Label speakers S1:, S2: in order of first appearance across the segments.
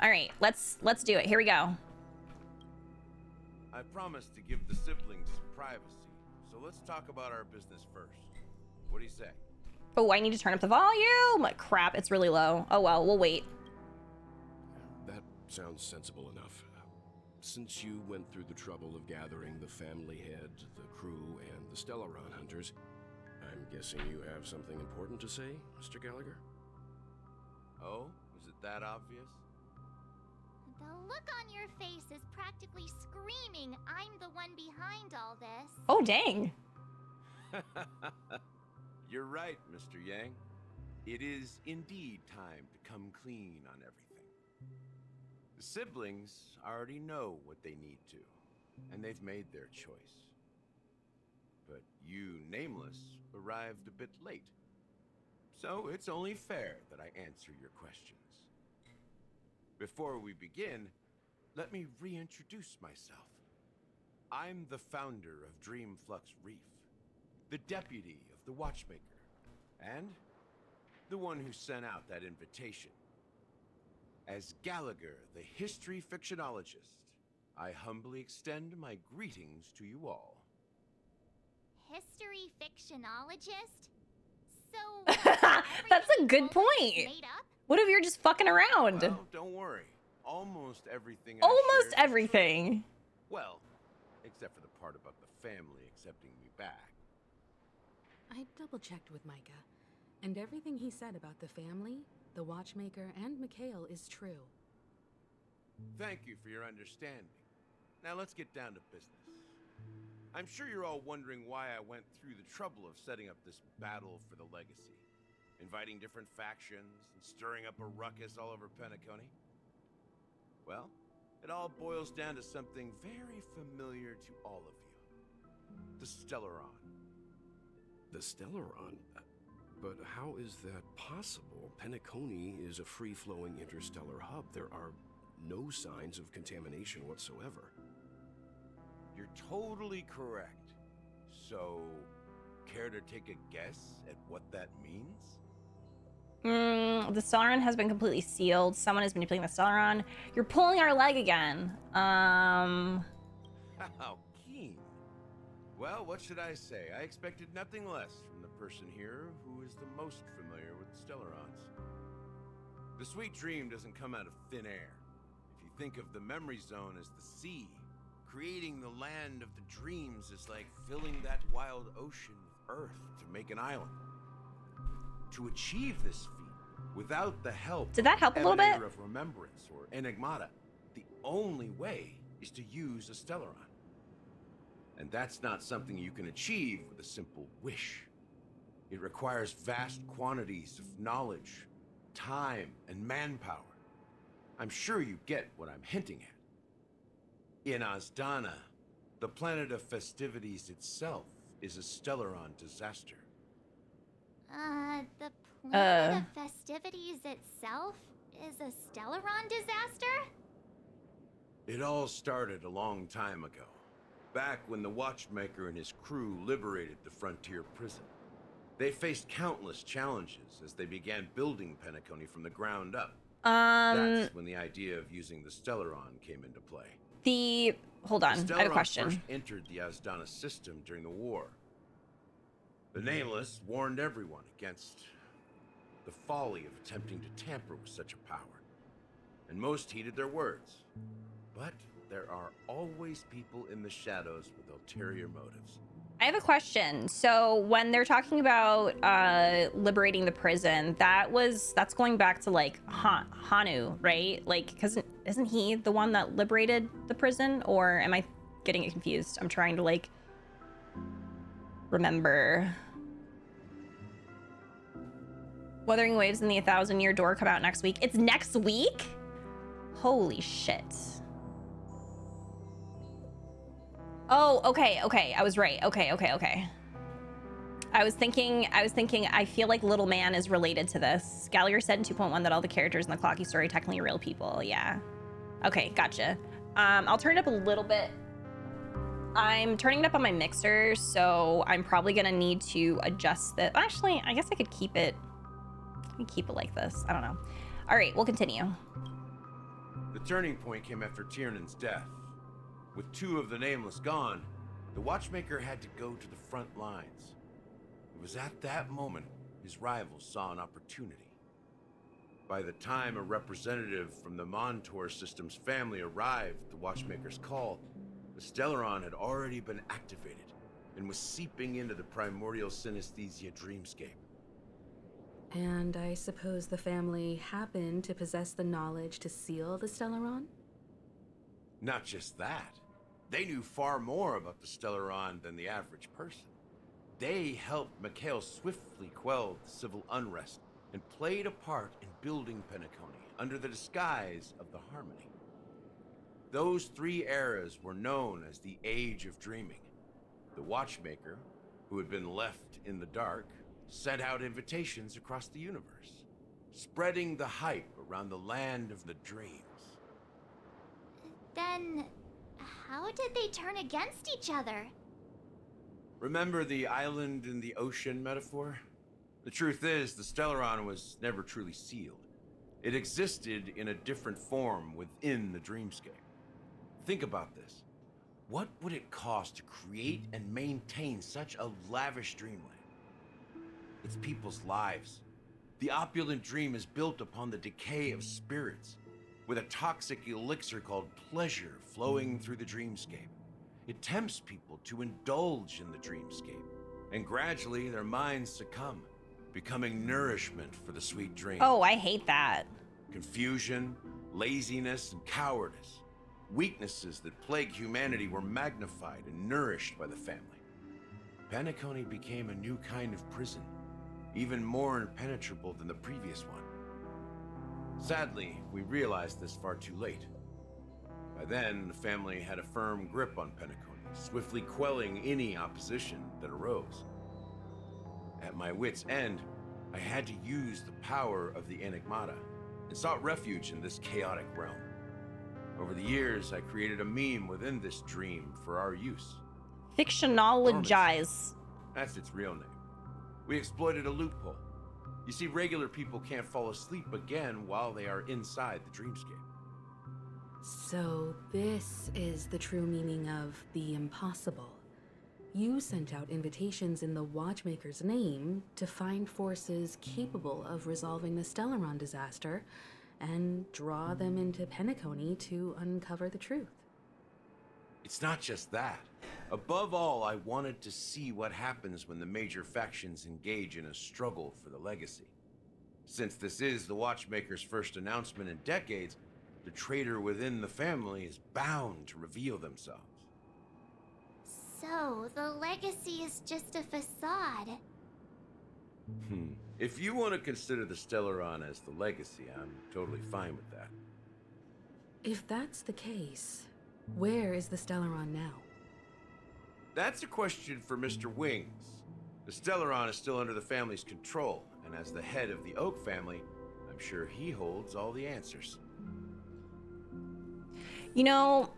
S1: All right, let's do it. Here we go.
S2: I promised to give the siblings privacy, so let's talk about our business first. What do you say?
S1: Oh, I need to turn up the volume. Crap, it's really low. Oh well, we'll wait.
S3: That sounds sensible enough. Since you went through the trouble of gathering the family head, the crew, and the stellon hunters, I'm guessing you have something important to say, Mr. Gallagher?
S2: Oh, is it that obvious?
S4: The look on your face is practically screaming, I'm the one behind all this.
S1: Oh, dang.
S2: You're right, Mr. Yang. It is indeed time to come clean on everything. The siblings already know what they need to, and they've made their choice. But you, Nameless, arrived a bit late. So it's only fair that I answer your questions. Before we begin, let me reintroduce myself. I'm the founder of Dreamflux Reef, the deputy of the watchmaker, and the one who sent out that invitation. As Gallagher, the history fictionologist, I humbly extend my greetings to you all.
S4: History fictionologist? So
S1: That's a good point.
S4: made up?
S1: What if you're just fucking around?
S2: Well, don't worry. Almost everything I
S1: Almost
S2: shared is true.
S1: everything.
S2: Well, except for the part about the family accepting me back.
S5: I double-checked with Micah, and everything he said about the family, the watchmaker, and Mikhail is true.
S2: Thank you for your understanding. Now let's get down to business. I'm sure you're all wondering why I went through the trouble of setting up this battle for the legacy, inviting different factions and stirring up a ruckus all over Penacony. Well, it all boils down to something very familiar to all of you. The stellon.
S3: The stellon? But how is that possible? Penacony is a free-flowing interstellar hub. There are no signs of contamination whatsoever.
S2: You're totally correct. So, care to take a guess at what that means?
S1: The stellon has been completely sealed. Someone is manipulating the stellon. You're pulling our leg again.
S2: How keen. Well, what should I say? I expected nothing less from the person here who is the most familiar with the stellarons. The sweet dream doesn't come out of thin air. If you think of the memory zone as the sea, creating the land of the dreams is like filling that wild ocean with earth to make an island. To achieve this feat, without the help
S1: Did that help a little bit?
S2: of remembrance or enigmata, the only way is to use a stellon. And that's not something you can achieve with a simple wish. It requires vast quantities of knowledge, time, and manpower. I'm sure you get what I'm hinting at. In Azdana, the planet of festivities itself is a stellon disaster.
S4: The planet of festivities itself is a stellon disaster?
S2: It all started a long time ago, back when the watchmaker and his crew liberated the frontier prison. They faced countless challenges as they began building Penacony from the ground up. That's when the idea of using the stellon came into play.
S1: Hold on, I have a question.
S2: First entered the Azdana system during the war. The Nameless warned everyone against the folly of attempting to tamper with such a power, and most heeded their words. But there are always people in the shadows with ulterior motives.
S1: I have a question. So when they're talking about liberating the prison, that's going back to like Hanu, right? Like, because isn't he the one that liberated the prison, or am I getting it confused? I'm trying to like remember. Wuthering Waves and the 1,000-Year Door come out next week. It's next week? Holy shit. Oh, okay. I was right. Okay. I was thinking, I feel like Little Man is related to this. Gallagher said in 2.1 that all the characters in the Clocky story are technically real people. Yeah. Okay, gotcha. I'll turn it up a little bit. I'm turning it up on my mixer, so I'm probably gonna need to adjust it. Actually, I guess I could keep it like this. I don't know. All right, we'll continue.
S2: The turning point came after Tiernan's death. With 2 of the Nameless gone, the Watchmaker had to go to the front lines. It was at that moment his rivals saw an opportunity. By the time a representative from the Montour System's family arrived at the Watchmaker's call, the Stellaron had already been activated and was seeping into the primordial synesthesia dreamscape.
S5: And I suppose the family happened to possess the knowledge to seal the Stellaron?
S2: Not just that. They knew far more about the Stellaron than the average person. They helped Mikhail swiftly quell the civil unrest and played a part in building Penacony under the disguise of the Harmony. Those 3 eras were known as the Age of Dreaming. The Watchmaker, who had been left in the dark, sent out invitations across the universe, spreading the hype around the land of the dreams.
S4: Then, how did they turn against each other?
S2: Remember the island in the ocean metaphor? The truth is, the Stellaron was never truly sealed. It existed in a different form within the dreamscape. Think about this. What would it cost to create and maintain such a lavish dreamland? It's people's lives. The opulent dream is built upon the decay of spirits, with a toxic elixir called pleasure flowing through the dreamscape. It tempts people to indulge in the dreamscape, and gradually their minds succumb, becoming nourishment for the sweet dream.
S1: Oh, I hate that.
S2: Confusion, laziness, and cowardice. Weaknesses that plague humanity were magnified and nourished by the family. Penacony became a new kind of prison, even more impenetrable than the previous one. Sadly, we realized this far too late. By then, the family had a firm grip on Penacony, swiftly quelling any opposition that arose. At my wit's end, I had to use the power of the Enigmata and sought refuge in this chaotic realm. Over the years, I created a meme within this dream for our use.
S1: Fictionologize.
S2: That's its real name. We exploited a loophole. You see, regular people can't fall asleep again while they are inside the dreamscape.
S5: So this is the true meaning of the impossible. You sent out invitations in the Watchmaker's name to find forces capable of resolving the Stellaron disaster and draw them into Penacony to uncover the truth.
S2: It's not just that. Above all, I wanted to see what happens when the major factions engage in a struggle for the legacy. Since this is the Watchmaker's first announcement in decades, the traitor within the family is bound to reveal themselves.
S4: So, the legacy is just a facade.
S2: If you want to consider the Stellaron as the legacy, I'm totally fine with that.
S5: If that's the case, where is the Stellaron now?
S2: That's a question for Mr. Wings. The Stellaron is still under the family's control, and as the head of the Oak family, I'm sure he holds all the answers.
S1: You know,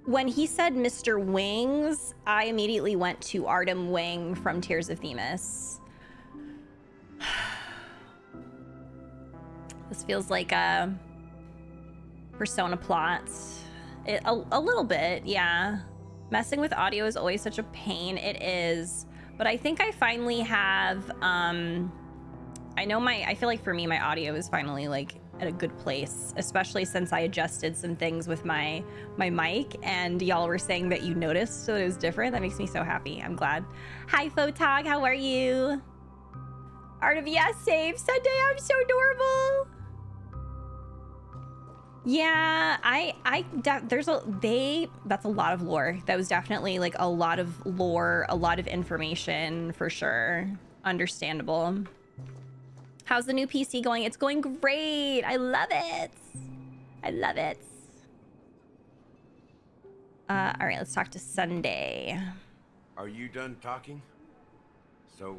S1: when he said Mr. Wings, I immediately went to Artem Wing from Tears of Themis. This feels like a Persona plot. A little bit, yeah. Messing with audio is always such a pain. It is. But I think I finally have, I feel like for me, my audio is finally like at a good place, especially since I adjusted some things with my mic and y'all were saying that you noticed that it was different. That makes me so happy. I'm glad. Hi, Photog. How are you? Art of Yes, save Sunday. I'm so adorable. Yeah, that's a lot of lore. That was definitely like a lot of lore, a lot of information for sure. Understandable. How's the new PC going? It's going great. I love it. I love it. All right, let's talk to Sunday.
S2: Are you done talking? So,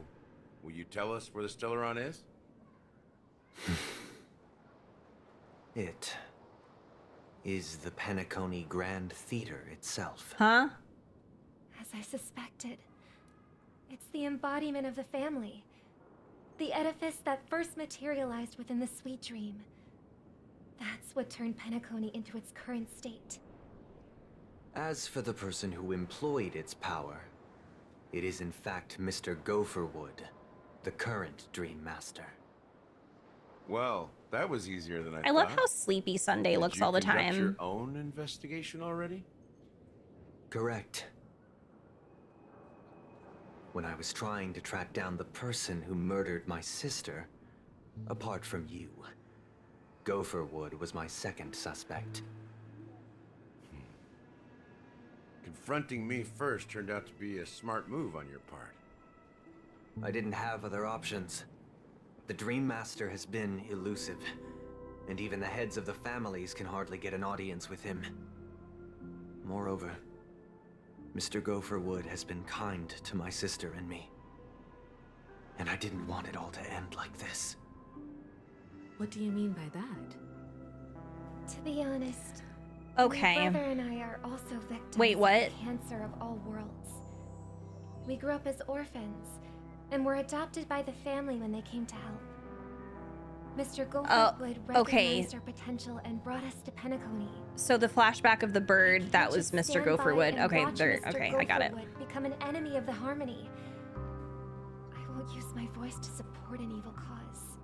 S2: will you tell us where the Stellaron is?
S6: It is the Penacony Grand Theater itself.
S1: Huh?
S7: As I suspected. It's the embodiment of the family. The edifice that first materialized within the sweet dream. That's what turned Penacony into its current state.
S6: As for the person who employed its power, it is in fact Mr. Gopherwood, the current Dream Master.
S2: Well, that was easier than I
S1: I love
S2: thought.
S1: how sleepy Sunday
S2: Did
S1: looks
S2: you
S1: all the
S2: conduct
S1: time.
S2: your own investigation already?
S6: Correct. When I was trying to track down the person who murdered my sister, apart from you, Gopherwood was my second suspect.
S2: Confronting me first turned out to be a smart move on your part.
S6: I didn't have other options. The Dream Master has been elusive, and even the heads of the families can hardly get an audience with him. Moreover, Mr. Gopherwood has been kind to my sister and me. And I didn't want it all to end like this.
S5: What do you mean by that?
S7: To be honest,
S1: Okay.
S7: my brother and I are also victims
S1: Wait, what?
S7: of the cancer of all worlds. We grew up as orphans, and were adopted by the family when they came to help. Mr. Gopherwood
S1: okay.
S7: recognized our potential and brought us to Penacony.
S1: So the flashback of the bird, that
S7: Can't
S1: was
S7: just
S1: Mr.
S7: stand by
S1: Gopherwood.
S7: and
S1: Okay,
S7: watch
S1: there.
S7: Mr.
S1: Okay, I got it.
S7: Gopherwood become an enemy of the Harmony. I won't use my voice to support an evil cause.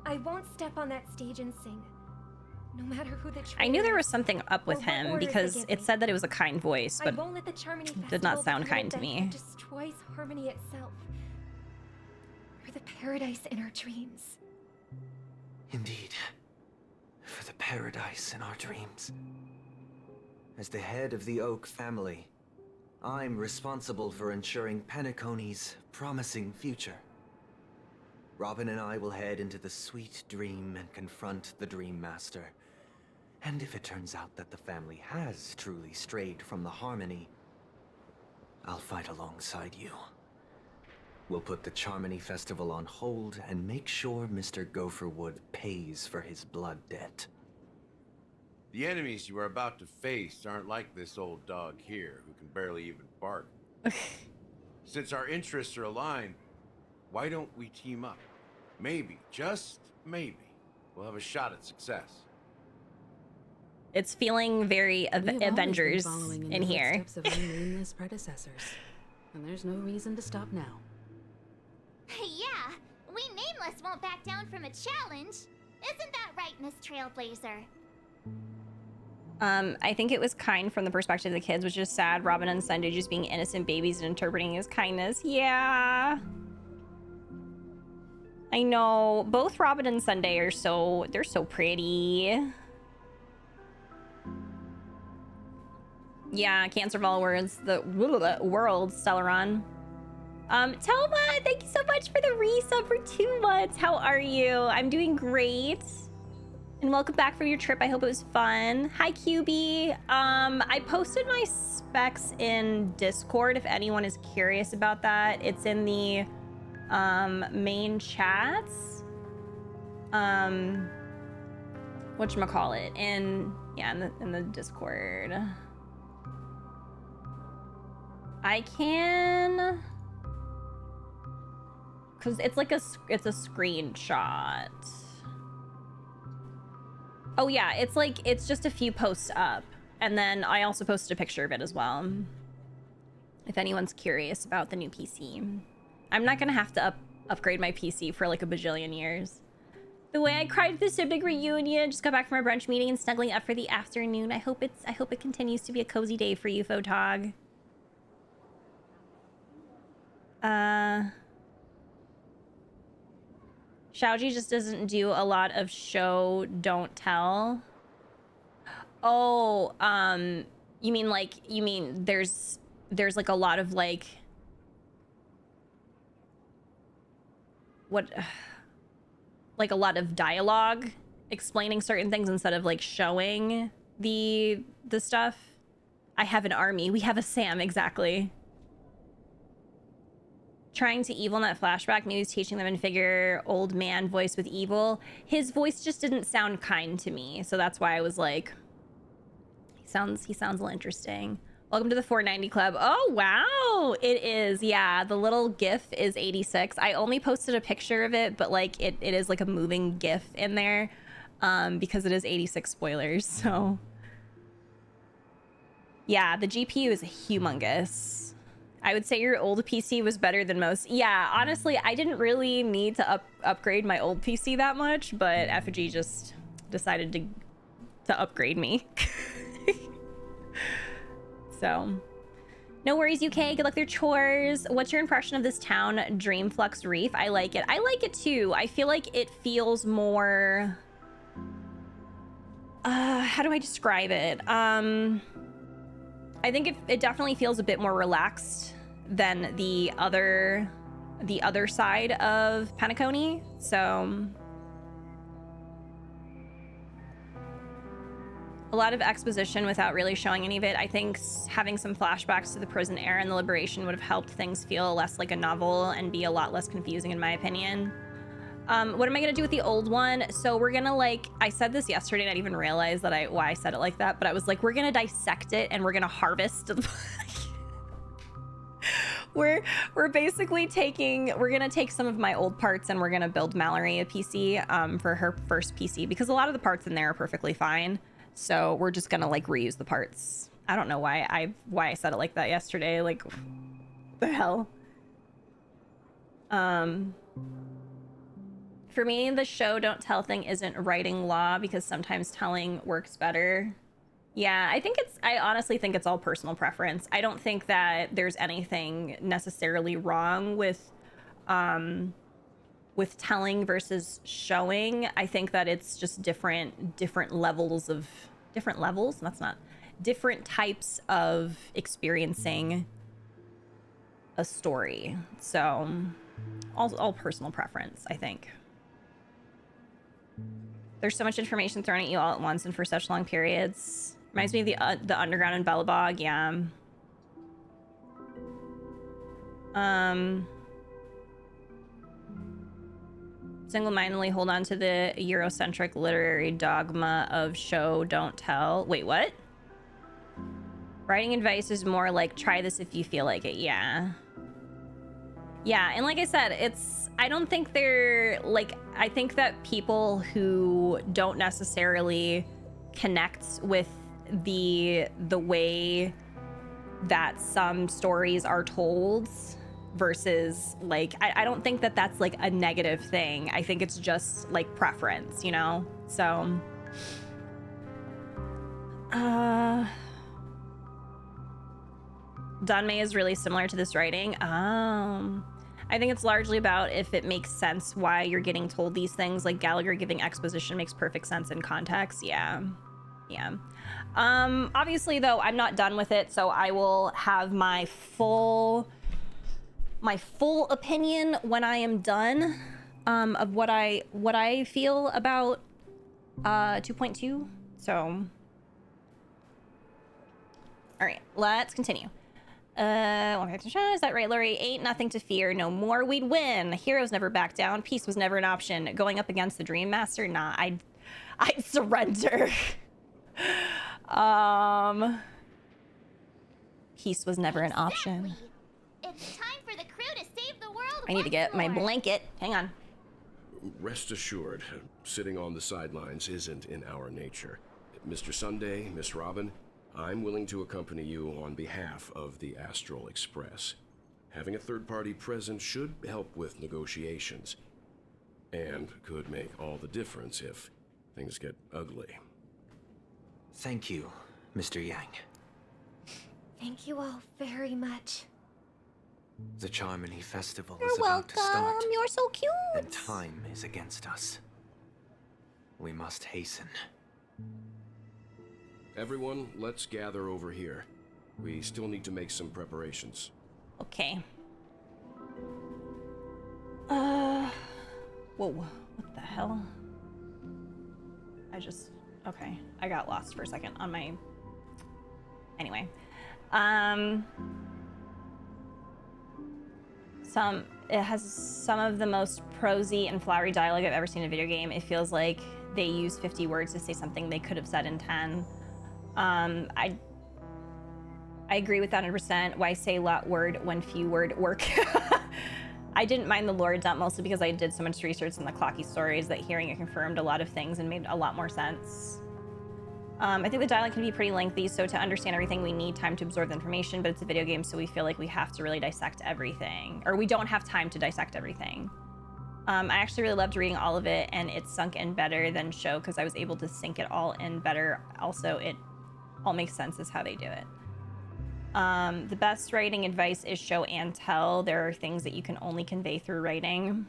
S7: I won't step on that stage and sing, no matter who the
S1: I knew there
S7: traitor
S1: was
S7: is,
S1: something up with
S7: or what
S1: him
S7: orders they
S1: because
S7: give
S1: it
S7: me.
S1: said that it was a kind voice,
S7: I
S1: but
S7: won't let the Charmony
S1: did not
S7: Festival
S1: sound
S7: become an
S1: kind to
S7: event
S1: me.
S7: that destroys Harmony itself. For the paradise in our dreams.
S6: Indeed. For the paradise in our dreams. As the head of the Oak family, I'm responsible for ensuring Penacony's promising future. Robin and I will head into the sweet dream and confront the Dream Master. And if it turns out that the family has truly strayed from the Harmony, I'll fight alongside you. We'll put the Charmony Festival on hold and make sure Mr. Gopherwood pays for his blood debt.
S2: The enemies you are about to face aren't like this old dog here, who can barely even bark. Since our interests are aligned, why don't we team up? Maybe, just maybe, we'll have a shot at success.
S1: It's feeling very
S5: We have always been
S1: Avengers
S5: following
S1: in
S5: the
S1: here.
S5: footsteps of our nameless predecessors, and there's no reason to stop now.
S4: Yeah, we Nameless won't back down from a challenge. Isn't that right, Miss Trailblazer?
S1: I think it was kind from the perspective of the kids, which is sad. Robin and Sunday just being innocent babies and interpreting it as kindness. Yeah. I know. Both Robin and Sunday are they're so pretty. Yeah, Cancer of All Worlds, the world, Stellaron. Toma, thank you so much for the resub for 2 months. How are you? I'm doing great. And welcome back from your trip. I hope it was fun. Hi, QB. I posted my specs in Discord if anyone is curious about that. It's in the main chats. Whatchamacallit? In the Discord. I can, cause it's like it's a screenshot. Oh yeah, it's just a few posts up, and then I also posted a picture of it as well. If anyone's curious about the new PC, I'm not gonna have to upgrade my PC for like a bajillion years. The way I cried at the sibling reunion, just got back from our brunch meeting and snuggling up for the afternoon. I hope it continues to be a cozy day for you, Photog. Xiaoji just doesn't do a lot of show don't tell. Oh, you mean there's like a lot of like what like a lot of dialogue explaining certain things instead of like showing the stuff. I have an army. We have a Sam, exactly. Trying to evil in that flashback, maybe he's teaching them in figure old man voice with evil. His voice just didn't sound kind to me, so that's why I was like, he sounds a little interesting. Welcome to the 490 Club. Oh wow, it is. Yeah, the little GIF is 86. I only posted a picture of it, but like it is like a moving GIF in there. because it is 86 spoilers. So yeah, the GPU is humongous. I would say your old PC was better than most. Yeah, honestly, I didn't really need to upgrade my old PC that much, but Effigy just decided to upgrade me. So, no worries, UK. Good luck with your chores. What's your impression of this town, Dreamflux Reef? I like it. I like it too. I feel like it feels more... how do I describe it? I think it definitely feels a bit more relaxed than the other side of Penacony. So a lot of exposition without really showing any of it. I think having some flashbacks to the prison era and the liberation would have helped things feel less like a novel and be a lot less confusing, in my opinion. What am I gonna do with the old one? So we're gonna, like, I said this yesterday and I didn't even realize that why I said it like that, but I was like, we're gonna dissect it and we're gonna harvest. we're basically we're gonna take some of my old parts and we're gonna build Mallory a PC for her first PC, because a lot of the parts in there are perfectly fine. So we're just gonna like reuse the parts. I don't know why I said it like that yesterday. Like, the hell? For me, the show don't tell thing isn't writing law, because sometimes telling works better. Yeah, I honestly think it's all personal preference. I don't think that there's anything necessarily wrong with telling versus showing. I think that it's just different types of experiencing a story. So all personal preference, I think. There's so much information thrown at you all at once and for such long periods. Reminds me of the underground in Belobog, yeah. Single-mindedly hold on to the Eurocentric literary dogma of show, don't tell. Wait, what? Writing advice is more like, try this if you feel like it, yeah. Yeah, and like I said, I don't think they're, like, I think that people who don't necessarily connect with the way that some stories are told versus, like, I don't think that that's, like, a negative thing. I think it's just, like, preference, you know? So, Danmei is really similar to this writing. I think it's largely about if it makes sense why you're getting told these things. Like Gallagher giving exposition makes perfect sense in context. Yeah. Obviously, though, I'm not done with it, so I will have my full opinion when I am done of what I feel about 2.2. So, all right, let's continue. Is that right, Lori? Ain't nothing to fear no more. We'd win. Heroes never back down. Peace was never an option. Going up against the Dream Master? Nah, I'd surrender. Peace was never an option.
S4: It's time for the crew to save the world.
S1: I need to get my blanket. Hang on.
S3: Rest assured, sitting on the sidelines isn't in our nature. Mr. Sunday, Miss Robin, I'm willing to accompany you on behalf of the Astral Express. Having a third party present should help with negotiations, and could make all the difference if things get ugly.
S6: Thank you, Mr. Yang.
S7: Thank you all very much.
S6: The Charmony Festival
S1: You're
S6: is about to start.
S1: welcome. You're so cute.
S6: And time is against us. We must hasten.
S3: Everyone, let's gather over here. We still need to make some preparations.
S1: Okay. Whoa, what the hell? Okay, I got lost for a second on my... Anyway. It has some of the most prosy and flowery dialogue I've ever seen in a video game. It feels like they use 50 words to say something they could have said in 10. I agree with that 100%. Why say lot word when few word work? I didn't mind the lore dump mostly because I did so much research in the Clocky stories that hearing it confirmed a lot of things and made a lot more sense. I think the dialogue can be pretty lengthy, so to understand everything, we need time to absorb the information, but it's a video game, so we feel like we have to really dissect everything. Or we don't have time to dissect everything. I actually really loved reading all of it, and it sunk in better than show because I was able to sink it all in better. Also, it all makes sense as how they do it. The best writing advice is show and tell. There are things that you can only convey through writing.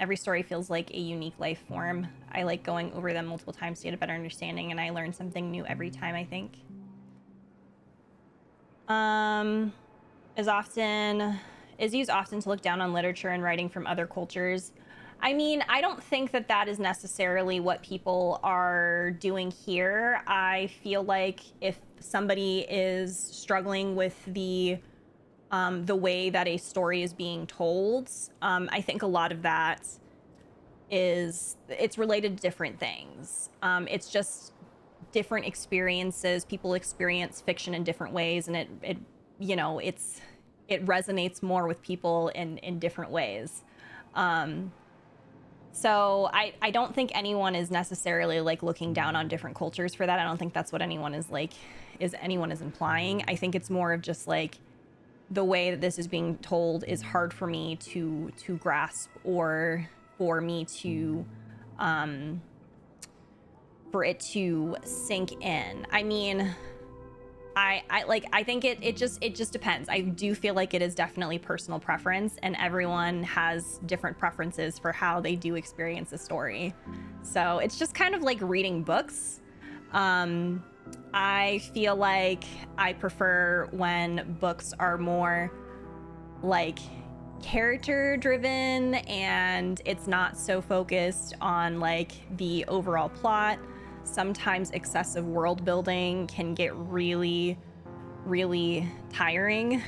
S1: Every story feels like a unique life form. I like going over them multiple times to get a better understanding, and I learn something new every time, I think. Is used often to look down on literature and writing from other cultures. I mean, I don't think that that is necessarily what people are doing here. I feel like if somebody is struggling with the way that a story is being told, I think a lot of that it's related to different things. It's just different experiences. People experience fiction in different ways, and it resonates more with people in different ways. So I don't think anyone is necessarily like looking down on different cultures for that. I don't think that's what anyone is implying. I think it's more of just like the way that this is being told is hard for me to grasp, or for me to for it to sink in. I mean, I think it just depends. I do feel like it is definitely personal preference, and everyone has different preferences for how they do experience a story. So it's just kind of like reading books. I feel like I prefer when books are more like character driven and it's not so focused on like the overall plot. Sometimes excessive world building can get really, really tiring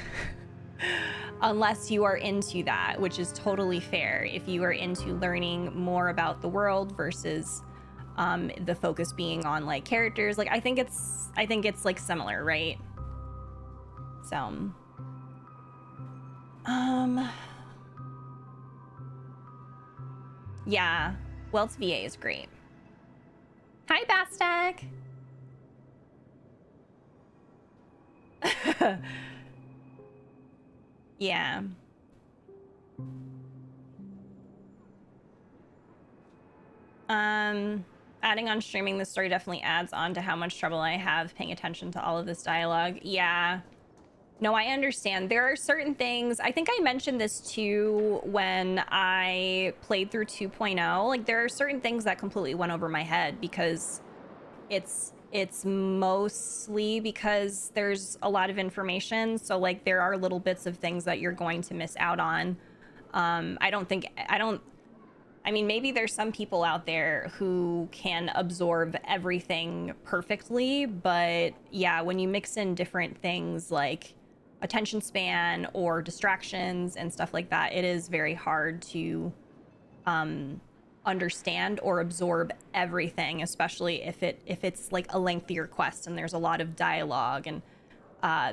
S1: unless you are into that, which is totally fair. If you are into learning more about the world versus the focus being on like characters, like I think it's like similar, right? So yeah, Welt's VA is great. Hi, Bastek. Yeah. Adding on streaming the story definitely adds on to how much trouble I have paying attention to all of this dialogue. Yeah. No, I understand. There are certain things, I think I mentioned this too when I played through 2.0. Like there are certain things that completely went over my head because it's mostly because there's a lot of information. So like there are little bits of things that you're going to miss out on. I mean, maybe there's some people out there who can absorb everything perfectly, but yeah, when you mix in different things like attention span or distractions and stuff like that, it is very hard to understand or absorb everything, especially if it's like a lengthier quest and there's a lot of dialogue. And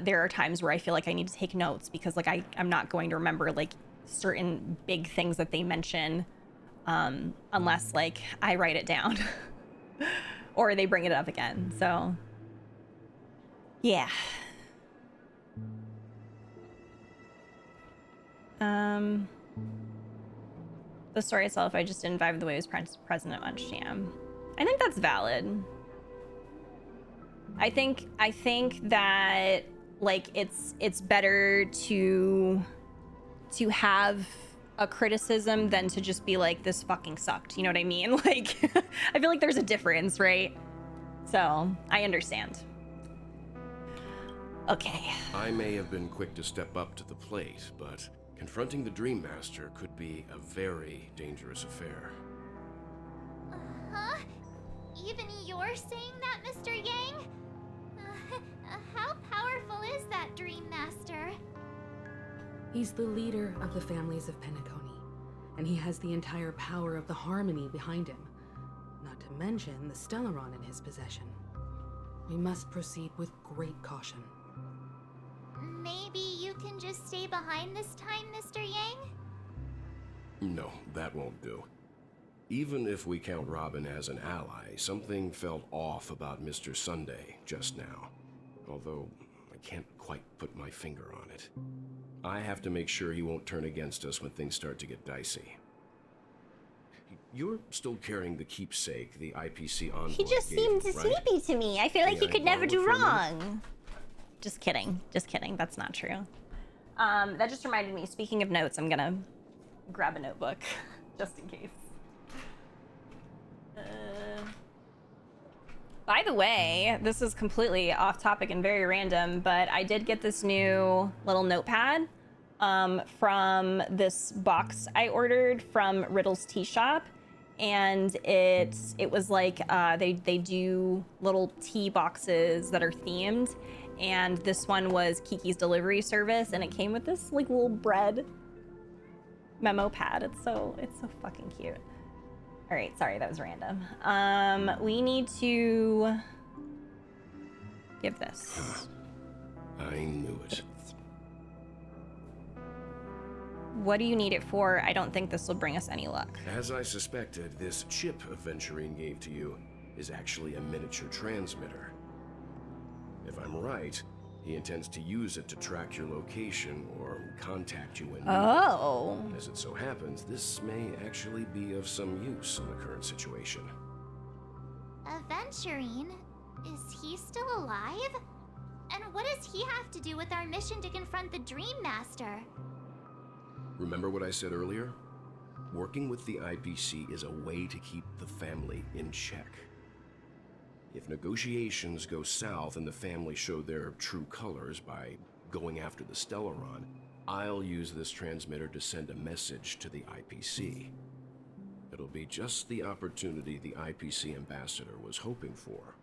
S1: there are times where I feel like I need to take notes because like I'm not going to remember like certain big things that they mention unless like I write it down or they bring it up again. So yeah. The story itself, I just didn't vibe with the way it was present at Munchjam. I think that's valid. I think that like it's better to have a criticism than to just be like, this fucking sucked. You know what I mean? Like, I feel like there's a difference, right? So I understand. Okay.
S3: I may have been quick to step up to the plate, but confronting the Dream Master could be a very dangerous affair.
S4: Huh? Even you're saying that, Mr. Yang? How powerful is that Dream Master?
S5: He's the leader of the families of Penacony, and he has the entire power of the Harmony behind him, not to mention the stellon in his possession. We must proceed with great caution.
S4: Maybe you can just stay behind this time, Mr. Yang?
S3: No, that won't do. Even if we count Robin as an ally, something felt off about Mr. Sunday just now. Although, I can't quite put my finger on it. I have to make sure he won't turn against us when things start to get dicey. You're still carrying the keepsake, the IPC envoy
S1: He just
S3: gave
S1: seemed
S3: you, right?
S1: sleepy to me. I feel like
S3: May
S1: he
S3: I
S1: could never
S3: borrow
S1: do
S3: it for a minute?
S1: wrong. Just kidding. Just kidding. That's not true. That just reminded me, speaking of notes, I'm gonna grab a notebook just in case. By the way, this is completely off topic and very random, but I did get this new little notepad from this box I ordered from Riddle's Tea Shop. And it was like they do little tea boxes that are themed, and this one was Kiki's Delivery Service, and it came with this like little bread memo pad. It's so fucking cute. All right, sorry, that was random. We need to give this.
S3: I knew it.
S1: What do you need it for? I don't think this will bring us any luck.
S3: As I suspected, this chip Aventurine gave to you is actually a miniature transmitter. If I'm right, he intends to use it to track your location or contact you when needed.
S1: Oh.
S3: As it so happens, this may actually be of some use in the current situation.
S4: Aventurine? Is he still alive? And what does he have to do with our mission to confront the Dream Master?
S3: Remember what I said earlier? Working with the IPC is a way to keep the family in check. If negotiations go south and the family show their true colors by going after the Stellaron, I'll use this transmitter to send a message to the IPC. It'll be just the opportunity the IPC ambassador was hoping for.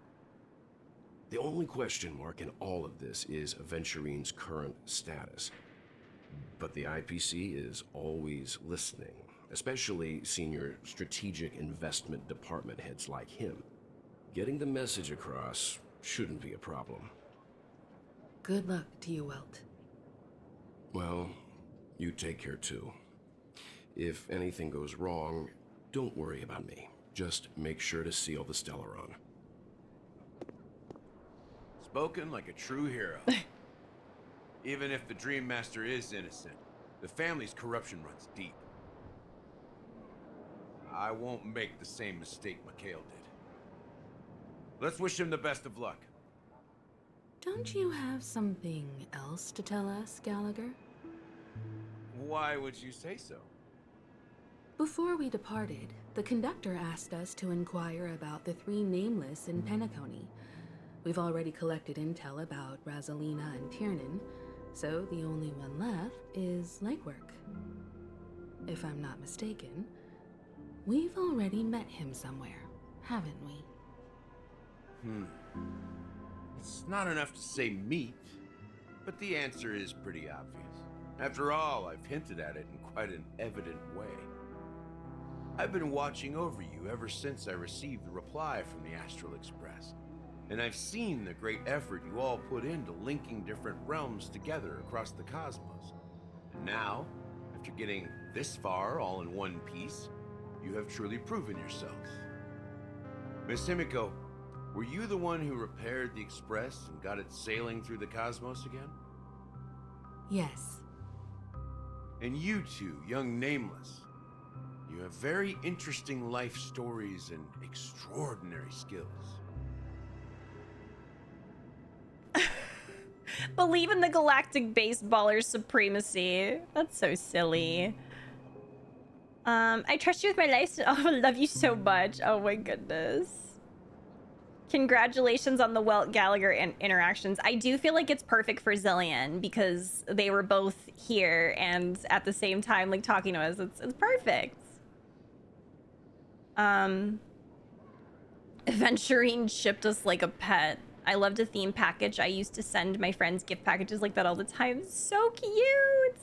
S3: The only question mark in all of this is Aventurine's current status. But the IPC is always listening, especially senior strategic investment department heads like him. Getting the message across shouldn't be a problem.
S5: Good luck to you, Welt.
S3: Well, you take care too. If anything goes wrong, don't worry about me. Just make sure to seal the Stellaron.
S2: Spoken like a true hero. Even if the Dream Master is innocent, the family's corruption runs deep. I won't make the same mistake Mikhail did. Let's wish him the best of luck.
S5: Don't you have something else to tell us, Gallagher?
S2: Why would you say so?
S5: Before we departed, the conductor asked us to inquire about the 3 nameless in Penacony. We've already collected intel about Rosalina and Tiernan, so the only one left is legwork. If I'm not mistaken, we've already met him somewhere, haven't we?
S2: It's not enough to say meet, but the answer is pretty obvious. After all, I've hinted at it in quite an evident way. I've been watching over you ever since I received the reply from the Astral Express, and I've seen the great effort you all put into linking different realms together across the cosmos. And now, after getting this far all in one piece, you have truly proven yourselves. Miss Himiko, were you the one who repaired the Express and got it sailing through the cosmos again?
S5: Yes.
S2: And you two, young Nameless, you have very interesting life stories and extraordinary skills.
S1: Believe in the galactic baseballer's supremacy. That's so silly. I trust you with my life. Oh, I love you so much. Oh my goodness. Congratulations on the Welt Gallagher interactions. I do feel like it's perfect for Zillion because they were both here and at the same time like talking to us. It's perfect. Aventurine shipped us like a pet. I loved a theme package. I used to send my friends gift packages like that all the time. So cute.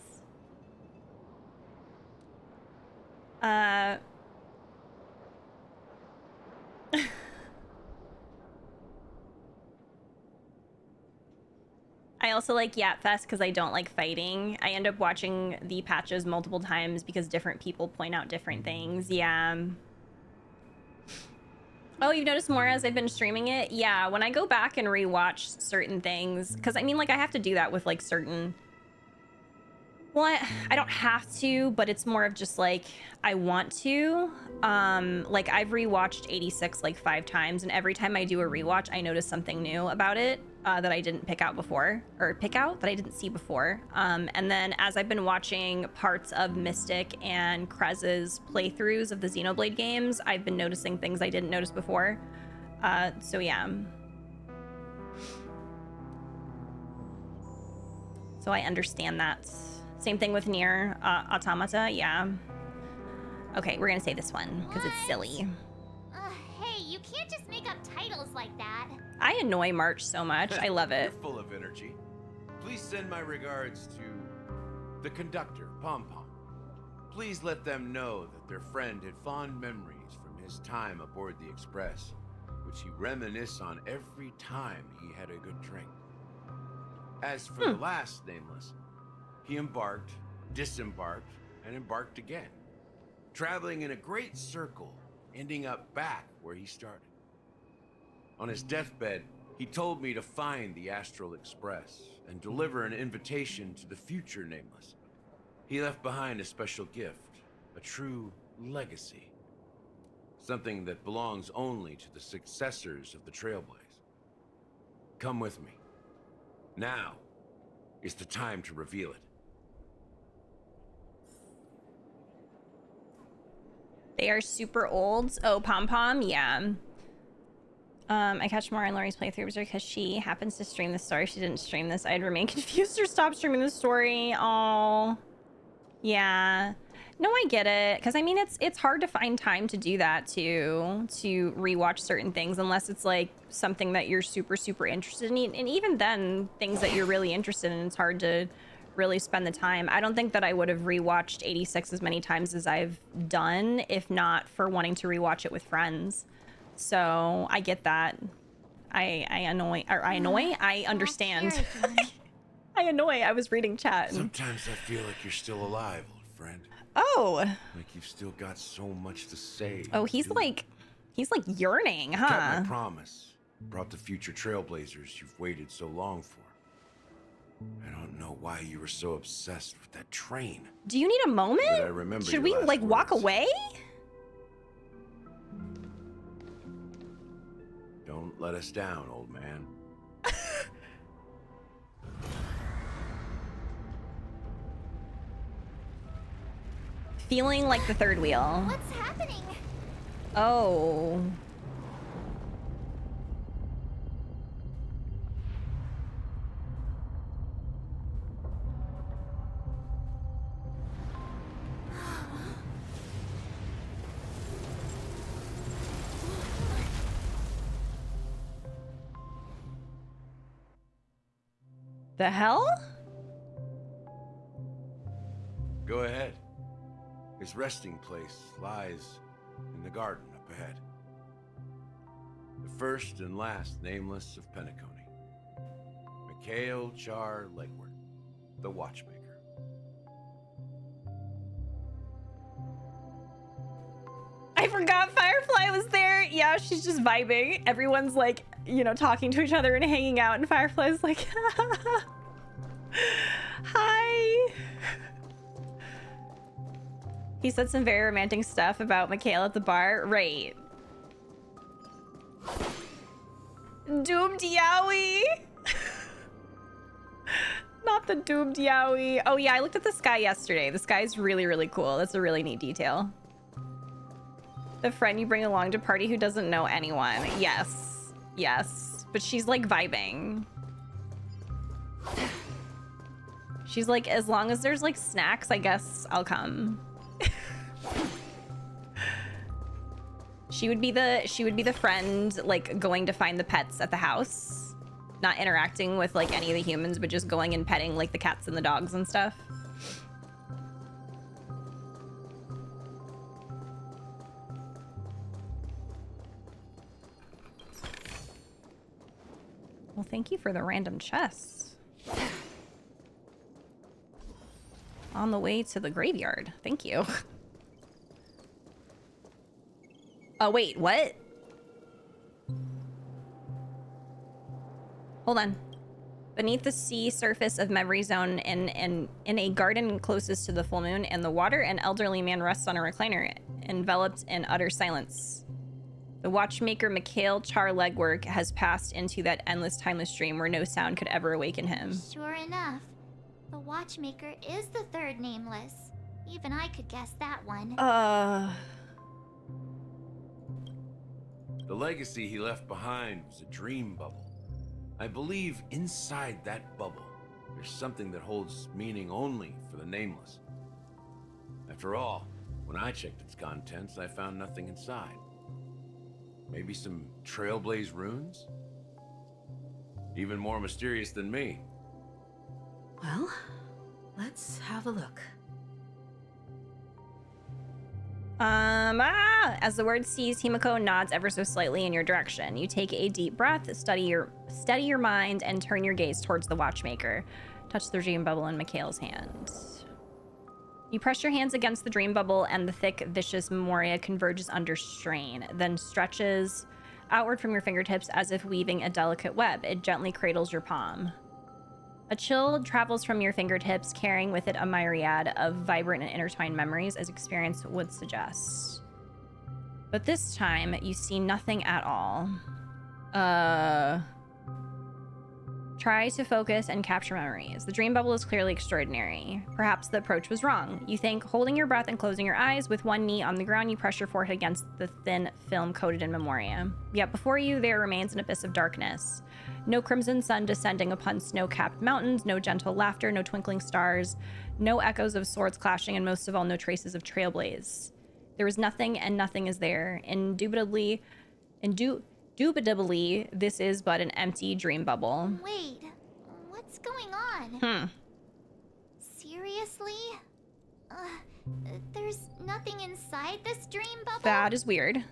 S1: I also like Yap Fest because I don't like fighting. I end up watching the patches multiple times because different people point out different things. Yeah. Oh, you've noticed more as I've been streaming it? Yeah, when I go back and rewatch certain things, because I mean, like, I have to do that with like certain... Well, I don't have to, but it's more of just like I want to. Like I've rewatched 86 like 5 times, and every time I do a rewatch, I notice something new about it that I didn't pick out before, or that I didn't see before. And then as I've been watching parts of Mystic and Krez's playthroughs of the Xenoblade games, I've been noticing things I didn't notice before. So yeah. So I understand that. Same thing with Nier Automata, yeah. Okay, we're gonna say this one, because it's silly.
S4: Hey, you can't just make up titles like that.
S1: I annoy March so much, I love it.
S2: You're full of energy. Please send my regards to the conductor, Pom Pom. Please let them know that their friend had fond memories from his time aboard the Express, which he reminisced on every time he had a good drink. As for the last nameless, he embarked, disembarked, and embarked again, traveling in a great circle, ending up back where he started. On his deathbed, he told me to find the Astral Express and deliver an invitation to the future nameless. He left behind a special gift, a true legacy, something that belongs only to the successors of the Trailblaze. Come with me. Now is the time to reveal it.
S1: They are super old. Oh, Pom Pom, yeah. I catch more on Lori's playthroughs because she happens to stream the story. If she didn't stream this, I'd remain confused or stop streaming the story. Oh, yeah. No, I get it. Because I mean, it's hard to find time to do that too, to rewatch certain things, unless it's like something that you're super, super interested in. And even then, things that you're really interested in, it's hard to really spend the time. I don't think that I would have rewatched 86 as many times as I've done if not for wanting to rewatch it with friends. So I get that. I understand. I annoy. I was reading chat.
S2: Sometimes I feel like you're still alive, old friend.
S1: Oh.
S2: Like you've still got so much to say.
S1: Oh, he's like yearning, huh?
S2: Kept my promise. Brought the future trailblazers you've waited so long for. I don't know why you were so obsessed with that train.
S1: Do you need a moment?
S2: But I remember
S1: Should we like walk away?
S2: Don't let us down, old man.
S1: Feeling like the third wheel.
S4: What's happening?
S1: Oh. The hell?
S2: Go ahead. His resting place lies in the garden up ahead. The first and last nameless of Penacony. Mikhail Char Legward, the watchmaker.
S1: I forgot Firefly was there. Yeah, she's just vibing. Everyone's like, you know, talking to each other and hanging out, and Firefly's like, hi. He said some very romantic stuff about Mikhail at the bar. Right. Doomed Yowie. Not the doomed Yowie. Oh yeah, I looked at the sky yesterday. The sky's really, really cool. That's a really neat detail. The friend you bring along to party who doesn't know anyone. Yes. Yes. But she's like vibing. She's like, as long as there's like snacks, I guess I'll come. She would be the friend like going to find the pets at the house, not interacting with like any of the humans, but just going and petting like the cats and the dogs and stuff. Well, thank you for the random chests. On the way to the graveyard. Thank you. Oh, wait, what? Hold on. Beneath the sea surface of Memory Zone in a garden closest to the full moon and the water, an elderly man rests on a recliner, enveloped in utter silence. The watchmaker Mikhail Char Legwork has passed into that endless, timeless dream where no sound could ever awaken him.
S4: Sure enough, the watchmaker is the third nameless. Even I could guess that one.
S2: The legacy he left behind was a dream bubble. I believe inside that bubble, there's something that holds meaning only for the nameless. After all, when I checked its contents, I found nothing inside. Maybe some trailblaze runes? Even more mysterious than me.
S5: Well, let's have a look.
S1: As the word cease, Himiko nods ever so slightly in your direction. You take a deep breath, steady your mind, and turn your gaze towards the watchmaker. Touch the dream bubble in Mikhail's hand. You press your hands against the dream bubble, and the thick, vicious memoria converges under strain, then stretches outward from your fingertips as if weaving a delicate web. It gently cradles your palm. A chill travels from your fingertips, carrying with it a myriad of vibrant and intertwined memories, as experience would suggest. But this time, you see nothing at all. Try to focus and capture memories. The dream bubble is clearly extraordinary. Perhaps the approach was wrong. You think, holding your breath and closing your eyes, with one knee on the ground, you press your forehead against the thin film coated in memoria. Yet before you, there remains an abyss of darkness. No crimson sun descending upon snow-capped mountains, no gentle laughter, no twinkling stars, no echoes of swords clashing, and most of all, no traces of trailblaze. There is nothing, and nothing is there. Indubitably, this is but an empty dream bubble.
S4: Wait, what's going on? Seriously? There's nothing inside this dream bubble?
S1: That is weird.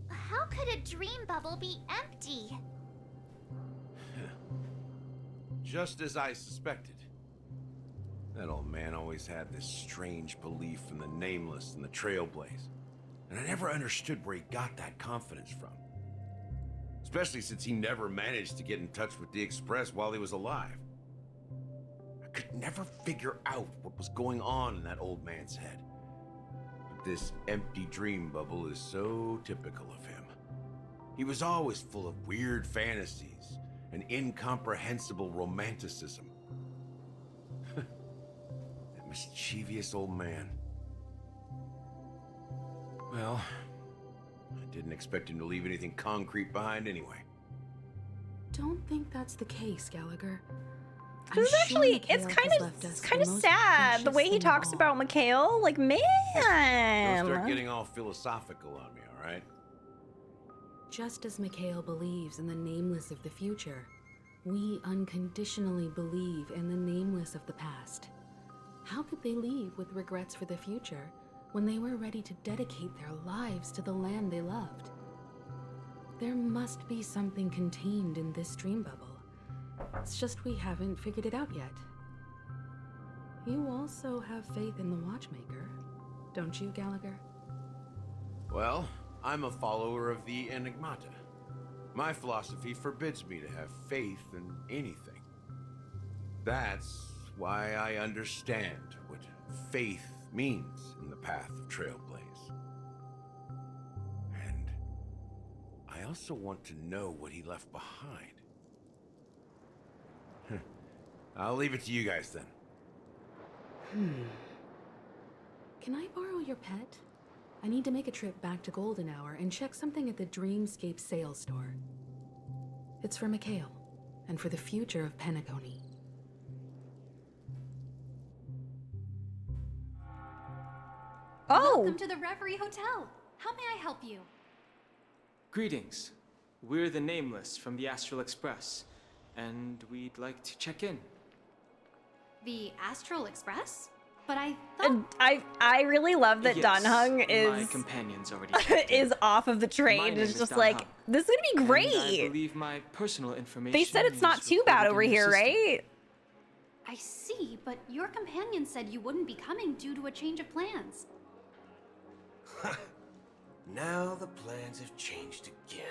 S4: How could a dream bubble be empty?
S2: Just as I suspected. That old man always had this strange belief in the nameless and the trailblaze. And I never understood where he got that confidence from. Especially since he never managed to get in touch with the Express while he was alive. I could never figure out what was going on in that old man's head. But this empty dream bubble is so typical of him. He was always full of weird fantasies and incomprehensible romanticism. That mischievous old man. Well, I didn't expect him to leave anything concrete behind anyway.
S5: Don't think that's the case, Gallagher.
S1: This is actually, it's kind of sad the way he talks about Mikhail. Like, man.
S2: Don't start getting all philosophical on me, all right?
S5: Just as Mikhail believes in the nameless of the future, we unconditionally believe in the nameless of the past. How could they leave with regrets for the future when they were ready to dedicate their lives to the land they loved? There must be something contained in this dream bubble. It's just we haven't figured it out yet. You also have faith in the watchmaker, don't you, Gallagher?
S2: Well, I'm a follower of the Enigmata. My philosophy forbids me to have faith in anything. That's why I understand what faith means in the path of Trailblaze. And I also want to know what he left behind. I'll leave it to you guys then.
S5: Can I borrow your pet? I need to make a trip back to Golden Hour and check something at the Dreamscape sales store. It's for Mikhail, and for the future of Penacony.
S1: Oh!
S8: Welcome to the Reverie Hotel. How may I help you?
S9: Greetings. We're the Nameless from the Astral Express, and we'd like to check in.
S8: The Astral Express? But I thought...
S1: I really love that
S9: Yes,
S1: Danhung
S9: my
S1: is
S9: companions already checked in.
S1: is off of the
S9: My
S1: train.
S9: name
S1: It's
S9: is
S1: just
S9: Danhung,
S1: like, this is gonna be
S9: and I
S1: great.
S9: believe my personal information
S1: They said it's not
S9: is
S1: too bad
S9: recorded
S1: over
S9: in your
S1: here,
S9: system.
S1: right?
S8: I see, but your companion said you wouldn't be coming due to a change of plans.
S6: Now the plans have changed again.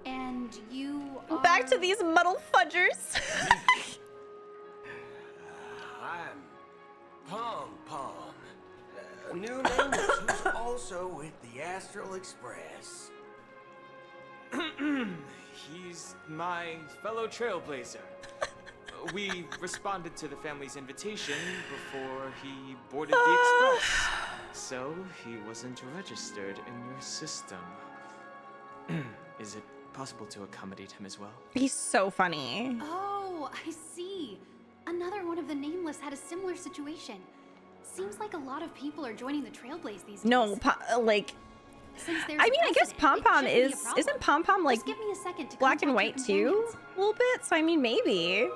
S8: And you are...
S1: Back to these muddle fudgers.
S6: I'm Pom Pom, a new nameless who's also with the Astral Express.
S9: He's my fellow trailblazer. We responded to the family's invitation before he boarded the express, so he wasn't registered in your system. Is it possible to accommodate him as well?
S1: He's so funny.
S8: Oh, I see. Another one of the nameless had a similar situation. Seems like a lot of people are joining the Trailblaze these days.
S1: No, like,
S8: Since there's
S1: I mean, I guess
S8: precedent,
S1: Pom Pom
S8: it shouldn't be a
S1: is,
S8: problem.
S1: isn't Pom Pom like
S8: Just give me a second to
S1: black and
S8: contact
S1: white
S8: your
S1: too?
S8: companions.
S1: A little bit, so I mean, maybe.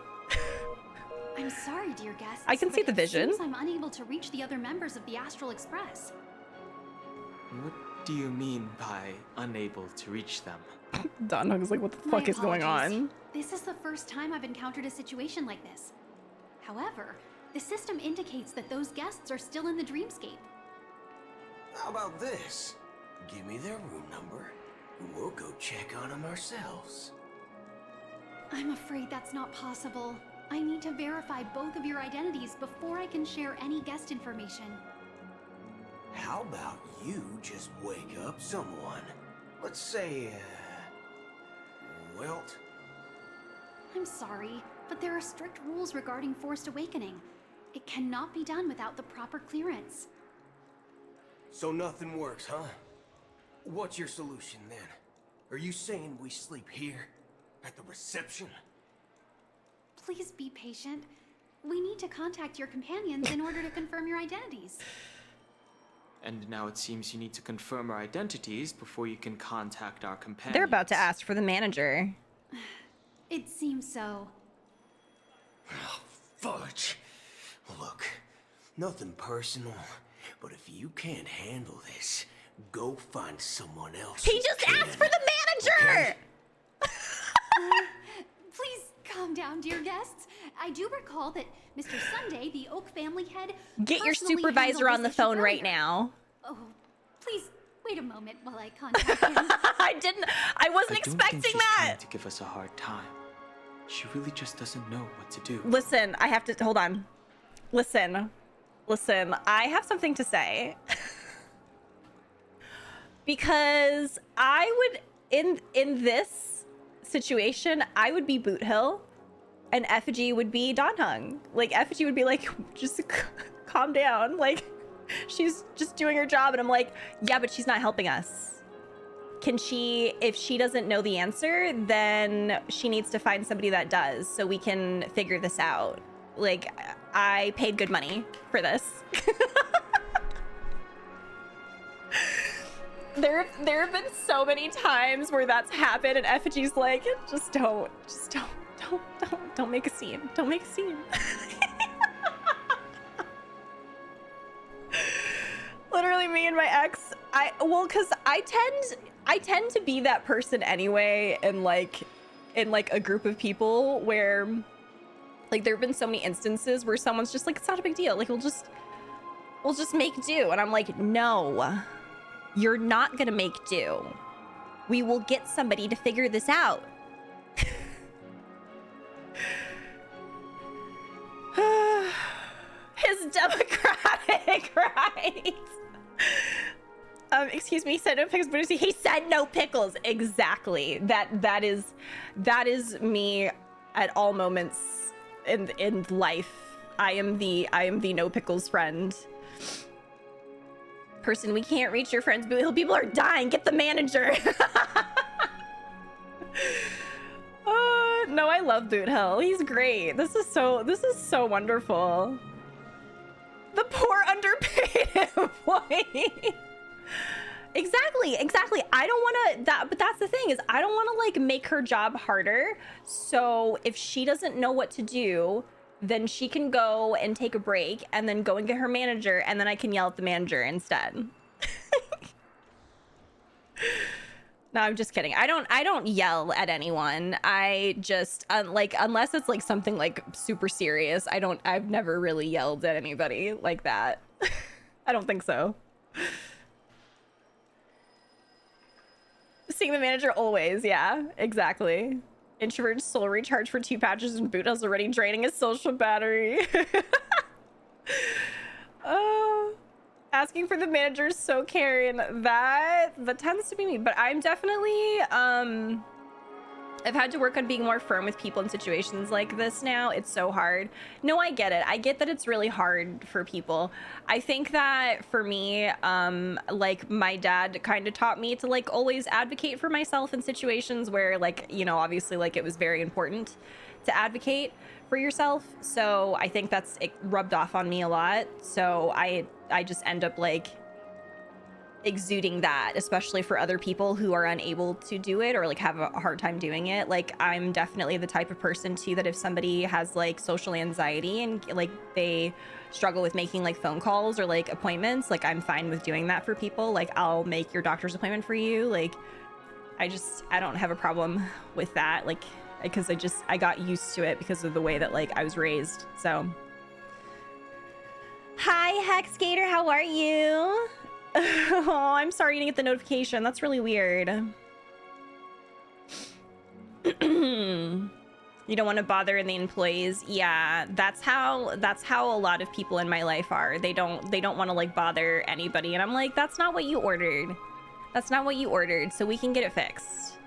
S8: I'm sorry, dear guests.
S1: I can see
S8: but
S1: the vision.
S8: It seems I'm unable to reach the other members of the Astral Express.
S9: What do you mean by unable to reach them?
S1: Don Hug's like, what the
S8: My
S1: fuck is going
S8: apologies.
S1: on?
S8: This is the first time I've encountered a situation like this. However, the system indicates that those guests are still in the dreamscape.
S6: How about this? Give me their room number, and we'll go check on them ourselves.
S8: I'm afraid that's not possible. I need to verify both of your identities before I can share any guest information.
S6: How about you just wake up someone? Let's say, Welt?
S8: I'm sorry, but there are strict rules regarding forced awakening. It cannot be done without the proper clearance.
S6: So nothing works, huh? What's your solution then? Are you saying we sleep here? At the reception?
S8: Please be patient. We need to contact your companions in order to confirm your identities.
S9: And now it seems you need to confirm our identities before you can contact our companions.
S1: They're about to ask for the manager.
S8: It seems so.
S6: Oh, fudge. Look, nothing personal, but if you can't handle this, go find someone else.
S1: He
S6: who
S1: just
S6: can.
S1: asked for the manager!
S6: Okay?
S8: Please calm down, dear guests. I do recall that Mr. Sunday, the Oak family head,
S1: Get your
S8: personally
S1: supervisor
S8: handled
S1: on the
S8: this issue
S1: phone right
S8: earlier.
S1: now.
S8: Oh, please wait a moment while I contact him.
S1: I wasn't
S9: I don't
S1: expecting
S9: think she's
S1: that.
S9: trying to give us a hard time. She really just doesn't know what to do.
S1: Listen, I have to, hold on. Listen, I have something to say. Because I would, in this situation, I would be Boot Hill and Effigy would be Don Hung. Like, Effigy would be like, just calm down. Like, she's just doing her job. And I'm like, yeah, but she's not helping us. Can she, if she doesn't know the answer, then she needs to find somebody that does so we can figure this out. Like, I paid good money for this. There have been so many times where that's happened and Effigy's like, don't make a scene. Don't make a scene. Literally me and my ex, cause I tend to be that person anyway in like a group of people where like there have been so many instances where someone's just like, it's not a big deal. Like we'll just make do. And I'm like, no, you're not gonna make do. We will get somebody to figure this out. His democratic rights. Excuse me, he said no pickles, but he said no pickles. Exactly. That is me at all moments in life. I am the no pickles friend. Person, we can't reach your friends, but people are dying. Get the manager. No, I love Boot Hill. He's great. This is so wonderful. The poor underpaid employee. Exactly. I don't want to but that's the thing is I don't want to like make her job harder. So if she doesn't know what to do, then she can go and take a break and then go and get her manager and then I can yell at the manager instead. No, I'm just kidding. I don't yell at anyone. I just like, unless it's like something like super serious, I've never really yelled at anybody like that. I don't think so. Seeing the manager always, yeah, exactly. Introvert soul recharge for 2 patches and boot is already draining his social battery. Asking for the manager is so caring. That tends to be me, but I'm definitely I've had to work on being more firm with people in situations like this now. It's so hard. No, I get it. I get that it's really hard for people. I think that for me, like my dad kind of taught me to like always advocate for myself in situations where like, you know, obviously like it was very important to advocate for yourself. So I think it rubbed off on me a lot. So I just end up like exuding that, especially for other people who are unable to do it or like have a hard time doing it. Like I'm definitely the type of person too that if somebody has like social anxiety and like they struggle with making like phone calls or like appointments, like I'm fine with doing that for people. Like I'll make your doctor's appointment for you. Like I don't have a problem with that, like because I got used to it because of the way that like I was raised. So hi Hex Skater, how are you? Oh, I'm sorry you didn't get the notification. That's really weird. You don't want to bother the employees. Yeah, that's how a lot of people in my life are. They don't want to like bother anybody, and I'm like, that's not what you ordered. That's not what you ordered, so we can get it fixed.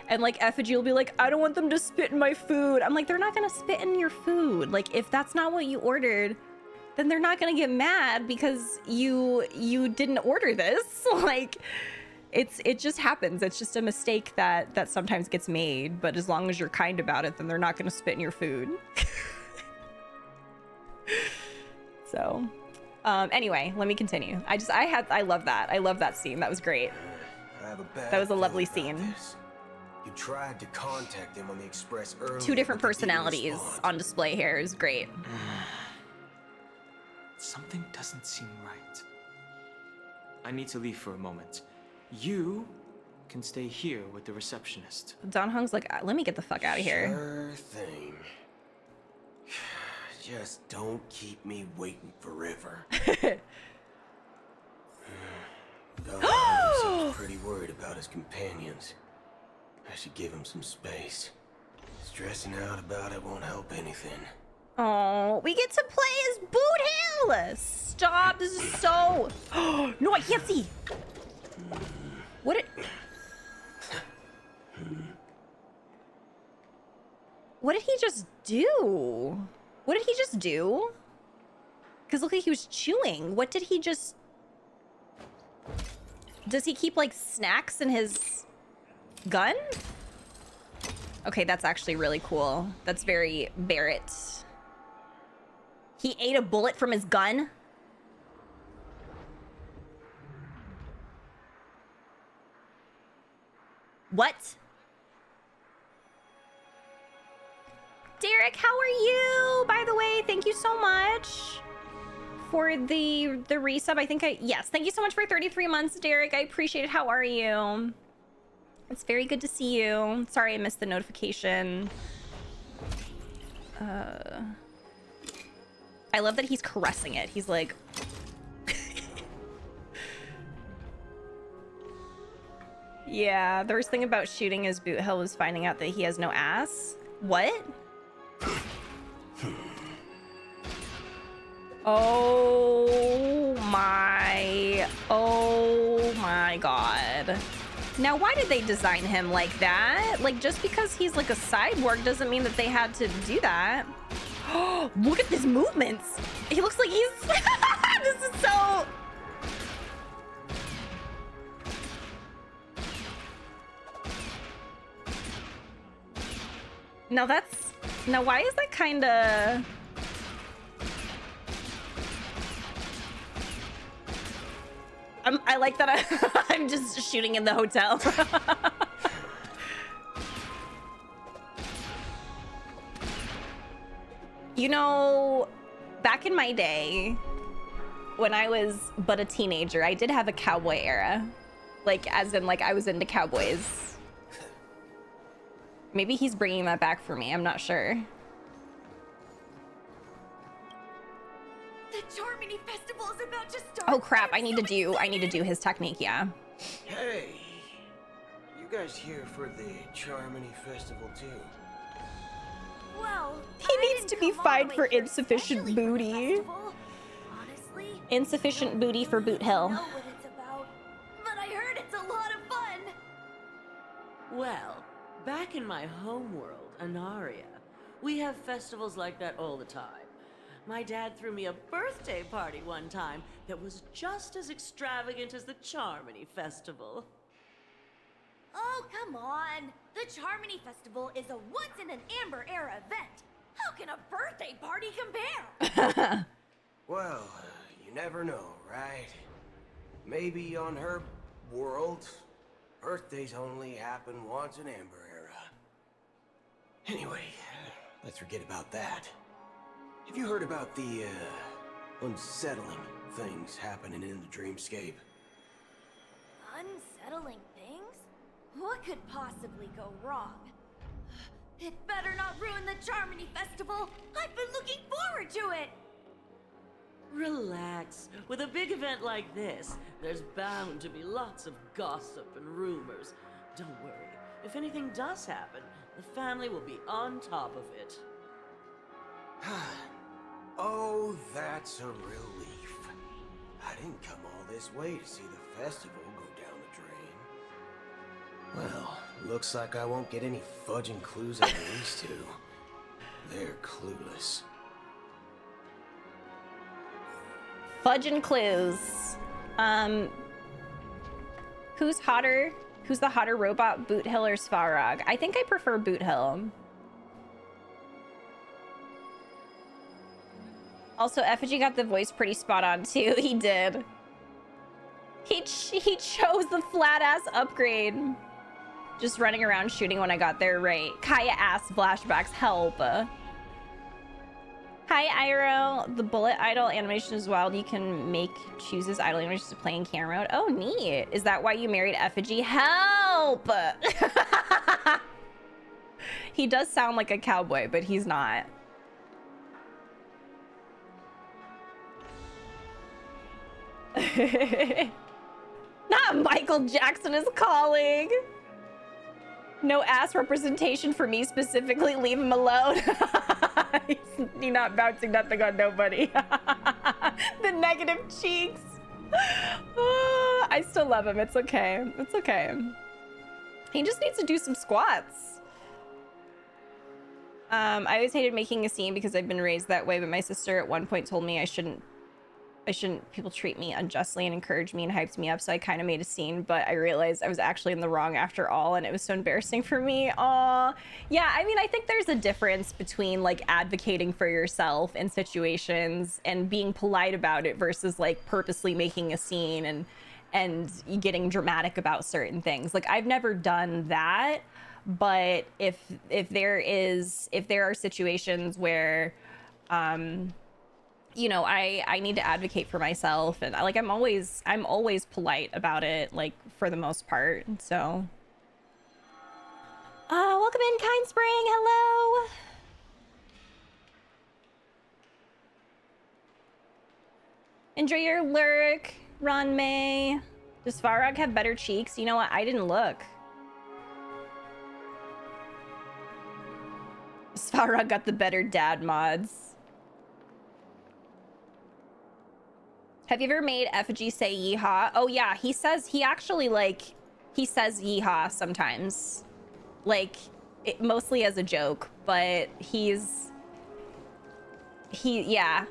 S1: And like Effigy will be like, I don't want them to spit in my food. I'm like, they're not gonna spit in your food. Like if that's not what you ordered, then they're not gonna get mad because you didn't order this. Like it just happens. It's just a mistake that sometimes gets made, but as long as you're kind about it, then they're not gonna spit in your food. So anyway, let me continue. I love that. I love that scene. That was great. That was a lovely scene.
S10: You tried to contact him on the express earlier.
S1: 2 different personalities on display here is great.
S9: Something doesn't seem right. I need to leave for a moment. You can stay here with the receptionist.
S1: Don Hung's like, let me get the fuck out of here.
S10: Sure thing. Just don't keep me waiting forever. Don Hung seems pretty worried about his companions. I should give him some space. Stressing out about it won't help anything.
S1: Oh, we get to play as Boot Hill! Stop, this is so... No, I can't see! What did he just do? What did he just do? Because look like he was chewing. What did he just... Does he keep, like, snacks in his gun? Okay, that's actually really cool. That's very Barrett. He ate a bullet from his gun? What? Derek, how are you? By the way, thank you so much for the resub. Yes, thank you so much for 33 months, Derek. I appreciate it. How are you? It's very good to see you. Sorry I missed the notification. I love that he's caressing it. He's like... Yeah, the worst thing about shooting his Boot Hill was finding out that he has no ass. What? Oh my god. Now, why did they design him like that? Like, just because he's like a cyborg doesn't mean that they had to do that. Oh, look at his movements. He looks like he's... This is so... Now that's... Now, why is that kind of... I like that I'm just shooting in the hotel. You know, back in my day, when I was but a teenager, I did have a cowboy era. Like, as in, like, I was into cowboys. Maybe he's bringing that back for me. I'm not sure.
S11: The Charmony Festival is about to start.
S1: Oh crap! I need to do his technique. Yeah.
S10: Hey, you guys here for the Charmony Festival too?
S11: Well,
S1: He needs to be fined for insufficient booty.
S11: Honestly,
S1: Insufficient booty for Boot Hill.
S11: know what it's about, but I heard it's a lot of fun.
S12: Well, back in my homeworld, Anaria, we have festivals like that all the time. My dad threw me a birthday party one time that was just as extravagant as the Charmony Festival.
S11: Oh, come on. The Charmony Festival is a once-in-an-amber-era event. How can a birthday party compare?
S10: Well, you never know, right? Maybe on her world, birthdays only happen once in Amber Era. Anyway, let's forget about that. Have you heard about the, unsettling things happening in the dreamscape?
S11: Unsettling things? What could possibly go wrong? It better not ruin the Charmony Festival. I've been looking forward to it.
S12: Relax. With a big event like this, there's bound to be lots of gossip and rumors. Don't worry. If anything does happen, the family will be on top of it.
S10: Oh, that's a relief. I didn't come all this way to see the festival go down the drain. Well, looks like I won't get any fudging clues out of these two. They're clueless.
S1: Fudging clues. Who's hotter? Who's the hotter robot, Boot Hill or Svarog? I think I prefer Boot Hill. Also, Effigy got the voice pretty spot on too. He did. He chose the flat ass upgrade. Just running around shooting when I got there, right? Kaya ass flashbacks help. Hi, Iro. The bullet idol animation is wild. You can chooses idol animations to play in camera mode. Oh, neat. Is that why you married Effigy? Help! He does sound like a cowboy, but he's not. Not Michael Jackson is calling. No ass representation for me specifically. Leave him alone. He's not bouncing nothing on nobody. The negative cheeks. I still love him. It's okay. It's okay. He just needs to do some squats. I always hated making a scene because I've been raised that way, but my sister at one point told me I shouldn't people treat me unjustly and encourage me and hyped me up, so I kind of made a scene, but I realized I was actually in the wrong after all, and it was so embarrassing for me. Aw. Yeah, I mean, I think there's a difference between like advocating for yourself in situations and being polite about it versus like purposely making a scene and getting dramatic about certain things. Like, I've never done that, but if there are situations where you know, I need to advocate for myself, and like I'm always polite about it, like for the most part. So welcome in, Kind Spring. Hello. Enjoy your lurk, Ron May. Does Farag have better cheeks? You know what? I didn't look. Farag got the better dad mods. Have you ever made Effigy say yeehaw? Oh yeah, he says yeehaw sometimes. Like, mostly as a joke, but yeah.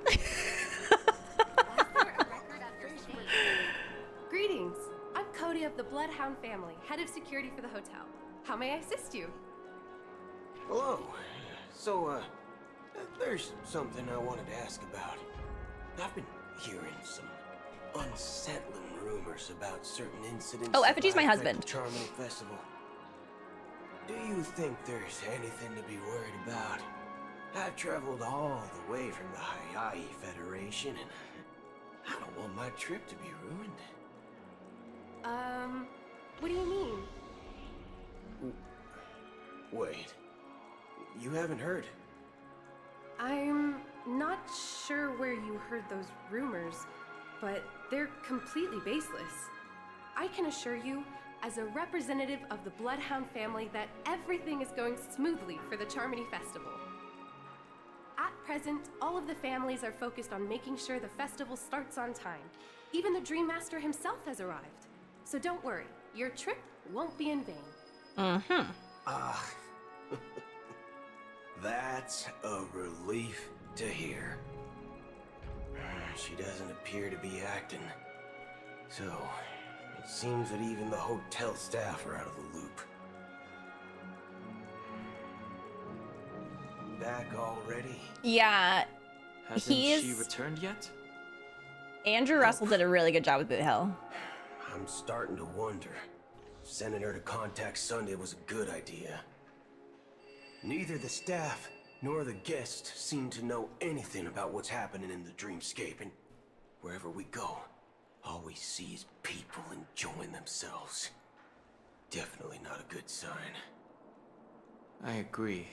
S13: Greetings. I'm Cody of the Bloodhound family, head of security for the hotel. How may I assist you?
S10: Hello. So, there's something I wanted to ask about. I've been hearing some unsettling rumors about certain incidents.
S1: Oh, Effigy's my husband.
S10: The Charmony Festival. Do you think there's anything to be worried about? I've traveled all the way from the Hayahi Federation, and I don't want my trip to be ruined.
S13: What do you mean?
S10: Wait. You haven't heard?
S13: I'm not sure where you heard those rumors, but they're completely baseless. I can assure you, as a representative of the Bloodhound family, that everything is going smoothly for the Charmony Festival. At present, all of the families are focused on making sure the festival starts on time. Even the Dream Master himself has arrived. So don't worry, your trip won't be in vain.
S1: Mm-hmm.
S10: That's a relief to hear. She doesn't appear to be acting. So, it seems that even the hotel staff are out of the loop. Back already?
S1: Yeah.
S9: Hasn't
S1: He's...
S9: she returned yet?
S1: Andrew Russell did a really good job with Boot Hill.
S10: I'm starting to wonder. Sending her to contact Sunday was a good idea. Neither the staff nor the guests seem to know anything about what's happening in the dreamscape, and wherever we go, all we see is people enjoying themselves. Definitely not a good sign.
S9: I agree.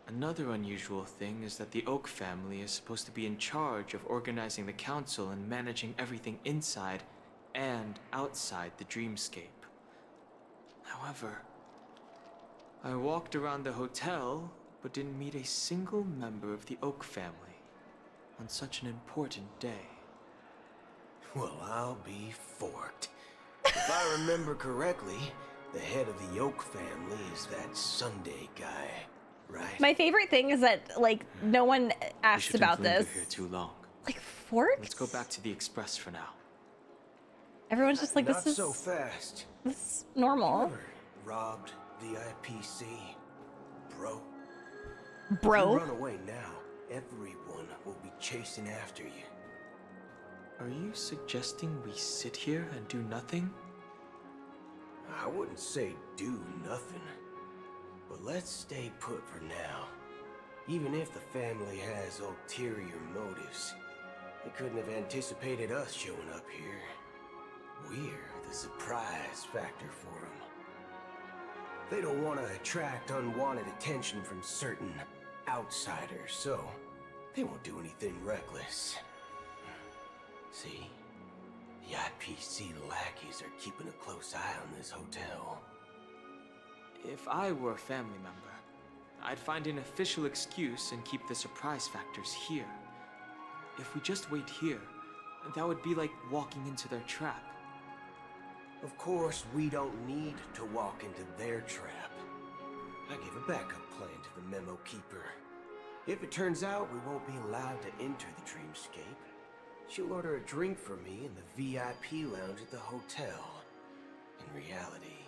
S9: Another unusual thing is that the Oak family is supposed to be in charge of organizing the council and managing everything inside and outside the dreamscape. However, I walked around the hotel, but didn't meet a single member of the Oak family on such an important day.
S10: Well, I'll be forked. If I remember correctly, the head of the Oak family is that Sunday guy, right?
S1: My favorite thing is that, like, no one
S9: We
S1: asked
S9: shouldn't
S1: about
S9: linger
S1: this.
S9: here too long.
S1: Like, forks?
S9: Let's go back to the Express for now.
S1: Everyone's just like,
S10: Not
S1: this is
S10: so fast.
S1: this is normal.
S10: Ever robbed VIPC, bro?
S1: Bro.
S10: If you run away now, everyone will be chasing after you.
S9: Are you suggesting we sit here and do nothing?
S10: I wouldn't say do nothing, but let's stay put for now. Even if the family has ulterior motives, they couldn't have anticipated us showing up here. We're the surprise factor for them. They don't want to attract unwanted attention from certain outsiders, so they won't do anything reckless. See? The IPC lackeys are keeping a close eye on this hotel.
S9: If I were a family member, I'd find an official excuse and keep the surprise factors here. If we just wait here, that would be like walking into their trap.
S10: Of course, we don't need to walk into their trap. I gave a backup plan to the memo keeper. If it turns out we won't be allowed to enter the dreamscape, she'll order a drink for me in the VIP lounge at the hotel. In reality,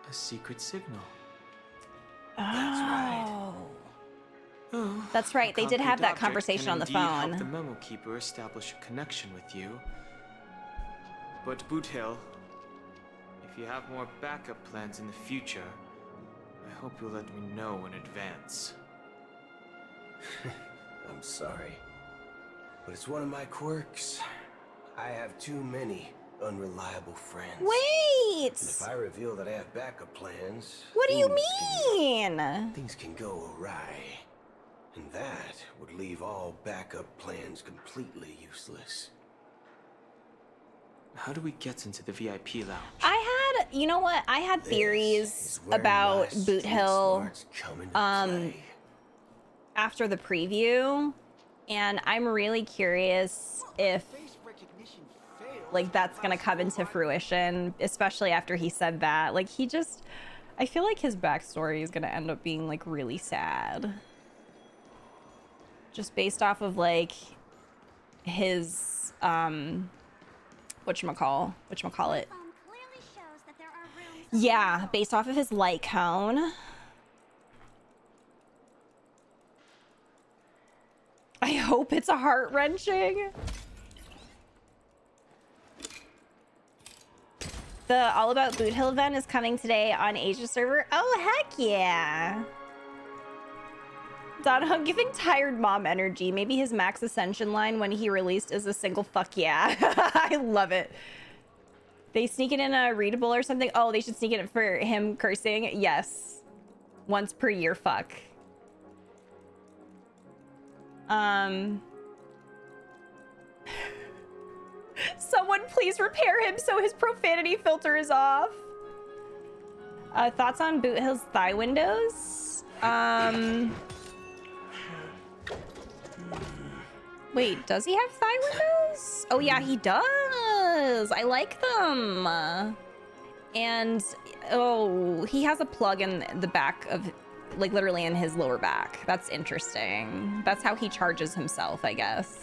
S9: A secret signal.
S10: That's right.
S1: Oh. That's right. They did have that
S9: Object
S1: conversation
S9: can
S1: on the
S9: indeed help
S1: phone.
S9: the memo keeper establish a connection with you. But Boot Hill, if you have more backup plans in the future, I hope you'll let me know in advance.
S10: I'm sorry, but it's one of my quirks. I have too many unreliable friends.
S1: Wait!
S10: And if I reveal that I have backup plans,
S1: What do you
S10: things
S1: mean?
S10: Things can go awry. And that would leave all backup plans completely useless.
S9: How do we get into the VIP lounge?
S1: I had, you know what? I had theories about Boot Hill after the preview, and I'm really curious if like that's gonna come into fruition, especially after he said that. Like he just, I feel like his backstory is gonna end up being like really sad, just based off of like his whatchamacallit. Yeah, based off of his light cone. I hope it's a heart-wrenching. The All About Boot Hill event is coming today on Asia server. Oh, heck yeah. Donahoe giving tired mom energy. Maybe his Max Ascension line when he released is a single fuck yeah. I love it. They sneak it in a readable or something. Oh, they should sneak it in for him cursing. Yes. Once per year, fuck. Someone please repair him so his profanity filter is off. Thoughts on Boot Hill's thigh windows? Wait, does he have thigh windows? Oh yeah, he does. I like them. And oh, he has a plug in the back of, like literally in his lower back. That's interesting. That's how he charges himself, I guess.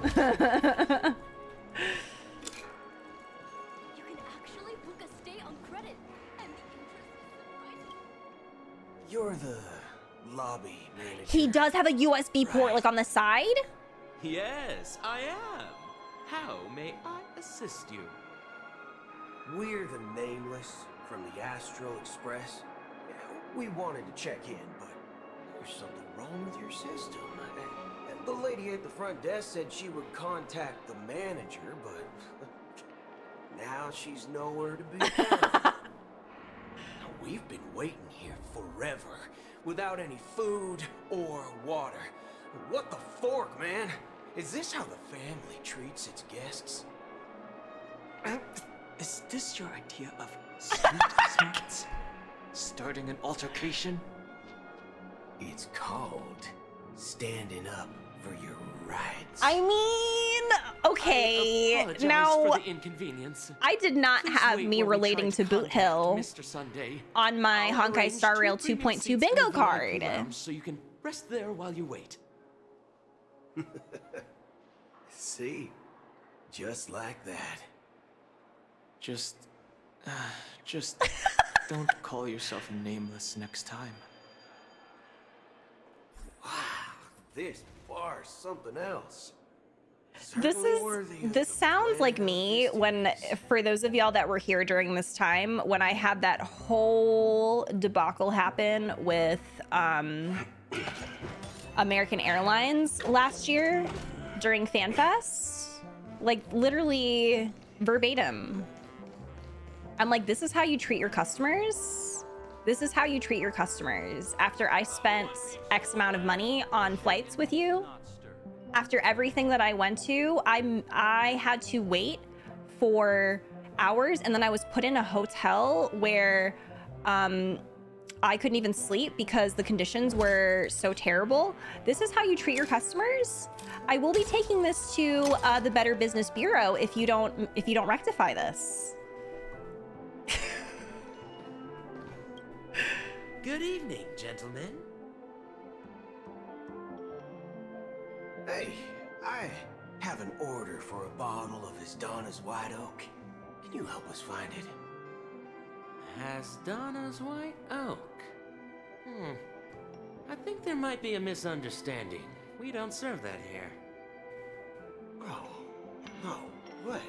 S11: You can actually book a stay on credit, and the interest is surprising.
S10: You're the lobby manager.
S1: He does have a USB port like on the side.
S9: Yes, I am. How may I assist you?
S10: We're the Nameless from the Astral Express. We wanted to check in, but there's something wrong with your system. The lady at the front desk said she would contact the manager, but now she's nowhere to be found. We've been waiting here forever, without any food or water. What the fork, man? Is this how the family treats its guests?
S9: Is this your idea of street smarts? Starting an altercation?
S10: It's called standing up for your rights.
S1: I mean, okay,
S9: I apologize
S1: now
S9: for the inconvenience.
S1: I did not
S9: Please
S1: have
S9: wait
S1: me
S9: while we
S1: relating
S9: try
S1: to Boot
S9: contact
S1: Hill
S9: Mr. Sunday.
S1: on my
S9: I'll
S1: Honkai
S9: arrange
S1: Star Rail
S9: 2 premium
S1: 2.2
S9: seats in
S1: bingo
S9: the VIP
S1: card.
S9: lounge so you can rest there while you wait.
S10: See? Just like that.
S9: Just don't call yourself Nameless next time.
S10: Wow, this bar's something else.
S1: This sounds like me when, for those of y'all that were here during this time, when I had that whole debacle happen with American Airlines last year during FanFest. Like literally verbatim. I'm like, this is how you treat your customers? This is how you treat your customers after I spent X amount of money on flights with you? After everything that I went to, I had to wait for hours, and then I was put in a hotel where I couldn't even sleep because the conditions were so terrible. This is how you treat your customers? I will be taking this to the Better Business Bureau if you don't rectify this.
S14: Good evening, gentlemen.
S10: Hey, I have an order for a bottle of His Donna's White Oak. Can you help us find it?
S14: Hasdana's White Oak. I think there might be a misunderstanding. We don't serve that here.
S10: Oh, no way.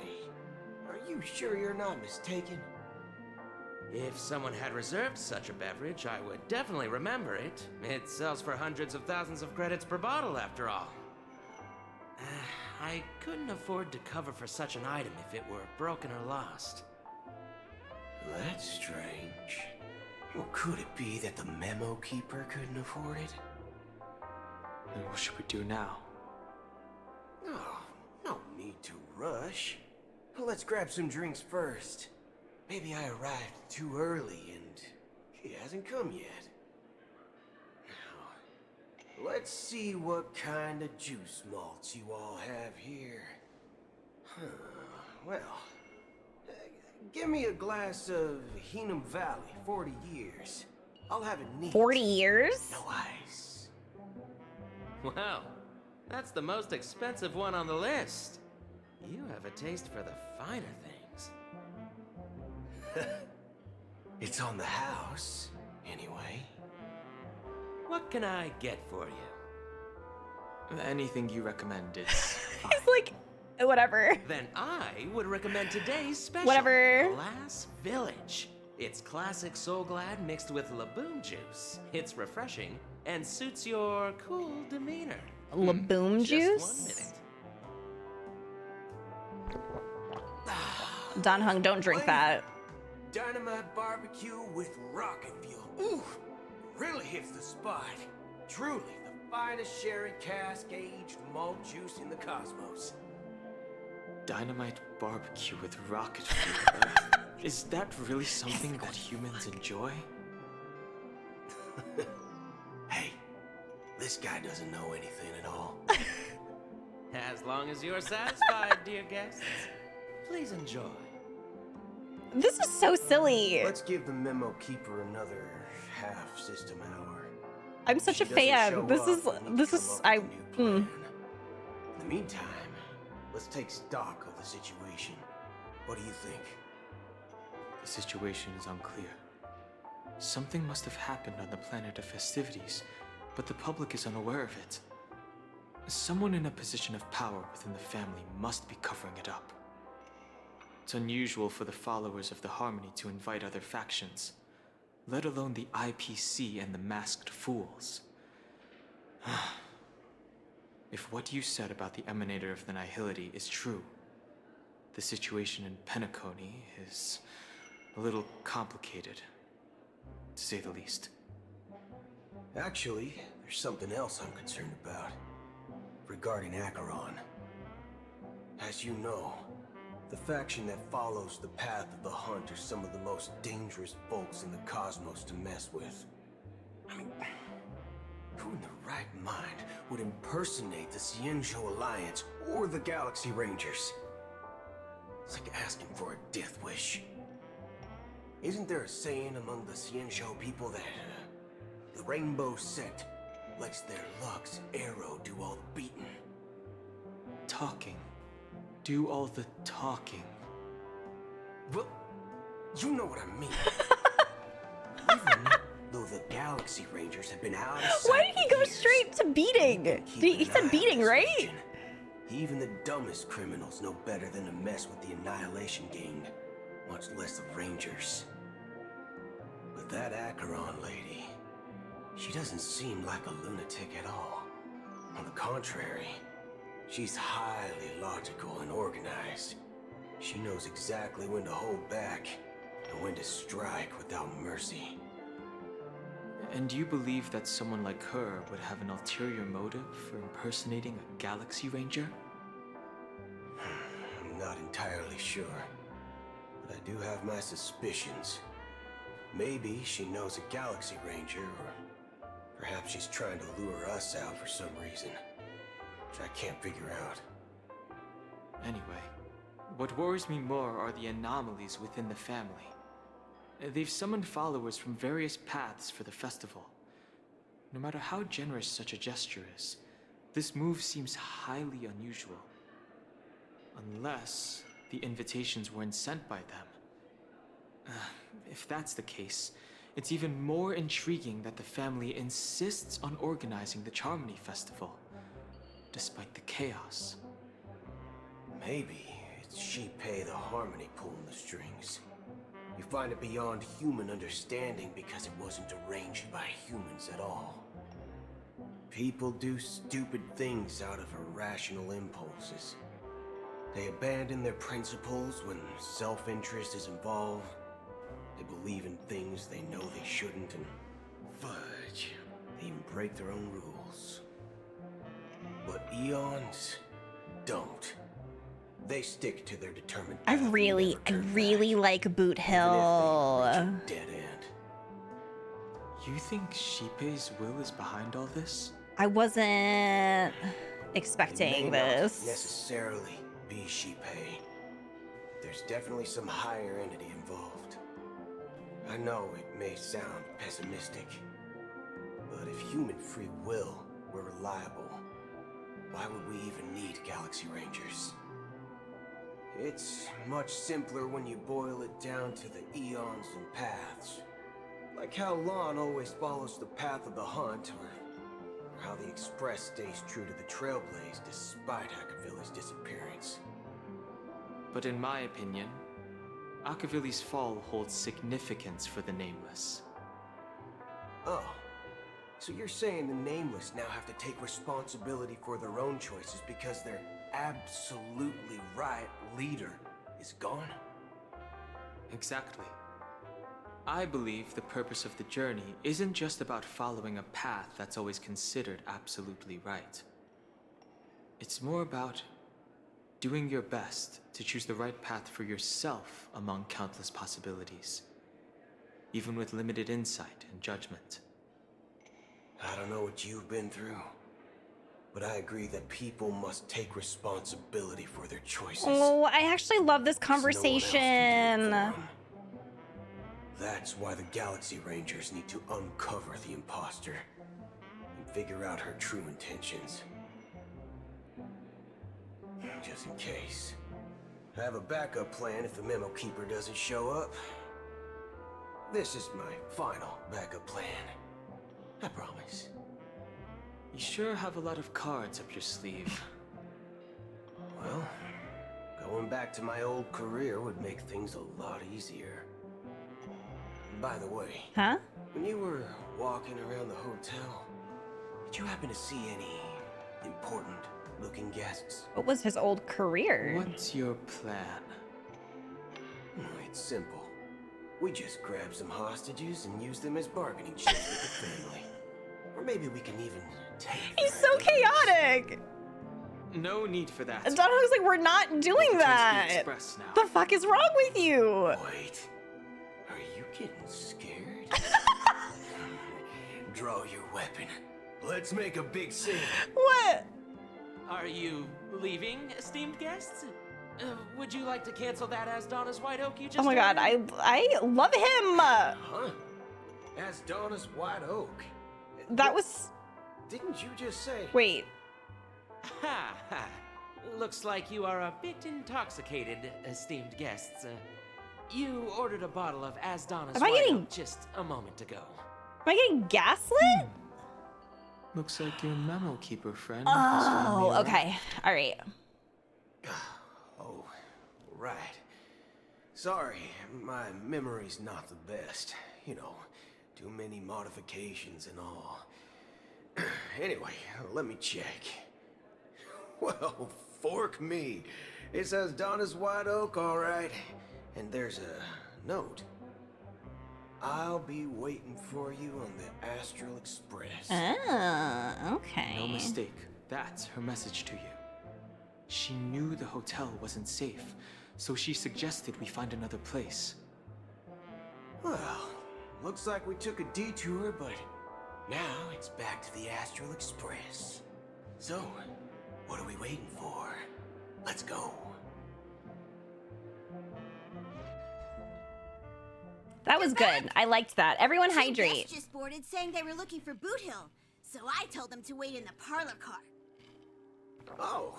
S10: Are you sure you're not mistaken?
S14: If someone had reserved such a beverage, I would definitely remember it. It sells for hundreds of thousands of credits per bottle, after all. I couldn't afford to cover for such an item if it were broken or lost.
S10: That's strange. Well, could it be that the memo keeper couldn't afford it?
S9: Then what should we do now?
S10: Oh, no need to rush. Let's grab some drinks first. Maybe I arrived too early and he hasn't come yet. Now, let's see what kind of juice malts you all have here. Well, give me a glass of Heenum Valley, 40 years. I'll have it neat.
S1: 40 years?
S10: No ice.
S14: Wow, that's the most expensive one on the list. You have a taste for the finer things.
S10: It's on the house, anyway.
S14: What can I get for you?
S9: Anything you recommend is
S1: He's like, whatever.
S14: Then I would recommend today's special.
S1: Whatever.
S14: Glass Village. It's classic Soul Glad mixed with Laboon juice. It's refreshing and suits your cool demeanor.
S1: Laboon
S14: Just
S1: juice?
S14: 1 minute.
S1: Don Hung, don't drink that.
S10: Dynamite barbecue with rocket fuel. Ooh, really hits the spot. Truly the finest sherry cask aged malt juice in the cosmos.
S9: Dynamite barbecue with rocket fuel. Is that really something that humans enjoy?
S10: Hey, this guy doesn't know anything at all.
S14: As long as you are satisfied, dear guests, please enjoy.
S1: This is so silly.
S10: Let's give the memo keeper another half system hour.
S1: I'm such a fan. This is I.
S10: In the meantime, let's take stock of the situation. What do you think?
S9: The situation is unclear. Something must have happened on the planet of festivities, but the public is unaware of it. Someone in a position of power within the family must be covering it up. It's unusual for the followers of the Harmony to invite other factions, let alone the IPC and the Masked Fools. If what you said about the Emanator of the Nihility is true, the situation in Penacony is a little complicated, to say the least.
S10: Actually, there's something else I'm concerned about. Regarding Acheron. As you know, the faction that follows the path of the hunt are some of the most dangerous folks in the cosmos to mess with. I mean, who in the right mind would impersonate the Xianzhou Alliance or the Galaxy Rangers? It's like asking for a death wish. Isn't there a saying among the Xianzhou people that the Rainbow Set lets their luck's arrow do all the beating?
S9: Talking. Do all the talking.
S10: Well, you know what I mean. Even though the Galaxy Rangers have been out of sight.
S1: Why did he go straight to beating? He said beating, right?
S10: Even the dumbest criminals know better than to mess with the Annihilation Gang, much less the Rangers. But that Acheron lady, she doesn't seem like a lunatic at all. On the contrary, she's highly logical and organized. She knows exactly when to hold back and when to strike without mercy.
S9: And you believe that someone like her would have an ulterior motive for impersonating a Galaxy Ranger?
S10: I'm not entirely sure, but I do have my suspicions. Maybe she knows a Galaxy Ranger, or perhaps she's trying to lure us out for some reason, which I can't figure out.
S9: Anyway, what worries me more are the anomalies within the family. They've summoned followers from various paths for the festival. No matter how generous such a gesture is, this move seems highly unusual. Unless the invitations weren't sent by them. If that's the case, it's even more intriguing that the family insists on organizing the Charmony Festival, despite the chaos.
S10: Maybe it's Shipei the Harmony pulling the strings. You find it beyond human understanding because it wasn't arranged by humans at all. People do stupid things out of irrational impulses. They abandon their principles when self-interest is involved. They believe in things they know they shouldn't, and fudge, they even break their own rules. But eons don't. They stick to their determined path.
S1: I really like Boot Hill.
S10: Dead end.
S9: You think Shipei's will is behind all this?
S1: I wasn't expecting
S10: It may not
S1: this.
S10: necessarily be Shipei. There's definitely some higher entity involved. I know it may sound pessimistic, but if human free will were reliable, why would we even need Galaxy Rangers? It's much simpler when you boil it down to the eons and paths. Like how Lon always follows the path of the hunt, or how the Express stays true to the Trailblaze despite Akavili's disappearance.
S9: But in my opinion, Akavili's fall holds significance for the Nameless.
S10: Oh, so you're saying the Nameless now have to take responsibility for their own choices because their absolutely right leader is gone?
S9: Exactly. I believe the purpose of the journey isn't just about following a path that's always considered absolutely right. It's more about doing your best to choose the right path for yourself among countless possibilities, even with limited insight and judgment.
S10: I don't know what you've been through, but I agree that people must take responsibility for their choices.
S1: Oh, I actually love this
S10: 'Cause no one else can do it
S1: conversation.
S10: for 'em. That's why the Galaxy Rangers need to uncover the imposter and figure out her true intentions. Just in case. I have a backup plan if the Memo Keeper doesn't show up. This is my final backup plan. I promise.
S9: You sure have a lot of cards up your sleeve.
S10: Well, going back to my old career would make things a lot easier. By the way,
S1: Huh?
S10: when you were walking around the hotel, did you happen to see any important looking guests?
S1: What was his old career?
S9: What's your plan?
S10: It's simple. We just grab some hostages and use them as bargaining chips with the family. Or maybe we can even take
S1: He's so chaotic.
S9: No need for that.
S1: And Donald was like, we're not doing that.
S9: Express now.
S1: The fuck is wrong with you?
S10: Wait, are you getting scared? Draw your weapon. Let's make a big scene.
S1: What?
S14: Are you leaving, esteemed guests? Would you like to cancel that as Donna's White Oak you just
S1: Oh my god,
S14: ordered?
S1: I love him.
S10: Huh? As Donna's White Oak.
S1: That was.
S10: Didn't you just say?
S1: Wait.
S14: Ha ha. Looks like you are a bit intoxicated, esteemed guests. You ordered a bottle of As Donna's
S1: Am I
S14: White
S1: getting-
S14: Oak just a moment ago.
S1: Am I getting gaslit?
S9: Looks like your Memo Keeper friend.
S1: Oh, okay. All right.
S10: Oh, right. Sorry, my memory's not the best. You know, too many modifications and all. Anyway, let me check. Well, fork me. It says Donna's White Oak, all right. And there's a note. I'll be waiting for you on the Astral Express.
S1: Oh, okay.
S9: No mistake. That's her message to you. She knew the hotel wasn't safe, so she suggested we find another place.
S10: Well, looks like we took a detour, but now it's back to the Astral Express. So, what are we waiting for? Let's go.
S1: That was good. I liked that. Everyone
S11: Two
S1: hydrate.
S11: guests just boarded saying they were looking for Boot Hill, so I told them to wait in the parlor car.
S10: Oh,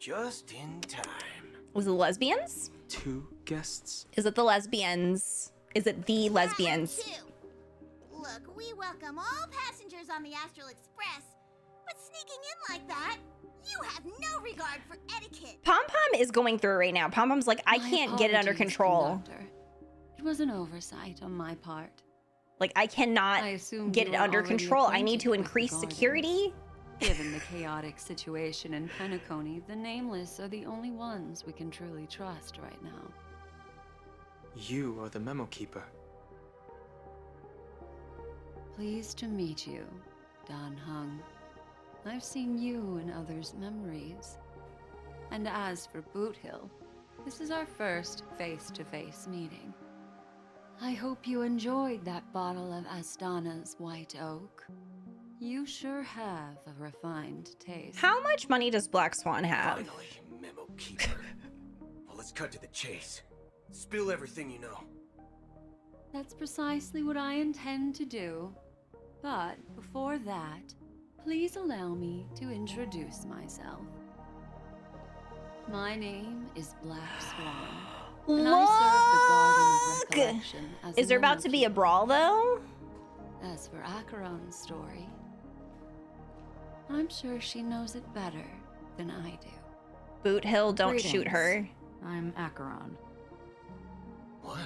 S10: just in time.
S1: Was it the lesbians?
S9: 2 guests?
S1: Is it the lesbians? Is it the lesbians?
S11: Two. Look, we welcome all passengers on the Astral Express, but sneaking in like that, you have no regard for etiquette.
S1: Pom Pom is going through it right now. Pom Pom's like, I can't get it under
S15: apologies,
S1: control.
S15: Conductor. It was an oversight on my part.
S1: Like, I cannot
S15: assumed
S1: get
S15: you
S1: it
S15: were
S1: under
S15: already
S1: control. I need
S15: acquainted
S1: to
S15: with the
S1: increase
S15: Guardian.
S1: security.
S15: Given the chaotic situation in Penacony, the nameless are the only ones we can truly trust right now.
S9: You are the Memo Keeper.
S15: Pleased to meet you, Dan Hung. I've seen you in others' memories. And as for Boot Hill, this is our first face-to-face meeting. I hope you enjoyed that bottle of Astana's White Oak. You sure have a refined taste.
S1: How much money does Black Swan have?
S10: Finally, Memo Keeper. Well, let's cut to the chase. Spill everything you know.
S15: That's precisely what I intend to do. But before that, please allow me to introduce myself. My name is Black Swan, and I serve the Garden of Recollection as
S1: Is there about to be a brawl, though?
S15: As for Acheron's story, I'm sure she knows it better than I do.
S1: Boot Hill, don't shoot
S15: Greetings.
S1: her.
S15: I'm Acheron.
S10: What?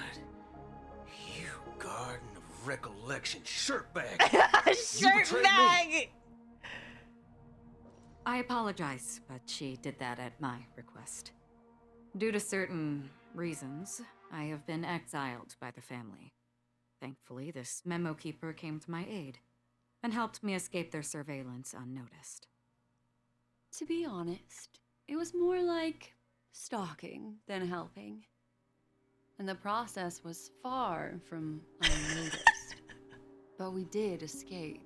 S10: You Garden of Recollection shirtbag!
S1: Shirtbag!
S16: I apologize, but she did that at my request. Due to certain reasons, I have been exiled by the family. Thankfully, this memo keeper came to my aid and helped me escape their surveillance unnoticed.
S15: To be honest, it was more like stalking than helping. And the process was far from unnoticed. But we did escape.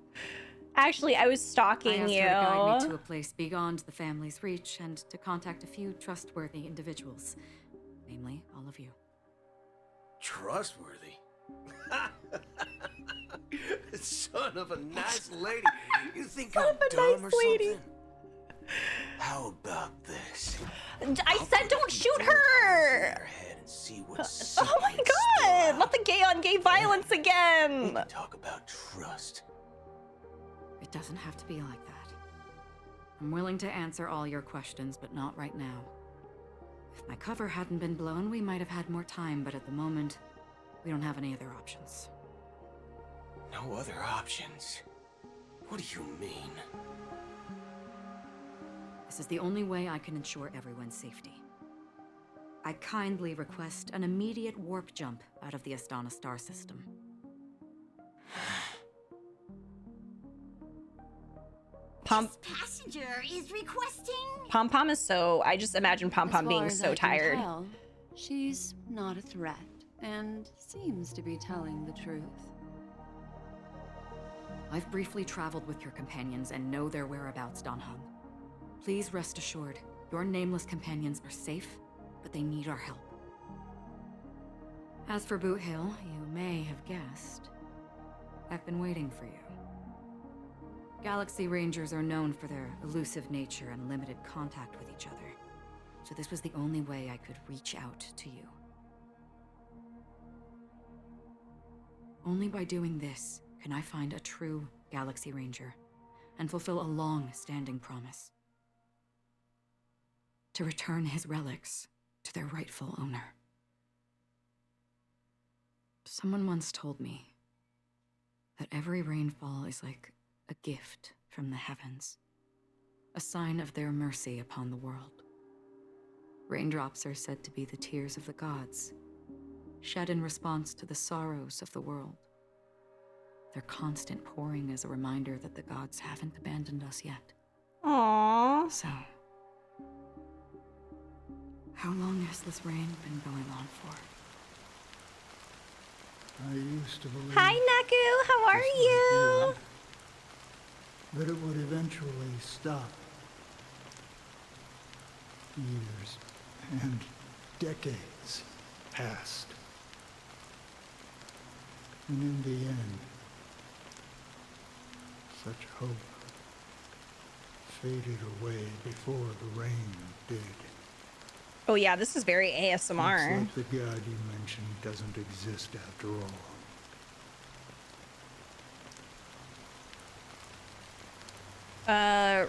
S1: Actually, I was
S16: I
S1: stalking
S16: asked
S1: you.
S16: her to guide me to a place beyond the family's reach and to contact a few trustworthy individuals, namely all of you.
S10: Trustworthy? Son of a nice lady. You think
S1: Son
S10: I'm
S1: of a
S10: dumb
S1: nice
S10: or
S1: lady.
S10: something? How about this?
S1: I said don't shoot her!
S10: And see what's
S1: Oh my god! Not the gay on gay violence again!
S10: Talk about trust.
S16: It doesn't have to be like that. I'm willing to answer all your questions, but not right now. If my cover hadn't been blown, we might have had more time, but at the moment, we don't have any other options.
S10: No other options? What do you mean?
S16: This is the only way I can ensure everyone's safety. I kindly request an immediate warp jump out of the Astana star system.
S11: This passenger is requesting.
S1: Pom Pom is so. I just imagine Pom Pom
S15: As
S1: being
S15: far as
S1: so
S15: I can
S1: tired.
S15: tell, she's not a threat and seems to be telling the truth.
S16: I've briefly traveled with your companions and know their whereabouts, Dan Heng. Please rest assured, your nameless companions are safe, but they need our help. As for Boot Hill, you may have guessed. I've been waiting for you. Galaxy Rangers are known for their elusive nature and limited contact with each other, so this was the only way I could reach out to you. Only by doing this can I find a true Galaxy Ranger and fulfill a long-standing promise. To return his relics to their rightful owner. Someone once told me that every rainfall is like a gift from the heavens, a sign of their mercy upon the world. Raindrops are said to be the tears of the gods, shed in response to the sorrows of the world. Their constant pouring is a reminder that the gods haven't abandoned us yet.
S1: Aww.
S16: So, how long has this rain been going on for?
S17: I used to believe.
S1: Hi, Naku. How are you?
S17: That it would eventually stop. Years and decades passed. And in the end, such hope faded away before the rain did.
S1: Oh yeah, this is very ASMR.
S17: Looks like the god you mentioned doesn't exist after all.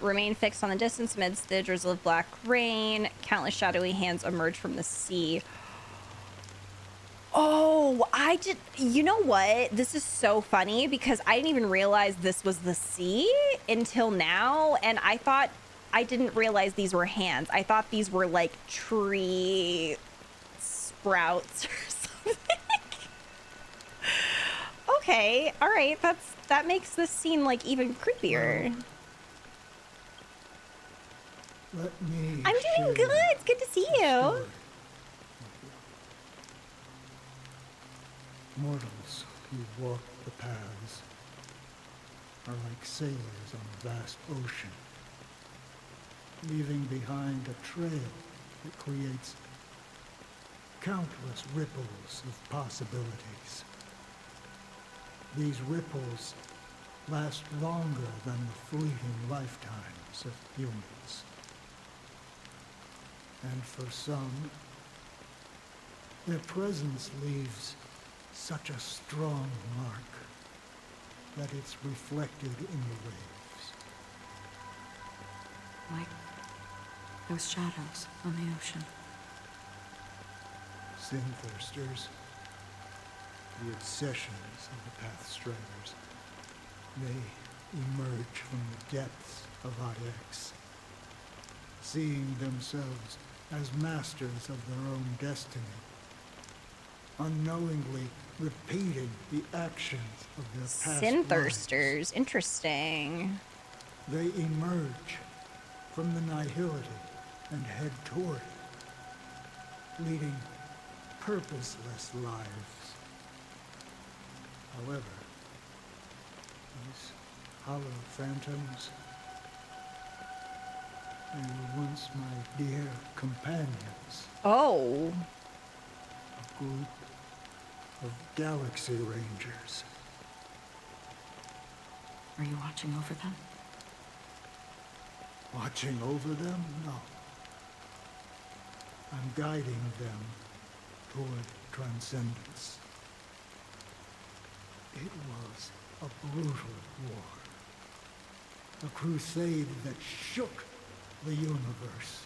S1: Remain fixed on the distance amidst the drizzle of black rain. Countless shadowy hands emerge from the sea. Oh, you know what? This is so funny because I didn't even realize this was the sea until now. And I didn't realize these were hands. I thought these were like tree sprouts or something. Okay, all right. That makes this scene like even creepier.
S17: Let me.
S1: I'm doing good. It's good to see you.
S17: Mortals who walk the paths are like sailors on a vast ocean, leaving behind a trail that creates countless ripples of possibilities. These ripples last longer than the fleeting lifetimes of humans. And for some, their presence leaves such a strong mark that it's reflected in the waves.
S16: Like those shadows on the ocean.
S17: Sin-thirsters, the obsessions of the Pathstriders, they emerge from the depths of Acheron, seeing themselves as masters of their own destiny, unknowingly repeating the actions of their past
S1: Sin
S17: lives.
S1: thirsters. Interesting.
S17: They emerge from the nihility and head toward it, leading purposeless lives. However, these hollow phantoms, they were once my dear companions.
S1: Oh.
S17: A group of galaxy rangers.
S16: Are you watching over them?
S17: Watching over them? No. I'm guiding them toward transcendence. It was a brutal war. A crusade that shook the universe.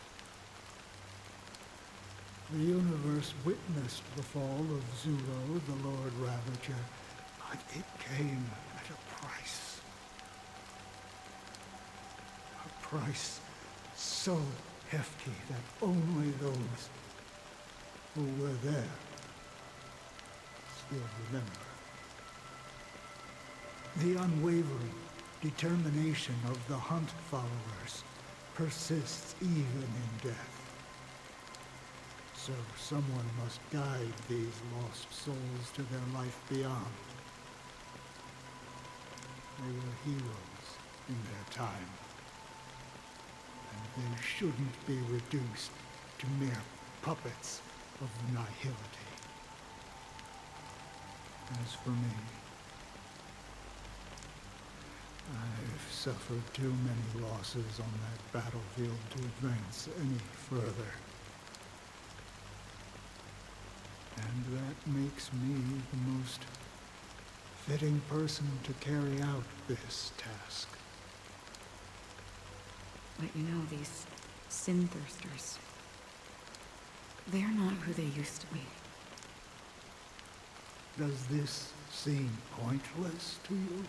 S17: The universe witnessed the fall of Zuro, the Lord Ravager, but it came at a price. A price so hefty that only those who were there still remember. The unwavering determination of the Hunt followers persists even in death. So someone must guide these lost souls to their life beyond. They were heroes in their time. And they shouldn't be reduced to mere puppets of nihility. As for me, I've suffered too many losses on that battlefield to advance any further. And that makes me the most fitting person to carry out this task.
S16: But you know, these sin thirsters, they're not who they used to be.
S17: Does this seem pointless to you?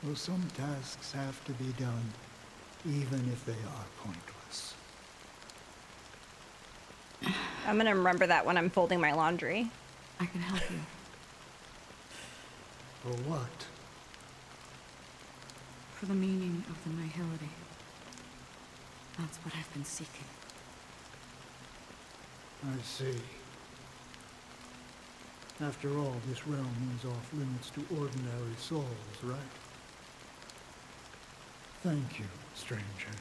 S17: Well, some tasks have to be done, even if they are pointless.
S1: I'm gonna remember that when I'm folding my laundry.
S16: I can help you.
S17: For what?
S16: For the meaning of the nihility. That's what I've been seeking.
S17: I see. After all, this realm is off limits to ordinary souls, right? Thank you, stranger.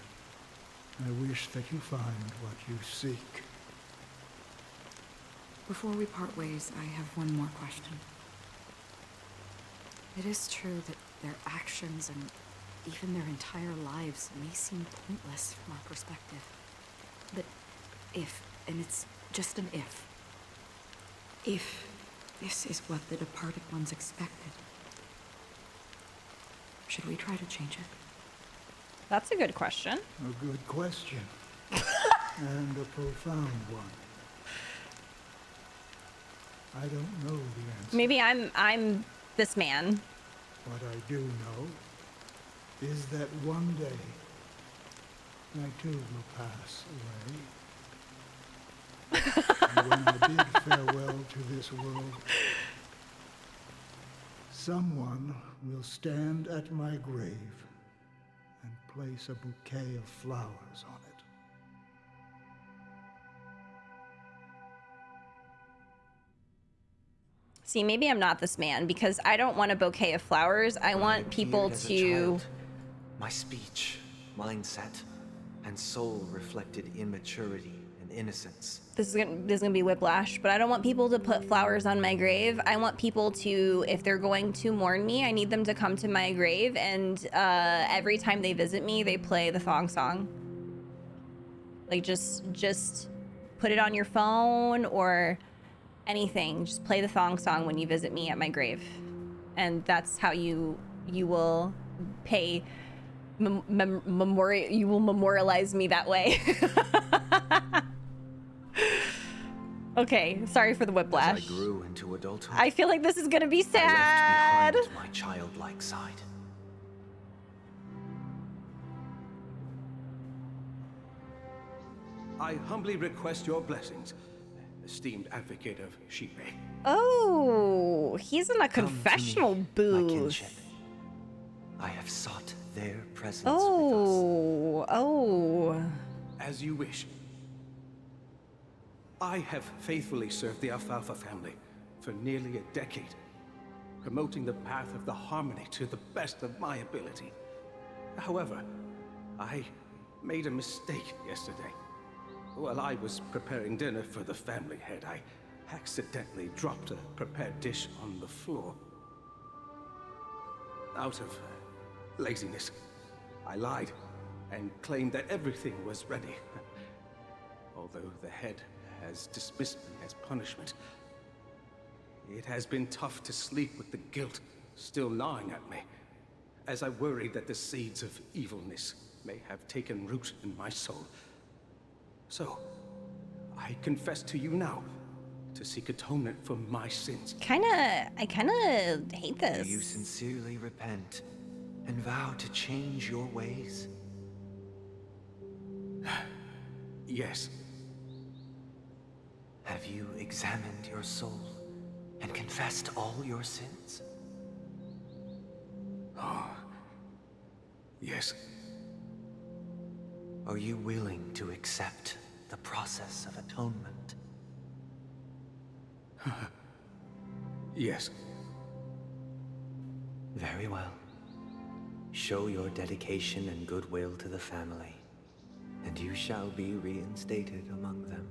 S17: I wish that you find what you seek.
S16: Before we part ways, I have one more question. It is true that their actions and even their entire lives may seem pointless from our perspective. But if, and it's just an if this is what the departed ones expected, should we try to change it?
S1: That's a good question.
S17: A good question. And a profound one. I don't know the answer.
S1: Maybe I'm this man.
S17: What I do know is that one day I too will pass away. And when I bid farewell to this world, someone will stand at my grave and place a bouquet of flowers on it.
S1: See, maybe I'm not this man because I don't want a bouquet of flowers. I want people
S6: Appeared as a
S1: to...
S6: child, my speech, mindset, and soul reflected immaturity and innocence.
S1: This is gonna be whiplash, but I don't want people to put flowers on my grave. I want people to, if they're going to mourn me, I need them to come to my grave, and every time they visit me, they play the thong song. Like, just put it on your phone or anything. Just play the thong song when you visit me at my grave, and that's how you will pay. You will memorialize me that way. Okay, sorry for the whiplash.
S6: As I grew into adulthood,
S1: I feel like this is gonna be
S6: I
S1: sad.
S6: left behind my childlike side.
S10: I humbly request your blessings.
S18: esteemed advocate of Shipe.
S1: Oh, he's in a confessional booth.
S6: I have sought their presence
S1: Oh.
S18: As you wish. I have faithfully served the Alfalfa family for nearly a decade, promoting the path of the harmony to the best of my ability. However, I made a mistake yesterday. While I was preparing dinner for the family head, I accidentally dropped a prepared dish on the floor. Out of laziness, I lied and claimed that everything was ready. Although the head has dismissed me as punishment, it has been tough to sleep with the guilt still gnawing at me, as I worried that the seeds of evilness may have taken root in my soul. So, I confess to you now to seek atonement for my sins.
S1: I kinda hate this.
S6: Do you sincerely repent and vow to change your ways?
S18: Yes.
S6: Have you examined your soul and confessed all your sins?
S18: Oh, yes.
S6: Are you willing to accept the process of atonement?
S18: Yes.
S6: Very well. Show your dedication and goodwill to the family, and you shall be reinstated among them.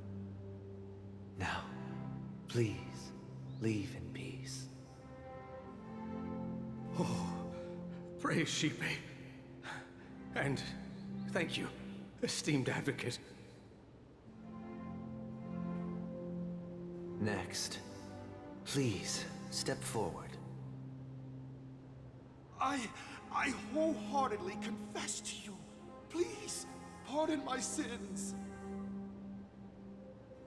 S6: Now, please, leave in peace.
S18: Oh, praise Shipe. And thank you, esteemed advocate.
S6: Next, please step forward.
S19: I wholeheartedly confess to you. Please, pardon my sins.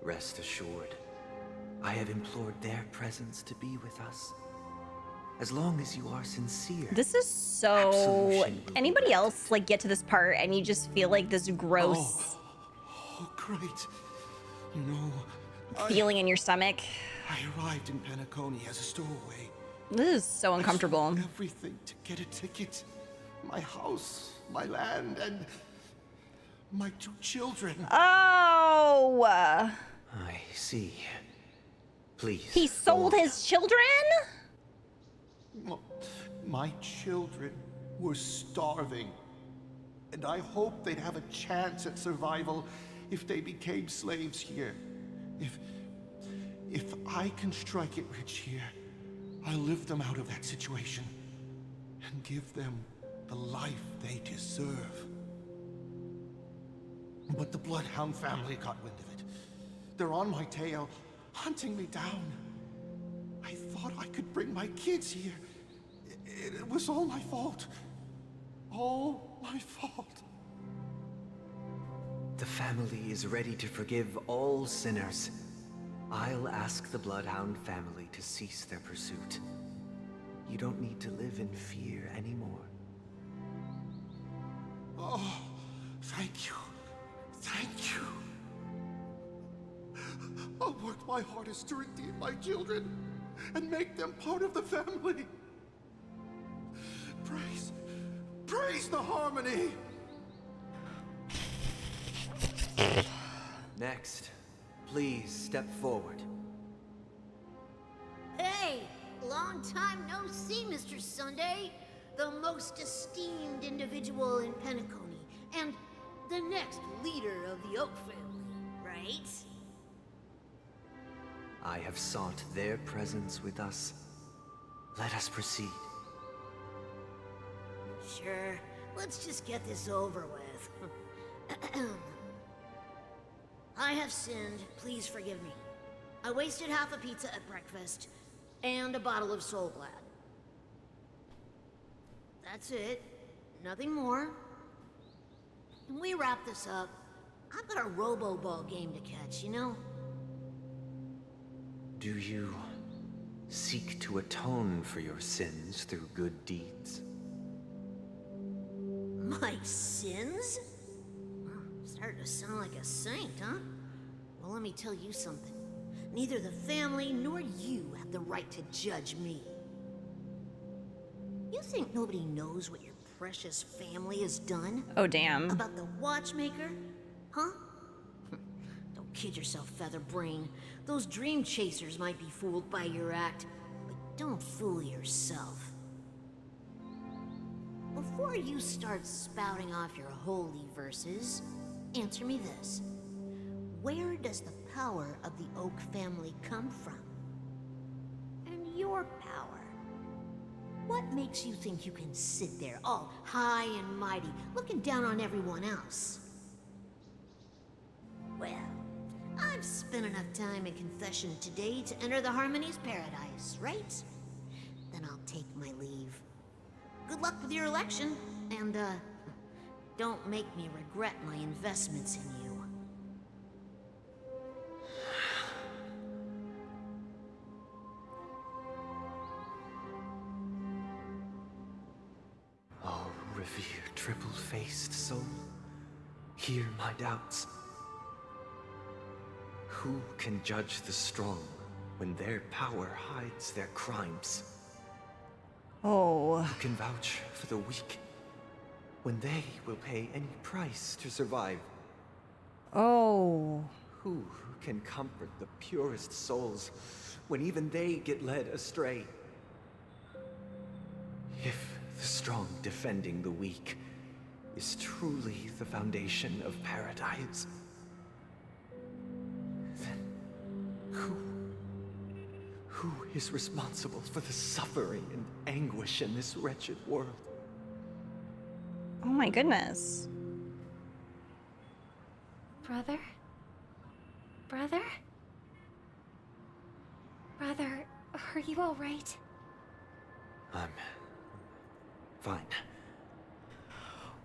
S6: Rest assured, I have implored their presence to be with us. As long as you are sincere.
S1: This is so... Anybody else, like, get to this part and you just feel like this gross...
S19: Oh, great. You know...
S1: feeling in your stomach.
S19: I arrived in Penacony as a stowaway.
S1: This is so uncomfortable.
S19: I sold everything to get a ticket. My house, my land, and my 2 children.
S1: Oh!
S6: I see. Please.
S1: He sold his children?
S19: My children were starving, and I hoped they'd have a chance at survival if they became slaves here. If I can strike it rich here, I'll lift them out of that situation and give them the life they deserve. But the Bloodhound family got wind of it. They're on my tail, hunting me down. I thought I could bring my kids here. It was all my fault. All my fault.
S6: The family is ready to forgive all sinners. I'll ask the Bloodhound family to cease their pursuit. You don't need to live in fear anymore.
S19: Oh, thank you. Thank you. I'll work my hardest to redeem my children and make them part of the family. Praise the harmony.
S6: Next, please step forward.
S11: Hey, long time no see, Mr. Sunday. The most esteemed individual in Penacony, and the next leader of the Oak family, right?
S6: I have sought their presence with us. Let us proceed.
S11: Sure, let's just get this over with. I have sinned, please forgive me. I wasted half a pizza at breakfast, and a bottle of Soul Glad. That's it. Nothing more. Can we wrap this up? I've got a robo-ball game to catch, you know?
S6: Do you seek to atone for your sins through good deeds?
S11: My sins? Well, starting to sound like a saint, huh? Well, let me tell you something. Neither the family nor you have the right to judge me. You think nobody knows what your precious family has done?
S1: Oh, damn.
S11: About the watchmaker? Huh? Don't kid yourself, Featherbrain. Those dream chasers might be fooled by your act, but don't fool yourself. Before you start spouting off your holy verses, answer me this. Where does the power of the Oak family come from? And your power? What makes you think you can sit there all high and mighty, looking down on everyone else? Well, I've spent enough time in confession today to enter the Harmony's paradise, right? Then I'll take my leave. Good luck with your election, and, don't make me regret my investments in you.
S6: Oh, revered triple-faced soul, hear my doubts. Who can judge the strong when their power hides their crimes?
S1: Oh.
S6: Who can vouch for the weak when they will pay any price to survive?
S1: Oh.
S6: Who can comfort the purest souls when even they get led astray? If the strong defending the weak is truly the foundation of paradise, then who is responsible for the suffering and anguish in this wretched world?
S1: Oh my goodness.
S7: Brother? Brother? Brother, are you all right?
S6: I'm fine.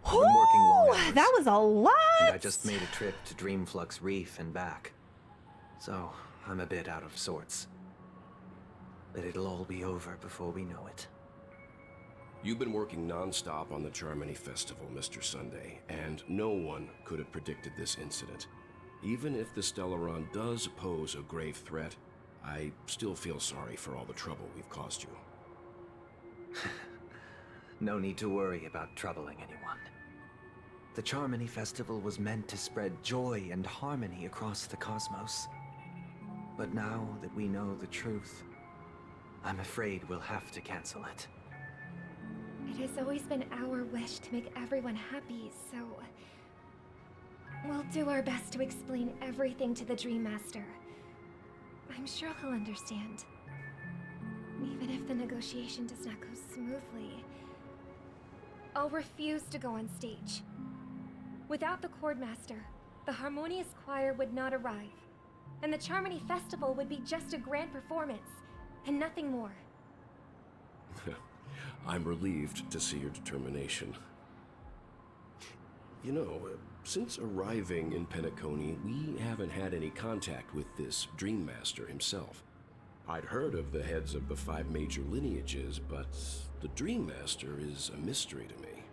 S6: I've been working long hours,
S1: that was a lot.
S6: and I just made a trip to Dreamflux Reef and back. So, I'm a bit out of sorts. But it'll all be over before we know it.
S3: You've been working non-stop on the Charmony Festival, Mr. Sunday, and no one could have predicted this incident. Even if the Stellaron does pose a grave threat, I still feel sorry for all the trouble we've caused you.
S6: No need to worry about troubling anyone. The Charmony Festival was meant to spread joy and harmony across the cosmos. But now that we know the truth, I'm afraid we'll have to cancel it.
S7: It has always been our wish to make everyone happy, so... we'll do our best to explain everything to the Dream Master. I'm sure he'll understand. Even if the negotiation does not go smoothly, I'll refuse to go on stage. Without the Chord Master, the Harmonious Choir would not arrive, and the Charmony Festival would be just a grand performance, and nothing more.
S3: I'm relieved to see your determination. You know, since arriving in Penacony, we haven't had any contact with this Dream Master himself. I'd heard of the heads of the 5 major lineages, but the Dream Master is a mystery to me.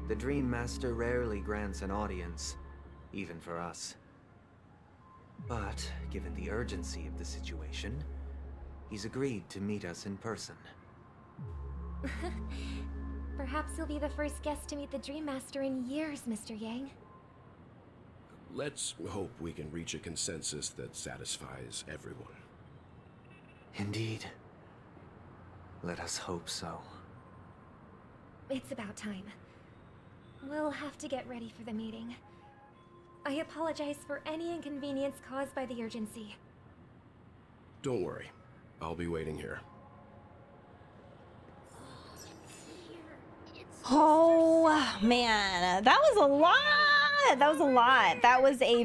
S6: The Dream Master rarely grants an audience, even for us. But, given the urgency of the situation, he's agreed to meet us in person.
S7: Perhaps you'll be the first guest to meet the Dream Master in years, Mr. Yang.
S3: Let's hope we can reach a consensus that satisfies everyone.
S6: Indeed. Let us hope so.
S7: It's about time. We'll have to get ready for the meeting. I apologize for any inconvenience caused by the urgency.
S3: Don't worry. I'll be waiting here.
S1: Oh man, that was a lot. That was a lot. That was a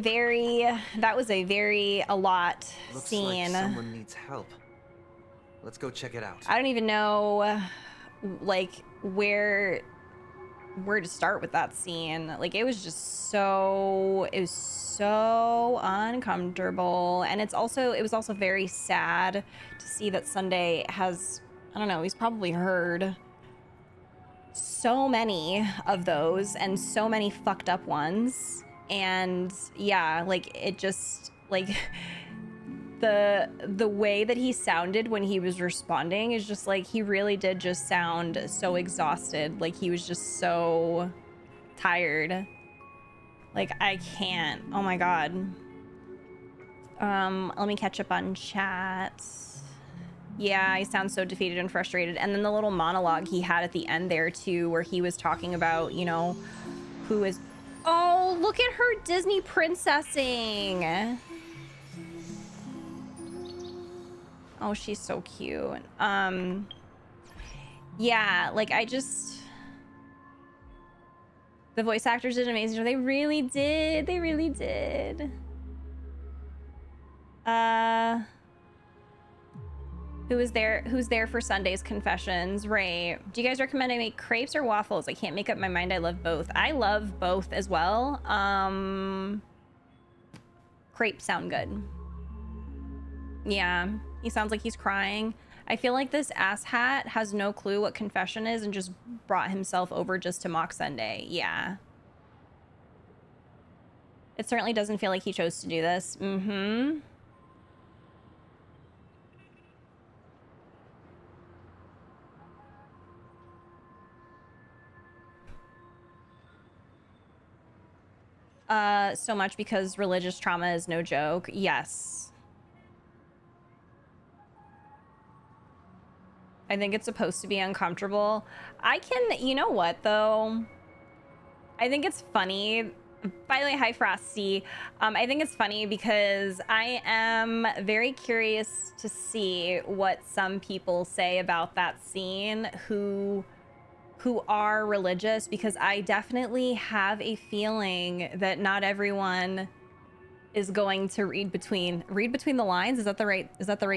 S1: very a lot
S6: Looks
S1: scene.
S6: like someone needs help. Let's go check it out.
S1: I don't even know like where to start with that scene. Like it was so uncomfortable, and it was also very sad to see that Sunday has, I don't know, he's probably heard so many of those and so many fucked up ones, and yeah, like it just like the way that he sounded when he was responding is just like, he really did just sound so exhausted. Like he was just so tired. Like I can't. Oh my God. Let me catch up on chat. Yeah, I sound so defeated and frustrated. And then the little monologue he had at the end there too, where he was talking about, you know, who is... Oh, look at her Disney princessing. Oh, she's so cute. Yeah, like I just... The voice actors did an amazing job. They really did. They really did. Who's there for Sunday's confessions? Right. Do you guys recommend I make crepes or waffles? I can't make up my mind. I love both. I love both as well. Crepes sound good. Yeah, he sounds like he's crying. I feel like this asshat has no clue what confession is and just brought himself over just to mock Sunday. Yeah. It certainly doesn't feel like he chose to do this. Mm-hmm. So much because religious trauma is no joke. Yes. I think it's supposed to be uncomfortable. You know what though? I think it's funny. By the way, hi Frosty. I think it's funny because I am very curious to see what some people say about that scene who are religious, because I definitely have a feeling that not everyone is going to read between the lines. Is that the right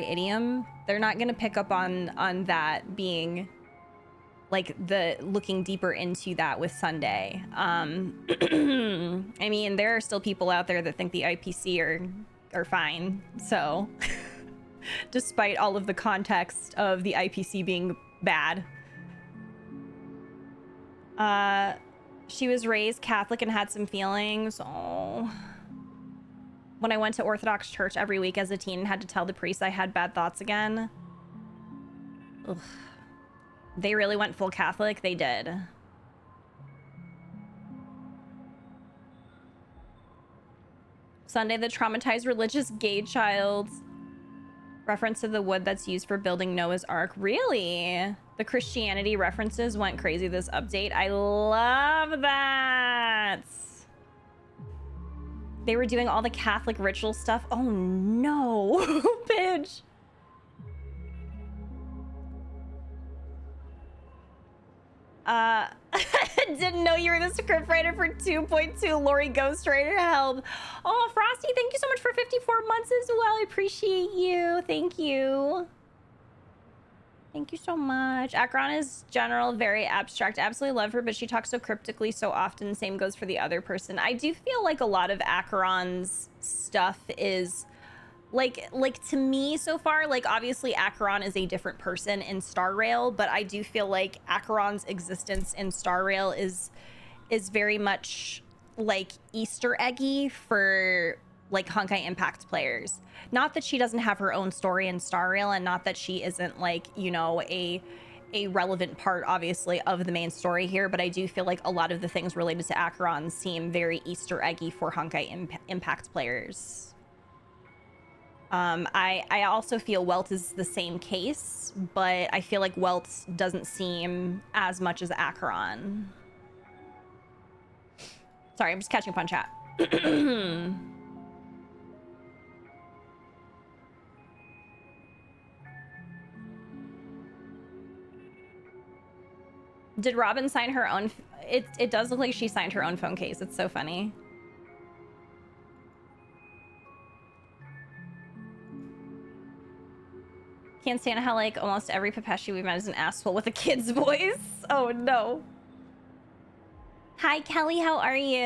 S1: idiom? They're not going to pick up on that being like the looking deeper into that with Sunday. I mean, there are still people out there that think the IPC are fine. So despite all of the context of the IPC being bad. She was raised Catholic and had some feelings. Oh. When I went to Orthodox church every week as a teen and had to tell the priest I had bad thoughts again. Ugh. They really went full Catholic. They did. Sunday, the traumatized religious gay child. Reference to the wood that's used for building Noah's Ark. Really? The Christianity references went crazy this update. I love that. They were doing all the Catholic ritual stuff. Oh no, bitch. Didn't know you were the scriptwriter for 2.2. Lori Ghostwriter help. Oh, Frosty, thank you so much for 54 months as well. I appreciate you. Thank you. Thank you so much. Acheron is general, very abstract. Absolutely love her, but she talks so cryptically so often. Same goes for the other person. I do feel like a lot of Acheron's stuff is like to me so far, like obviously Acheron is a different person in Star Rail, but I do feel like Acheron's existence in Star Rail is very much like Easter eggy for like Honkai Impact players. Not that she doesn't have her own story in Star Rail, and not that she isn't like, you know, a relevant part obviously of the main story here, but I do feel like a lot of the things related to Acheron seem very Easter eggy for Honkai Impact players. I also feel Welt is the same case, but I feel like Welt doesn't seem as much as Acheron. Sorry, I'm just catching up on chat. Did Robin sign her own? It does look like she signed her own phone case. It's so funny. Can't stand how like almost every Pepeshi we've met is an asshole with a kid's voice. Oh no. Hi Kelly, how are you?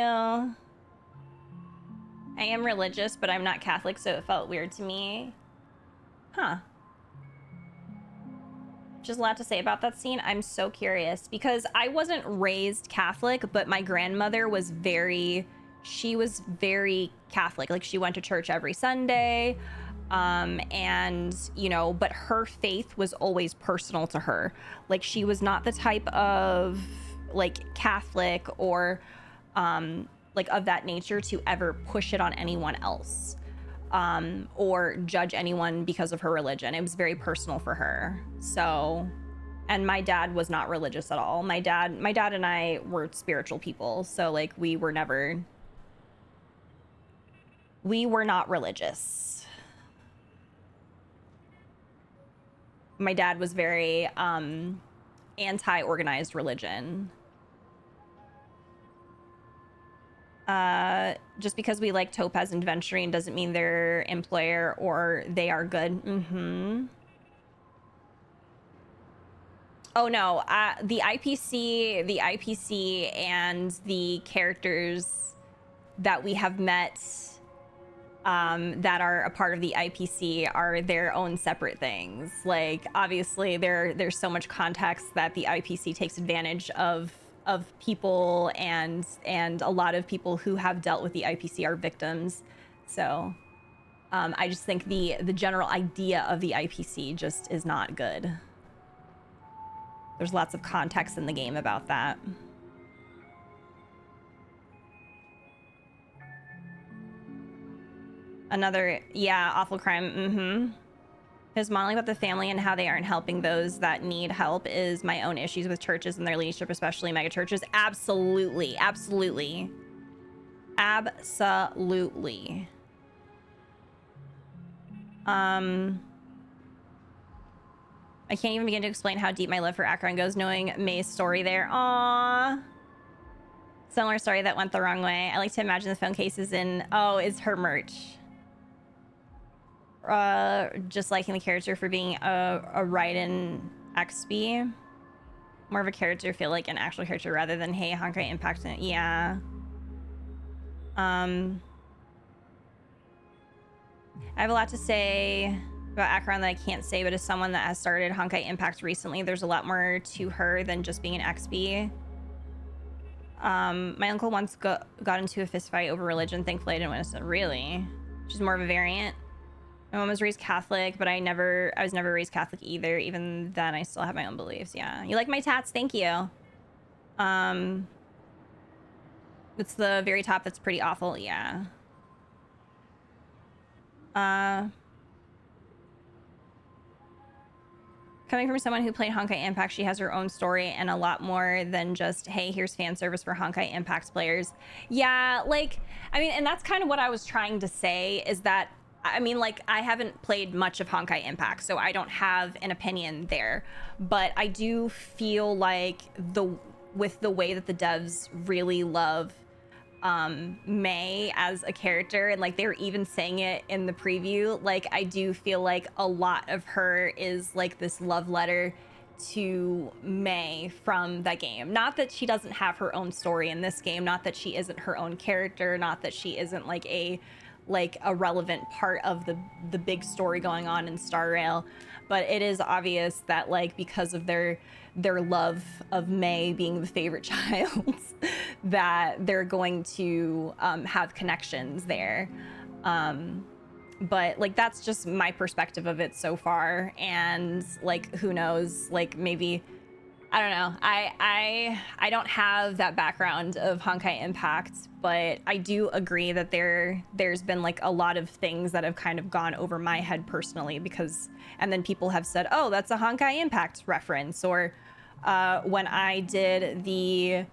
S1: I am religious, but I'm not Catholic, so it felt weird to me. Huh. Just a lot to say about that scene. I'm so curious because I wasn't raised Catholic, but my grandmother was very Catholic. Like she went to church every Sunday. And, you know, but her faith was always personal to her. Like, she was not the type of, like, Catholic or, like, of that nature to ever push it on anyone else, or judge anyone because of her religion. It was very personal for her. So, and my dad was not religious at all. My dad and I were spiritual people. So, like, we were not religious. My dad was very anti-organized religion. Just because we like Topaz and Venturine doesn't mean their employer or they are good. Oh no, the IPC and the characters that we have met that are a part of the IPC are their own separate things. Like, obviously there's so much context that the IPC takes advantage of people, and a lot of people who have dealt with the IPC are victims. So I just think the general idea of the IPC just is not good. There's lots of context in the game about that. Another, yeah, awful crime. His modeling about the family and how they aren't helping those that need help is my own issues with churches and their leadership, especially mega churches. Absolutely. Absolutely. Absolutely. I can't even begin to explain how deep my love for Acheron goes, knowing May's story there. Aww. Similar story that went the wrong way. I like to imagine the phone cases in, oh, is her merch. Just liking the character for being a Raiden XP. More of a character, feel like an actual character rather than, hey, Honkai Impact. Yeah. I have a lot to say about Acheron that I can't say, but as someone that has started Honkai Impact recently, there's a lot more to her than just being an XP. My uncle once got into a fist fight over religion. Thankfully, I didn't witness it. Really? She's more of a variant. My mom was raised Catholic, but I was never raised Catholic either. Even then, I still have my own beliefs. Yeah. You like my tats? Thank you. It's the very top that's pretty awful. Yeah. Coming from someone who played Honkai Impact, she has her own story and a lot more than just, hey, here's fan service for Honkai Impact players. Yeah, like, I mean, and that's kind of what I was trying to say, is that, I mean, like, I haven't played much of Honkai Impact, so I don't have an opinion there. But I do feel like with the way that the devs really love May as a character, and like they were even saying it in the preview, like I do feel like a lot of her is like this love letter to May from that game. Not that she doesn't have her own story in this game, not that she isn't her own character, not that she isn't like a relevant part of the big story going on in Star Rail, but it is obvious that like because of their love of May being the favorite child, that they're going to have connections there. But like that's just my perspective of it so far, and like who knows, like maybe I don't know. I don't have that background of Honkai Impact, but I do agree that there's been like a lot of things that have kind of gone over my head personally, because, and then people have said, oh, that's a Honkai Impact reference, or when I did the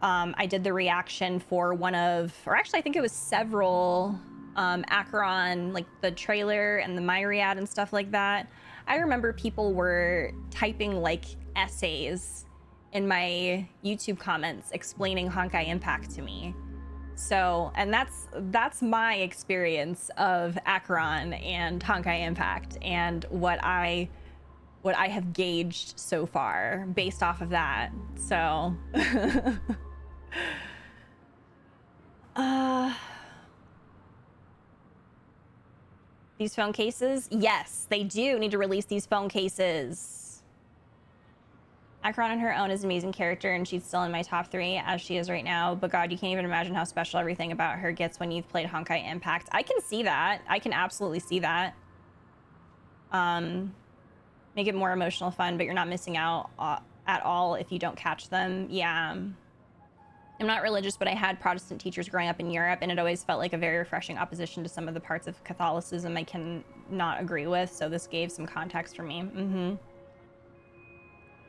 S1: reaction for one of, or actually I think it was several Acheron, like the trailer and the myriad and stuff like that, I remember people were typing like essays in my YouTube comments explaining Honkai Impact to me. So, and that's my experience of Acheron and Honkai Impact, and what I have gauged so far based off of that. So these phone cases, yes, they do need to release these phone cases. Acheron on her own is an amazing character, and she's still in my top 3 as she is right now. But God, you can't even imagine how special everything about her gets when you've played Honkai Impact. I can see that. I can absolutely see that. Make it more emotional fun, but you're not missing out at all if you don't catch them. Yeah. I'm not religious, but I had Protestant teachers growing up in Europe, and it always felt like a very refreshing opposition to some of the parts of Catholicism I can not agree with. So this gave some context for me.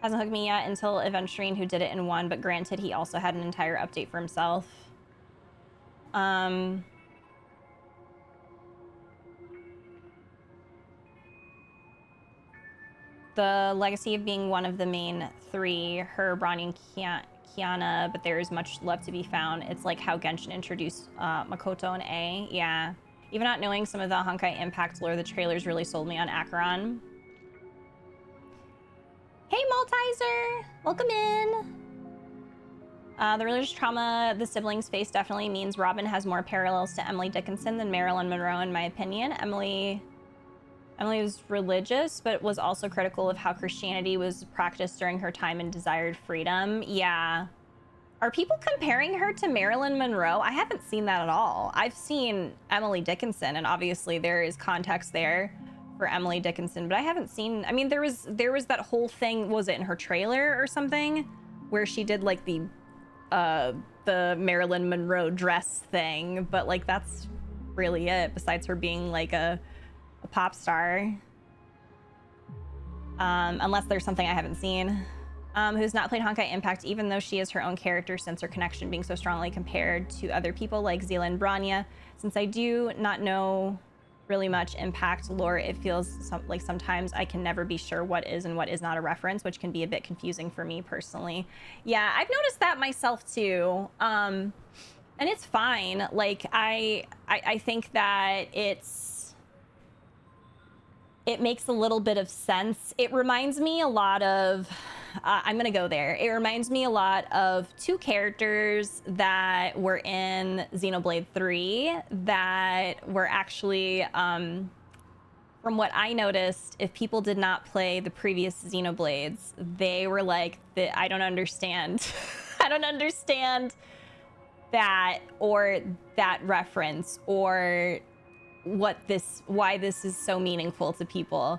S1: Hasn't hooked me yet until Aventurine, who did it in 1, but granted, he also had an entire update for himself. The legacy of being one of the main 3, her, Bronny, and Kiana, but there is much left to be found. It's like how Genshin introduced Makoto and A. Yeah. Even not knowing some of the Honkai Impact lore, the trailers really sold me on Acheron. Hey, Maltizer! Welcome in! The religious trauma the siblings face definitely means Robin has more parallels to Emily Dickinson than Marilyn Monroe, in my opinion. Emily was religious, but was also critical of how Christianity was practiced during her time and desired freedom. Yeah. Are people comparing her to Marilyn Monroe? I haven't seen that at all. I've seen Emily Dickinson, and obviously there is context there for Emily Dickinson, but I haven't seen, I mean, there was that whole thing, was it in her trailer or something, where she did like the Marilyn Monroe dress thing, but like that's really it, besides her being like a pop star. Unless there's something I haven't seen. Who's not played Honkai Impact, even though she is her own character, since her connection being so strongly compared to other people like Zila and Branya. Since I do not know really much Impact lore, it feels like sometimes I can never be sure what is and what is not a reference, which can be a bit confusing for me personally. Yeah, I've noticed that myself too. And it's fine. Like I think that it makes a little bit of sense. It reminds me a lot of, I'm gonna go there. It reminds me a lot of 2 characters that were in Xenoblade 3 that were actually, from what I noticed, if people did not play the previous Xenoblades, they were like, I don't understand. I don't understand that, or that reference, or why this is so meaningful to people.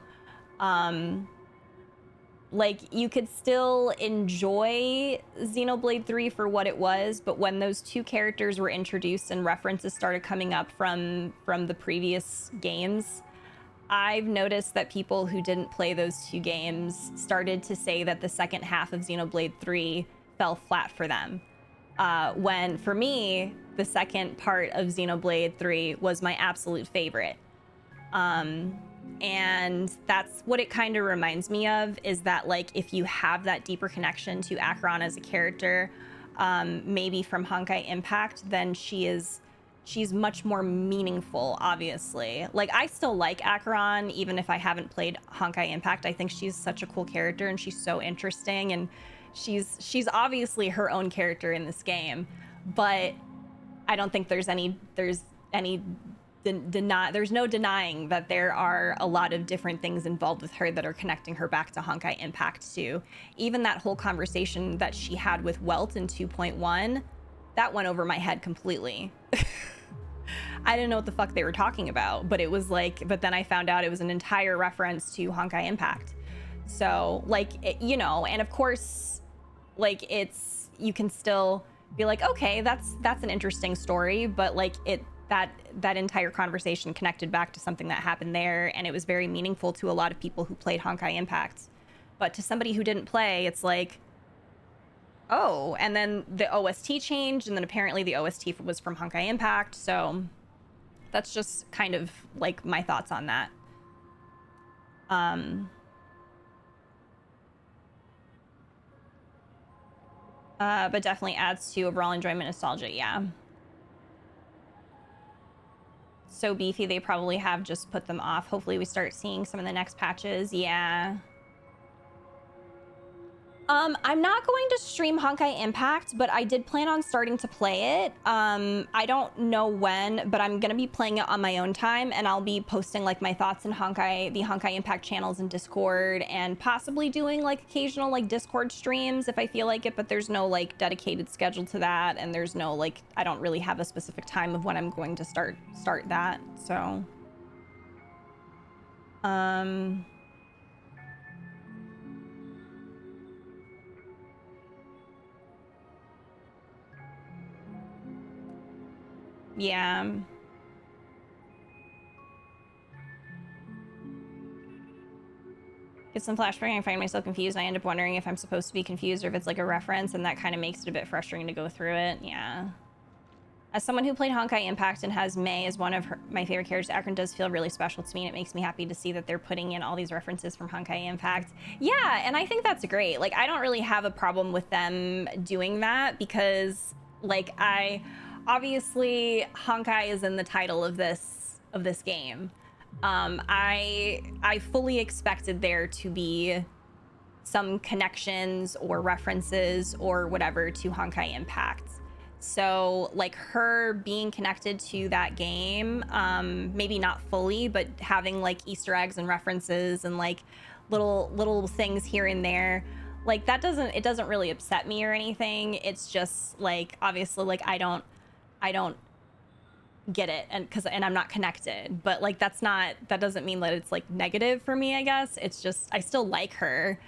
S1: Like, you could still enjoy Xenoblade 3 for what it was, but when those 2 characters were introduced and references started coming up from the previous games, I've noticed that people who didn't play those 2 games started to say that the second half of Xenoblade 3 fell flat for them. When, for me, the second part of Xenoblade 3 was my absolute favorite. And that's what it kind of reminds me of, is that, like, if you have that deeper connection to Acheron as a character, maybe from Honkai Impact, then she's much more meaningful, obviously. Like, I still like Acheron, even if I haven't played Honkai Impact. I think she's such a cool character, and she's so interesting, and she's obviously her own character in this game, but I don't think there's no denying that there are a lot of different things involved with her that are connecting her back to Honkai Impact too. Even that whole conversation that she had with Welt in 2.1, that went over my head completely. I didn't know what the fuck they were talking about, but it was like, but then I found out it was an entire reference to Honkai Impact. So, like, you know, and of course, like, you can still be like, okay, that's an interesting story, but like that entire conversation connected back to something that happened there, and it was very meaningful to a lot of people who played Honkai Impact. But to somebody who didn't play, it's like, oh, and then the OST changed, and then apparently the OST was from Honkai Impact, so that's just kind of like my thoughts on that. But definitely adds to overall enjoyment, nostalgia, yeah. So beefy, they probably have just put them off. Hopefully we start seeing some of the next patches, yeah. I'm not going to stream Honkai Impact, but I did plan on starting to play it. I don't know when, but I'm gonna be playing it on my own time, and I'll be posting like my thoughts in Honkai, the Honkai Impact channels in Discord, and possibly doing like occasional like Discord streams if I feel like it, but there's no like dedicated schedule to that, and there's no like, I don't really have a specific time of when I'm going to start that, so. Yeah. Get some flashback, I find myself confused, and I end up wondering if I'm supposed to be confused or if it's like a reference, and that kind of makes it a bit frustrating to go through it. Yeah. As someone who played Honkai Impact and has May as one of my favorite characters, Acheron does feel really special to me, and it makes me happy to see that they're putting in all these references from Honkai Impact. Yeah, and I think that's great. Like, I don't really have a problem with them doing that because, like, obviously Honkai is in the title of this game. I fully expected there to be some connections or references or whatever to Honkai Impact. So like her being connected to that game, maybe not fully, but having like Easter eggs and references and like little things here and there, like that doesn't really upset me or anything. It's just like, obviously, like I don't get it, and I'm not connected, but like that doesn't mean that it's like negative for me, I guess. It's just I still like her,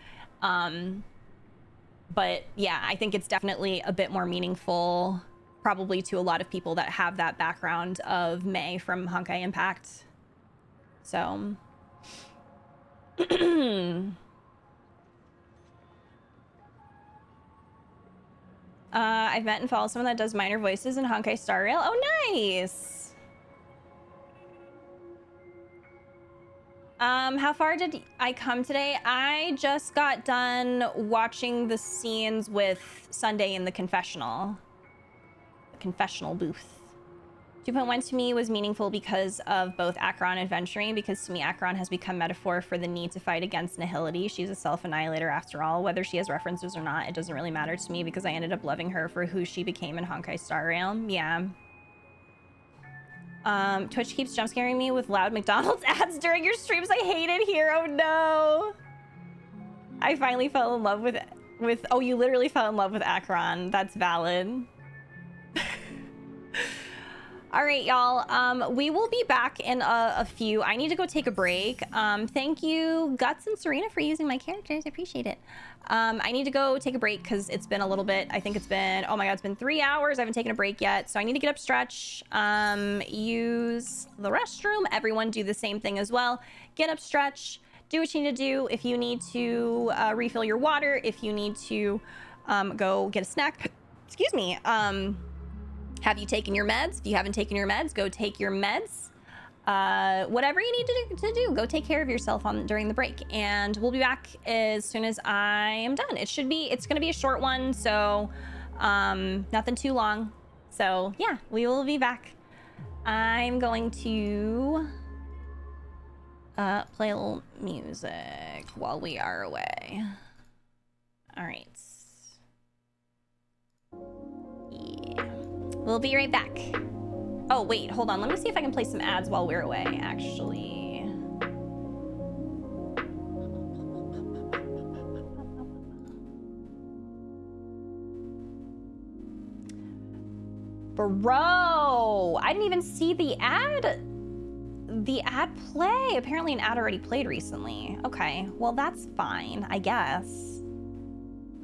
S1: but yeah, I think it's definitely a bit more meaningful probably to a lot of people that have that background of May from Honkai Impact. So I've met and followed someone that does minor voices in Honkai Star Rail. Oh, nice. How far did I come today? I just got done watching the scenes with Sunday in the confessional booth. 2.1 to me was meaningful because of both Acheron and venturing, because to me Acheron has become metaphor for the need to fight against nihility. She's a self-annihilator after all. Whether she has references or not, it doesn't really matter to me because I ended up loving her for who she became in Honkai Star Rail. Yeah. Twitch keeps jump scaring me with loud McDonald's ads during your streams. I hate it here. Oh no. I finally fell in love with oh, you literally fell in love with Acheron. That's valid. All right, y'all. We will be back in a few. I need to go take a break. Thank you, Guts and Serena, for using my characters. I appreciate it. I need to go take a break because it's been a little bit. I think it's been, oh my God, it's been 3 hours. I haven't taken a break yet. So I need to get up, stretch, use the restroom. Everyone do the same thing as well. Get up, stretch, do what you need to do. If you need to refill your water, if you need to go get a snack, excuse me. Have you taken your meds? If you haven't taken your meds, go take your meds. Whatever you need to do, go take care of yourself during the break. And we'll be back as soon as I am done. It's gonna be a short one, so nothing too long. So yeah, we will be back. I'm going to play a little music while we are away. All right. Yeah. We'll be right back. Oh, wait, hold on. Let me see if I can play some ads while we're away, actually. Bro, I didn't even see the ad play. Apparently an ad already played recently. Okay, well, that's fine, I guess.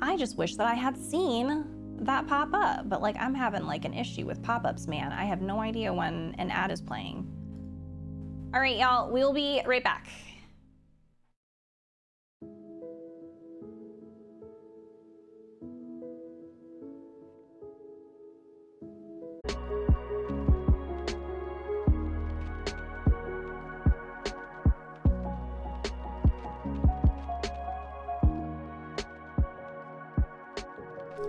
S1: I just wish that I had seen that pop up, but like I'm having like an issue with pop-ups, man. I have no idea when an ad is playing. All right, y'all, we'll be right back.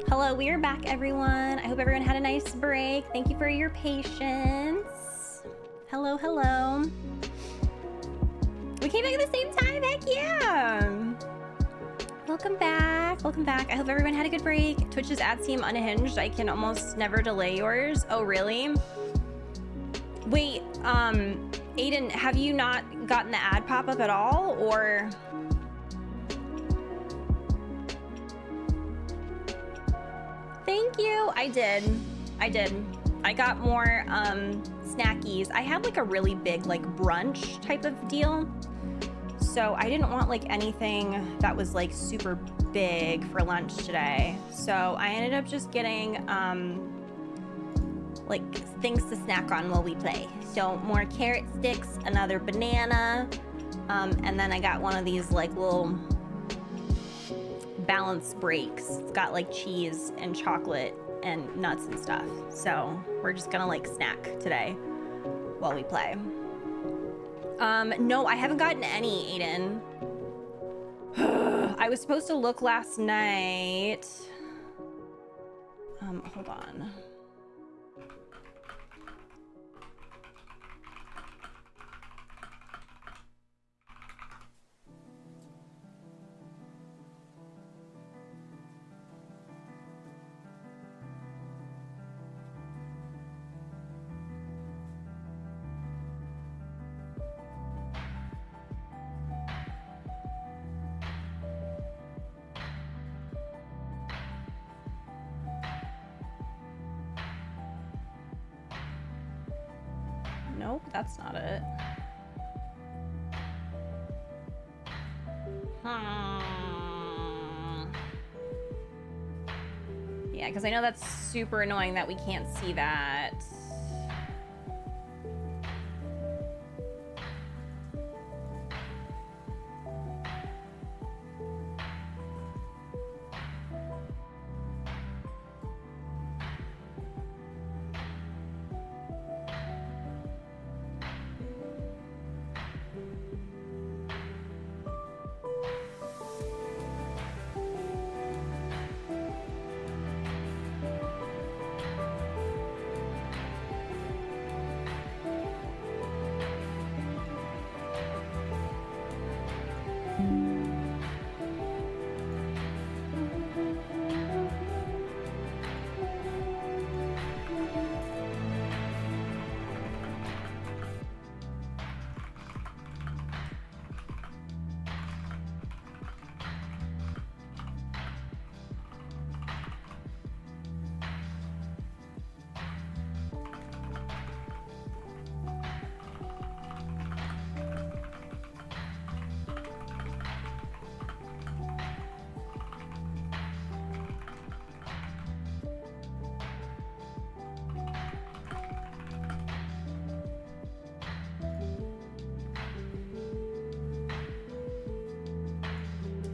S1: Hello, we are back, everyone. I hope everyone had a nice break. Thank you for your patience. Hello, hello. We came back at the same time, heck yeah. We'll welcome back. Welcome back. I hope everyone had a good break. Twitch's ads seem unhinged. I can almost never delay yours. Oh, really? Wait, Aiden, have you not gotten the ad pop-up at all, or? Thank you. I did. I got more snackies. I had like a really big like brunch type of deal. So I didn't want like anything that was like super big for lunch today. So I ended up just getting like things to snack on while we play. So more carrot sticks, another banana, and then I got one of these like little balance breaks. It's got like cheese and chocolate and nuts and stuff. So we're just gonna like snack today while we play. No, I haven't gotten any, Aiden. I was supposed to look last night. Hold on. Nope, that's not it. Yeah, because I know that's super annoying that we can't see that.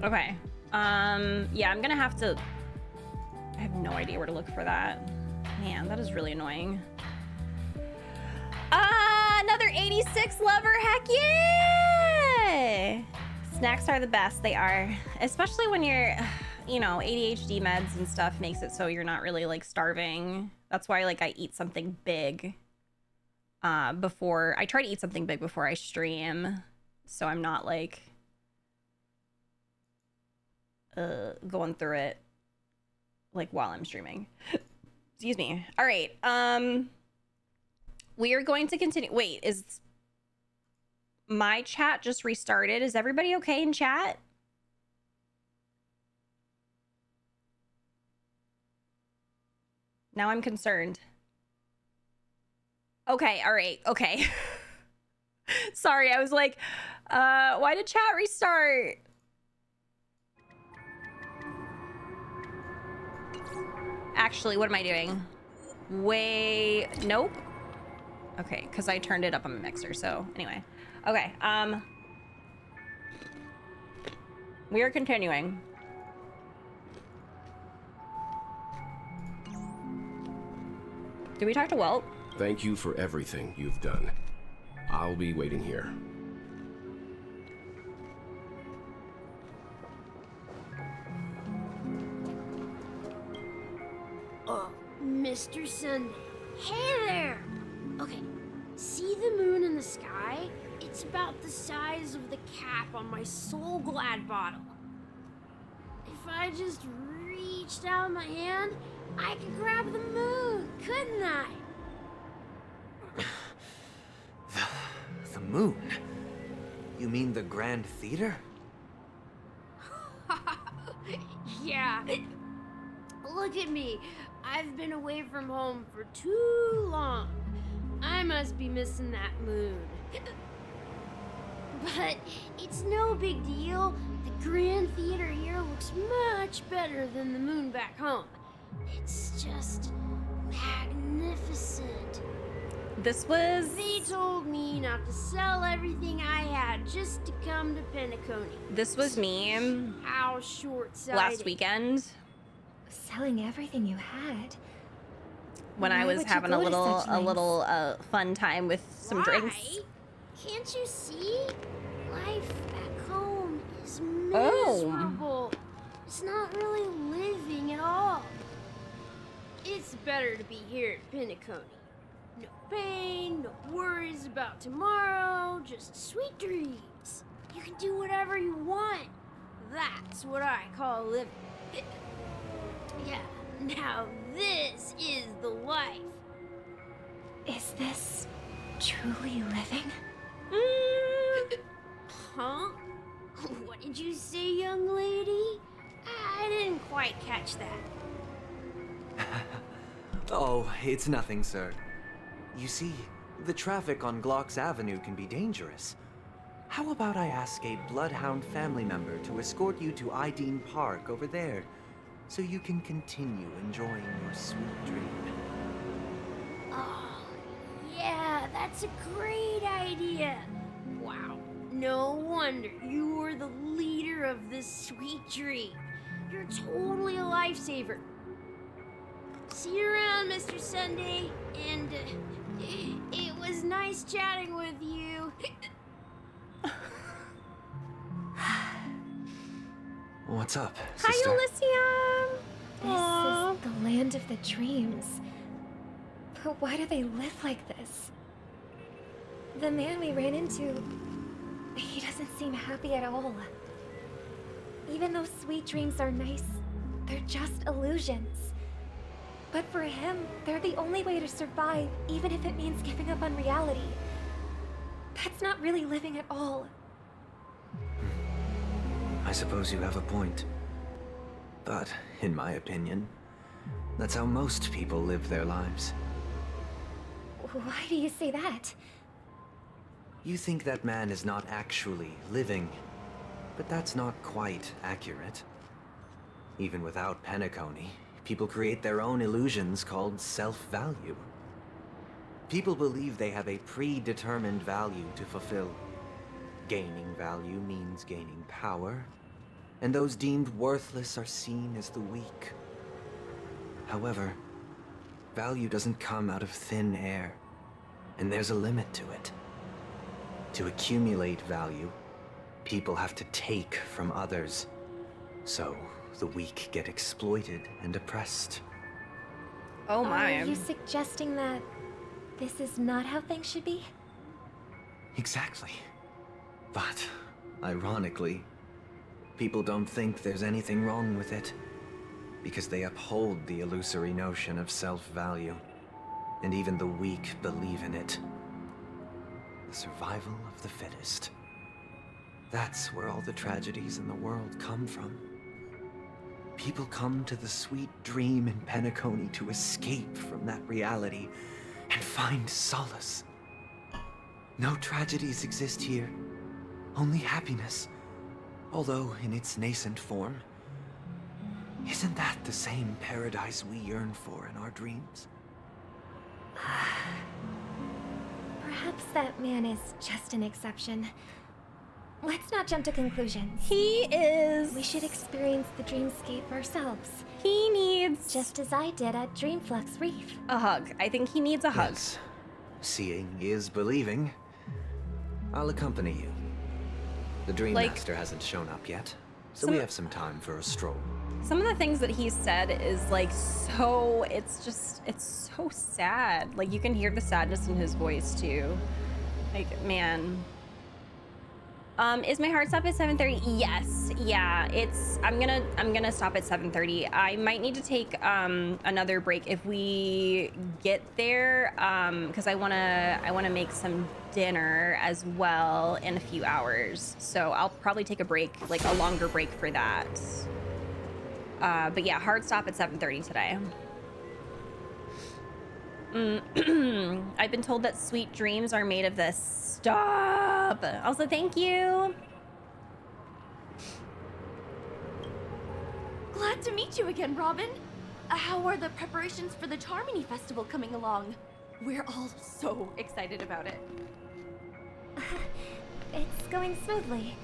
S1: Okay. Yeah, I'm gonna have to... I have no idea where to look for that. Man, that is really annoying. Another 86 lover, heck yeah! Snacks are the best, they are. Especially when you're, you know, ADHD meds and stuff makes it so you're not really like starving. That's why like I eat something big before... I try to eat something big before I stream. So I'm not like... going through it like while I'm streaming. Excuse me. All right. We are going to continue. Wait, is my chat just restarted? Is everybody okay in chat? Now I'm concerned. Okay. All right. Okay. Sorry. I was like, why did chat restart? Actually, what am I doing? Nope. Okay, because I turned it up on my mixer, so anyway. Okay, we are continuing. Did we talk to Welt?
S3: Thank you for everything you've done. I'll be waiting here.
S20: Mr. Sunday. Hey there! Okay, see the moon in the sky? It's about the size of the cap on my Soul Glad bottle. I just reached out my hand, I could grab the moon, couldn't I?
S6: The moon? You mean the Grand Theater?
S20: Yeah. Look at me. I've been away from home for too long. I must be missing that moon. But it's no big deal. The Grand Theater here looks much better than the moon back home. It's just magnificent.
S1: This was...
S20: They told me not to sell everything I had just to come to Penacony.
S1: This was me
S20: How short-sighted.
S1: last weekend
S7: Selling everything you had.
S1: when
S7: Why
S1: I was
S7: would you
S1: having
S7: go
S1: a
S7: to
S1: little
S7: such lengths?
S1: fun time with some drinks.
S20: Can't you see? Life back home is
S1: Oh.
S20: miserable. It's not really living at all. It's better to be here at Penacony. No pain, no worries about tomorrow, just sweet dreams. You can do whatever you want. That's what I call living. Yeah, now this is the life.
S7: Is this truly living?
S20: Huh? What did you say, young lady? I didn't quite catch that.
S6: Oh, it's nothing, sir. You see, the traffic on Glock's Avenue can be dangerous. How about I ask a Bloodhound family member to escort you to Ideen Park over there, so you can continue enjoying your sweet dream?
S20: Oh, yeah, that's a great idea. Wow, no wonder you were the leader of this sweet dream. You're totally a lifesaver. See you around, Mr. Sunday, and it was nice chatting with you.
S6: What's up,
S1: Hi,
S6: sister?
S1: Elysium!
S7: This is the land of the dreams. But why do they live like this? The man we ran into, he doesn't seem happy at all. Even though sweet dreams are nice, they're just illusions. But for him, they're the only way to survive, even if it means giving up on reality. That's not really living at all.
S6: I suppose you have a point. But, in my opinion, that's how most people live their lives.
S7: Why do you say that?
S6: You think that man is not actually living, but that's not quite accurate. Even without Penacony, people create their own illusions called self-value. People believe they have a predetermined value to fulfill. Gaining value means gaining power, and those deemed worthless are seen as the weak. However, value doesn't come out of thin air, and there's a limit to it. To accumulate value, people have to take from others, so the weak get exploited and oppressed.
S1: Oh my.
S7: Are you suggesting that this is not how things should be?
S6: Exactly. But, ironically, people don't think there's anything wrong with it, because they uphold the illusory notion of self-value, and even the weak believe in it. The survival of the fittest. That's where all the tragedies in the world come from. People come to the sweet dream in Penacony to escape from that reality and find solace. No tragedies exist here, only happiness, although in its nascent form. Isn't that the same paradise we yearn for in our dreams?
S7: Perhaps that man is just an exception. Let's not jump to conclusions.
S1: He is...
S7: We should experience the dreamscape ourselves.
S1: He needs...
S7: Just as I did at Dreamflux Reef.
S1: a hug. I think he needs a hug.
S6: Yes. Seeing is believing. I'll accompany you. The Dream Master hasn't shown up yet, so we have some time for a stroll.
S1: Some of the things that he said is like so, it's so sad. Like you can hear the sadness in his voice too. Like, man. Is my hard stop at 7:30? Yes. Yeah, I'm gonna stop at 7:30. I might need to take another break if we get there, because I wanna make some dinner as well in a few hours. So I'll probably take a break, like a longer break for that. But yeah, hard stop at 7:30 today. I've been told that sweet dreams are made of this. Stop. Also, thank you.
S21: Glad to meet you again, Robin. How are the preparations for the Charmony Festival coming along? We're all so excited about it.
S7: It's going smoothly.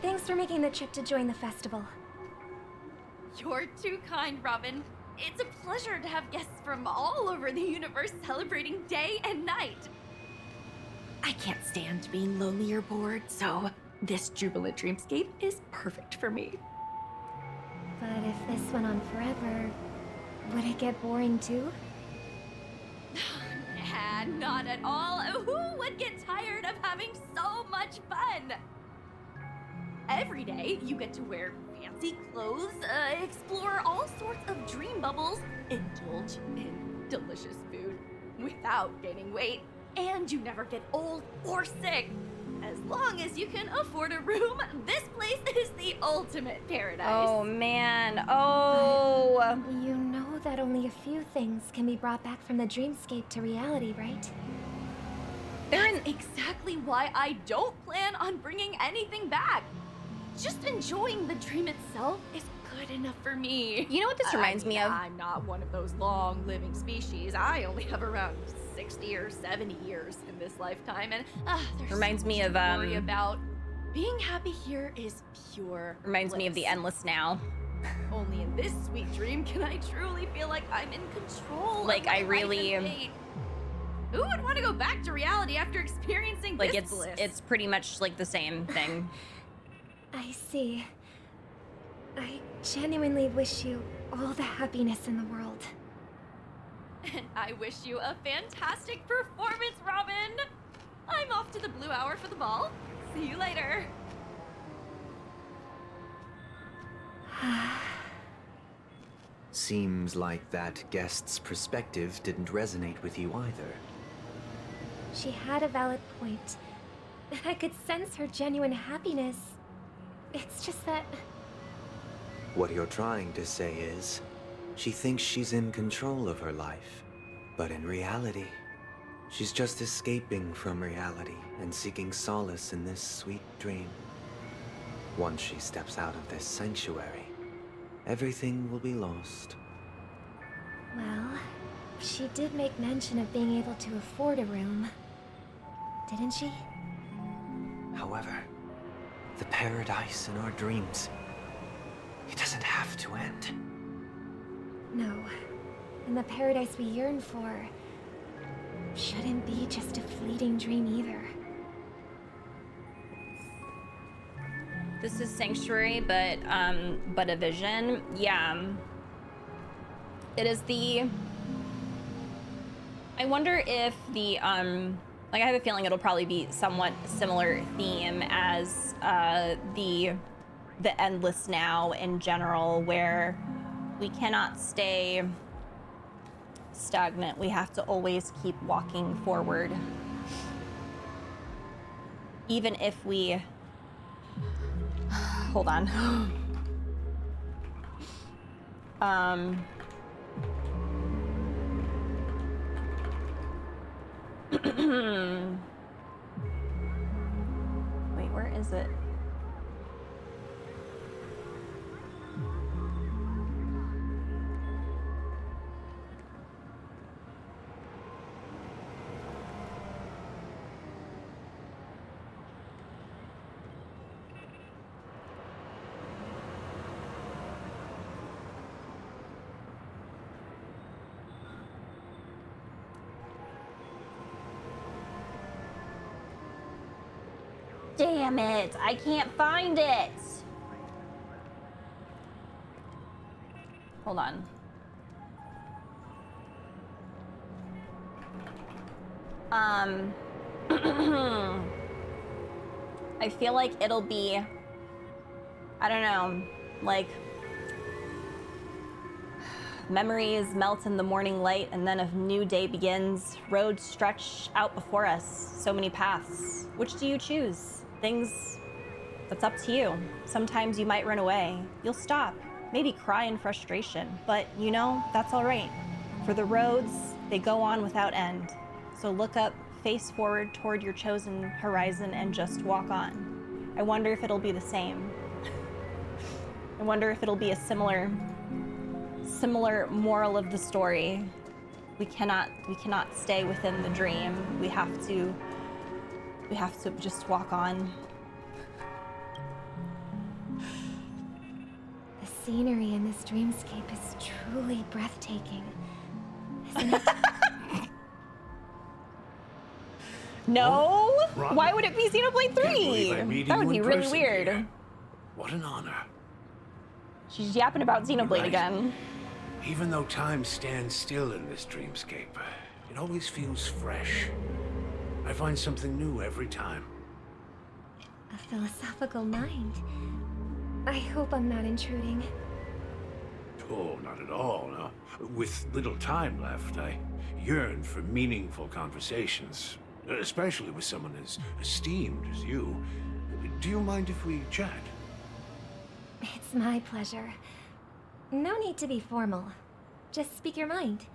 S7: Thanks for making the trip to join the festival.
S21: You're too kind, Robin. It's a pleasure to have guests from all over the universe celebrating day and night. I can't stand being lonely or bored, so this jubilant dreamscape is perfect for me.
S7: But if this went on forever, would it get boring too?
S21: Nah, not at all. Who would get tired of having so much fun? Every day, you get to wear fancy clothes, explore all sorts of dream bubbles, indulge in delicious food without gaining weight, and you never get old or sick. As long as you can afford a room, this place is the ultimate paradise.
S1: Oh man, oh.
S7: But you know that only a few things can be brought back from the dreamscape to reality, right?
S21: That's exactly why I don't plan on bringing anything back. Just enjoying the dream itself is good enough for me.
S1: You know what this reminds me of?
S21: I'm not one of those long-living species. I only have around 60 or 70 years in this lifetime, and there's
S1: reminds me of
S21: to worry about. Being happy here is pure
S1: reminds me of the Endless Now.
S21: Only in this sweet dream can I truly feel like I'm in control.
S1: Like,
S21: of my
S1: I really
S21: life and fate. Who would want to go back to reality after experiencing
S1: like
S21: this bliss?
S1: it's pretty much like the same thing.
S7: I see. I genuinely wish you all the happiness in the world.
S21: And I wish you a fantastic performance, Robin! I'm off to the Blue Hour for the ball. See you later.
S6: Seems like that guest's perspective didn't resonate with you either.
S7: She had a valid point. I could sense her genuine happiness. It's just that...
S6: What you're trying to say is, she thinks she's in control of her life. But in reality, she's just escaping from reality and seeking solace in this sweet dream. Once she steps out of this sanctuary, everything will be lost.
S7: Well, she did make mention of being able to afford a room. Didn't she?
S6: However, the paradise in our dreams, it doesn't have to end.
S7: No. And the paradise we yearn for shouldn't be just a fleeting dream either.
S1: This is Sanctuary, but a vision. Yeah. It is the... I wonder if the, like, I have a feeling it'll probably be somewhat similar theme as the Endless Now in general, where we cannot stay stagnant. We have to always keep walking forward. Even if we... Hold on. Wait, where is it? Damn it, I can't find it. Hold on. I feel like it'll be, I don't know, like memories melt in the morning light and then a new day begins. Roads stretch out before us, so many paths. Which do you choose? Things, that's up to you. Sometimes you might run away. You'll stop, maybe cry in frustration, but you know, that's all right. For the roads, they go on without end. So look up, face forward toward your chosen horizon and just walk on. I wonder if it'll be the same. I wonder if it'll be a similar moral of the story. We cannot stay within the dream. We have to just walk on.
S7: The scenery in this dreamscape is truly breathtaking, isn't it?
S1: No?
S3: Robin,
S1: Why would it be Xenoblade 3? That would be really weird.
S3: Here. What an honor.
S1: She's yapping about Xenoblade
S3: Right.
S1: again.
S3: Even though time stands still in this dreamscape, it always feels fresh. I find something new every time.
S7: A philosophical mind. I hope I'm not intruding.
S3: Oh, not at all, no. With little time left, I yearn for meaningful conversations, especially with someone as esteemed as you. Do you mind if we chat?
S7: It's my pleasure. No need to be formal. Just speak your mind.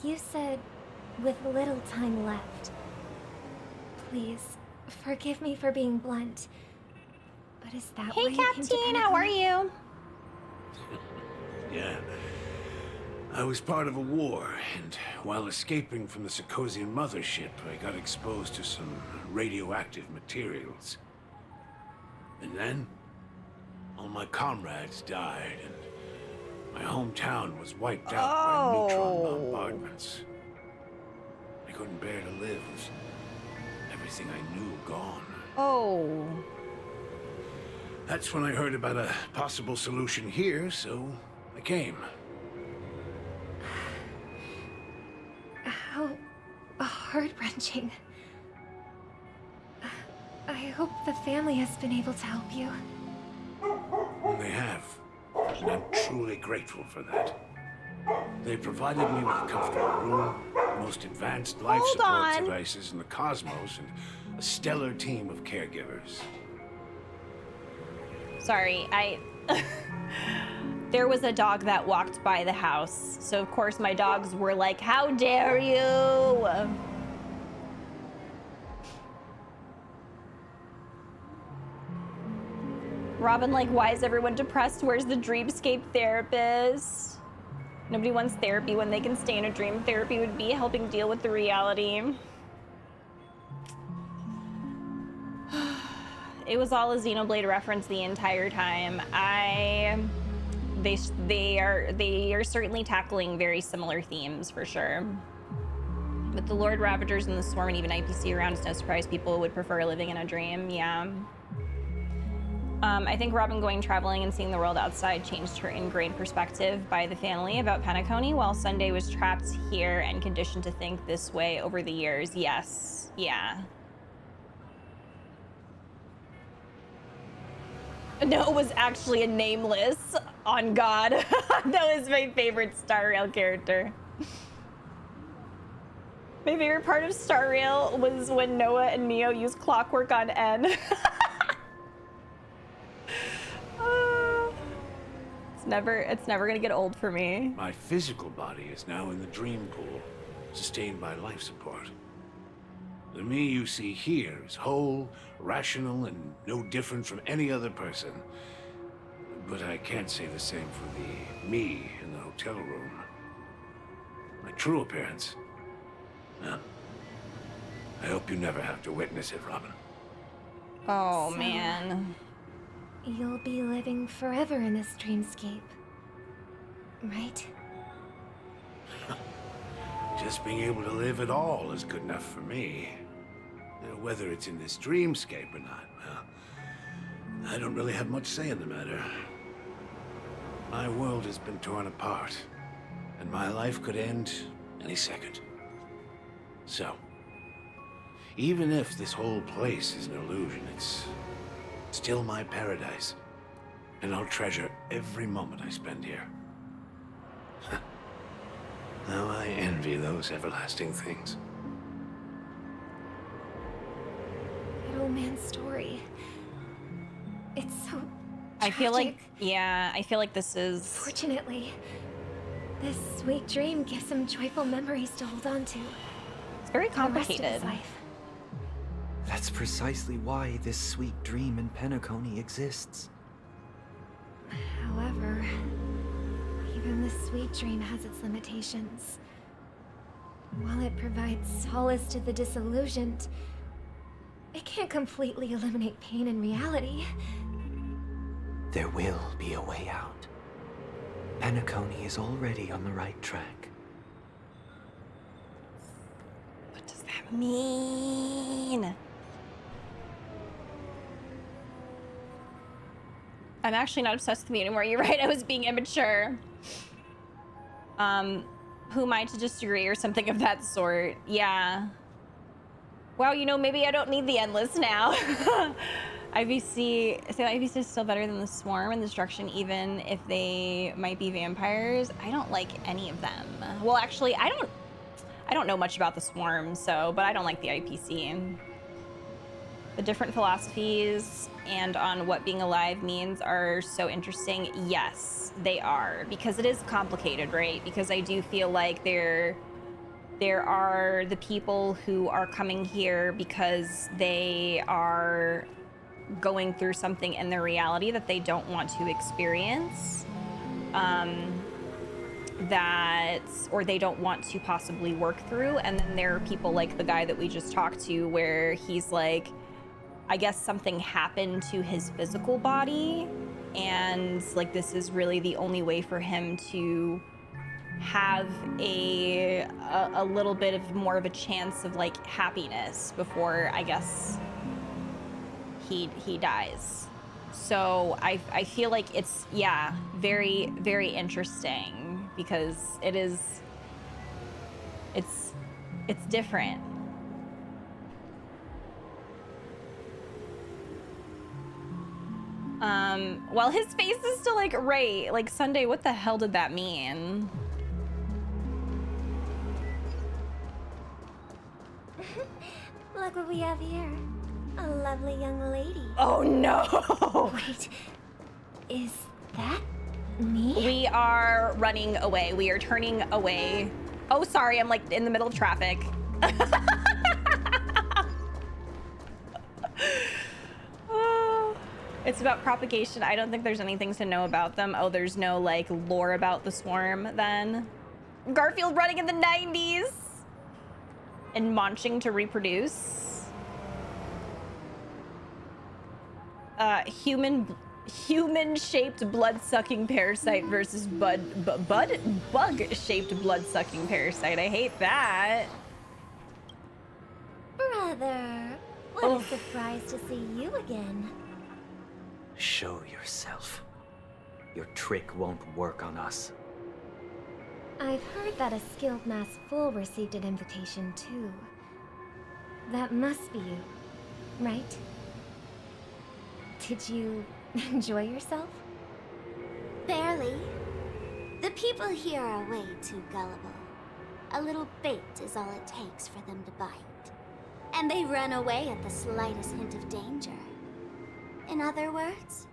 S7: You said, with little time left. Please, forgive me for being blunt. But is that why
S1: Hey,
S7: you came to
S1: Captain, how are
S7: Penacony?
S1: you?
S3: Yeah. I was part of a war, and while escaping from the Sarkosian mothership, I got exposed to some radioactive materials. And then, all my comrades died, and my hometown was wiped out by neutron bombardments. I couldn't bear to live with everything I knew gone.
S1: Oh.
S3: That's when I heard about a possible solution here, so I came.
S7: How heart-wrenching. I hope the family has been able to help you.
S3: They have, and I'm truly grateful for that. They provided me with a comfortable room, the most advanced life support devices in the cosmos, and a stellar team of caregivers.
S1: Sorry, there was a dog that walked by the house, so of course my dogs were like, "How dare you!" Robin, like, why is everyone depressed? Where's the dreamscape therapist? Nobody wants therapy when they can stay in a dream. Therapy would be helping deal with the reality. It was all a Xenoblade reference the entire time. They are certainly tackling very similar themes for sure. With the Lord Ravagers and the Swarm and even IPC around, it's no surprise people would prefer living in a dream. Yeah. I think Robin going traveling and seeing the world outside changed her ingrained perspective by the family about Penacony, while Sunday was trapped here and conditioned to think this way over the years. Yes. Yeah. No, it was actually a nameless. On God. That was my favorite Star Rail character. My favorite part of Star Rail was when Noah and Neo used clockwork on N. It's never gonna get old for me.
S3: My physical body is now in the dream pool, sustained by life support. The me you see here is whole, rational, and no different from any other person. But I can't say the same for the me in the hotel room. My true appearance. Well, I hope you never have to witness it, Robin.
S1: Oh,
S7: So,
S1: man.
S7: You'll be living forever in this dreamscape. Right?
S3: Just being able to live at all is good enough for me. Whether it's in this dreamscape or not, well, I don't really have much say in the matter. My world has been torn apart, and my life could end any second. So,
S4: Even if this whole place is an illusion, it's still my paradise. And I'll treasure every moment I spend here. Now I envy those everlasting things.
S7: That old man's story. It's so
S1: I feel like,
S7: tragic.
S1: yeah, I feel like this is...
S7: Fortunately, this sweet dream gives him joyful memories to hold on to.
S1: It's very
S7: for the rest of his
S1: complicated.
S7: life.
S6: That's precisely why this sweet dream in Penacony exists.
S7: However, even this sweet dream has its limitations. While it provides solace to the disillusioned, it can't completely eliminate pain in reality.
S6: There will be a way out. Penacony is already on the right track.
S1: What does that mean? I'm actually not obsessed with you anymore. You're right, I was being immature. Who am I to disagree or something of that sort? Yeah. Wow, you know, maybe I don't need the endless now. IVC, so IVC is still better than the Swarm and the Destruction, even if they might be vampires. I don't like any of them. Well, actually, I don't know much about the Swarm, so, but I don't like the IPC. The different philosophies and on what being alive means are so interesting. Yes, they are, because it is complicated, right? Because I do feel like there are the people who are coming here because they are going through something in their reality that they don't want to experience, or they don't want to possibly work through. And then there are people like the guy that we just talked to, where he's like, I guess something happened to his physical body, and like this is really the only way for him to have a little bit of more of a chance of like happiness before, I guess, he dies. So I feel like it's, yeah, very, very interesting, because it's different. Well, his face is still like, right, like, Sunday, what the hell did that mean?
S7: Look what we have here. A lovely young lady.
S1: Oh no!
S7: Wait, is that me?
S1: We are running away. We are turning away. Oh, sorry, I'm like in the middle of traffic. It's about propagation. I don't think there's anything to know about them. Oh, there's no like lore about the Swarm then. Garfield running in the 90s and munching to reproduce. Human-shaped blood-sucking parasite versus bug-shaped blood-sucking parasite. I hate that.
S7: Brother, what a surprise to see you again.
S6: Show yourself. Your trick won't work on us.
S7: I've heard that a skilled mass fool received an invitation too. That must be you, right? Did you enjoy yourself?
S22: Barely. The people here are way too gullible. A little bait is all it takes for them to bite. And they run away at the slightest hint of danger. In other words,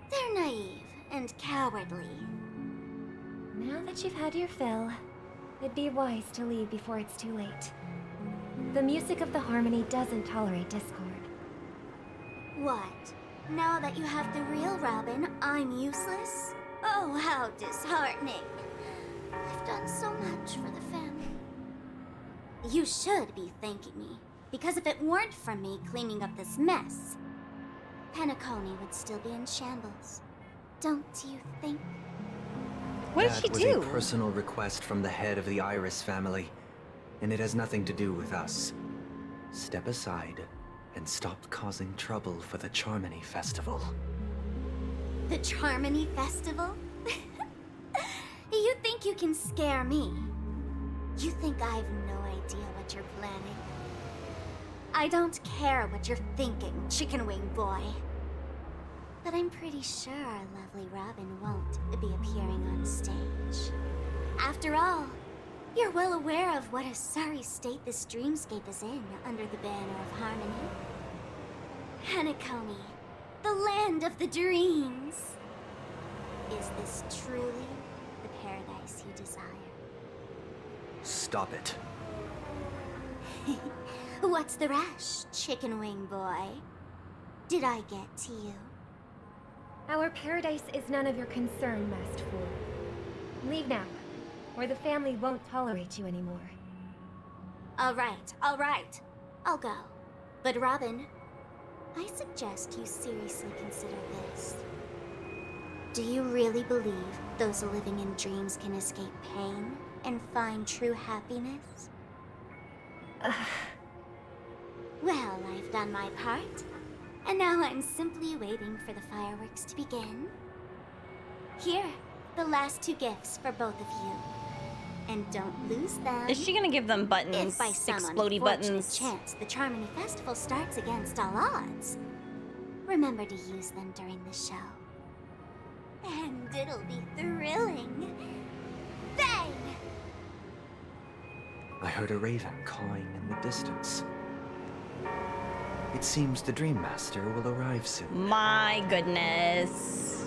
S22: they're naive and cowardly.
S7: Now that you've had your fill, it'd be wise to leave before it's too late. The music of the harmony doesn't tolerate discord.
S22: What? Now that you have the real Robin, I'm useless? Oh, how disheartening. I've done so much for the family. You should be thanking me, because if it weren't for me cleaning up this mess, Penacony would still be in shambles. Don't you think?
S1: What did she do?
S6: That was a personal request from the head of the Iris family, and it has nothing to do with us. Step aside and stop causing trouble for the Charmony Festival.
S22: The Charmony Festival? You think you can scare me? You think I have no idea what you're planning? I don't care what you're thinking, chicken wing boy. But I'm pretty sure our lovely Robin won't be appearing on stage. After all, you're well aware of what a sorry state this dreamscape is in under the banner of harmony. Penacony, the land of the dreams. Is this truly the paradise you desire?
S6: Stop it.
S22: What's the rush, chicken wing boy? Did I get to you?
S7: Our paradise is none of your concern, masked fool. Leave now, or the family won't tolerate you anymore.
S22: All right. I'll go. But Robin, I suggest you seriously consider this. Do you really believe those living in dreams can escape pain and find true happiness? Well, I've done my part, and now I'm simply waiting for the fireworks to begin. Here, the last 2 gifts for both of you. And don't lose them.
S1: Is she gonna give them buttons?
S22: If by some
S1: Explodey buttons.
S22: chance the Charmony Festival starts against all odds, remember to use them during the show. And it'll be thrilling. Bang!
S6: I heard a raven cawing in the distance. It seems the Dream Master will arrive soon.
S1: My goodness.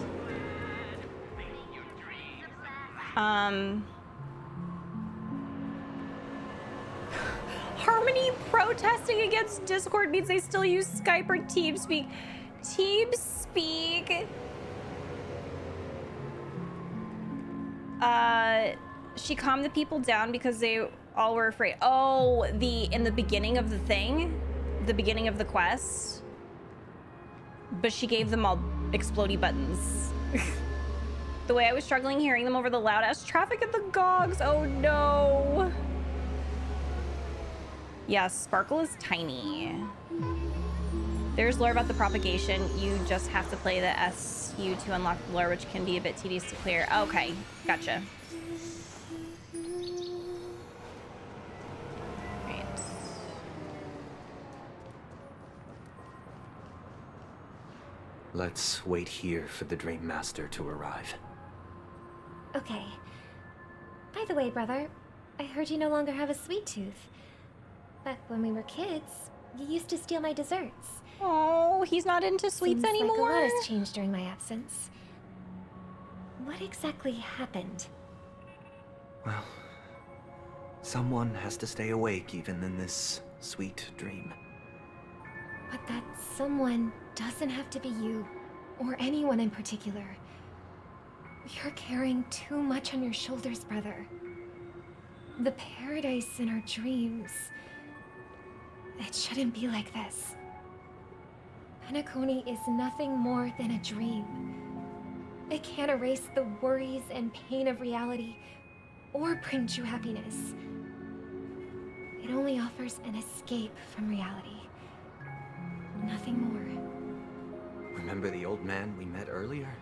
S1: Harmony protesting against Discord means they still use Skype or TeamSpeak. TeamSpeak. She calmed the people down because they all were afraid. Oh, in the beginning of the thing, the beginning of the quest. But she gave them all explodey buttons. The way I was struggling hearing them over the loud ass traffic at the GOGs. Oh no. Yeah, Sparkle is tiny. There's lore about the propagation. You just have to play the SU to unlock the lore, which can be a bit tedious to clear. Okay, gotcha. Right.
S6: Let's wait here for the Dream Master to arrive.
S7: Okay. By the way, brother, I heard you no longer have a sweet tooth. Back when we were kids, you used to steal my desserts.
S1: Oh, he's not into sweets anymore.
S7: Like a lot has changed during my absence. What exactly happened?
S6: Well, someone has to stay awake even in this sweet dream.
S7: But that someone doesn't have to be you, or anyone in particular. You're carrying too much on your shoulders, brother. The paradise in our dreams. It shouldn't be like this. Penacony is nothing more than a dream. It can't erase the worries and pain of reality, or bring true happiness. It only offers an escape from reality. Nothing more.
S6: Remember the old man we met earlier?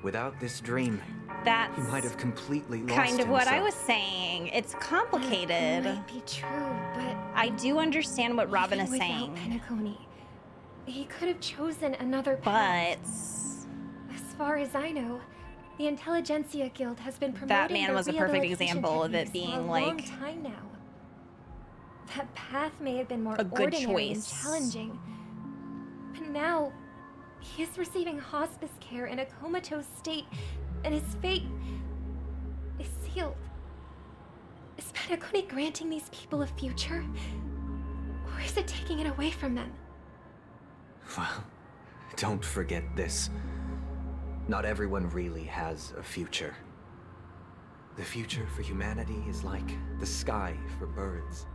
S6: Without this dream,
S1: That's
S6: he might have completely lost
S1: kind of what I
S6: himself.
S1: was saying. It's complicated.
S7: It might be true, but
S1: I do understand what Robin is
S7: without
S1: saying.
S7: Penacony, he could have chosen another path.
S1: But
S7: As far as I know, the Intelligentsia Guild has been promoting
S1: that man
S7: the
S1: was a perfect
S7: rehabilitation
S1: example of it
S7: techniques
S1: being
S7: for a
S1: like
S7: long time now. That path may have been more
S1: a good
S7: ordinary and
S1: choice.
S7: challenging, but now he is receiving hospice care in a comatose state, and his fate is sealed. Is Penacony granting these people a future, or is it taking it away from them?
S6: Well, don't forget this. Not everyone really has a future. The future for humanity is like the sky for birds.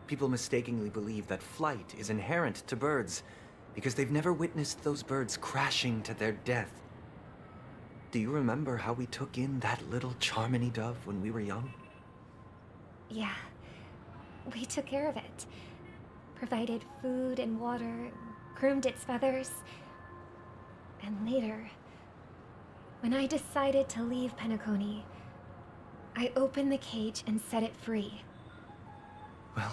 S6: People mistakenly believe that flight is inherent to birds because they've never witnessed those birds crashing to their death. Do you remember how we took in that little Charmony dove when we were young?
S7: Yeah, we took care of it. Provided food and water, groomed its feathers. And later, when I decided to leave Penacony, I opened the cage and set it free.
S6: Well,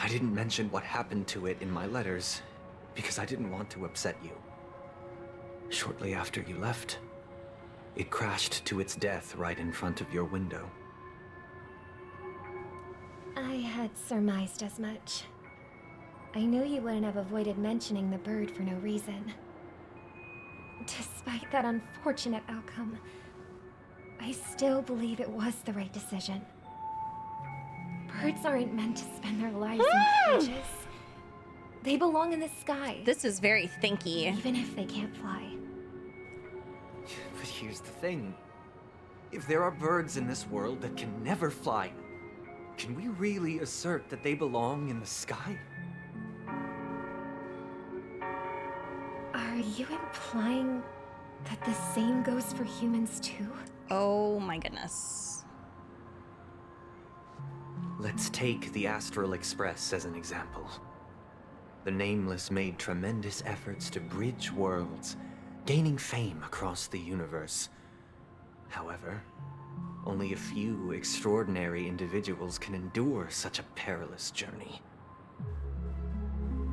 S6: I didn't mention what happened to it in my letters because I didn't want to upset you. Shortly after you left, it crashed to its death right in front of your window.
S7: I had surmised as much. I knew you wouldn't have avoided mentioning the bird for no reason. Despite that unfortunate outcome, I still believe it was the right decision. Birds aren't meant to spend their lives in cages. They belong in the sky.
S1: This is very thinky.
S7: Even if they can't fly.
S6: But here's the thing. If there are birds in this world that can never fly, can we really assert that they belong in the sky?
S7: Are you implying that the same goes for humans too?
S1: Oh my goodness.
S6: Let's take the Astral Express as an example. The Nameless made tremendous efforts to bridge worlds, gaining fame across the universe. However, only a few extraordinary individuals can endure such a perilous journey.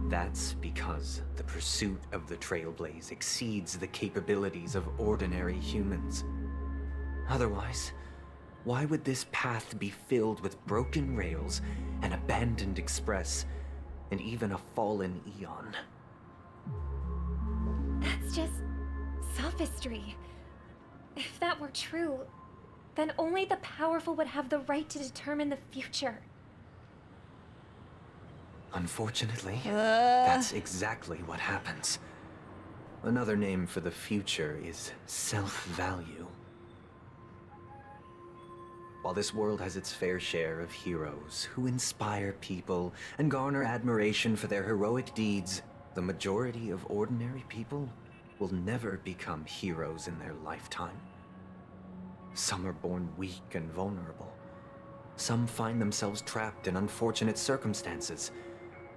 S6: That's because the pursuit of the Trailblaze exceeds the capabilities of ordinary humans. Otherwise, why would this path be filled with broken rails, an abandoned express, and even a fallen Eon?
S7: That's just sophistry. If that were true, then only the powerful would have the right to determine the future.
S6: Unfortunately, that's exactly what happens. Another name for the future is self-value. While this world has its fair share of heroes who inspire people and garner admiration for their heroic deeds, the majority of ordinary people will never become heroes in their lifetime. Some are born weak and vulnerable. Some find themselves trapped in unfortunate circumstances.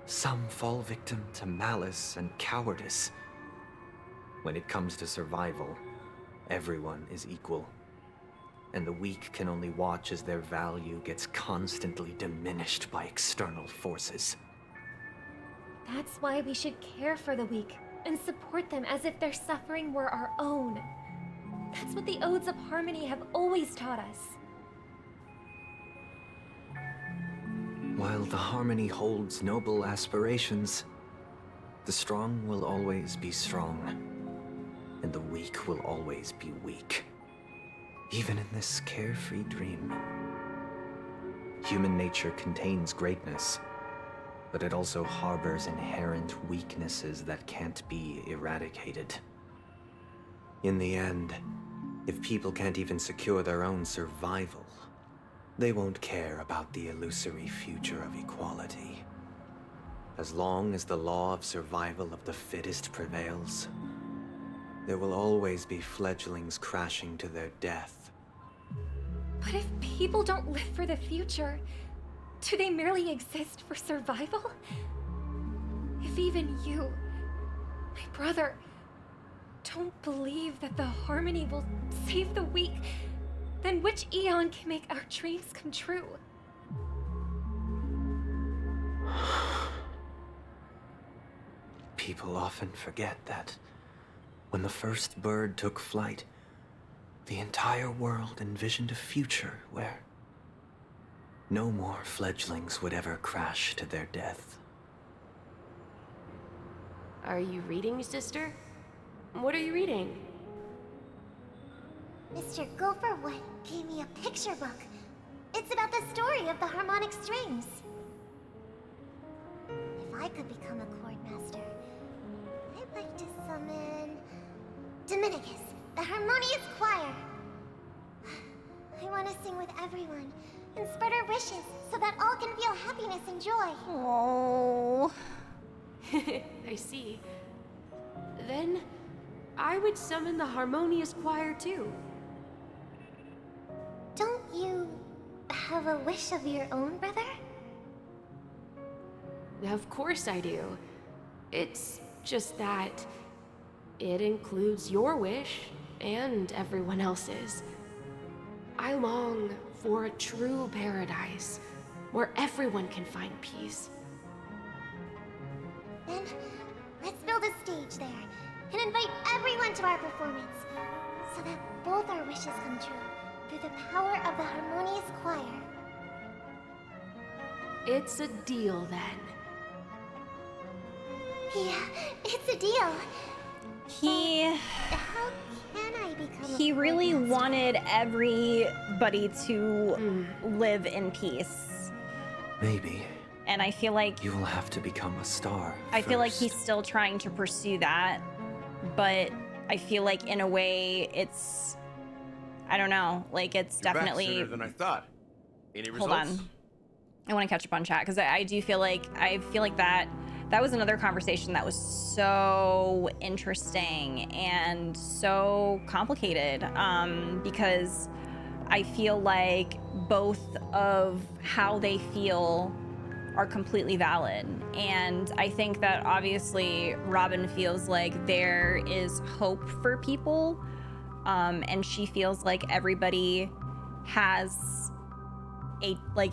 S6: Some fall victim to malice and cowardice. When it comes to survival, everyone is equal. And the weak can only watch as their value gets constantly diminished by external forces.
S7: That's why we should care for the weak and support them as if their suffering were our own. That's what the Odes of Harmony have always taught us.
S6: While the Harmony holds noble aspirations, the strong will always be strong, and the weak will always be weak. Even in this carefree dream. Human nature contains greatness, but it also harbors inherent weaknesses that can't be eradicated. In the end, if people can't even secure their own survival, they won't care about the illusory future of equality. As long as the law of survival of the fittest prevails, there will always be fledglings crashing to their death.
S7: But if people don't live for the future, do they merely exist for survival? If even you, my brother, don't believe that the Harmony will save the weak, then which Eon can make our dreams come true?
S6: People often forget that when the first bird took flight, the entire world envisioned a future where no more fledglings would ever crash to their death.
S2: Are you reading, sister? What are you reading?
S22: Mr. Gopherwood gave me a picture book. It's about the story of the harmonic strings. If I could become a chord master, I'd like to summon Dominicus, the harmonious choir. I want to sing with everyone and spread our wishes so that all can feel happiness and joy.
S1: Oh.
S2: I see. Then I would summon the harmonious choir too.
S22: Don't you have a wish of your own, brother?
S2: Of course I do. It's just that it includes your wish and everyone else's. I long for a true paradise where everyone can find peace,
S5: stage there and invite everyone to our performance so that both our wishes come true through the power of the harmonious choir.
S2: It's a deal then.
S5: Yeah, it's a deal. How can I become
S1: He
S5: a
S1: really
S5: choir master?
S1: wanted everybody to live in peace.
S6: Maybe
S1: And I feel like
S6: you will have to become a star.
S1: I feel like
S6: first.
S1: he's still trying to pursue that, but I feel like in a way it's, I don't know, like it's
S3: You're
S1: definitely.
S3: back sooner than I thought. Any
S1: Hold
S3: results?
S1: on. I want to catch up on chat because I do feel like that was another conversation that was so interesting and so complicated because I feel like both of how they feel are completely valid. And I think that obviously Robin feels like there is hope for people, and she feels like everybody has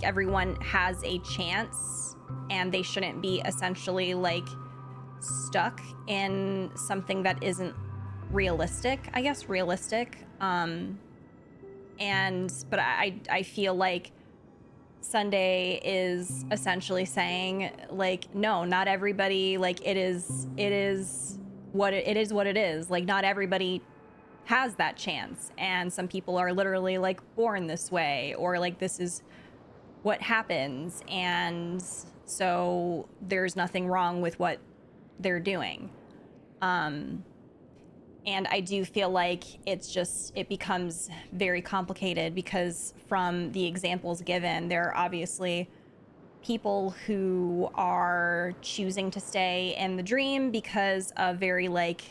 S1: everyone has a chance and they shouldn't be essentially like stuck in something that isn't realistic, I guess realistic. But I feel like Sunday is essentially saying like, no, not everybody, like it is what it is. Like not everybody has that chance. And some people are literally like born this way, or like this is what happens. And so there's nothing wrong with what they're doing. And I do feel like it becomes very complicated because from the examples given, there are obviously people who are choosing to stay in the dream because of very like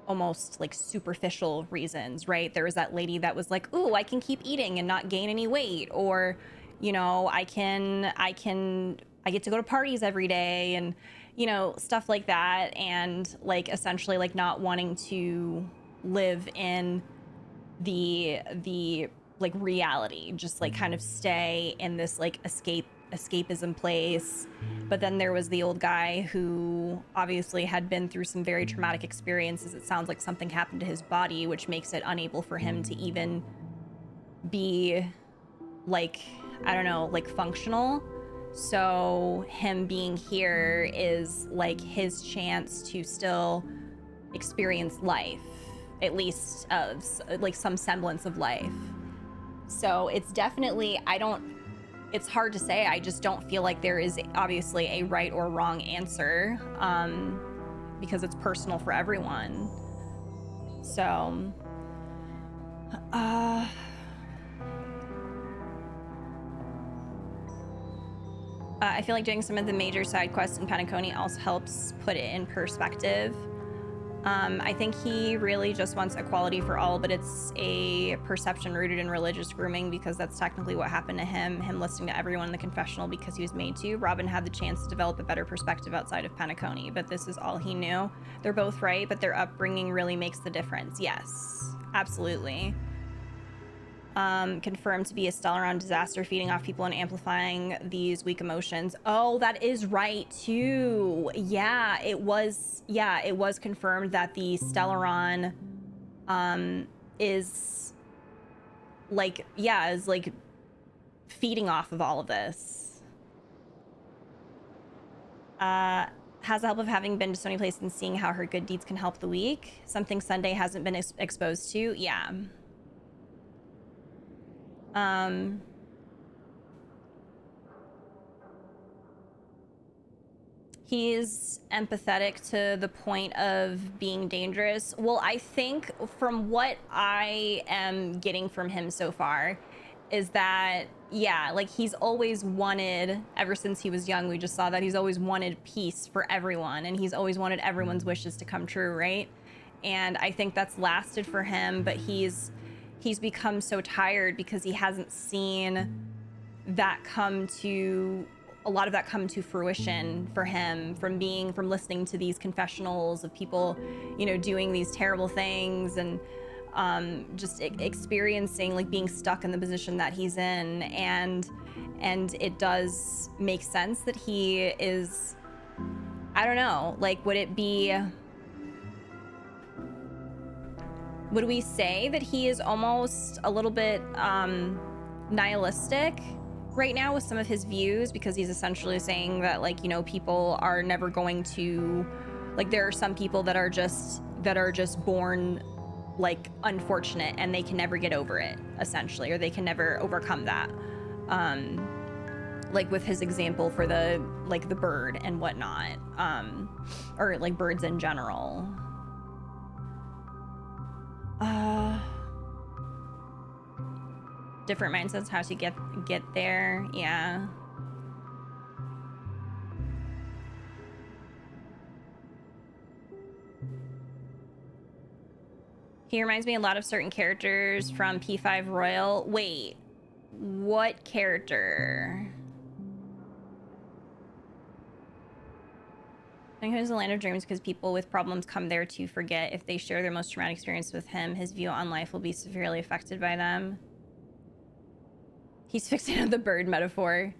S1: almost like superficial reasons, right? There was that lady that was like, ooh, I can keep eating and not gain any weight, or, you know, I get to go to parties every day, and, you know, stuff like that. And like essentially like not wanting to live in the like reality, just like kind of stay in this like escapism place. But then there was the old guy who obviously had been through some very traumatic experiences. It sounds like something happened to his body, which makes it unable for him to even be like, I don't know, like functional. So him being here is like his chance to still experience life, at least like some semblance of life. So it's definitely, it's hard to say. I just don't feel like there is obviously a right or wrong answer, because it's personal for everyone. So, I feel like doing some of the major side quests in Penacony also helps put it in perspective. I think he really just wants equality for all, but it's a perception rooted in religious grooming, because that's technically what happened to him listening to everyone in the confessional because he was made to. Robin had the chance to develop a better perspective outside of Penacony, but this is all he knew. They're both right, but their upbringing really makes the difference. Yes, absolutely. Confirmed to be a stellon disaster, feeding off people and amplifying these weak emotions. Oh, that is right too. Yeah, it was confirmed that the stellon is like feeding off of all of this. Has the help of having been to so many places and seeing how her good deeds can help the weak. Something Sunday hasn't been exposed to. Yeah. He's empathetic to the point of being dangerous. Well, I think from what I am getting from him so far is that, yeah, like he's always wanted, ever since he was young, we just saw that he's always wanted peace for everyone, and he's always wanted everyone's wishes to come true, right? And I think that's lasted for him, but he's become so tired because he hasn't seen that a lot of that come to fruition for him from listening to these confessionals of people, you know, doing these terrible things, and just experiencing like being stuck in the position that he's in. And it does make sense that he is, I don't know, like, would it be would we say that he is almost a little bit nihilistic right now with some of his views, because he's essentially saying that, like, you know, people are never going to, like, there are some people that are just born like unfortunate and they can never get over it, essentially, or they can never overcome that. Like with his example for the bird and whatnot, or like birds in general. Different mindsets, how to get there. Yeah. He reminds me a lot of certain characters from P5 Royal. Wait, what character? I think it was the land of dreams because people with problems come there to forget. If they share their most traumatic experience with him, his view on life will be severely affected by them. He's fixated on the bird metaphor.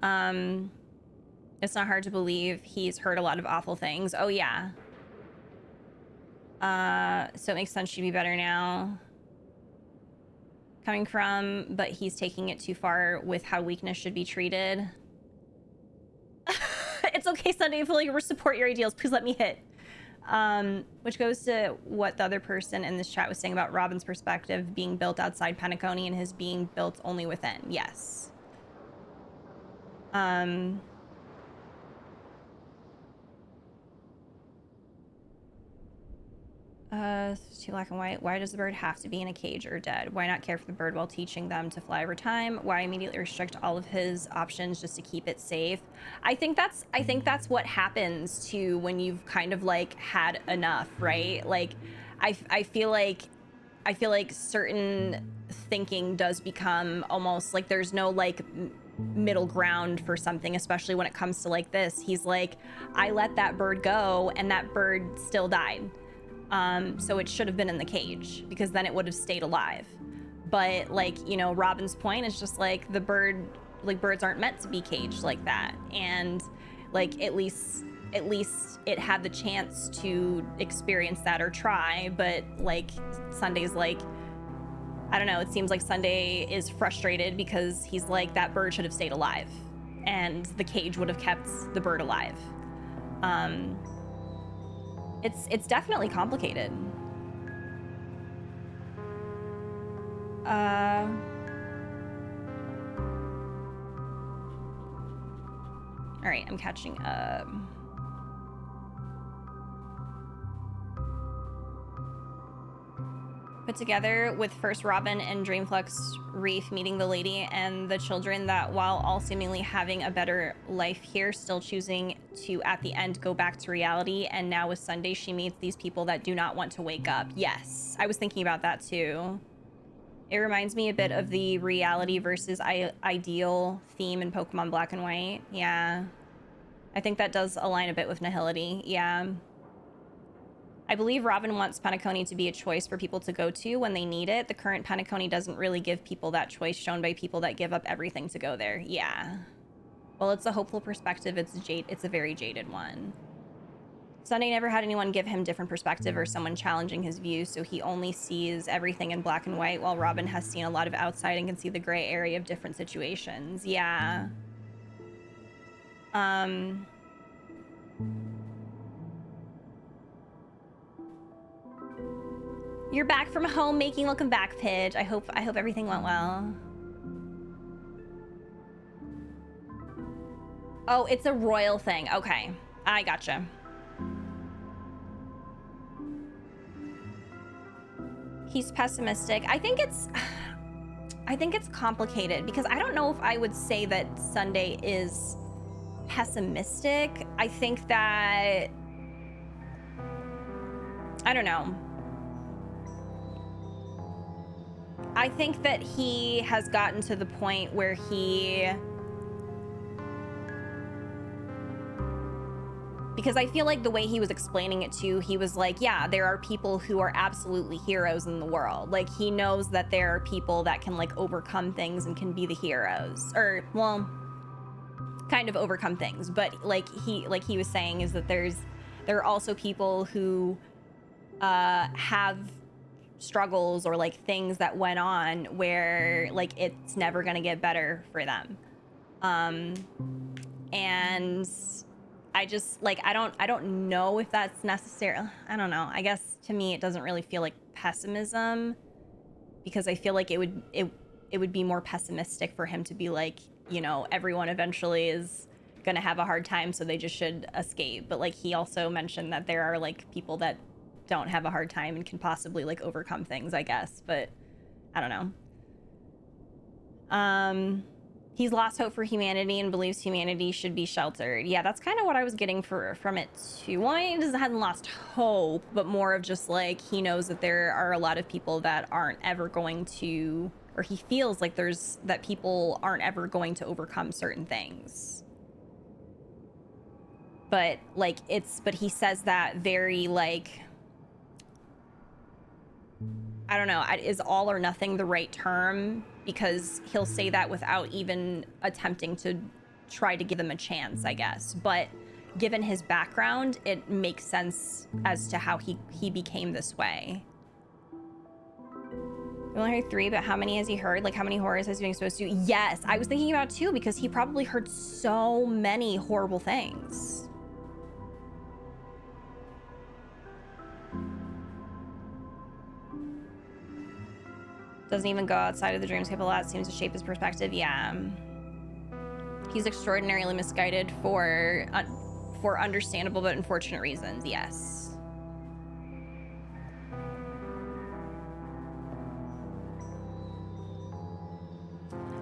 S1: It's not hard to believe he's heard a lot of awful things. Oh yeah. So it makes sense she'd be better now. Coming from, but he's taking it too far with how weakness should be treated. It's okay, Sunday, if you support your ideals, please let me hit. Which goes to what the other person in this chat was saying about Robin's perspective being built outside Penacony and his being built only within. Yes. Too black and white. Why does the bird have to be in a cage or dead? Why not care for the bird while teaching them to fly over time? Why immediately restrict all of his options just to keep it safe? I think that's what happens to when you've kind of like had enough, right? Like I feel like certain thinking does become almost like there's no like middle ground for something, especially when it comes to like this. He's like, I let that bird go and that bird still died. So it should have been in the cage because then it would have stayed alive. But like, you know, Robin's point is just like the bird, like birds aren't meant to be caged like that. And like, at least it had the chance to experience that or try. But like Sunday's like, I don't know, it seems like Sunday is frustrated because he's like, that bird should have stayed alive and the cage would have kept the bird alive. It's definitely complicated. All right, I'm catching up. Put together with first Robin and Dreamflux Reef meeting the lady and the children that while all seemingly having a better life here, still choosing to at the end go back to reality. And now with Sunday, she meets these people that do not want to wake up. Yes, I was thinking about that too. It reminds me a bit of the reality versus ideal theme in Pokemon Black and White. Yeah, I think that does align a bit with Nihility. Yeah. I believe Robin wants Penacony to be a choice for people to go to when they need it. The current Penacony doesn't really give people that choice, shown by people that give up everything to go there. Yeah. Well, it's a hopeful perspective. It's a very jaded one. Sunday never had anyone give him different perspective or someone challenging his views, so he only sees everything in black and white, while Robin has seen a lot of outside and can see the gray area of different situations. Yeah. You're back from homemaking. Welcome back, Pidge. I hope everything went well. Oh, it's a royal thing. Okay, I gotcha. He's pessimistic. I think it's complicated because I don't know if I would say that Sunday is pessimistic. I think that, I don't know. I think that he has gotten to the point where because I feel like the way he was explaining it too, he was like, yeah, there are people who are absolutely heroes in the world. Like, he knows that there are people that can like overcome things and can be the heroes, or well, kind of overcome things. But like he was saying is that there are also people who have struggles or like things that went on where like it's never gonna get better for them. And I just like I don't know if that's necessary. I don't know. I guess to me it doesn't really feel like pessimism, because I feel like it would be more pessimistic for him to be like, you know, everyone eventually is gonna have a hard time, so they just should escape. But like he also mentioned that there are like people that don't have a hard time and can possibly like overcome things, I guess. But I don't know. He's lost hope for humanity and believes humanity should be sheltered. Yeah, that's kind of what I was getting from it too. Well, he hasn't lost hope, but more of just like he knows that there are a lot of people that aren't ever going to, or he feels like that people aren't ever going to overcome certain things. But like but he says that very like, I don't know, is all or nothing the right term? Because he'll say that without even attempting to try to give them a chance, I guess. But given his background, it makes sense as to how he became this way. We only heard 3, but how many has he heard? Like, how many horrors has he been exposed to? Yes, I was thinking about 2, because he probably heard so many horrible things. Doesn't even go outside of the dreamscape a lot. Seems to shape his perspective. Yeah. He's extraordinarily misguided for understandable but unfortunate reasons. Yes.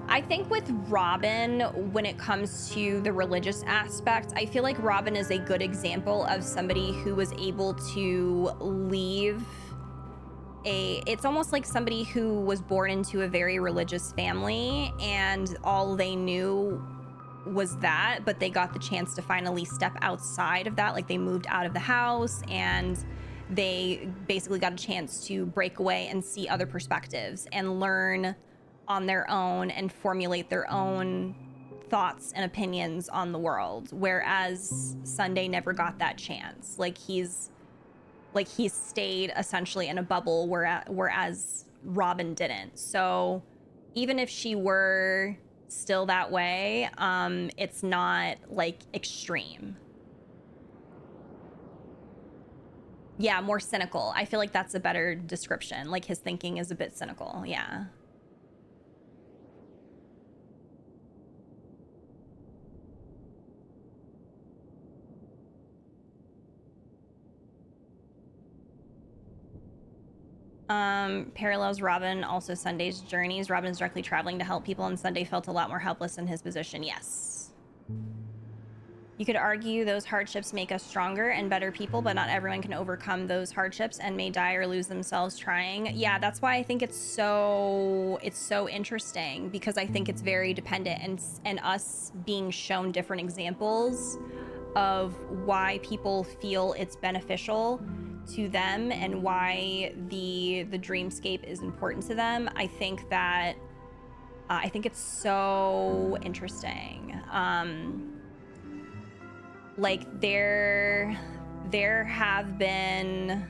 S1: I think with Robin, when it comes to the religious aspect, I feel like Robin is a good example of somebody who was able to leave it's almost like somebody who was born into a very religious family and all they knew was that, but they got the chance to finally step outside of that. Like they moved out of the house and they basically got a chance to break away and see other perspectives and learn on their own and formulate their own thoughts and opinions on the world. Whereas Sunday never got that chance. Like he's stayed essentially in a bubble, whereas Robin didn't. So even if she were still that way, it's not like extreme. Yeah, more cynical. I feel like that's a better description. Like his thinking is a bit cynical. Yeah. Parallels Robin, also Sunday's journeys. Robin's directly traveling to help people, and Sunday felt a lot more helpless in his position. Yes. You could argue those hardships make us stronger and better people, but not everyone can overcome those hardships and may die or lose themselves trying. Yeah, that's why I think it's so interesting, because I think it's very dependent, and us being shown different examples of why people feel it's beneficial to them and why the dreamscape is important to them. I think that I think it's so interesting. Like there have been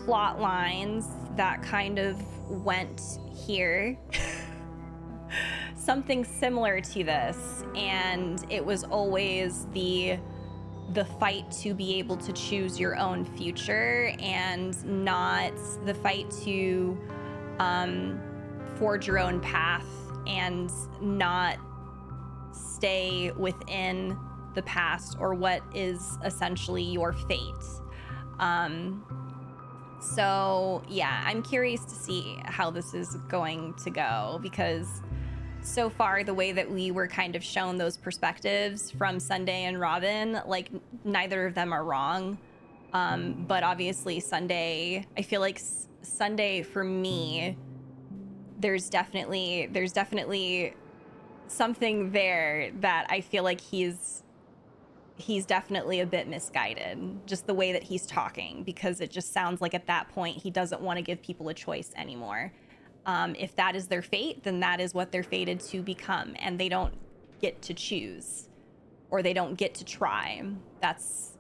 S1: plot lines that kind of went here. Something similar to this, and it was always the fight to be able to choose your own future and not the fight to forge your own path and not stay within the past or what is essentially your fate. So yeah, I'm curious to see how this is going to go, because so far the way that we were kind of shown those perspectives from Sunday and Robin, like neither of them are wrong. But obviously Sunday, I feel like Sunday for me, there's definitely something there that I feel like he's definitely a bit misguided, just the way that he's talking, because it just sounds like at that point he doesn't want to give people a choice anymore. If that is their fate, then that is what they're fated to become, and they don't get to choose, or they don't get to try. That's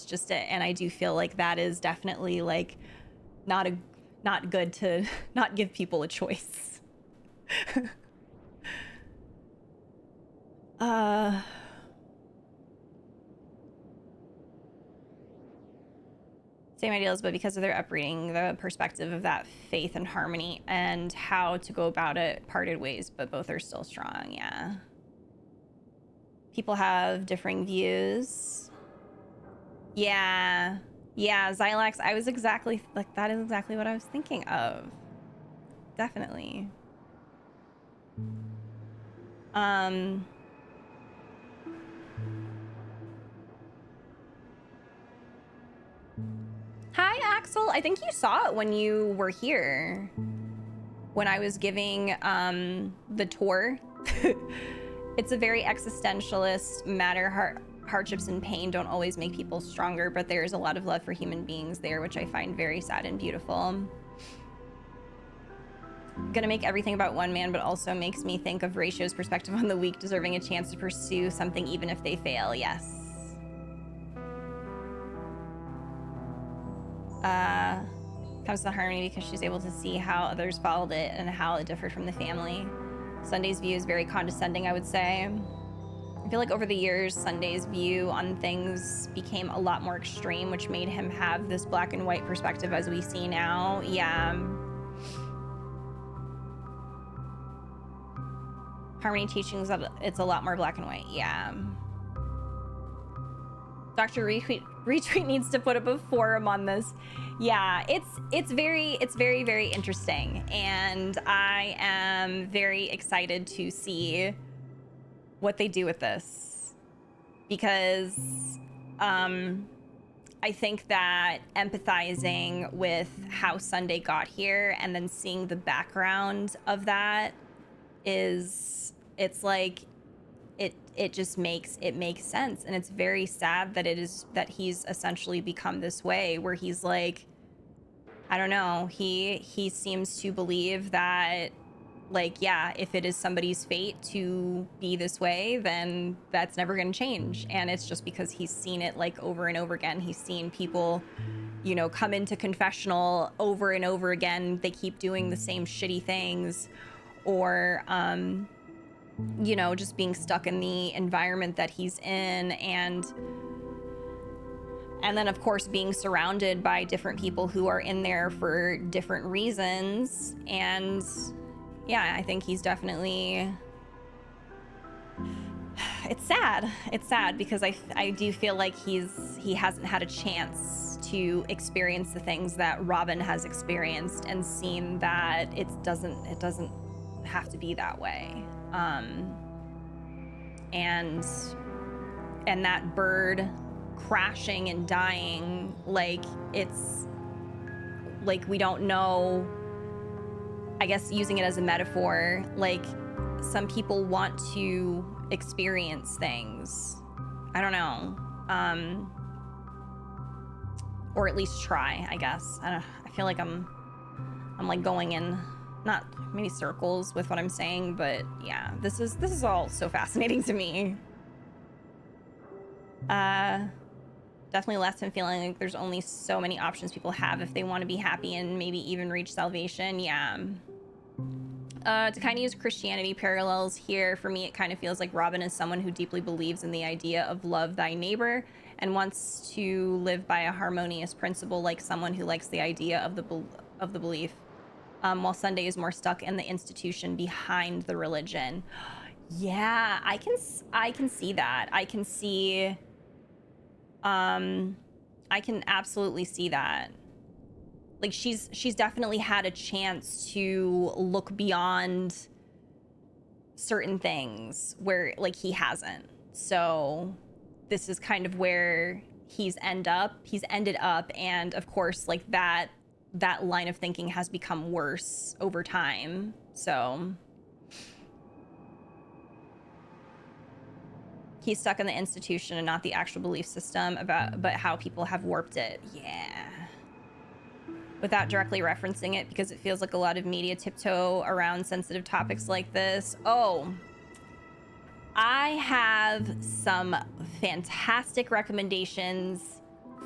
S1: just it. And I do feel like that is definitely like not not good to not give people a choice. Same ideals, but because of their upbringing, the perspective of that faith and harmony and how to go about it parted ways, but both are still strong. Yeah. People have differing views. Yeah. Yeah, Xylax, I was exactly, like, that is exactly what I was thinking of. Definitely. Hi, Axel. I think you saw it when you were here. When I was giving the tour. It's a very existentialist matter. Hardships and pain don't always make people stronger, but there's a lot of love for human beings there, which I find very sad and beautiful. Gonna make everything about one man, but also makes me think of Ratio's perspective on the weak deserving a chance to pursue something even if they fail. Yes. Comes to harmony because she's able to see how others followed it and how it differed from the family. Sunday's view is very condescending, I would say. I feel like over the years, Sunday's view on things became a lot more extreme, which made him have this black and white perspective as we see now. Yeah. Harmony teachings that it's a lot more black and white. Yeah. Dr. Retweet needs to put up a forum on this. Yeah, it's very, very interesting. And I am very excited to see what they do with this. Because I think that empathizing with how Sunday got here and then seeing the background of that it's like, it just makes sense. And it's very sad that he's essentially become this way where he's like, I don't know, he seems to believe that, like, yeah, if it is somebody's fate to be this way, then that's never going to change. And it's just because he's seen it like over and over again. He's seen people, you know, come into confessional over and over again. They keep doing the same shitty things, or you know, just being stuck in the environment that he's in, and then of course being surrounded by different people who are in there for different reasons. And yeah, I think he's definitely, it's sad because I do feel like he hasn't had a chance to experience the things that Robin has experienced and seen that it doesn't have to be that way. And that bird crashing and dying, like, it's like, we don't know, I guess using it as a metaphor, like, some people want to experience things, I don't know, or at least try, I guess. I feel like I'm like going in not maybe circles with what I'm saying, but yeah, this is all so fascinating to me. Definitely left him feeling like there's only so many options people have if they want to be happy and maybe even reach salvation. Yeah. To kind of use Christianity parallels here, for me, it kind of feels like Robin is someone who deeply believes in the idea of love thy neighbor and wants to live by a harmonious principle, like someone who likes the idea of the belief. While Sunday is more stuck in the institution behind the religion. Yeah, I can see that. I can absolutely see that. Like, she's definitely had a chance to look beyond certain things where, like, he hasn't. So this is kind of where he's ended up, and of course, like, that line of thinking has become worse over time. So he's stuck in the institution and not the actual belief system but how people have warped it. Yeah. Without directly referencing it, because it feels like a lot of media tiptoe around sensitive topics like this. Oh, I have some fantastic recommendations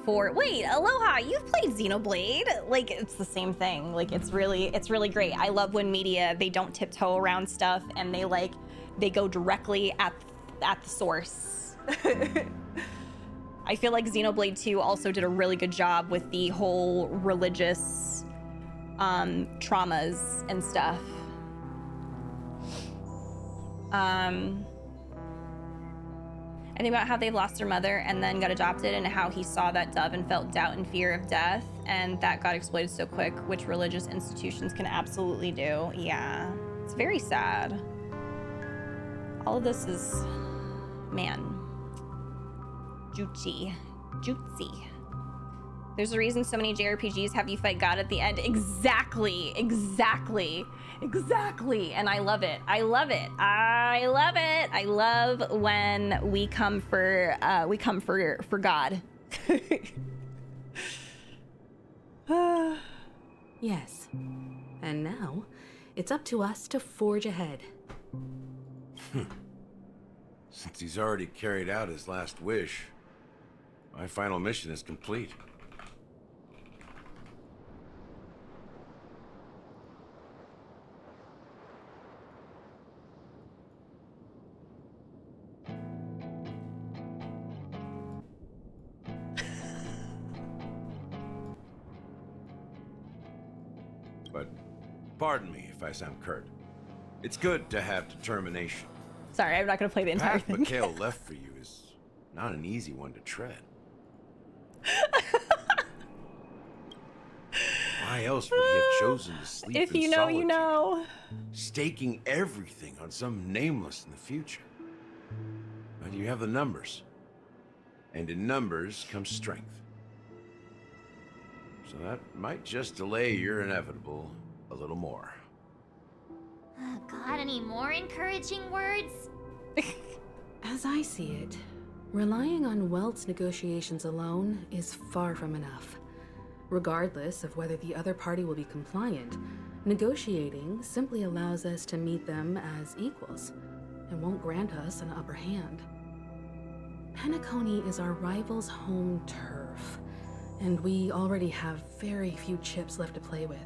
S1: for, wait, Aloha, you've played Xenoblade. Like, it's the same thing. Like, it's really great. I love when media, they don't tiptoe around stuff and they go directly at the source. I feel like Xenoblade 2 also did a really good job with the whole religious traumas and stuff. I think about how they lost their mother and then got adopted, and how he saw that dove and felt doubt and fear of death, and that got exploited so quick, which religious institutions can absolutely do. Yeah, it's very sad. All of this is, man, jutsi. There's a reason so many JRPGs have you fight God at the end. Exactly. And I love it. I love when we come for God.
S8: Yes. And now, it's up to us to forge ahead.
S4: Since he's already carried out his last wish, my final mission is complete. But pardon me if I sound curt. It's good to have determination.
S1: Sorry, I'm not going to play the entire
S4: path
S1: thing.
S4: Mikhail left for you is not an easy one to tread. Why else would he have chosen to sleep
S1: If
S4: in
S1: you know,
S4: solitude,
S1: you know.
S4: staking everything on some nameless in the future? But you have the numbers, and in numbers comes strength. So that might just delay your inevitable a little more.
S5: Got any more encouraging words?
S8: As I see it, relying on Welt's negotiations alone is far from enough. Regardless of whether the other party will be compliant, negotiating simply allows us to meet them as equals and won't grant us an upper hand. Penacony is our rival's home turf, and we already have very few chips left to play with.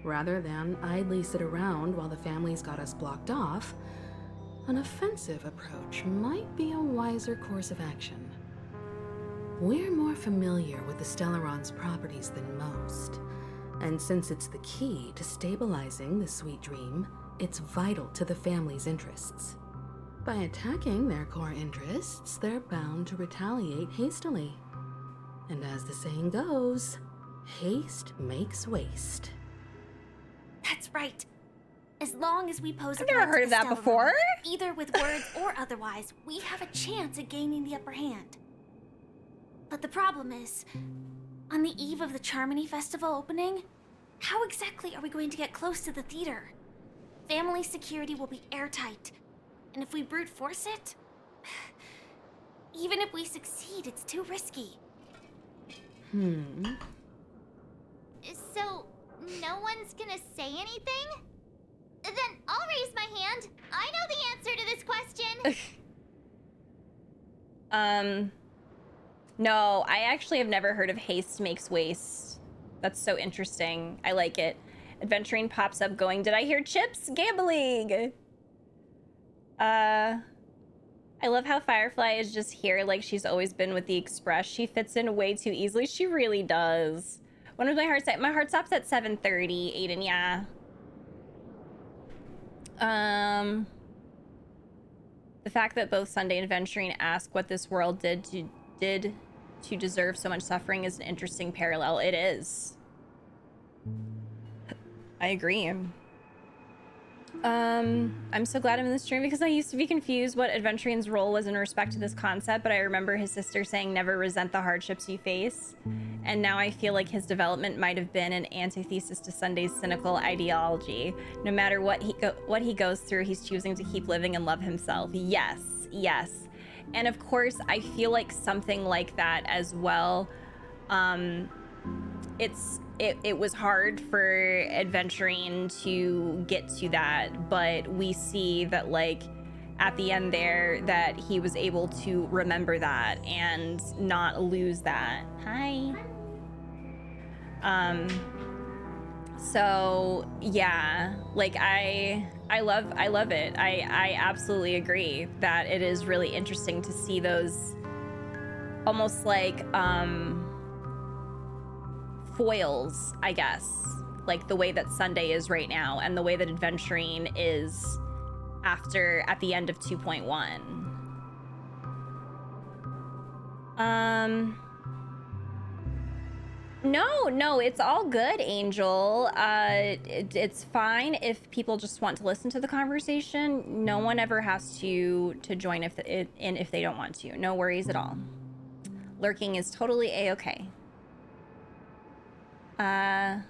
S8: Rather than idly sit around while the family's got us blocked off, an offensive approach might be a wiser course of action. We're more familiar with the Stellaron's properties than most, and since it's the key to stabilizing the sweet dream, it's vital to the family's interests. By attacking their core interests, they're bound to retaliate hastily. And as the saying goes, haste makes waste.
S22: That's right. As long as we pose
S1: I've never heard of that before.
S22: either with words or otherwise, we have a chance at gaining the upper hand. But the problem is, on the eve of the Charmony Festival opening, how exactly are we going to get close to the theater? Family security will be airtight, and if we brute force it, even if we succeed, it's too risky.
S5: So, no one's gonna say anything? Then I'll raise my hand. I know the answer to this question.
S1: No, I actually have never heard of haste makes waste. That's so interesting. I like it. Adventuring pops up going, did I hear chips? Gambling! I love how Firefly is just here like she's always been with the Express. She fits in way too easily. She really does. When was my heart set? My heart stops at 7:30, Aiden, yeah. The fact that both Sunday and Adventuring ask what this world did to deserve so much suffering is an interesting parallel. It is. I agree. I'm so glad I'm in this stream because I used to be confused what Adventuring's role was in respect to this concept, but I remember his sister saying never resent the hardships you face. And now I feel like his development might have been an antithesis to Sunday's cynical ideology. No matter what he goes through, he's choosing to keep living and love himself. Yes, yes. And of course, I feel like something like that as well. It was hard for Adventuring to get to that, but we see that like at the end there that he was able to remember that and not lose that. Hi. So yeah, like I love it. I absolutely agree that it is really interesting to see those almost like foils, I guess, like the way that Sunday is right now and the way that adventuring is at the end of 2.1. No, it's all good, Angel. It's fine if people just want to listen to the conversation. No one ever has to join if they don't want to. No worries at all. Lurking is totally a-okay. I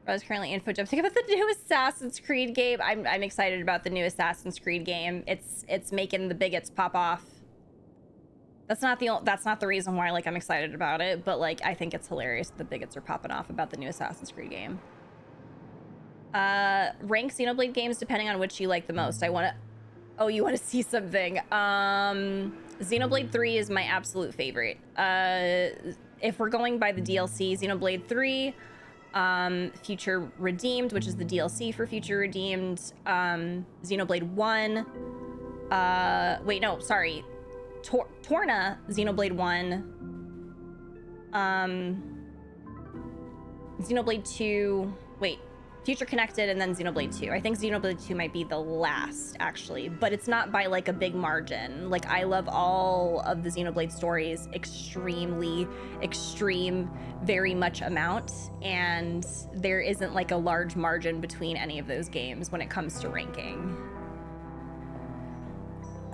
S1: was currently info jumping about the new Assassin's Creed game. I'm excited about the new Assassin's Creed game. It's making the bigots pop off. That's not the reason why like I'm excited about it, but like I think it's hilarious that the bigots are popping off about the new Assassin's Creed game. Rank Xenoblade games depending on which you like the most. You want to see something. Xenoblade 3 is my absolute favorite. If we're going by the DLC, Xenoblade 3, Future Redeemed, which is the DLC for Future Redeemed, Xenoblade 1, Torna, Xenoblade 1, Xenoblade 2, Future Connected, and then Xenoblade 2. I think Xenoblade 2 might be the last, actually, but it's not by like a big margin. Like, I love all of the Xenoblade stories extreme, very much amount, and there isn't like a large margin between any of those games when it comes to ranking.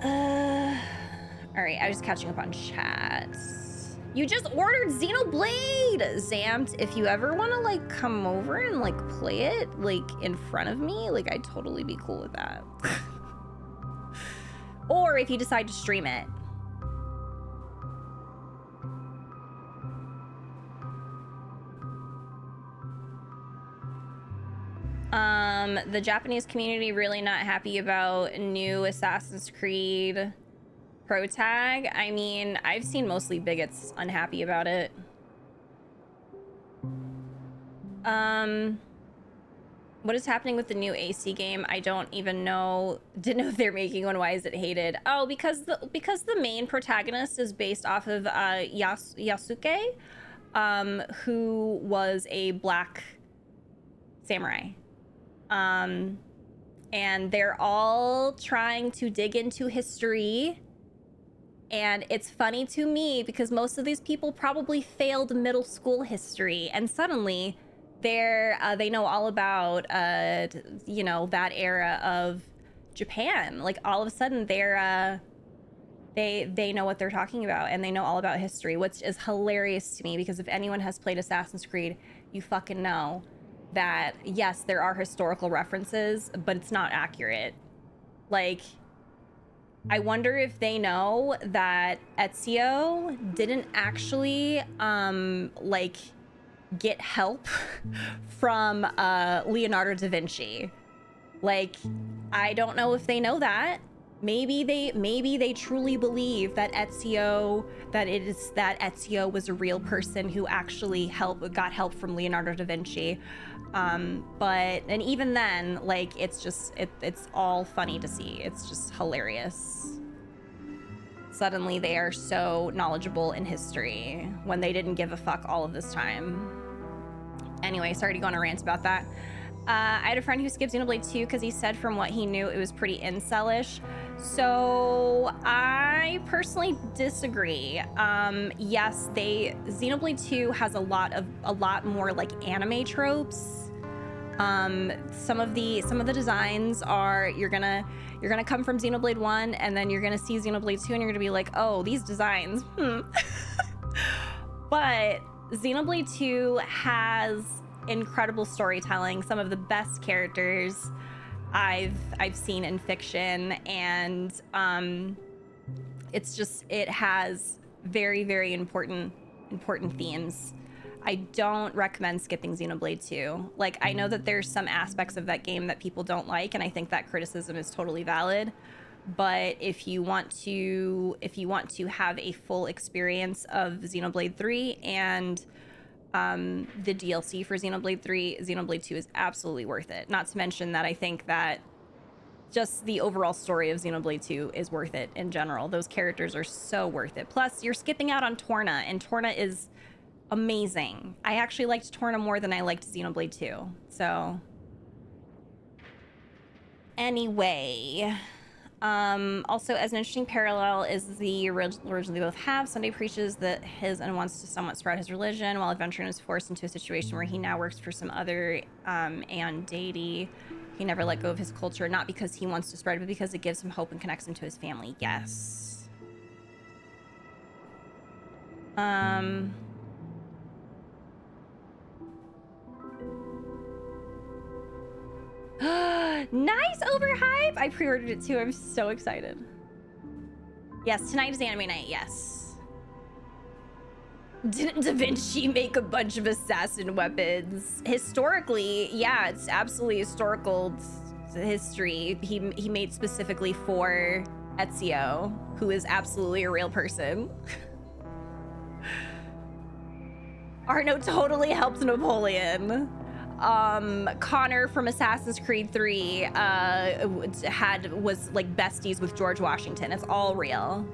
S1: All right, I was catching up on chat. You just ordered Xenoblade! Zamped, if you ever want to, like, come over and, like, play it, like, in front of me, like, I'd totally be cool with that. Or if you decide to stream it. The Japanese community really not happy about new Assassin's Creed Pro Tag. I mean, I've seen mostly bigots unhappy about it. What is happening with the new AC game? I don't even know. Didn't know if they're making one. Why is it hated? Oh, because the main protagonist is based off of Yasuke, who was a black samurai. And they're all trying to dig into history. And it's funny to me because most of these people probably failed middle school history, and suddenly they know all about you know, that era of Japan. Like all of a sudden they know what they're talking about, and they know all about history, which is hilarious to me because if anyone has played Assassin's Creed, you fucking know that yes, there are historical references, but it's not accurate. Like, I wonder if they know that Ezio didn't actually like get help from Leonardo da Vinci. Like, I don't know if they know that. Maybe they truly believe that Ezio was a real person who actually got help from Leonardo da Vinci. And even then, like, it's all funny to see. It's just hilarious. Suddenly they are so knowledgeable in history when they didn't give a fuck all of this time. Anyway, sorry to go on a rant about that. I had a friend who skipped Xenoblade 2 because he said from what he knew it was pretty incel-ish. So I personally disagree. Yes, Xenoblade 2 has a lot more like anime tropes. Some of the designs are you're gonna come from Xenoblade 1 and then you're gonna see Xenoblade 2 and you're gonna be like, oh, these designs. But Xenoblade 2 has incredible storytelling, some of the best characters I've seen in fiction, and it has very, very important themes. I don't recommend skipping Xenoblade 2. Like, I know that there's some aspects of that game that people don't like, and I think that criticism is totally valid. But if you want to have a full experience of Xenoblade 3 and the DLC for Xenoblade 3, Xenoblade 2 is absolutely worth it. Not to mention that I think that just the overall story of Xenoblade 2 is worth it in general. Those characters are so worth it. Plus, you're skipping out on Torna, and Torna is amazing. I actually liked Torna more than I liked Xenoblade 2. So, anyway. Also, as an interesting parallel is the religion they both have. Sunday preaches that his and wants to somewhat spread his religion, while Adventuring is forced into a situation where he now works for some other and deity. He never let go of his culture, not because he wants to spread, but because it gives him hope and connects him to his family. Yes. Nice overhype! I pre-ordered it too. I'm so excited. Yes, tonight is anime night. Yes. Didn't Da Vinci make a bunch of assassin weapons? Historically, yeah, it's absolutely historical history. He made specifically for Ezio, who is absolutely a real person. Arno totally helped Napoleon. Connor from Assassin's Creed 3 was like besties with George Washington. It's all real.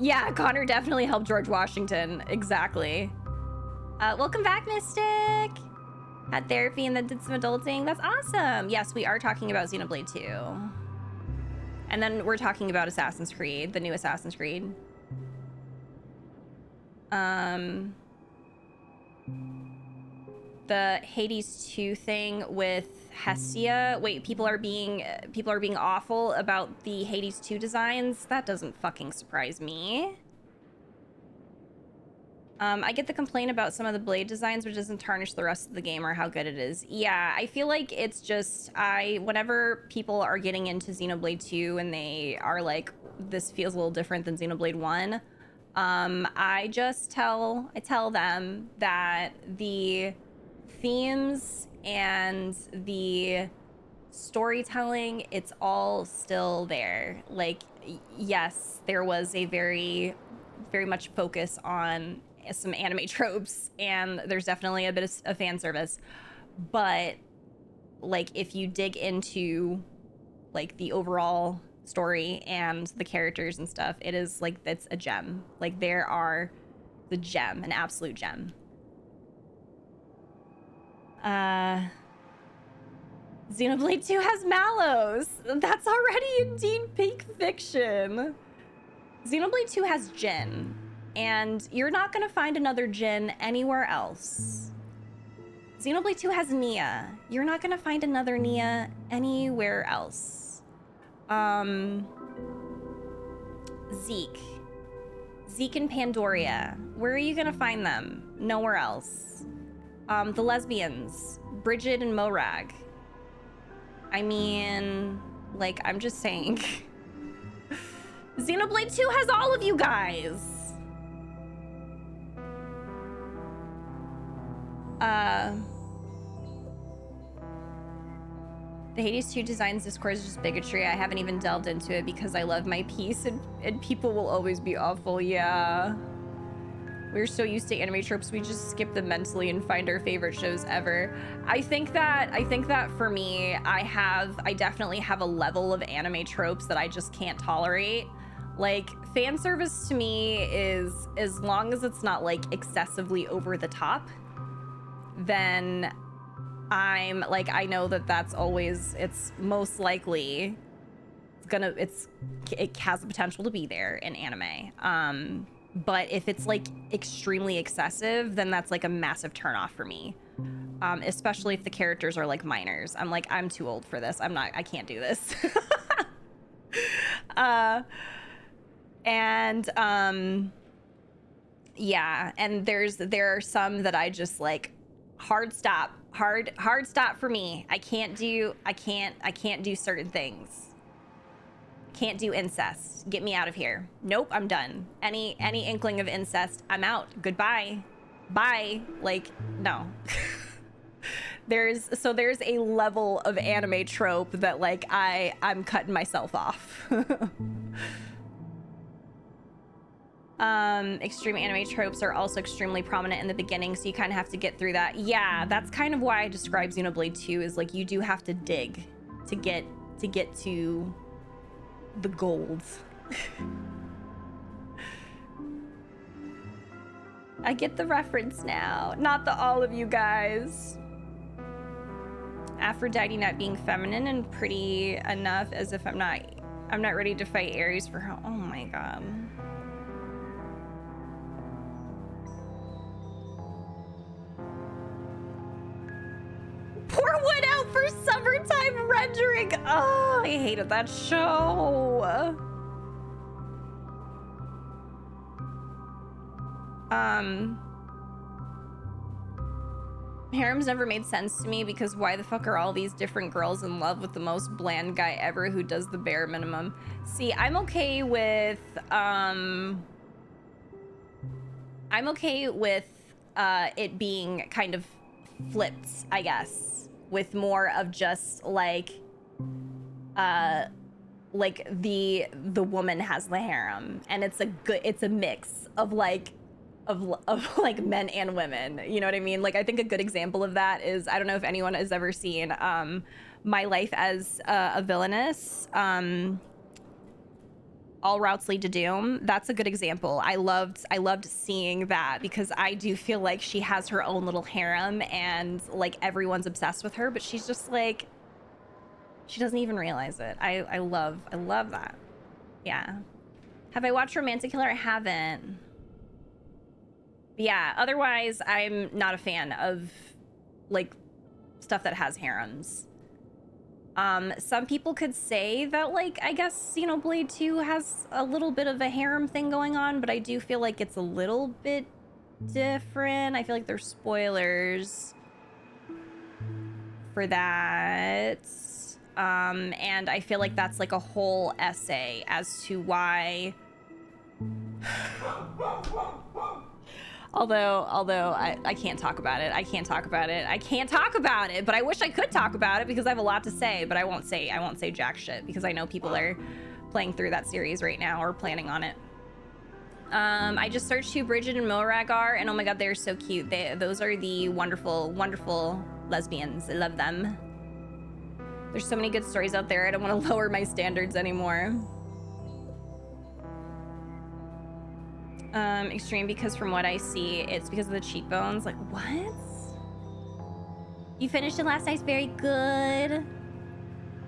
S1: Yeah, Connor definitely helped George Washington. Exactly. Welcome back, Mystic. Had therapy and then did some adulting. That's awesome. Yes, we are talking about Xenoblade 2. And then we're talking about Assassin's Creed, the new Assassin's Creed. The Hades 2 thing with Hestia. Wait, people are being awful about the Hades 2 designs? That doesn't fucking surprise me. I get the complaint about some of the blade designs, which doesn't tarnish the rest of the game or how good it is. Yeah, I feel like it's just, whenever people are getting into Xenoblade 2 and they are like, this feels a little different than Xenoblade 1, I tell them that the themes and the storytelling, it's all still there. Like, yes, there was a very much focus on some anime tropes, and there's definitely a bit of fan service, but like if you dig into like the overall story and the characters and stuff, it is like, that's a gem. Like there are the gem, an absolute gem. Xenoblade 2 has Mallows. That's already indeed peak fiction. Xenoblade 2 has Jin, and you're not gonna find another Jin anywhere else. Xenoblade 2 has Nia. You're not gonna find another Nia anywhere else. Zeke and Pandoria. Where are you gonna find them? Nowhere else. The lesbians, Bridget and Morag. I mean, like, I'm just saying. Xenoblade 2 has all of you guys. The Hades 2 designs discourse is just bigotry. I haven't even delved into it because I love my peace and people will always be awful. Yeah. We're so used to anime tropes, we just skip them mentally and find our favorite shows ever. I think that for me, I definitely have a level of anime tropes that I just can't tolerate. Like, fan service to me is, as long as it's not like excessively over the top, then I'm like, I know that that's always, it's most likely it has the potential to be there in anime. But if it's like extremely excessive, then that's like a massive turnoff for me. Especially if the characters are like minors. I'm like, I'm too old for this. I can't do this. Yeah, and there are some that I just like, hard stop for me. I can't do certain things. Can't do incest. Get me out of here. Nope, I'm done. Any inkling of incest, I'm out. Goodbye. Bye. Like, no. There's a level of anime trope that like I'm cutting myself off. Extreme anime tropes are also extremely prominent in the beginning, so you kind of have to get through that. Yeah, that's kind of why I describe Xenoblade 2 is like you do have to dig to get to the gold. I get the reference now. Not the all of you guys. Aphrodite not being feminine and pretty enough as if I'm not ready to fight Ares for her. Oh my god. Pour one out for summertime rendering. Oh, I hated that show. Harems never made sense to me because why the fuck are all these different girls in love with the most bland guy ever who does the bare minimum? See, I'm okay with it being kind of flipped, I guess, with more of just like the woman has the harem, and it's a mix of like men and women, you know what I mean? Like I think a good example of that is, I don't know if anyone has ever seen My Life as a Villainess, All Routes Lead to Doom. That's a good example. I loved seeing that because I do feel like she has her own little harem and like everyone's obsessed with her, but she's just like, she doesn't even realize it. I love that. Yeah. Have I watched Romantic Killer? I haven't. But yeah, otherwise I'm not a fan of like stuff that has harems. Some people could say that, like, I guess Xenoblade 2 has a little bit of a harem thing going on, but I do feel like it's a little bit different. I feel like there's spoilers for that. And I feel like that's like a whole essay as to why... Although I can't talk about it. I can't talk about it, but I wish I could talk about it because I have a lot to say, but I won't say jack shit because I know people are playing through that series right now or planning on it. I just searched who Bridget and Morag are, and oh my god, they're so cute. Those are the wonderful, wonderful lesbians. I love them. There's so many good stories out there. I don't want to lower my standards anymore. Extreme because from what I see, it's because of the cheekbones. Like, what? You finished it last night. Very good.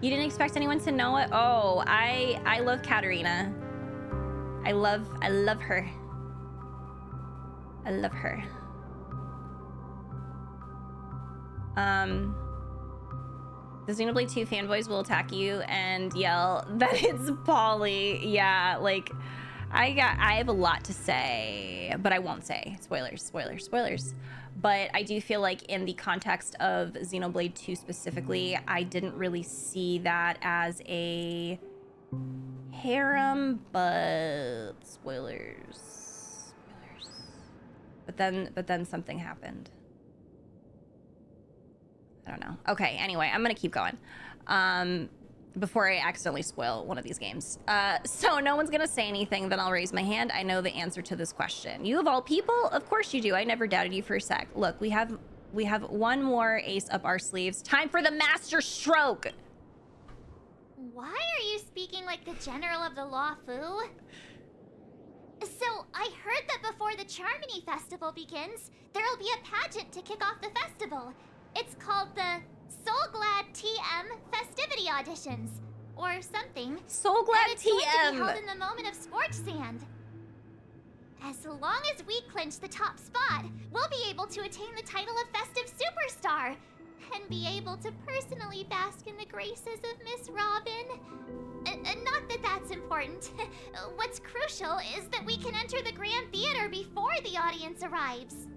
S1: You didn't expect anyone to know it? Oh, I love Katarina. I love her. I love her. The Xenoblade 2 fanboys will attack you and yell that it's Polly. Yeah, like... I have a lot to say, but I won't say. Spoilers. But I do feel like in the context of Xenoblade 2 specifically, I didn't really see that as a harem, but spoilers. But then something happened. I don't know. Okay, anyway, I'm gonna keep going. Before I accidentally spoil one of these games. So no one's gonna say anything, then I'll raise my hand. I know the answer to this question. You of all people? Of course you do. I never doubted you for a sec. Look, we have one more ace up our sleeves. Time for the master stroke!
S5: Why are you speaking like the general of the Law Fu? So, I heard that before the Charmony Festival begins, there'll be a pageant to kick off the festival. It's called the Soulglad TM Festivity Auditions, or something.
S1: Soulglad
S5: TM! Going to be held in the moment of Scorch Sand. As long as we clinch the top spot, we'll be able to attain the title of Festive Superstar, and be able to personally bask in the graces of Miss Robin. Not that that's important. What's crucial is that we can enter the Grand Theater before the audience arrives.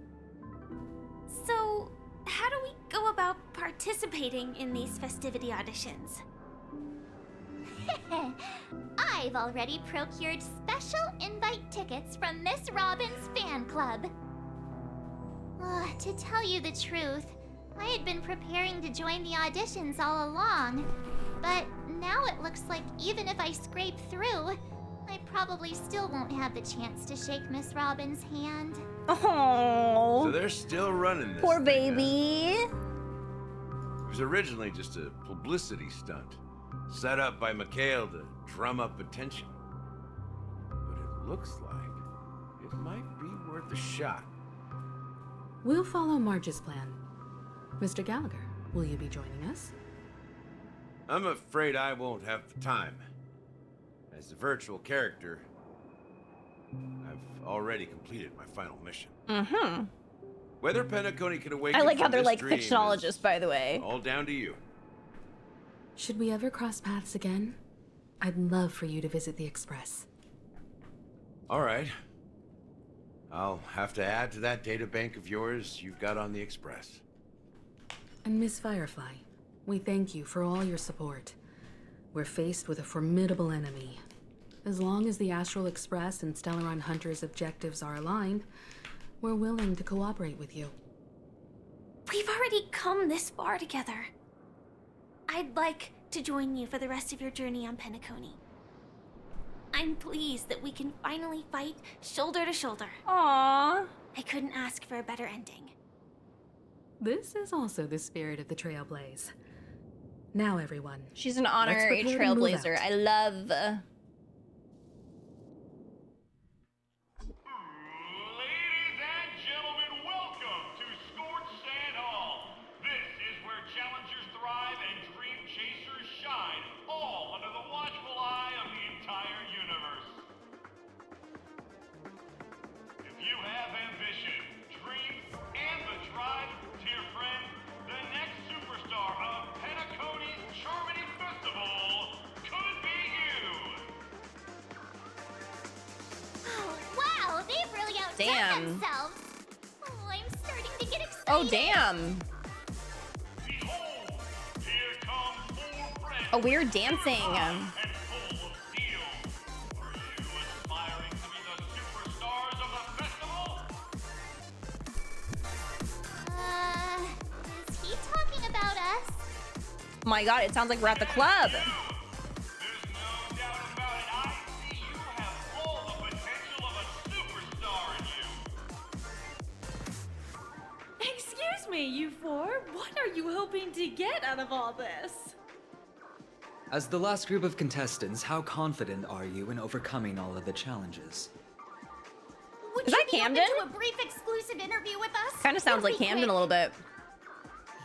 S12: So... how do we go about participating in these festivity auditions?
S5: I've already procured special invite tickets from Miss Robin's fan club. To tell you the truth, I had been preparing to join the auditions all along, but now it looks like even if I scrape through, I probably still won't have the chance to shake Miss Robin's hand.
S1: Oh.
S13: So they're still running this.
S1: Poor
S13: thing,
S1: baby.
S13: huh? It was originally just a publicity stunt, set up by Mikhail to drum up attention. But it looks like it might be worth a shot.
S8: We'll follow Marge's plan. Mr. Gallagher, will you be joining us?
S13: I'm afraid I won't have the time. As a virtual character, I've already completed my final mission.
S1: Mm-hmm.
S13: Whether Penacony can awaken
S1: I like how
S13: from
S1: they're
S13: this
S1: like
S13: dream
S1: fictionologists, by the way.
S13: all down to you.
S8: Should we ever cross paths again? I'd love for you to visit the Express.
S13: All right. I'll have to add to that data bank of yours you've got on the Express.
S8: And Miss Firefly, we thank you for all your support. We're faced with a formidable enemy. As long as the Astral Express and Stellon Hunters' objectives are aligned, we're willing to cooperate with you.
S12: We've already come this far together. I'd like to join you for the rest of your journey on Penacony. I'm pleased that we can finally fight shoulder to shoulder.
S1: Aww.
S12: I couldn't ask for a better ending.
S8: This is also the spirit of the Trailblaze. Now, everyone.
S1: She's an honorary trailblazer. I love. Damn.
S5: Themselves. Oh, I'm starting to get excited.
S1: Oh, damn. Oh, we're dancing.
S5: Is he talking about us?
S1: Oh my god, it sounds like we're at the club.
S14: Excuse me, you four. What are you hoping to get out of all this?
S23: As the last group of contestants, how confident are you in overcoming all of the challenges?
S5: Would
S1: Is
S5: you
S1: that
S5: be
S1: Camden?
S5: open to a brief exclusive interview with us?
S1: Kind of sounds like Camden a little bit.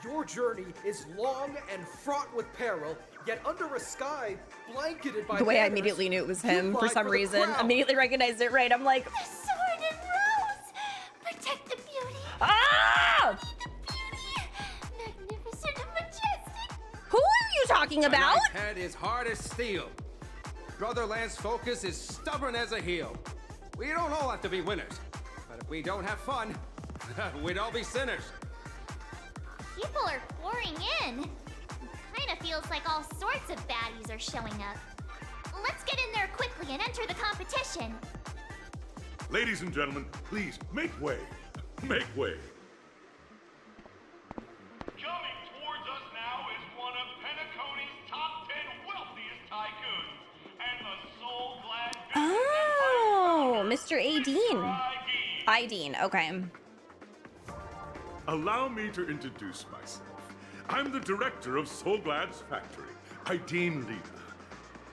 S24: Your journey is long and fraught with peril, yet under a sky blanketed by
S1: The way I
S24: banners,
S1: immediately knew it was
S24: you
S1: him for
S24: fight
S1: some
S24: the
S1: reason.
S24: crown.
S1: Immediately recognized it right. I'm like,
S5: The sword and rose! Protect the beauty!
S1: ah!
S5: Magnificent and majestic!
S1: Who are you talking about?
S18: My head is hard as steel. Brother Lance's focus is stubborn as a heel. We don't all have to be winners, but if we don't have fun, we'd all be sinners.
S5: People are pouring in. Kinda feels like all sorts of baddies are showing up. Let's get in there quickly and enter the competition.
S25: Ladies and gentlemen, please make way. Make way.
S26: Coming towards us now is one of Penacony's top 10 wealthiest tycoons, and the soul-glad
S1: Oh, Mr. Aideen. Aideen, okay.
S25: Allow me to introduce myself. I'm the director of Soulglad's factory, Aideen Lena.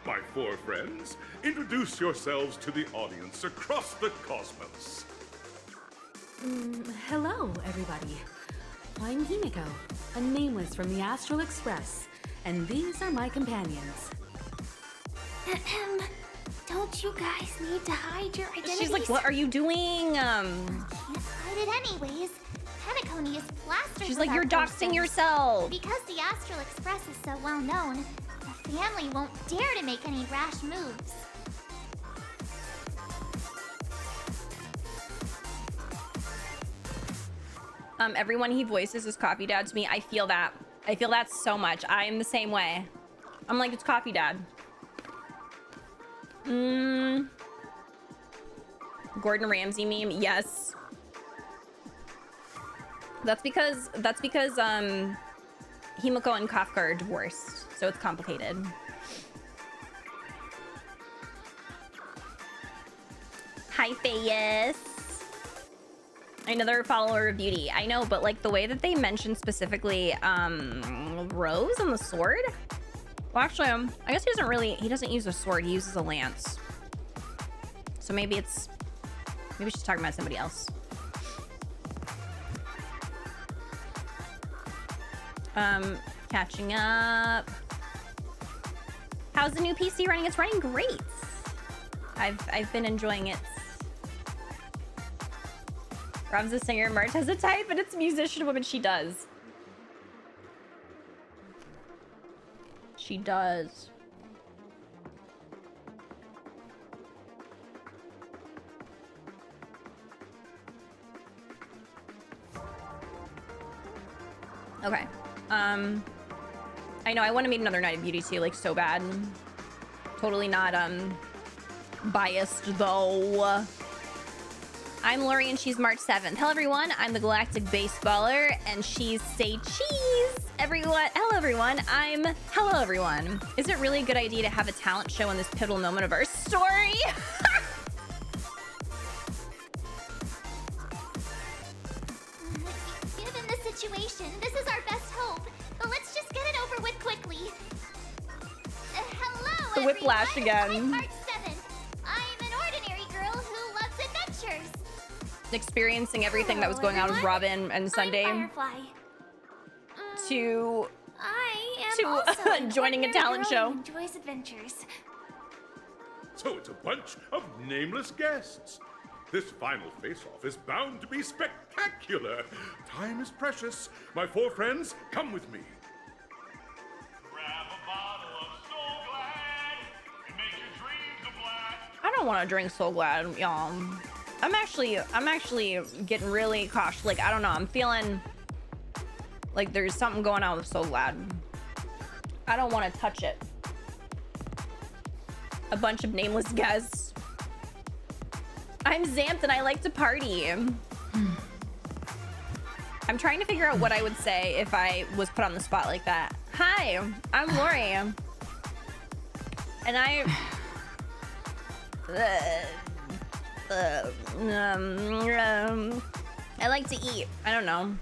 S25: My four friends, introduce yourselves to the audience across the cosmos.
S8: Hello, everybody. I'm Himiko, a nameless from the Astral Express, and these are my companions.
S12: Don't you guys need to hide your identities?
S1: She's like, what are you doing?
S5: Can't hide it anyways. Penacony is plastered
S1: She's
S5: with
S1: like,
S5: our
S1: you're doxing
S5: persons.
S1: yourself.
S5: Because the Astral Express is so well known, the family won't dare to make any rash moves.
S1: Everyone he voices is Coffee Dad to me. I feel that. I feel that so much. I am the same way. I'm like, it's Coffee Dad. Gordon Ramsay meme, yes. That's because Himiko and Kafka are divorced, so it's complicated. Hi, Fayus. Another follower of beauty. I know, but like the way that they mentioned specifically Rose and the sword. Well, actually, I guess he doesn't use a sword. He uses a lance. So maybe she's talking about somebody else. Catching up. How's the new PC running? It's running great. I've been enjoying it. Rob's a singer, Mart has a type, and it's a musician woman. She does. She does. Okay. I know I want to meet another Night of Beauty too, like so bad. Totally not biased though. I'm Lori and she's March 7th. Hello everyone, I'm the Galactic Baseballer and she's Say Cheese. Everyone, hello everyone, hello everyone. Is it really a good idea to have a talent show in this pivotal moment of our story?
S5: Given the situation, this is our best hope. But let's just get it over with quickly. Hello,
S1: the whiplash
S5: everyone.
S1: again.
S5: I'm March 7th. I'm an ordinary girl who loves adventures.
S1: Experiencing everything that was going on with Robin and Sunday.
S12: Firefly.
S1: To
S12: I am also an
S1: joining a
S12: ordinary
S1: talent
S12: girl
S1: show.
S12: who enjoys adventures.
S25: So it's a bunch of nameless guests. This final face-off is bound to be spectacular. Time is precious. My four friends, come with me.
S26: Grab a bottle of Soul Glad and make your dreams a blast.
S1: I don't want to drink Soul Glad, y'all. I'm actually getting really cautious. Like, I don't know. I'm feeling like there's something going on with Soul Glad. I don't want to touch it. A bunch of nameless guests. I'm Xanth and I like to party. I'm trying to figure out what I would say if I was put on the spot like that. Hi, I'm Lori. And I like to eat. I don't know.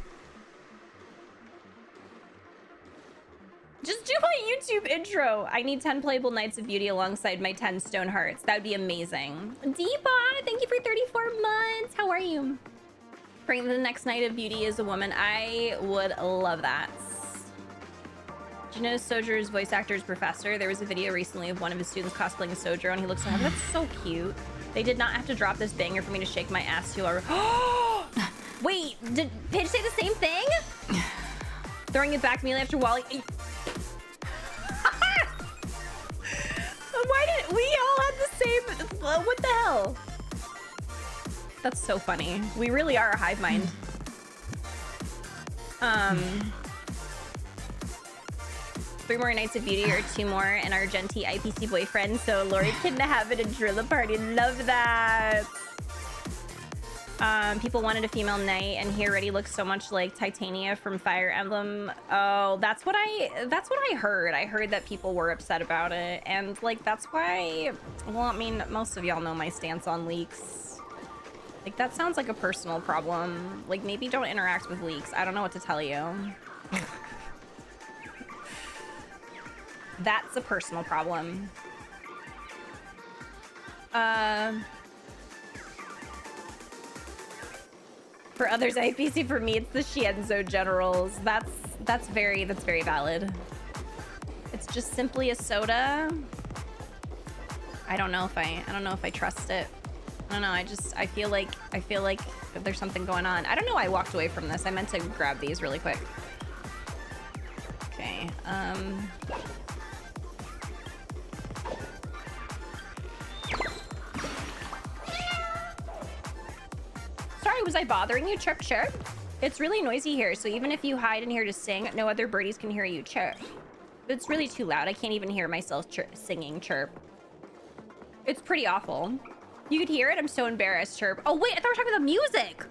S1: Just do my YouTube intro. I need 10 playable Nights of Beauty alongside my 10 stone hearts. That would be amazing. Deepa, thank you for 34 months. How are you? Bring the next Night of Beauty as a woman. I would love that. Do you know Sojour's voice actor's professor? There was a video recently of one of his students cosplaying as Sojour and he looks like, that's so cute. They did not have to drop this banger for me to shake my ass to. Wait, did Pidge say the same thing? Throwing it back immediately after Wally. Why did we all had the same? What the hell? That's so funny. We really are a hive mind. 3 more Nights of Beauty or 2 more and Argenti IPC boyfriend, so Lori can have it and drill a party. Love that. People wanted a female knight, and he already looks so much like Titania from Fire Emblem. Oh, that's what I heard. I heard that people were upset about it, and like that's why. Well, I mean, most of y'all know my stance on leaks. Like that sounds like a personal problem. Like maybe don't interact with leaks. I don't know what to tell you. That's a personal problem. For others, IPC. For me, it's the Shienzo generals. That's very valid. It's just simply a soda. I don't know if I trust it. I don't know. I feel like there's something going on. I don't know why I walked away from this. I meant to grab these really quick. Okay. Sorry, was I bothering you? Chirp, chirp. It's really noisy here, so even if you hide in here to sing, no other birdies can hear you chirp. It's really too loud. I can't even hear myself singing chirp. It's pretty awful. You could hear it? I'm so embarrassed, chirp. Oh, wait, I thought we were talking about music.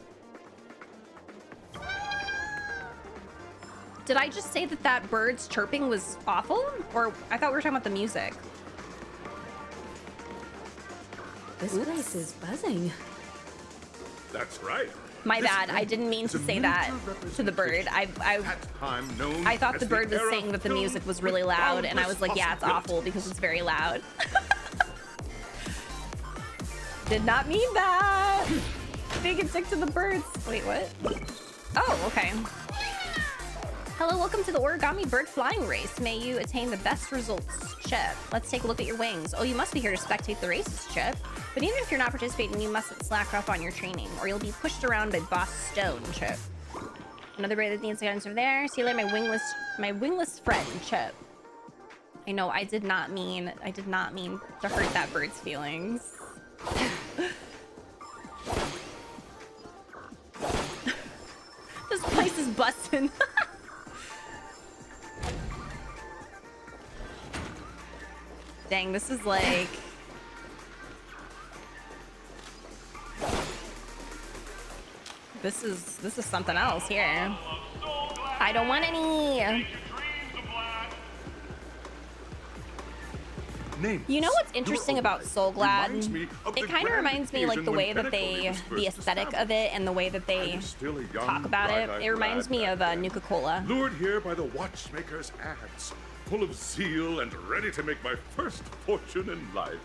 S1: Did I just say that that bird's chirping was awful? Or I thought we were talking about the music.
S8: This place is buzzing.
S25: That's right.
S1: My bad. I didn't mean to say that to the bird. I thought the bird was saying that the music was really loud, and I was like, yeah, it's awful because it's very loud. Did not mean that. Big and stick to the birds. Wait, what? Oh, okay. Hello, welcome to the origami bird flying race. May you attain the best results, Chip. Let's take a look at your wings. Oh, you must be here to spectate the races, Chip. But even if you're not participating, you mustn't slack off on your training, or you'll be pushed around by Boss Stone, Chip. Another bird that needs guidance over there. See you later, my wingless friend, Chip. I know, I did not mean to hurt that bird's feelings. This place is busting. Dang, this is like... This is something else here. I don't want any. You know what's interesting about Soulglad? It kind of reminds me like the way that the aesthetic of it and the way that they talk about it. It reminds me of Nuka-Cola.
S25: Lured here by the watchmaker's ads, full of zeal and ready to make my first fortune in life.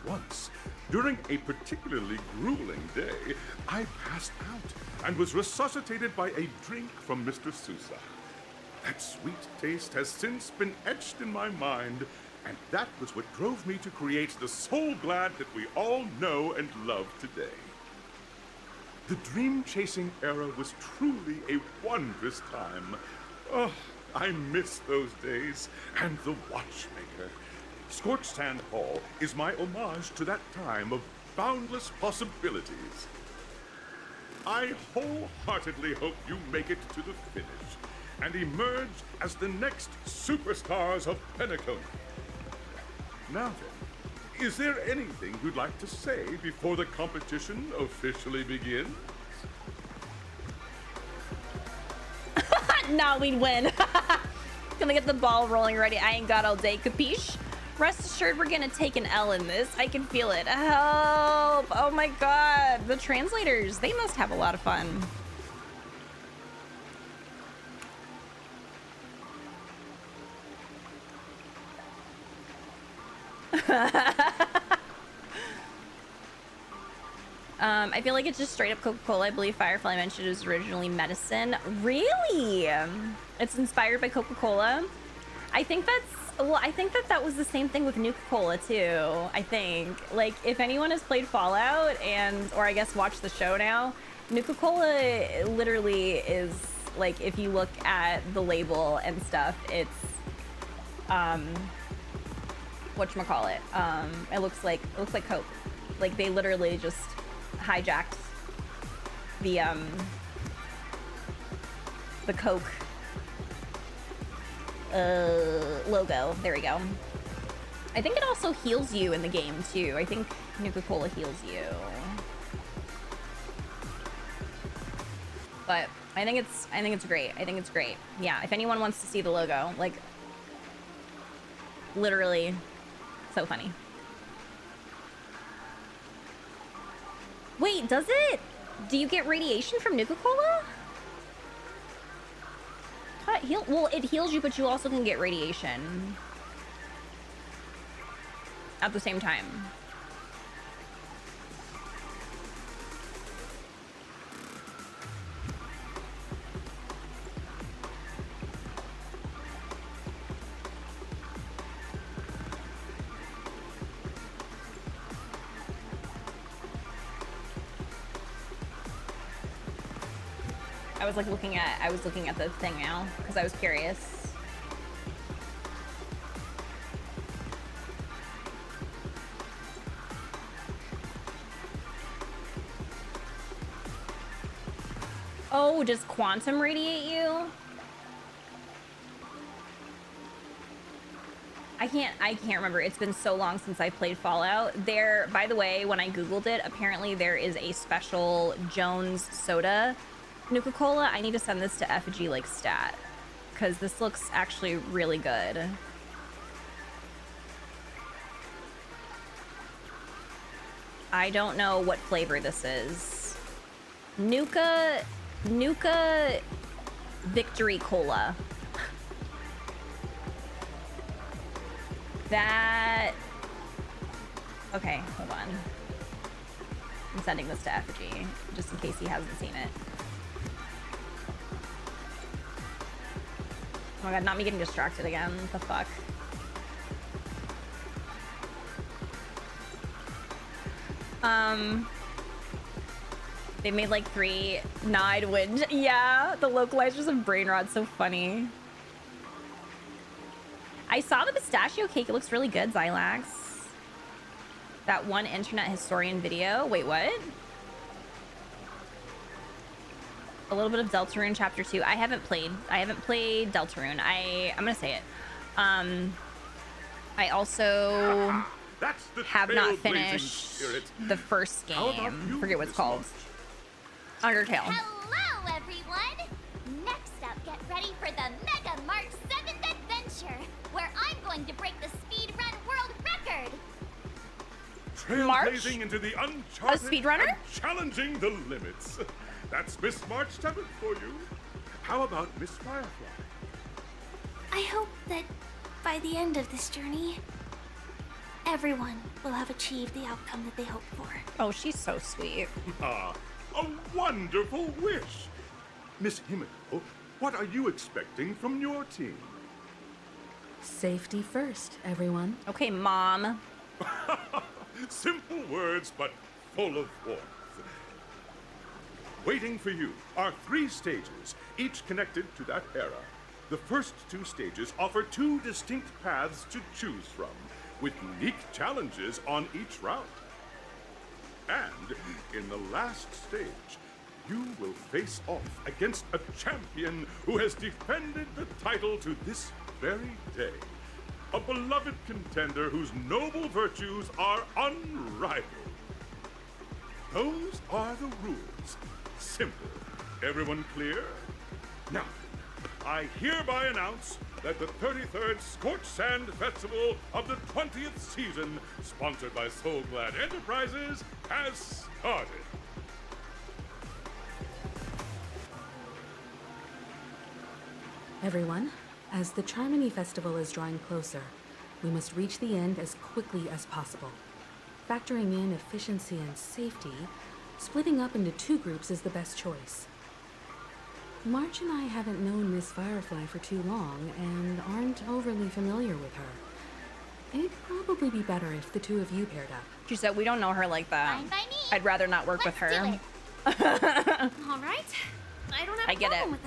S25: Once, during a particularly grueling day, I passed out and was resuscitated by a drink from Mr. Sousa. That sweet taste has since been etched in my mind, and that was what drove me to create the Soulglad that we all know and love today. The dream-chasing era was truly a wondrous time. Oh, I miss those days, and the watchmaker. Scorched Sand Hall is my homage to that time of boundless possibilities. I wholeheartedly hope you make it to the finish and emerge as the next superstars of Penacony. Now then, is there anything you'd like to say before the competition officially begins?
S1: Nah, we'd win. Gonna get the ball rolling ready. I ain't got all day, capiche? Rest assured we're gonna take an L in this. I can feel it. Help! Oh my god. The translators, they must have a lot of fun. I feel like it's just straight up Coca-Cola. I believe Firefly mentioned it was originally medicine. Really? It's inspired by Coca-Cola? I think that was the same thing with Nuka-Cola too. I think, like, if anyone has played Fallout or I guess watched the show now, Nuka-Cola literally is like, if you look at the label and stuff, it's whatchamacallit, it looks like Coke. Like, they literally just hijacked the Coke logo. There we go. I think it also heals you in the game too. I think Nuka-Cola heals you. But I think it's great. I think it's great. Yeah, if anyone wants to see the logo, like, literally so funny. Wait, does it? Do you get radiation from Nuka-Cola? Well, it heals you, but you also can get radiation at the same time. I was looking at the thing now because I was curious. Oh, does quantum radiate you? I can't remember. It's been so long since I played Fallout. There, by the way, when I googled it, apparently there is a special Jones soda Nuka-Cola, I need to send this to Effigy like stat, because this looks actually really good. I don't know what flavor this is. Nuka Victory Cola. That... Okay, hold on. I'm sending this to Effigy, just in case he hasn't seen it. Oh my god, not me getting distracted again. What the fuck? They made like 3. Nah, I'd win. Yeah, the localizers of Brain Rot, so funny. I saw the pistachio cake. It looks really good, Xylax. That one internet historian video. Wait, what? A little bit of Deltarune Chapter 2. I haven't played Deltarune. I'm gonna say it. I also have not finished the first game. Forget what it's called. Undertale.
S5: Hello, everyone! Next up, get ready for the Mega March 7th adventure, where I'm going to break the speedrun world record!
S25: Trailblazing into the uncharted
S1: speedrunner?
S25: and challenging the limits. That's Miss March 7th for you. How about Miss Firefly?
S12: I hope that by the end of this journey, everyone will have achieved the outcome that they hoped for.
S1: Oh, she's so sweet.
S25: Ah, a wonderful wish. Miss Himiko, what are you expecting from your team?
S8: Safety first, everyone.
S1: Okay, Mom.
S25: Simple words, but full of warmth. Waiting for you are 3 stages, each connected to that era. The first 2 stages offer 2 distinct paths to choose from, with unique challenges on each route. And in the last stage, you will face off against a champion who has defended the title to this very day. A beloved contender whose noble virtues are unrivaled. Those are the rules. Simple. Everyone clear? Now, I hereby announce that the 33rd Scorched Sand Festival of the 20th season, sponsored by Soul Glad Enterprises, has started.
S8: Everyone, as the Charmony Festival is drawing closer, we must reach the end as quickly as possible. Factoring in efficiency and safety, splitting up into 2 groups is the best choice. March and I haven't known Miss Firefly for too long and aren't overly familiar with her. It'd probably be better if the 2 of you paired up.
S1: She said we don't know her like that.
S5: Fine by me.
S1: I'd rather not work with her.
S5: Do it.
S12: All right. I don't have
S1: I
S12: a
S1: get
S12: problem
S1: it.
S12: with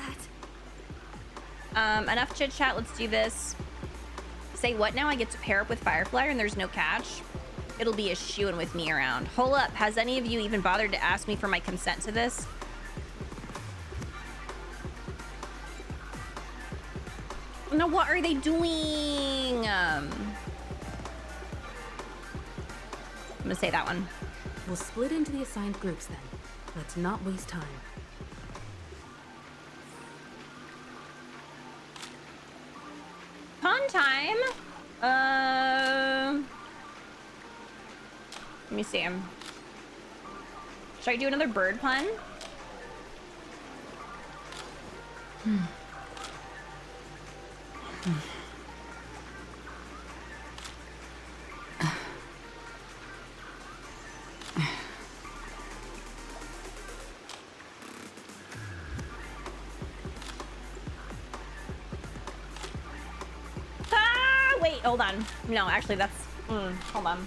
S12: that.
S1: Enough chit chat. Let's do this. Say what now? I get to pair up with Firefly and there's no catch. It'll be a shoo-in with me around. Hold up. Has any of you even bothered to ask me for my consent to this? No, what are they doing? I'm gonna say that one.
S8: We'll split into the assigned groups then. Let's not waste time.
S1: Pun time. Let me see. Should I do another bird pun? Wait, hold on. No, actually that's, hold on.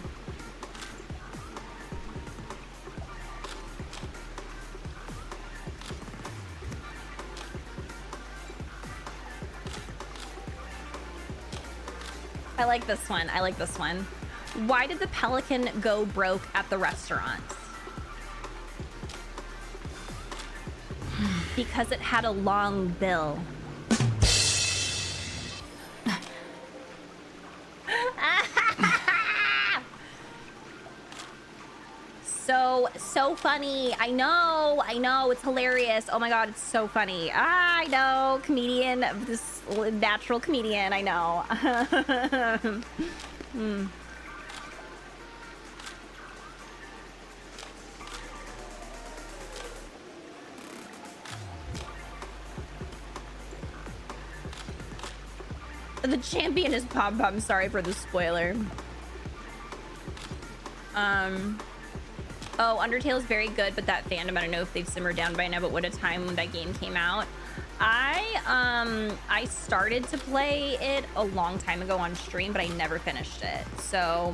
S1: I like this one. I like this one. Why did the pelican go broke at the restaurant? Because it had a long bill. So So funny. I know. It's hilarious. Oh my god, it's so funny. I know. Comedian, this natural comedian. I know. The champion is Pom Pom. Sorry for the spoiler. Oh, Undertale is very good, but that fandom, I don't know if they've simmered down by now, but what a time when that game came out. I started to play it a long time ago on stream, but I never finished it. So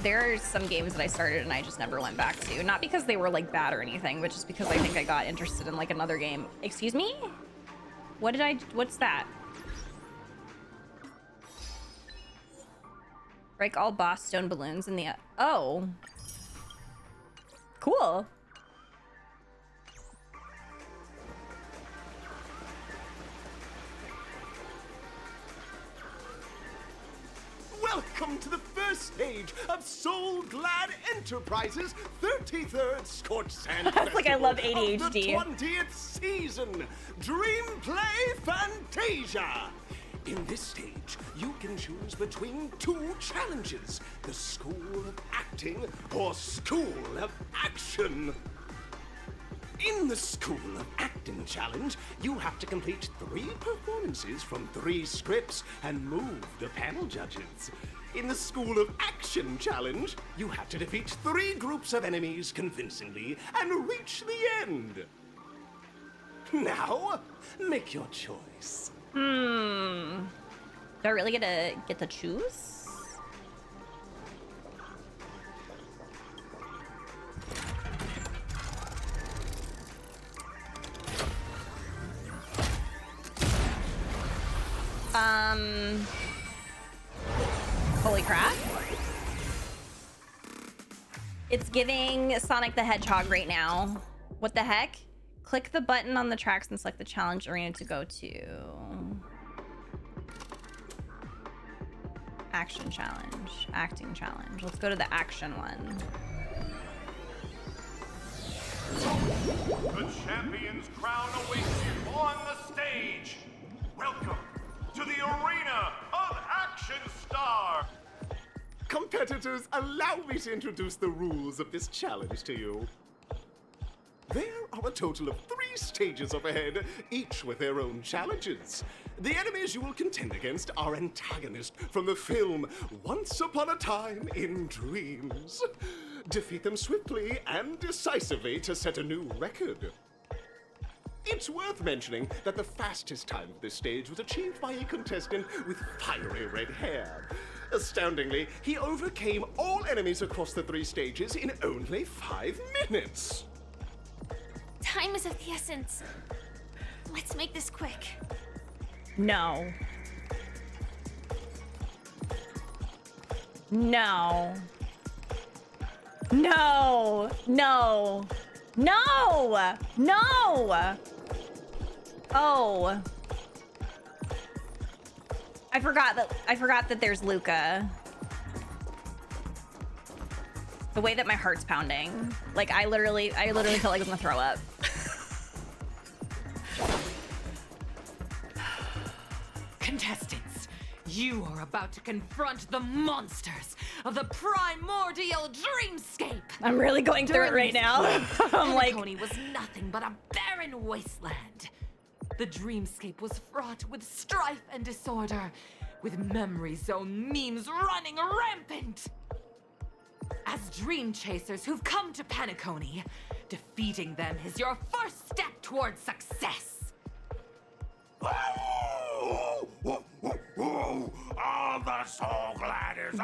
S1: there are some games that I started and I just never went back to. Not because they were like bad or anything, but just because I think I got interested in like another game. Excuse me? What's that? Break all boss stone balloons in the... Oh. Cool.
S9: Welcome to the first stage of Soul Glad Enterprises' 33rd Scorched Sand Festival
S1: like I love
S9: of
S1: ADHD.
S9: the 20th season, Dream Play Fantasia. In this stage, you can choose between two challenges, the School of Acting or School of Action. In the School of Acting challenge, you have to complete 3 performances from 3 scripts and move the panel judges. In the School of Action challenge, you have to defeat 3 groups of enemies convincingly and reach the end. Now, make your choice.
S1: Do I really get to choose? Holy crap. It's giving Sonic the Hedgehog right now. What the heck? Click the button on the tracks and select the challenge arena to go to. Action challenge, acting challenge. Let's go to the action one.
S26: The champion's crown awaits you on the stage. Welcome to the arena of Action Star.
S9: Competitors, allow me to introduce the rules of this challenge to you. There are a total of 3 stages up ahead, each with their own challenges. The enemies you will contend against are antagonists from the film Once Upon a Time in Dreams. Defeat them swiftly and decisively to set a new record. It's worth mentioning that the fastest time of this stage was achieved by a contestant with fiery red hair. Astoundingly, he overcame all enemies across the 3 stages in only 5 minutes.
S12: Time is of the essence. Let's make this quick.
S1: No. No. No. No. No. No. Oh. I forgot that there's Luca. The way that my heart's pounding. Like I literally felt like I was gonna throw up.
S10: Contestants, you are about to confront the monsters of the primordial dreamscape.
S1: I'm really going through it right now. I'm like,
S10: Penacony was nothing but a barren wasteland. The dreamscape was fraught with strife and disorder, with memory zone memes running rampant. As dream chasers who've come to Penacony, defeating them is your first step towards success.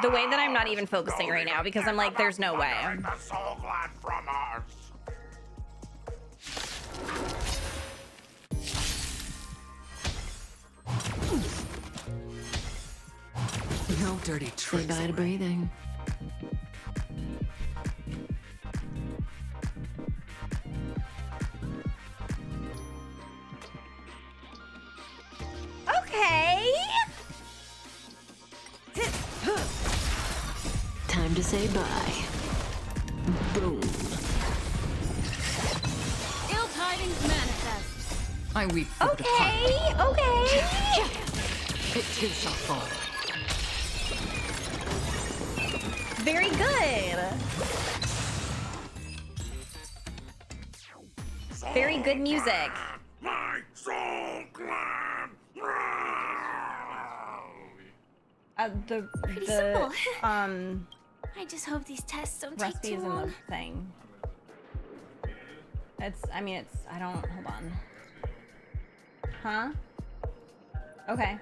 S1: the way that I'm not even focusing right now because I'm like, there's no way.
S10: No dirty tricks.
S2: Goodbye to breathing.
S1: Okay.
S11: say bye. Boom.
S14: Ill tidings manifest.
S10: I weep for the
S1: Okay, okay.
S10: It too shall fall.
S1: Very good. Very good music.
S25: My soul clan.
S12: Pretty simple. I just hope these tests don't take
S1: Recipe
S12: too
S1: is in the
S12: long.
S1: thing. I don't, hold on. Huh? Okay.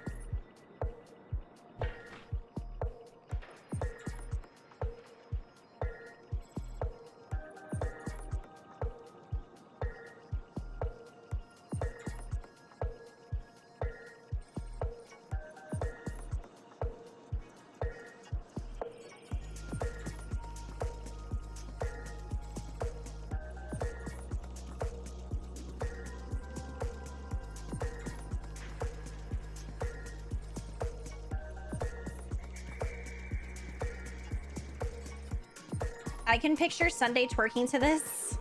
S1: I can picture Sunday twerking to this.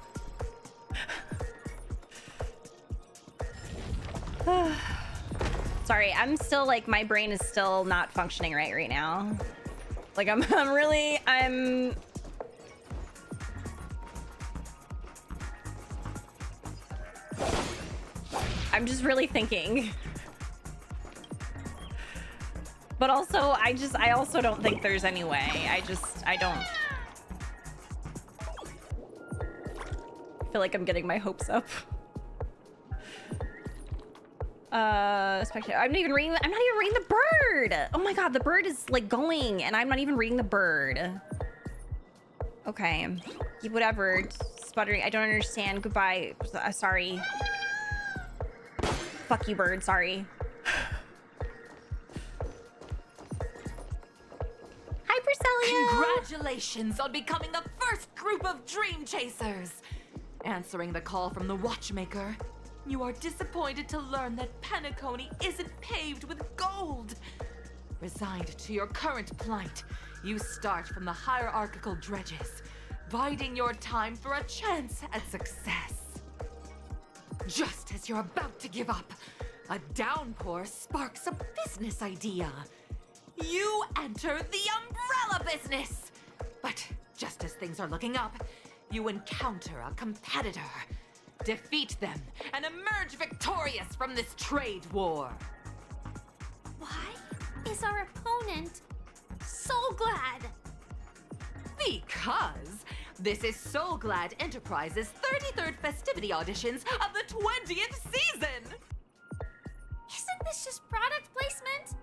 S1: Sorry, I'm still like, my brain is still not functioning right now. Like I'm just really thinking. But also, I also don't think there's any way. I don't. I feel like I'm getting my hopes up. I'm not even reading the bird. Oh my god, the bird is like going and I'm not even reading the bird. Okay. Whatever. Sputtering. I don't understand. Goodbye. Sorry. Fuck you, bird. Sorry. Hi, Percelia.
S10: Congratulations on becoming the first group of dream chasers. Answering the call from the watchmaker, you are disappointed to learn that Penacony isn't paved with gold. Resigned to your current plight, you start from the hierarchical dredges, biding your time for a chance at success. Just as you're about to give up, a downpour sparks a business idea. You enter the umbrella business! But just as things are looking up, you encounter a competitor. Defeat them and emerge victorious from this trade war.
S12: Why is our opponent so glad?
S10: Because this is So Glad Enterprises' 33rd festivity auditions of the 20th season!
S12: Isn't this just product placement?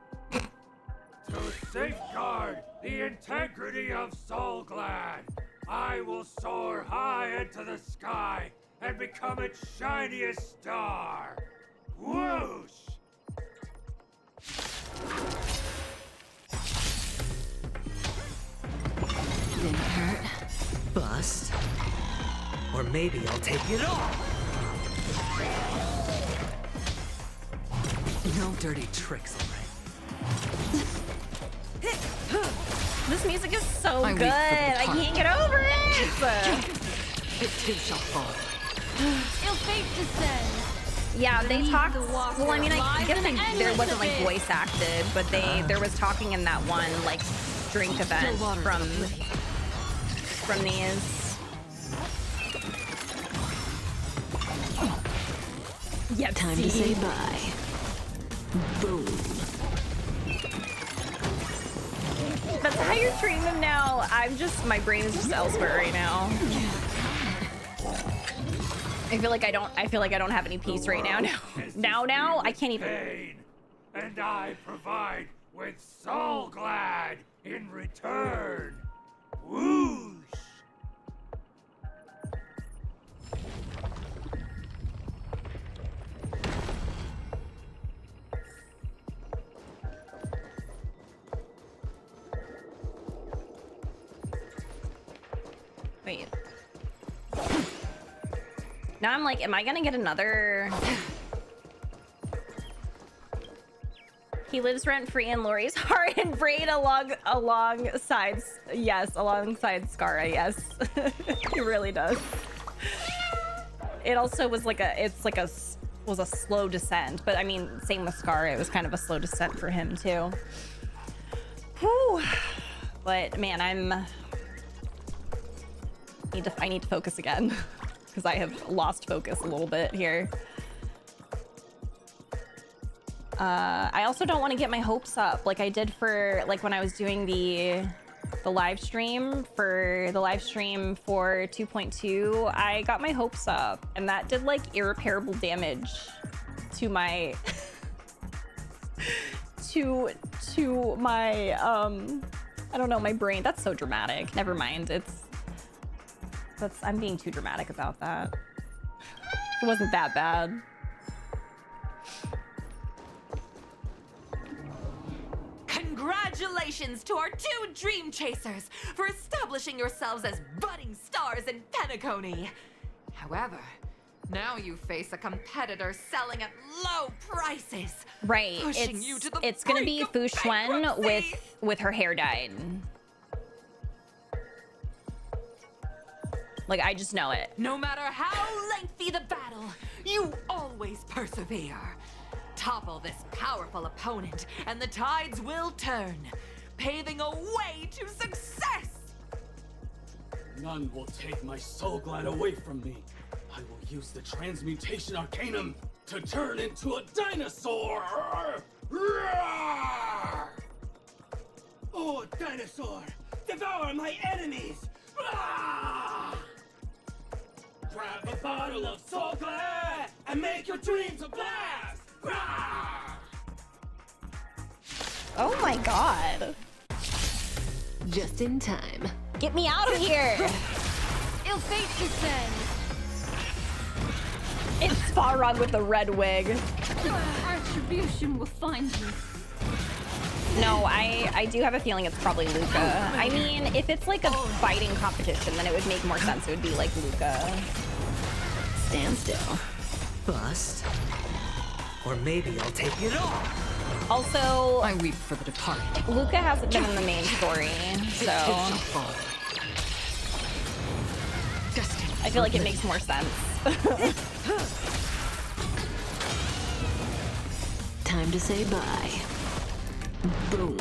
S15: To safeguard the integrity of Soul Glad, I will soar high into the sky and become its shiniest star. Whoosh!
S6: Didn't hurt. Bust. Or maybe I'll take it all. No dirty tricks, alright?
S1: This music is so good. I can't get over it.
S10: It too shall fall.
S14: Ill fate descends.
S1: Yeah, they talked. Well, I mean, I guess
S14: an
S1: there
S14: endless
S1: wasn't like
S14: abyss.
S1: voice acted, but there was talking in that one like drink event from these. Yeah,
S11: Time to say bye. Boom.
S1: That's how you're treating them now. My brain is just elsewhere right now. I feel like I don't have any peace right now. Now I can't even.
S15: Pain, and I provide with Soul Glad in return. Whoosh!
S1: Wait. Now I'm like, am I gonna get another? He lives rent-free in Lori's heart and brain alongside Skara, yes. He really does. It also was like was a slow descent, but I mean, same with Skara, it was kind of a slow descent for him too. Whew. But man, I need to focus again because I have lost focus a little bit here. I also don't want to get my hopes up like I did for like when I was doing the live stream for 2.2. I got my hopes up and that did like irreparable damage to my to my I don't know, my brain. That's so dramatic. Never mind. I'm being too dramatic about that. It wasn't that bad.
S10: Congratulations to our 2 dream chasers for establishing yourselves as budding stars in Penacony. However, now you face a competitor selling at low prices.
S1: Right.
S10: Pushing you to the
S1: it's gonna be Fu Xuan with her hair dyed. Like, I just know it.
S10: No matter how lengthy the battle, you always persevere. Topple this powerful opponent, and the tides will turn, paving a way to success!
S7: None will take my soul glad away from me. I will use the transmutation arcanum to turn into a dinosaur! Roar! Oh, dinosaur! Devour my enemies! Roar! Grab a bottle of soul glad and make your dreams a blast!
S1: Oh my god.
S11: Just in time.
S1: Get me out of here!
S12: Ill fate descends.
S1: It's Farog with the red wig.
S12: Retribution will find you.
S1: No, I do have a feeling it's probably Luca. I mean, if it's like a fighting competition, then it would make more sense. It would be like Luca.
S6: Stand still. Bust. Or maybe I'll take it off.
S1: Also,
S10: I weep for the departed.
S1: Luca hasn't been in the main story, so I feel like it makes more sense.
S11: Time to say bye. Boom.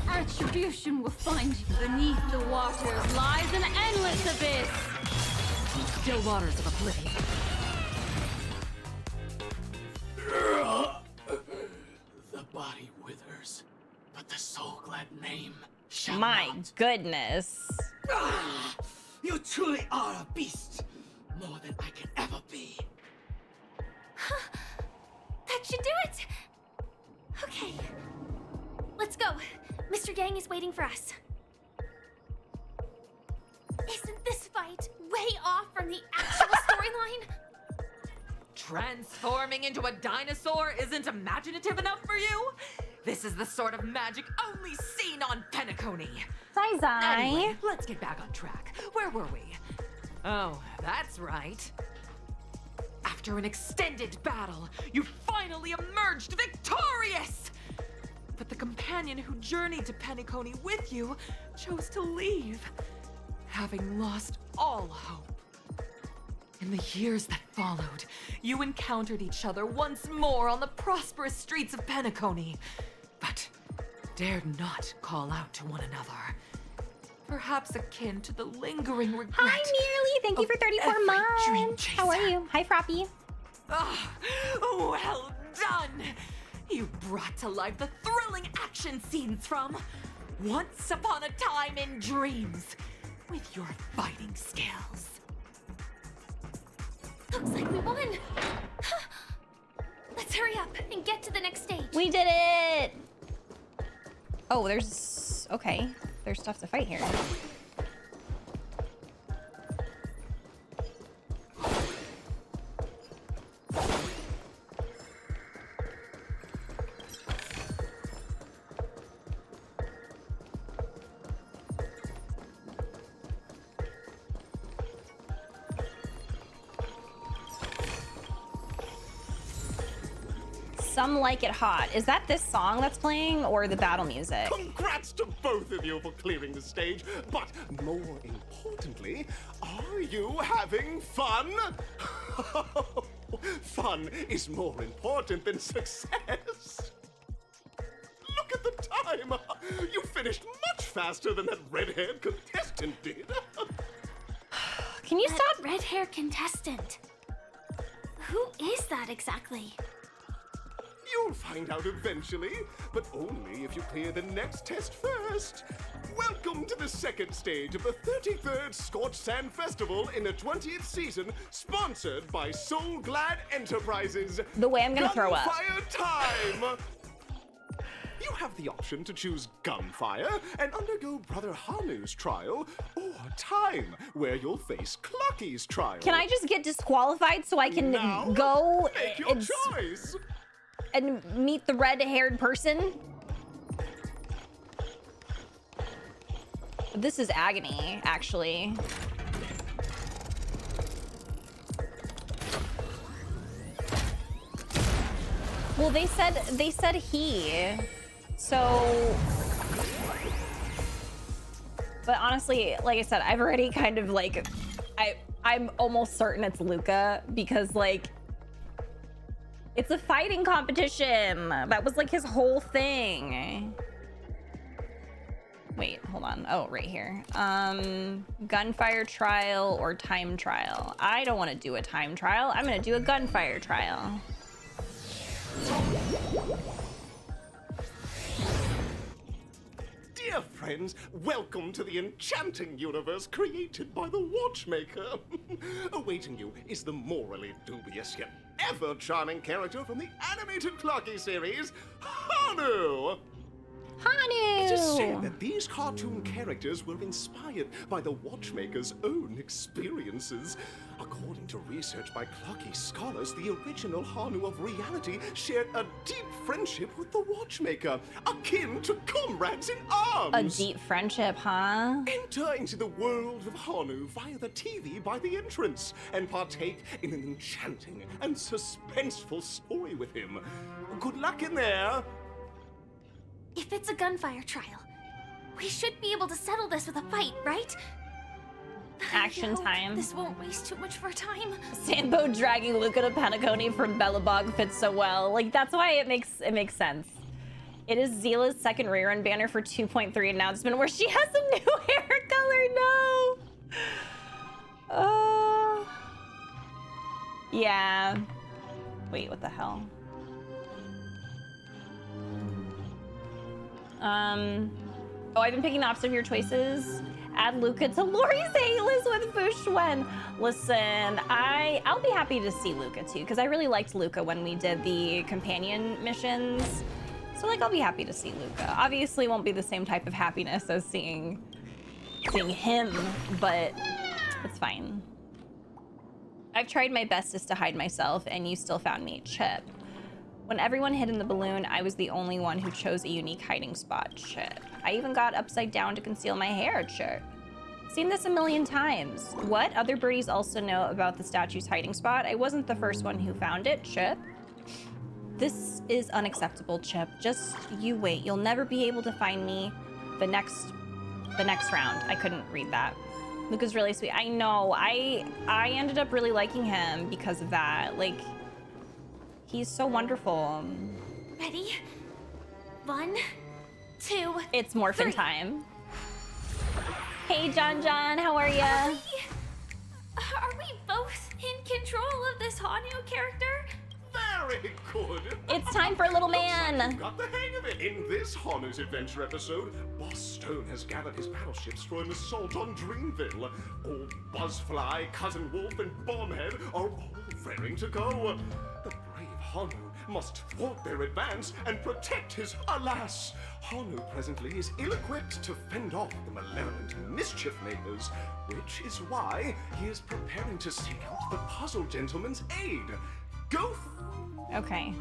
S12: Retribution will find you. Beneath the waters lies an endless abyss.
S10: Still waters of oblivion.
S7: The body withers, but the soul glad name shall
S1: My
S7: not.
S1: goodness.
S7: You truly are a beast, more than I can ever be.
S12: That should do it. Okay. Let's go. Mr. Yang is waiting for us. Isn't this fight way off from the actual storyline?
S10: Transforming into a dinosaur isn't imaginative enough for you? This is the sort of magic only seen on Penacony.
S1: Zai.
S10: Anyway, let's get back on track. Where were we? Oh, that's right. After an extended battle, you finally emerged victorious! But the companion who journeyed to Penacony with you chose to leave, having lost all hope. In the years that followed, you encountered each other once more on the prosperous streets of Penacony, but dared not call out to one another. Perhaps akin to the lingering regret.
S1: Hi, Nearly. Thank you for 34 months. How are you? Hi, Froppy.
S10: Ah, well done! You brought to life the thrilling action scenes from Once Upon a Time in Dreams with your fighting skills.
S12: Looks like we won. Let's hurry up and get to the next stage.
S1: We did it! Oh, there's... Okay. There's stuff to fight here. Some like it hot. Is that this song that's playing or the battle music?
S9: Congrats to both of you for clearing the stage, but more importantly, are you having fun? Fun is more important than success. Look at the time! You finished much faster than that red-haired contestant did.
S1: Can you stop?
S12: Red-haired contestant. Who is that exactly?
S9: You'll find out eventually, but only if you clear the next test first. Welcome to the second stage of the 33rd Scorched Sand Festival in the 20th season, sponsored by Soul Glad Enterprises.
S1: The way I'm gonna throw up.
S9: Gunfire time! You have the option to choose gunfire and undergo Brother Hanu's trial, or time, where you'll face Clucky's trial.
S1: Can I just get disqualified so I can go
S9: make your choice.
S1: And meet the red-haired person? This is agony, actually. Well, they said he. So, but honestly, like I said, I've already kind of like, I'm almost certain it's Luca because like, it's a fighting competition. That was like his whole thing. Wait, hold on. Oh, right here. Gunfire trial or time trial. I don't want to do a time trial. I'm gonna do a gunfire trial.
S9: Dear friends, welcome to the enchanting universe created by the Watchmaker. Awaiting you is the morally dubious yet ever-charming character from the animated Clocky series, Hanu!
S1: Hanu!
S9: It is said that these cartoon characters were inspired by the Watchmaker's own experiences. According to research by Clocky scholars, the original Hanu of reality shared a deep friendship with the Watchmaker, akin to comrades in arms.
S1: A deep friendship, huh?
S9: Enter into the world of Hanu via the TV by the entrance and partake in an enchanting and suspenseful story with him. Good luck in there.
S12: If it's a gunfire trial, we should be able to settle this with a fight, right?
S1: Action time.
S12: This won't waste too much of our time.
S1: Sambo dragging Luca to Penacony from Bellabog fits so well. Like, that's why it makes sense. It is Zila's second rerun banner for 2.3 announcement where she has a new hair color. No. Yeah. Wait, what the hell? Oh, I've been picking the opposite of your choices. Add Luca to Lori's A-list with Fushwen. Listen, I'll be happy to see Luca too, because I really liked Luca when we did the companion missions. So like, I'll be happy to see Luca. Obviously, won't be the same type of happiness as seeing him, but it's fine. I've tried my bestest to hide myself, and you still found me, Chip. When everyone hid in the balloon, I was the only one who chose a unique hiding spot, Chip. I even got upside down to conceal my hair, Chip. Seen this a million times. What? Other birdies also know about the statue's hiding spot? I wasn't the first one who found it, Chip. This is unacceptable, Chip. Just you wait. You'll never be able to find me the next round. I couldn't read that. Luca's really sweet. I know. I ended up really liking him because of that. Like, he's so wonderful.
S12: Ready? 1, 2.
S1: It's morphin' time. Hey, John, how are ya?
S12: Are we both in control of this Hanu character?
S9: Very good.
S1: It's time for a little man.
S9: Like you've got the hang of it. In this Hanu's Adventure episode, Boss Stone has gathered his battleships for an assault on Dreamville. Old Buzzfly, Cousin Wolf, and Bombhead are all raring to go. The brave Hanu must thwart their advance and protect his alas. Hanu presently is ill-equipped to fend off the malevolent mischief makers, which is why he is preparing to seek out the Puzzle Gentleman's aid. Go.
S1: Okay.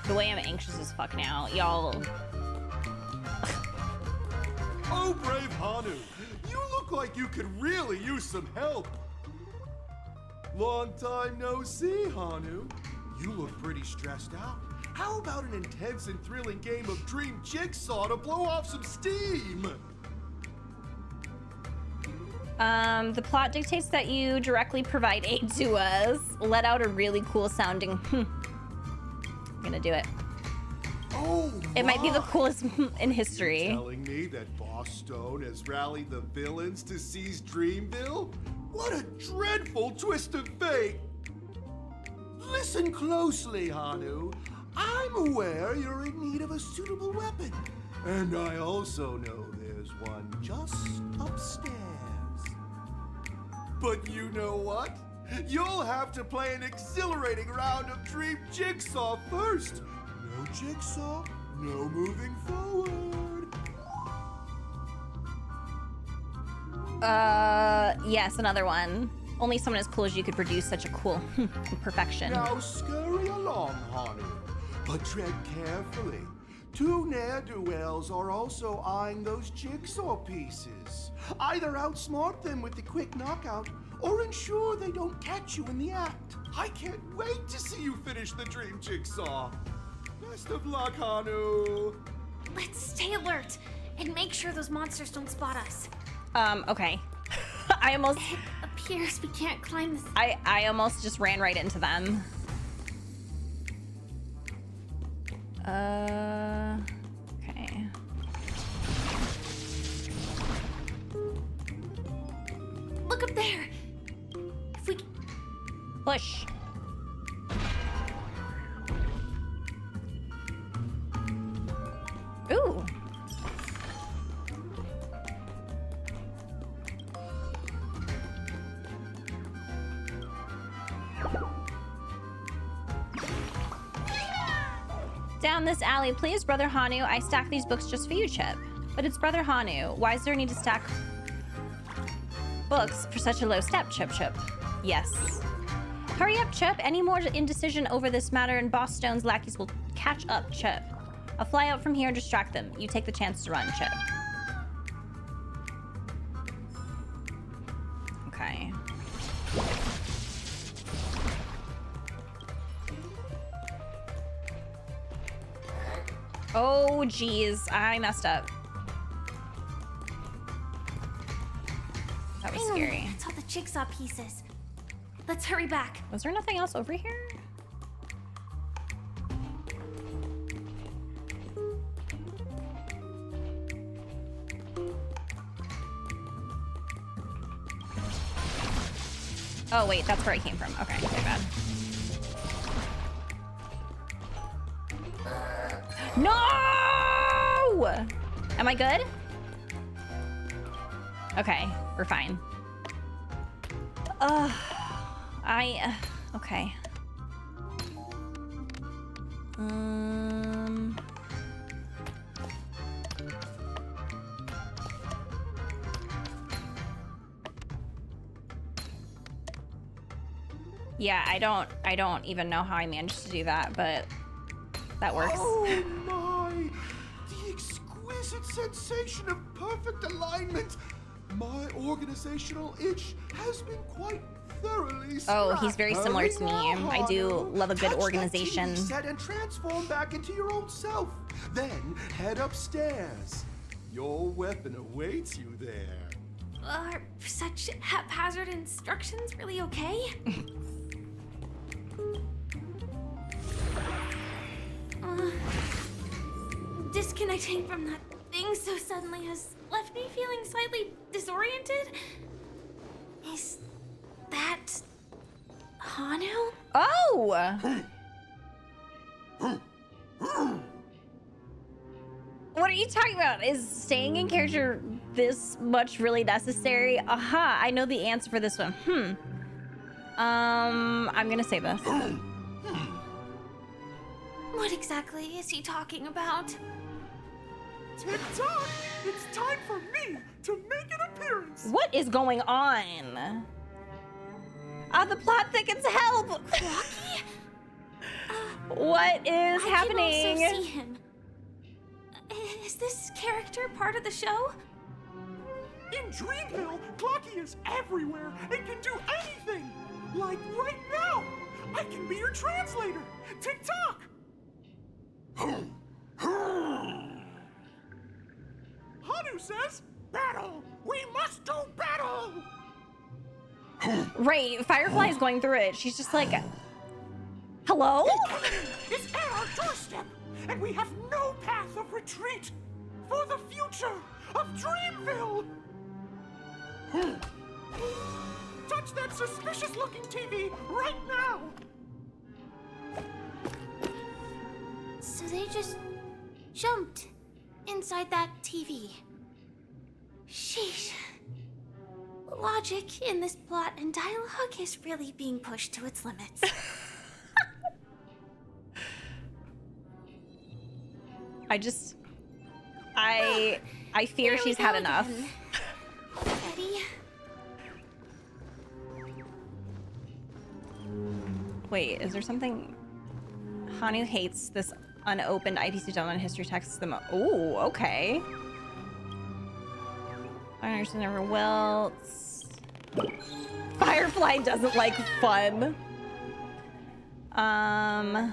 S1: The way I'm anxious as fuck now, y'all.
S3: Oh, brave Hanu, you look like you could really use some help. Long time no see, Hanu. You look pretty stressed out. How about an intense and thrilling game of Dream Jigsaw to blow off some steam?
S1: The plot dictates that you directly provide aid to us. Let out a really cool sounding. I'm gonna do it.
S3: Oh,
S1: it might be the coolest in history.
S3: Telling me that Boss Stone has rallied the villains to seize Dreamville? What a dreadful twist of fate! Listen closely, Hanu. I'm aware you're in need of a suitable weapon. And I also know there's one just upstairs. But you know what? You'll have to play an exhilarating round of Dream Jigsaw first. No Jigsaw, no moving forward.
S1: Yes, another one. Only someone as cool as you could produce such a cool perfection.
S3: Now scurry along, Hanu, but tread carefully. Two ne'er-do-wells are also eyeing those jigsaw pieces. Either outsmart them with the quick knockout, or ensure they don't catch you in the act. I can't wait to see you finish the Dream Jigsaw. Best of luck, Hanu.
S12: Let's stay alert and make sure those monsters don't spot us.
S1: Okay. I almost...
S12: It appears we can't climb this...
S1: I almost just ran right into them. Okay.
S12: Look up there! If we...
S1: Push. Ooh. Down this alley, please, Brother Hanu. I stacked these books just for you, Chip. But it's Brother Hanu. Why is there a need to stack books for such a low step, Chip? Yes. Hurry up, Chip. Any more indecision over this matter and Boss Stone's lackeys will catch up, Chip. I'll fly out from here and distract them. You take the chance to run, Chip. Okay. Oh, geez. I messed up. That was scary.
S12: It's all the jigsaw pieces. Let's hurry back.
S1: Was there nothing else over here? Oh, wait. That's where I came from. Okay, my bad. No! Am I good? Okay, we're fine. Okay. Yeah, I don't even know how I managed to do that, but that works.
S3: Oh my! The exquisite sensation of perfect alignment! My organizational itch has been quite thoroughly scratched.
S1: Oh, he's very similar to me. I do love a good organization.
S3: Touch that TV set and transform back into your own self. Then head upstairs. Your weapon awaits you there.
S12: Are such haphazard instructions really okay? Disconnecting from that thing so suddenly has left me feeling slightly disoriented. Is that Hanu?
S1: Oh! What are you talking about? Is staying in character this much really necessary? Aha, I know the answer for this one. I'm gonna say this.
S12: What exactly is he talking about?
S7: Tick-tock! It's time for me to make an appearance!
S1: What is going on? The plot thickens. Help!
S12: Rocky?
S1: What is happening?
S12: I can also see him. Is this character part of the show?
S7: In Dreamville, Clocky is everywhere and can do anything! Like right now! I can be your translator! Tick-tock! Hanu says, battle! We must do battle!
S1: Right, Firefly's going through it. She's just like, hello?
S7: It's at our doorstep, and we have no path of retreat for the future of Dreamville! Touch that suspicious-looking TV right now!
S12: So they just jumped inside that TV. Sheesh. Logic in this plot and dialogue is really being pushed to its limits.
S1: I fear
S12: Here we
S1: she's had
S12: go
S1: enough.
S12: again. Ready?
S1: Wait, is there something? Hanu hates this unopened IPC download history text. Ooh, okay. I understand never wilts. Firefly doesn't like fun.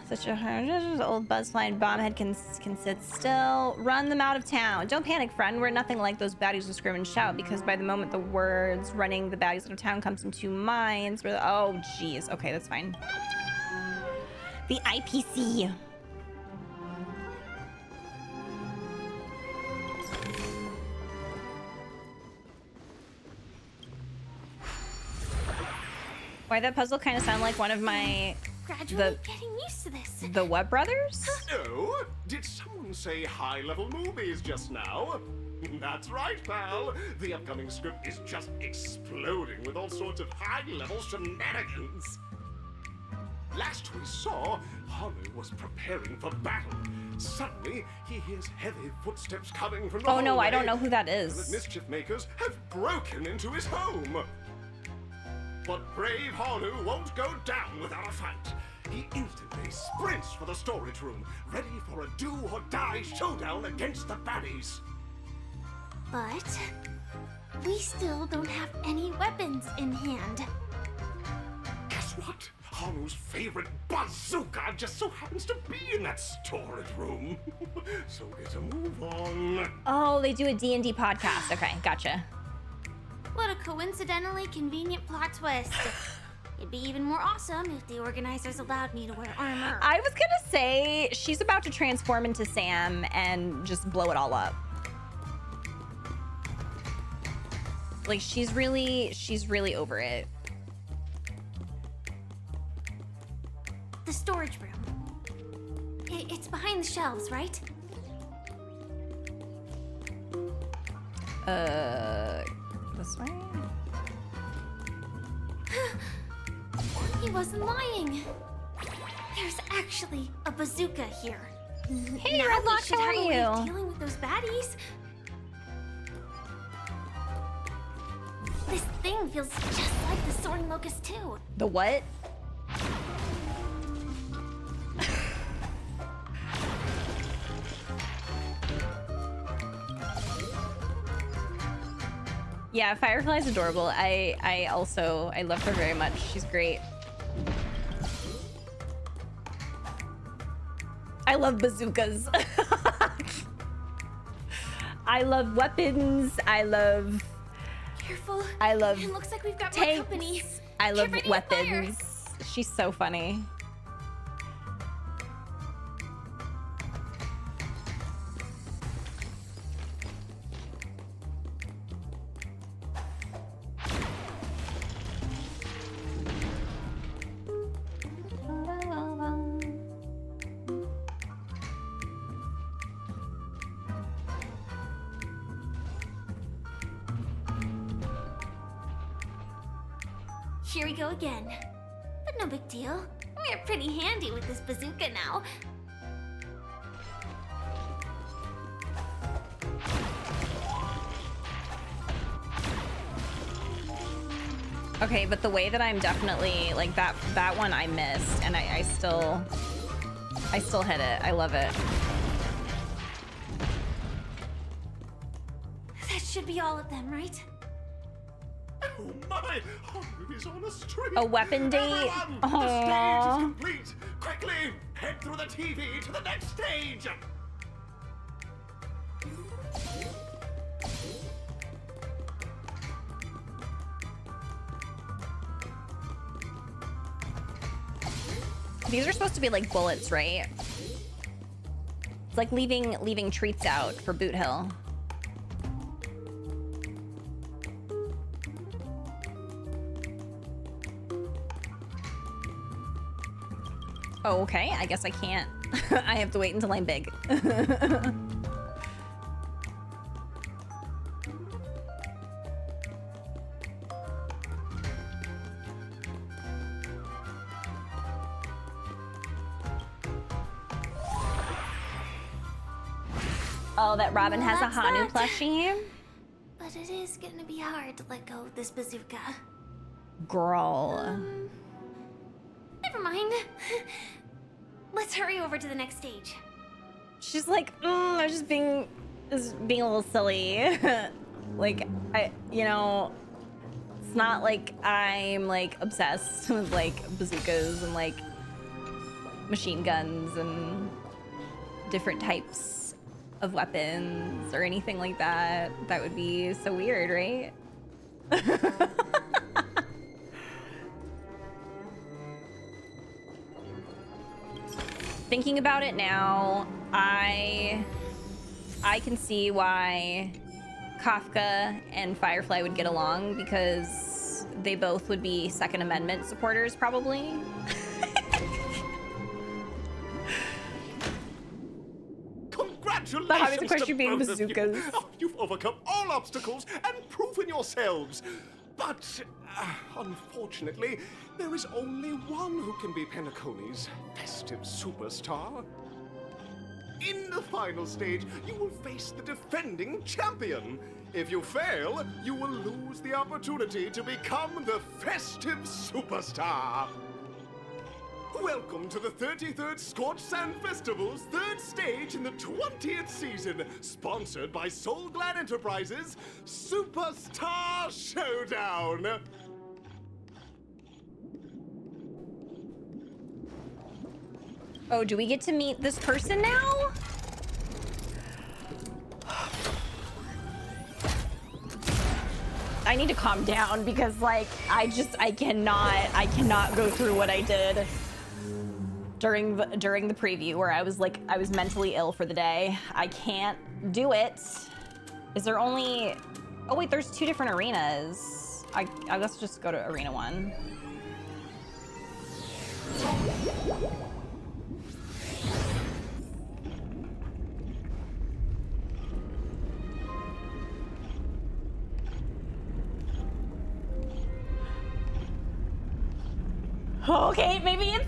S1: Such a old buzzflying bombhead can sit still. Run them out of town. Don't panic, friend. We're nothing like those baddies who scream and shout, because by the moment the words running the baddies out of town comes into minds, we're oh jeez. Okay, that's fine. The IPC. Why that puzzle kind of sound like one of my
S12: Gradually getting used to this.
S1: The what brothers?
S9: Oh, did someone say high-level movies just now? That's right, pal. The upcoming script is just exploding with all sorts of high-level shenanigans. Last we saw, Hanu was preparing for battle. Suddenly, he hears heavy footsteps coming from the
S1: Oh no, I
S9: hallway,
S1: don't know who that
S9: and
S1: is.
S9: the mischief makers have broken into his home. But brave Hanu won't go down without a fight. He instantly sprints for the storage room, ready for a do-or-die showdown against the baddies.
S12: But we still don't have any weapons in hand.
S9: Guess what? Hanu's favorite bazooka just so happens to be in that storage room. So get a move on.
S1: Oh, they do a D&D podcast. Okay, gotcha.
S12: What a coincidentally convenient plot twist. It'd be even more awesome if the organizers allowed me to wear armor.
S1: I was gonna say she's about to transform into Sam and just blow it all up. Like she's really over it.
S12: The storage room. It's behind the shelves, right?
S1: This way?
S12: He wasn't lying. There's actually a bazooka here.
S1: Hey,
S12: now we
S1: Roblox,
S12: should
S1: how
S12: have
S1: are
S12: a way of
S1: you?
S12: dealing with those baddies. This thing feels just like the soaring locust too.
S1: The what? Yeah, Firefly's adorable. I love her very much. She's great. I love bazookas. I love weapons.
S12: Careful.
S1: I love
S12: It looks like we've got
S1: tanks.
S12: more company.
S1: I love
S12: Get ready to fire.
S1: weapons. She's so funny.
S12: Here we go again. But no big deal. We're pretty handy with this bazooka now.
S1: Okay, but the way that I'm definitely like that one I missed, and I still hit it. I love it.
S12: That should be all of them, right?
S9: Oh my! Haru is on a streak!
S1: A weapon date?
S9: Everyone, the stage is complete! Quickly! Head through the TV to the next stage!
S1: These are supposed to be like bullets, right? It's like leaving treats out for Boot Hill. Oh, okay. I guess I can't. I have to wait until I'm big. Oh, that Robin has a Hanu plushie?
S12: But it is gonna be hard to let go of this bazooka.
S1: Girl.
S12: Never mind. Let's hurry over to the next stage.
S1: She's like, I'm just being a little silly. Like, it's not like I'm like obsessed with like bazookas and like machine guns and different types of weapons or anything like that. That would be so weird, right? Thinking about it now, I can see why Kafka and Firefly would get along, because they both would be Second Amendment supporters, probably.
S9: Congratulations
S1: The Hobbits, of course,
S9: to
S1: you're being
S9: both of you.
S1: bazookas.
S9: Oh, you've overcome all obstacles and proven yourselves. But, unfortunately, there is only one who can be Penacony's festive superstar. In the final stage, you will face the defending champion. If you fail, you will lose the opportunity to become the festive superstar. Welcome to the 33rd Scorched Sand Festival's third stage in the 20th season, sponsored by Soulglad Enterprises, Superstar Showdown!
S1: Oh, do we get to meet this person now? I need to calm down because like I cannot go through what I did during the preview where I was mentally ill for the day. I can't do it. Is there only... Oh wait, there's 2 different arenas. I guess just go to arena 1. Okay, maybe it's...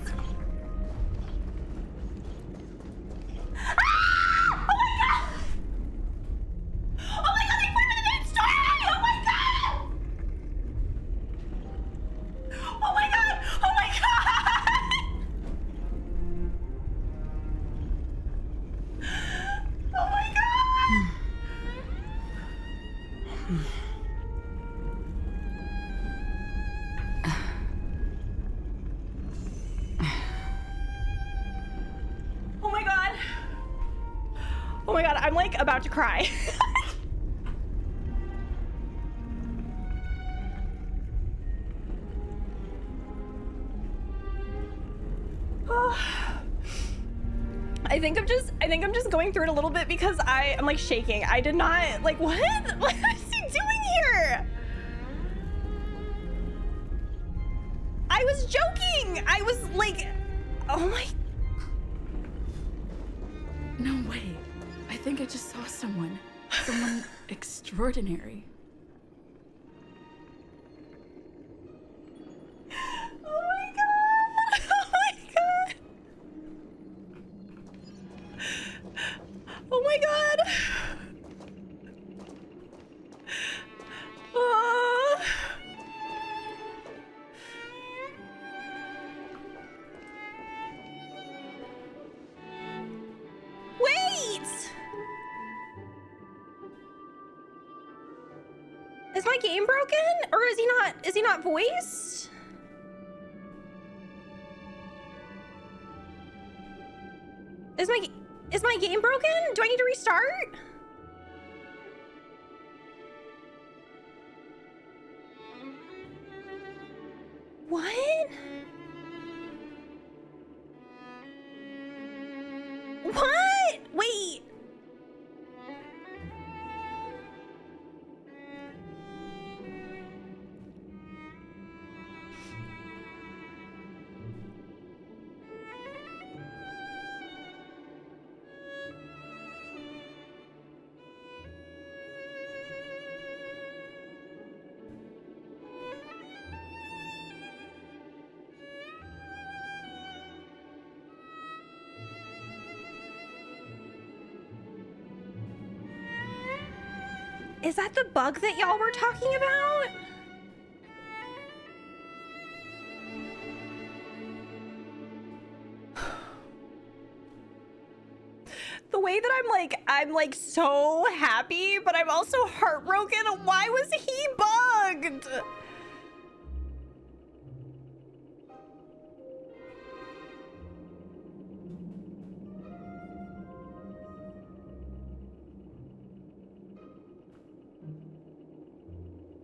S1: I'm like about to cry. I think I'm just going through it a little bit because I'm like shaking. I did not like what? What is he doing here? I was joking. I was like, oh my.
S8: No way. I think I just saw someone extraordinary.
S1: Oh my god! Oh my god! Oh my god! Wait! Is my game broken? Or is he not voiced? Is my game broken? Do I need to restart? What? What? Wait. Is that the bug that y'all were talking about? The way that I'm like so happy, but I'm also heartbroken. Why was he bugged?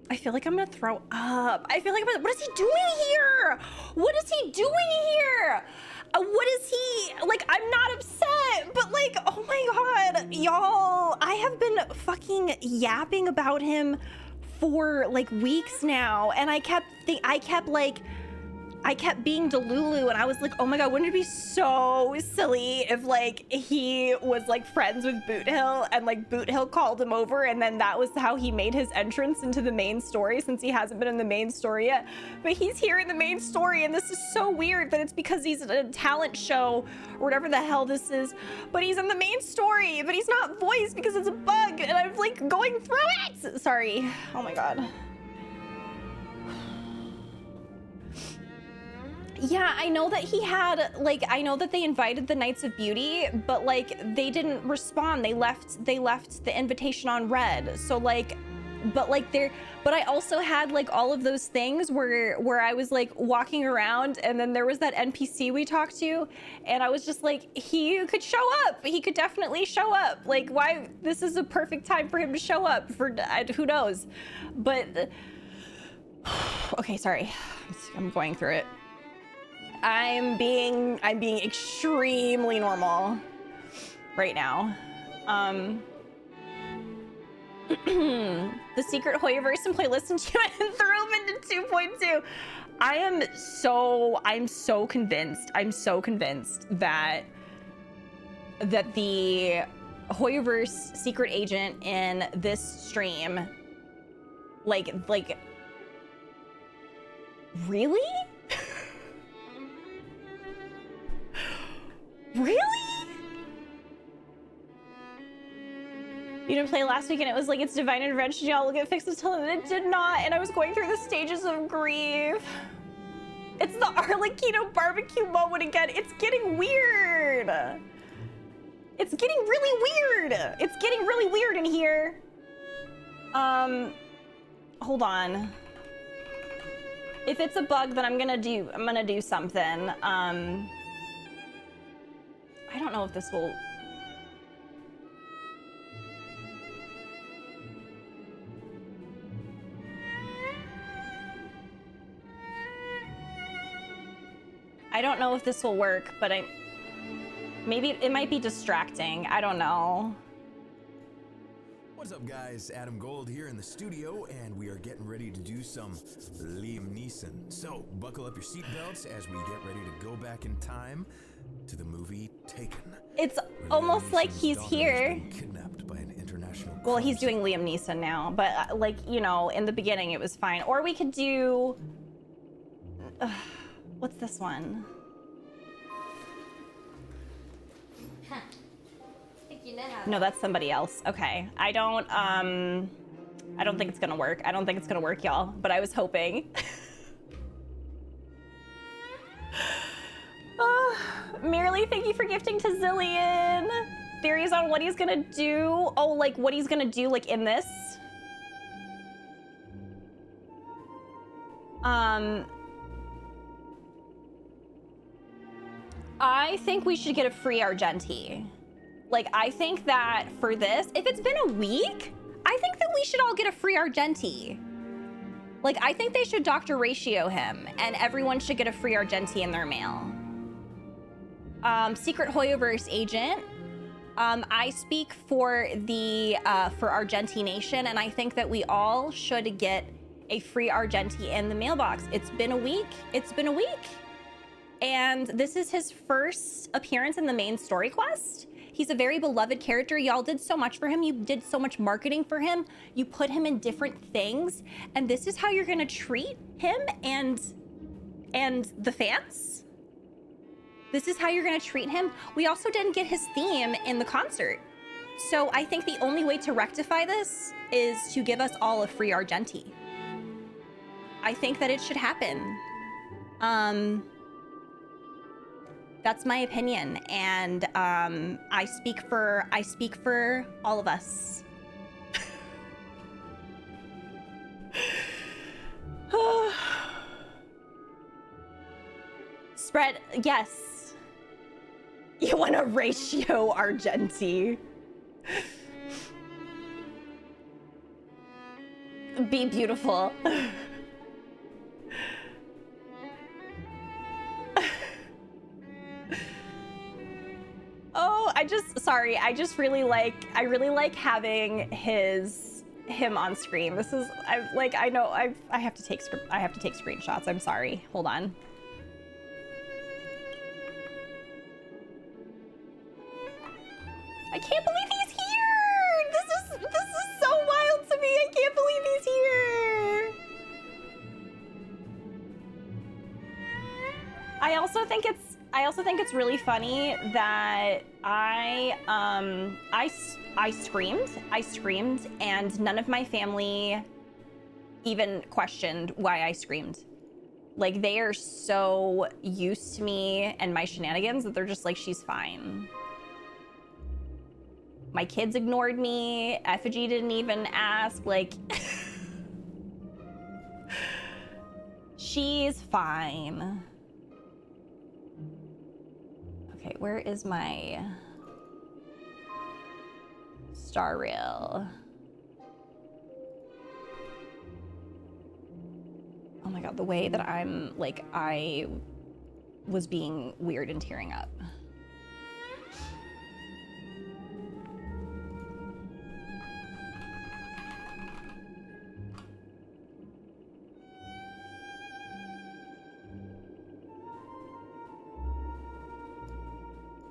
S1: I feel like I'm gonna throw up. I feel like what is he doing here? What is he doing here? What is he, like, I'm not upset, but like, oh my God, y'all, I have been fucking yapping about him for like weeks now. And I kept being Delulu, and I was like, oh my God, wouldn't it be so silly if like he was like friends with Boot Hill and like Boot Hill called him over, and then that was how he made his entrance into the main story, since he hasn't been in the main story yet. But he's here in the main story, and this is so weird that it's because he's in a talent show or whatever the hell this is, but he's in the main story, but he's not voiced because it's a bug, and I'm like going through it. Sorry. Oh my God. Yeah, I know that he had, like, I know that they invited the Knights of Beauty, but like they didn't respond. They left the invitation on red. So like, but I also had like all of those things where I was like walking around, and then there was that NPC we talked to, and I was just like, he could show up. He could definitely show up. Like, why? This is a perfect time for him to show up for, who knows? But, okay, sorry. I'm going through it. I'm being extremely normal right now. The secret Hoyoverse and play listen to it and threw him into 2.2. I'm so convinced that the Hoyoverse secret agent in this stream, like really? Really? You didn't play last week, and it was like, it's divine intervention, y'all will get fixed until then. It did not, and I was going through the stages of grief. It's the Arlecchino barbecue moment again. It's getting weird. It's getting really weird. It's getting really weird in here. Hold on. If it's a bug, then I'm gonna do something. I don't know if this will... I don't know if this will work, but maybe it might be distracting. I don't know.
S4: What's up, guys? Adam Gold here in the studio, and we are getting ready to do some Liam Neeson. So, buckle up your seatbelts as we get ready to go back in time to the movie Taken.
S1: It's almost like he's here.
S4: Kidnapped by an international.
S1: Well, he's doing Liam Neeson now, but like, you know, in the beginning it was fine. Or we could do... what's this one? No, that's somebody else. Okay. I don't think it's gonna work. I don't think it's gonna work, y'all, but I was hoping. Merely, thank you for gifting to Zillion. Theories on what he's gonna do. Oh, like what he's gonna do like in this? I think we should get a free Argenti. Like, I think that for this, if it's been a week, I think that we should all get a free Argenti. Like, I think they should Dr. Ratio him, and everyone should get a free Argenti in their mail. Secret Hoyoverse agent. I speak for the for Argenti Nation, and I think that we all should get a free Argenti in the mailbox. It's been a week. It's been a week. And this is his first appearance in the main story quest. He's a very beloved character. Y'all did so much for him. You did so much marketing for him. You put him in different things. And this is how you're gonna treat him and the fans? This is how you're gonna treat him? We also didn't get his theme in the concert. So I think the only way to rectify this is to give us all a free Argenti. I think that it should happen. That's my opinion, and I speak for all of us. Spread, yes. You want a ratio Argenti. Be beautiful. Oh, I just really like having him on screen. This is, I have to take screenshots. I'm sorry. Hold on. I can't believe he's here. This is so wild to me. I can't believe he's here. I also think it's really funny that I screamed, and none of my family even questioned why I screamed. Like, they are so used to me and my shenanigans that they're just like, she's fine. My kids ignored me. Effigy didn't even ask, like, she's fine. Okay, where is my star rail? Oh my god, the way that I'm, like, I was being weird and tearing up.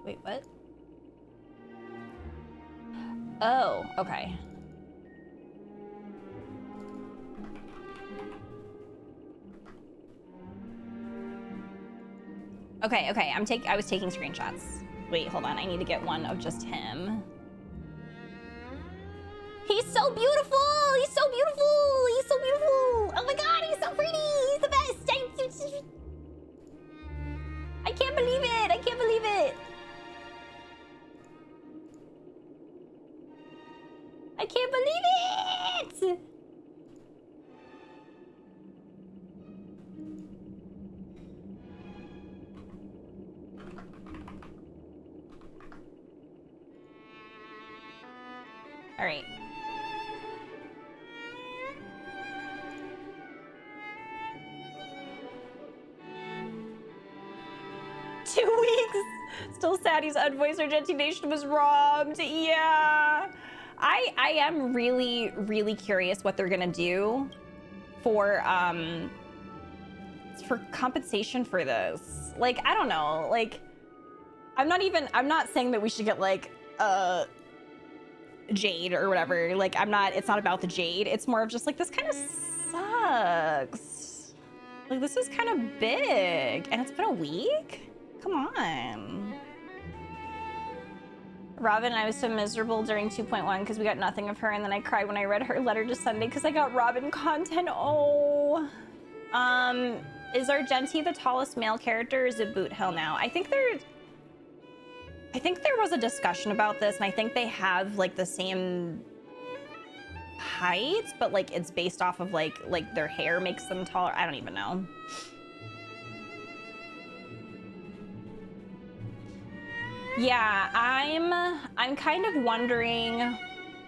S1: Wait, what? Oh, okay. Okay, I was taking screenshots. Wait, hold on, I need to get one of just him. He's so beautiful! He's so beautiful! He's so beautiful! Oh my god, he's so pretty! He's the best! I can't believe it! I can't believe it! I can't believe it! All right. Still sad he's unvoiced. Argenti Nation was robbed. Yeah. I am really, really curious what they're gonna do for compensation for this. Like, I don't know. Like, I'm not saying that we should get like jade or whatever. Like, it's not about the jade. It's more of just like, this kind of sucks. Like, this is kind of big and it's been a week. Come on. Robin and I was so miserable during 2.1 because we got nothing of her, and then I cried when I read her letter to Sunday because I got Robin content. Oh. Is Argenti the tallest male character, or is it Boot Hill now? I think there was a discussion about this, and I think they have like the same height, but like it's based off of like their hair makes them taller. I don't even know. Yeah, I'm kind of wondering.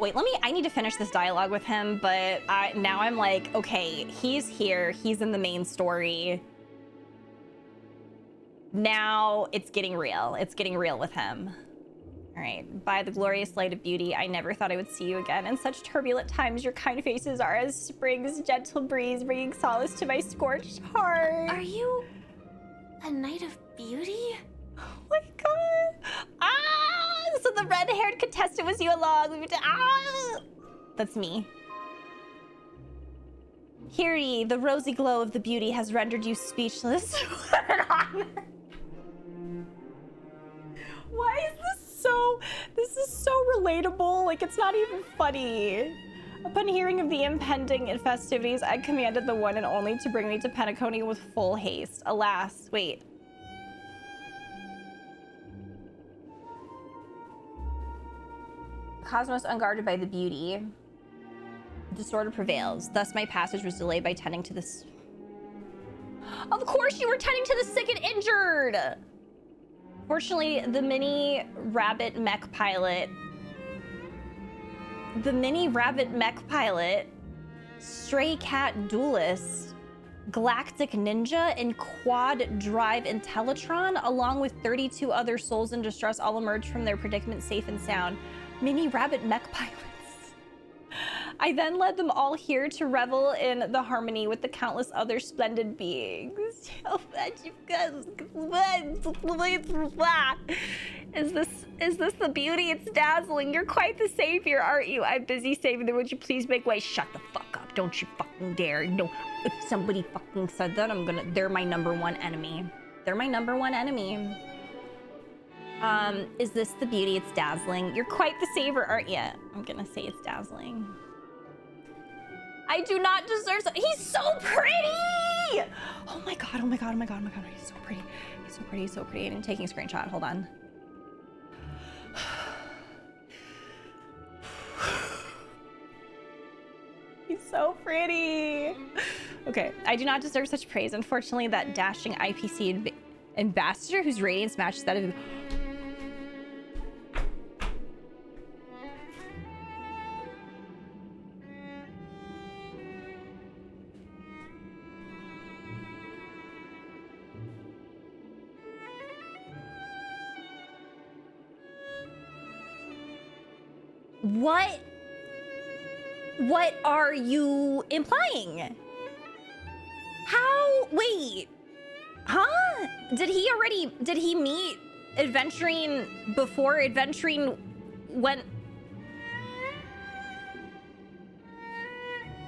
S1: Wait, I need to finish this dialogue with him, but now I'm like, okay, he's here, he's in the main story. Now it's getting real. It's getting real with him. All right, by the glorious light of beauty, I never thought I would see you again. In such turbulent times, your kind faces are as spring's gentle breeze, bringing solace to my scorched heart.
S12: Are you a knight of beauty?
S1: Oh my god. Ah! So the red-haired contestant was you along. Ah! That's me. Hear ye, the rosy glow of the beauty has rendered you speechless. What an honor. Why is this is so relatable? Like, it's not even funny. Upon hearing of the impending festivities, I commanded the one and only to bring me to Penacony with full haste. Alas, wait. Cosmos unguarded by the beauty. Disorder prevails. Thus my passage was delayed by tending to this. Of course you were tending to the sick and injured! Fortunately, the mini rabbit mech pilot, stray cat duelist, galactic ninja, and quad drive Intellitron, along with 32 other souls in distress, all emerged from their predicament safe and sound. Mini rabbit mech pilots. I then led them all here to revel in the harmony with the countless other splendid beings. Is this the beauty? It's dazzling. You're quite the savior, aren't you? I'm busy saving them. Would you please make way? Shut the fuck up. Don't you fucking dare. No, if somebody fucking said that, they're my #1 enemy. They're my #1 enemy. Is this the beauty? It's dazzling. You're quite the savior, aren't you? I'm gonna say it's dazzling. I do not deserve so. He's so pretty! Oh my god, oh my god, oh my god, oh my god. He's so pretty. He's so pretty, he's so pretty. I'm taking a screenshot. Hold on. He's so pretty. Okay, I do not deserve such praise. Unfortunately, that dashing IPC ambassador whose radiance matches that of... What are you implying? How? Wait. Huh? Did he meet Adventurine before Adventurine went?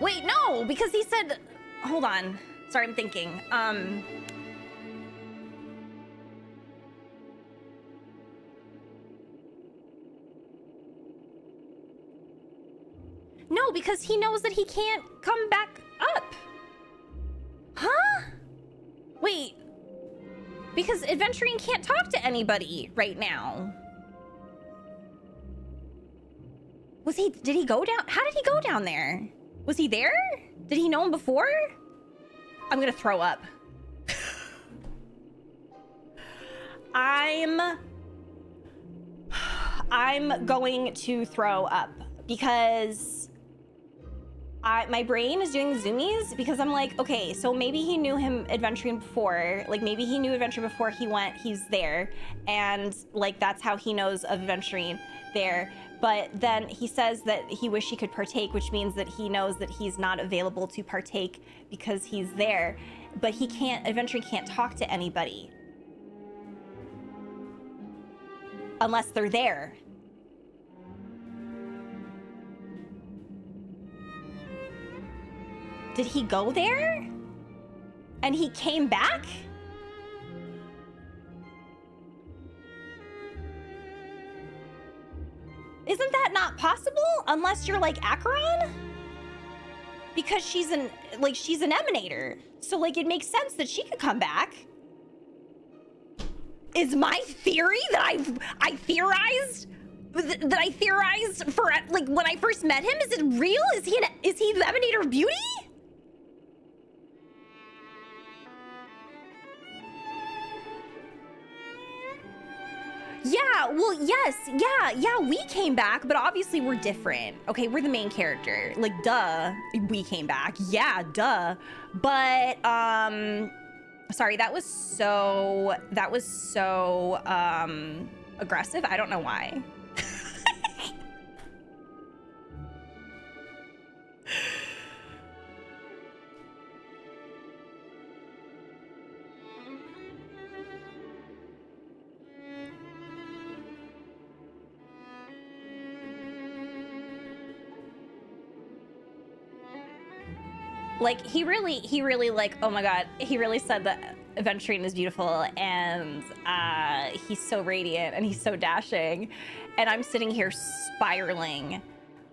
S1: Wait, no, because he said, hold on. Sorry, I'm thinking. No, because he knows that he can't come back up. Huh? Wait. Because Adventurine can't talk to anybody right now. Did he go down? How did he go down there? Was he there? Did he know him before? I'm gonna throw up. I'm going to throw up because my brain is doing the zoomies because I'm like, okay, so maybe he knew him Adventuring before. Like maybe he knew Adventuring before he went, he's there. And like, that's how he knows of Adventuring there. But then he says that he wished he could partake, which means that he knows that he's not available to partake because he's there. But he can't, Adventuring can't talk to anybody. Unless they're there. Did he go there? And he came back? Isn't that not possible? Unless you're like Acheron? Because she's an emanator. So like it makes sense that she could come back. Is my theory that I theorized that I theorized for like when I first met him? Is it real? Is he the Emanator of Beauty? Yeah, well, yes, yeah, we came back, but obviously we're different. Okay, we're the main character. Like, duh, we came back. Yeah, duh. But, sorry, that was so, aggressive. I don't know why. Like, he really like, oh my god, he really said that Aventurine is beautiful, and he's so radiant and he's so dashing, and I'm sitting here spiraling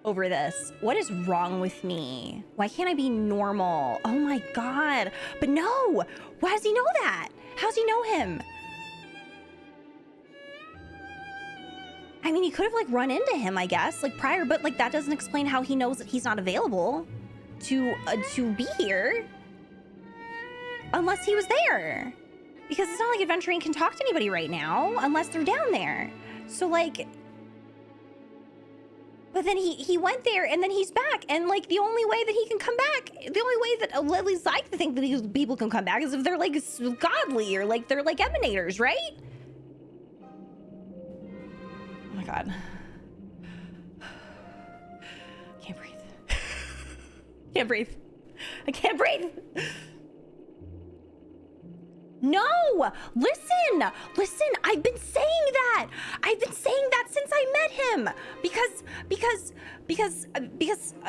S1: over this. What is wrong with me? Why can't I be normal? Oh my god. But no, why does he know that? How's he know him? I mean, he could have like run into him, I guess, like prior, but like that doesn't explain how he knows that he's not available to be here unless he was there, because it's not like Aventurine can talk to anybody right now unless they're down there. So like, but then he went there and then he's back, and like the only way that he can come back, the only way that at least I think that these people can come back is if they're like godly or like they're like emanators, right? Oh my god. Can't breathe. Can't breathe. I can't breathe. No, listen, I've been saying that. I've been saying that since I met him because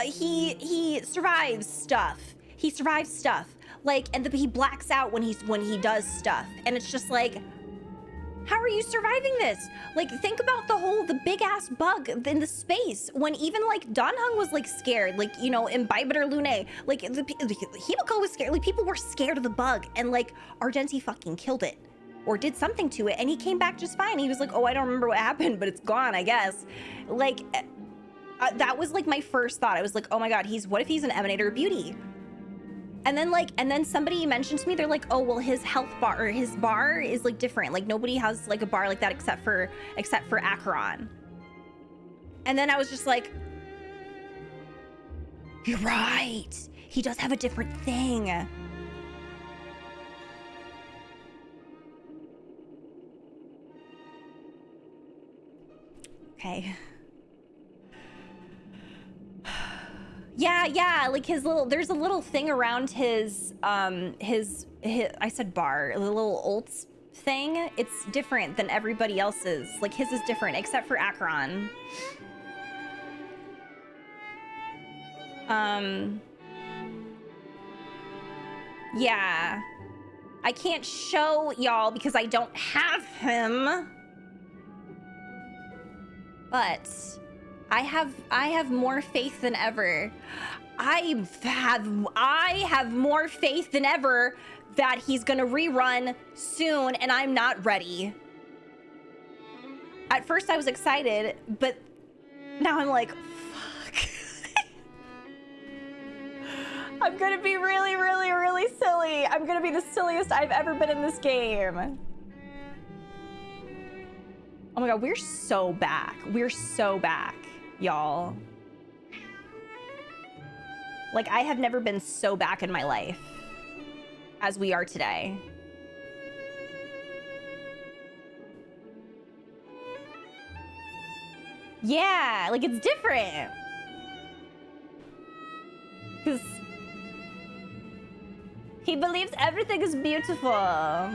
S1: he survives stuff. He survives stuff. Like, and he blacks out when he does stuff. And it's just like, how are you surviving this? Like, think about the big ass bug in the space when even like Danhung was like scared, like, you know, Imbibiter Lune, like the Himiko was scared, like people were scared of the bug, and like Argenti fucking killed it or did something to it, and he came back just fine. He was like, oh, I don't remember what happened, but it's gone, I guess. Like, that was like my first thought. I was like, oh my god, what if he's an Emanator of Beauty? And then somebody mentioned to me, they're like, oh, well, his health bar, or his bar is like different. Like nobody has like a bar like that except for Acheron. And then I was just like, you're right. He does have a different thing. Okay. Yeah, like there's a little thing around his I said bar, the little ults thing. It's different than everybody else's. Like his is different, except for Acheron. Yeah. I can't show y'all because I don't have him. But I have more faith than ever. I have more faith than ever that he's gonna rerun soon, and I'm not ready. At first I was excited, but now I'm like, fuck. I'm gonna be really, really, really silly. I'm gonna be the silliest I've ever been in this game. Oh my god, we're so back. We're so back, y'all. Like, I have never been so back in my life as we are today. Yeah, like it's different. Because he believes everything is beautiful.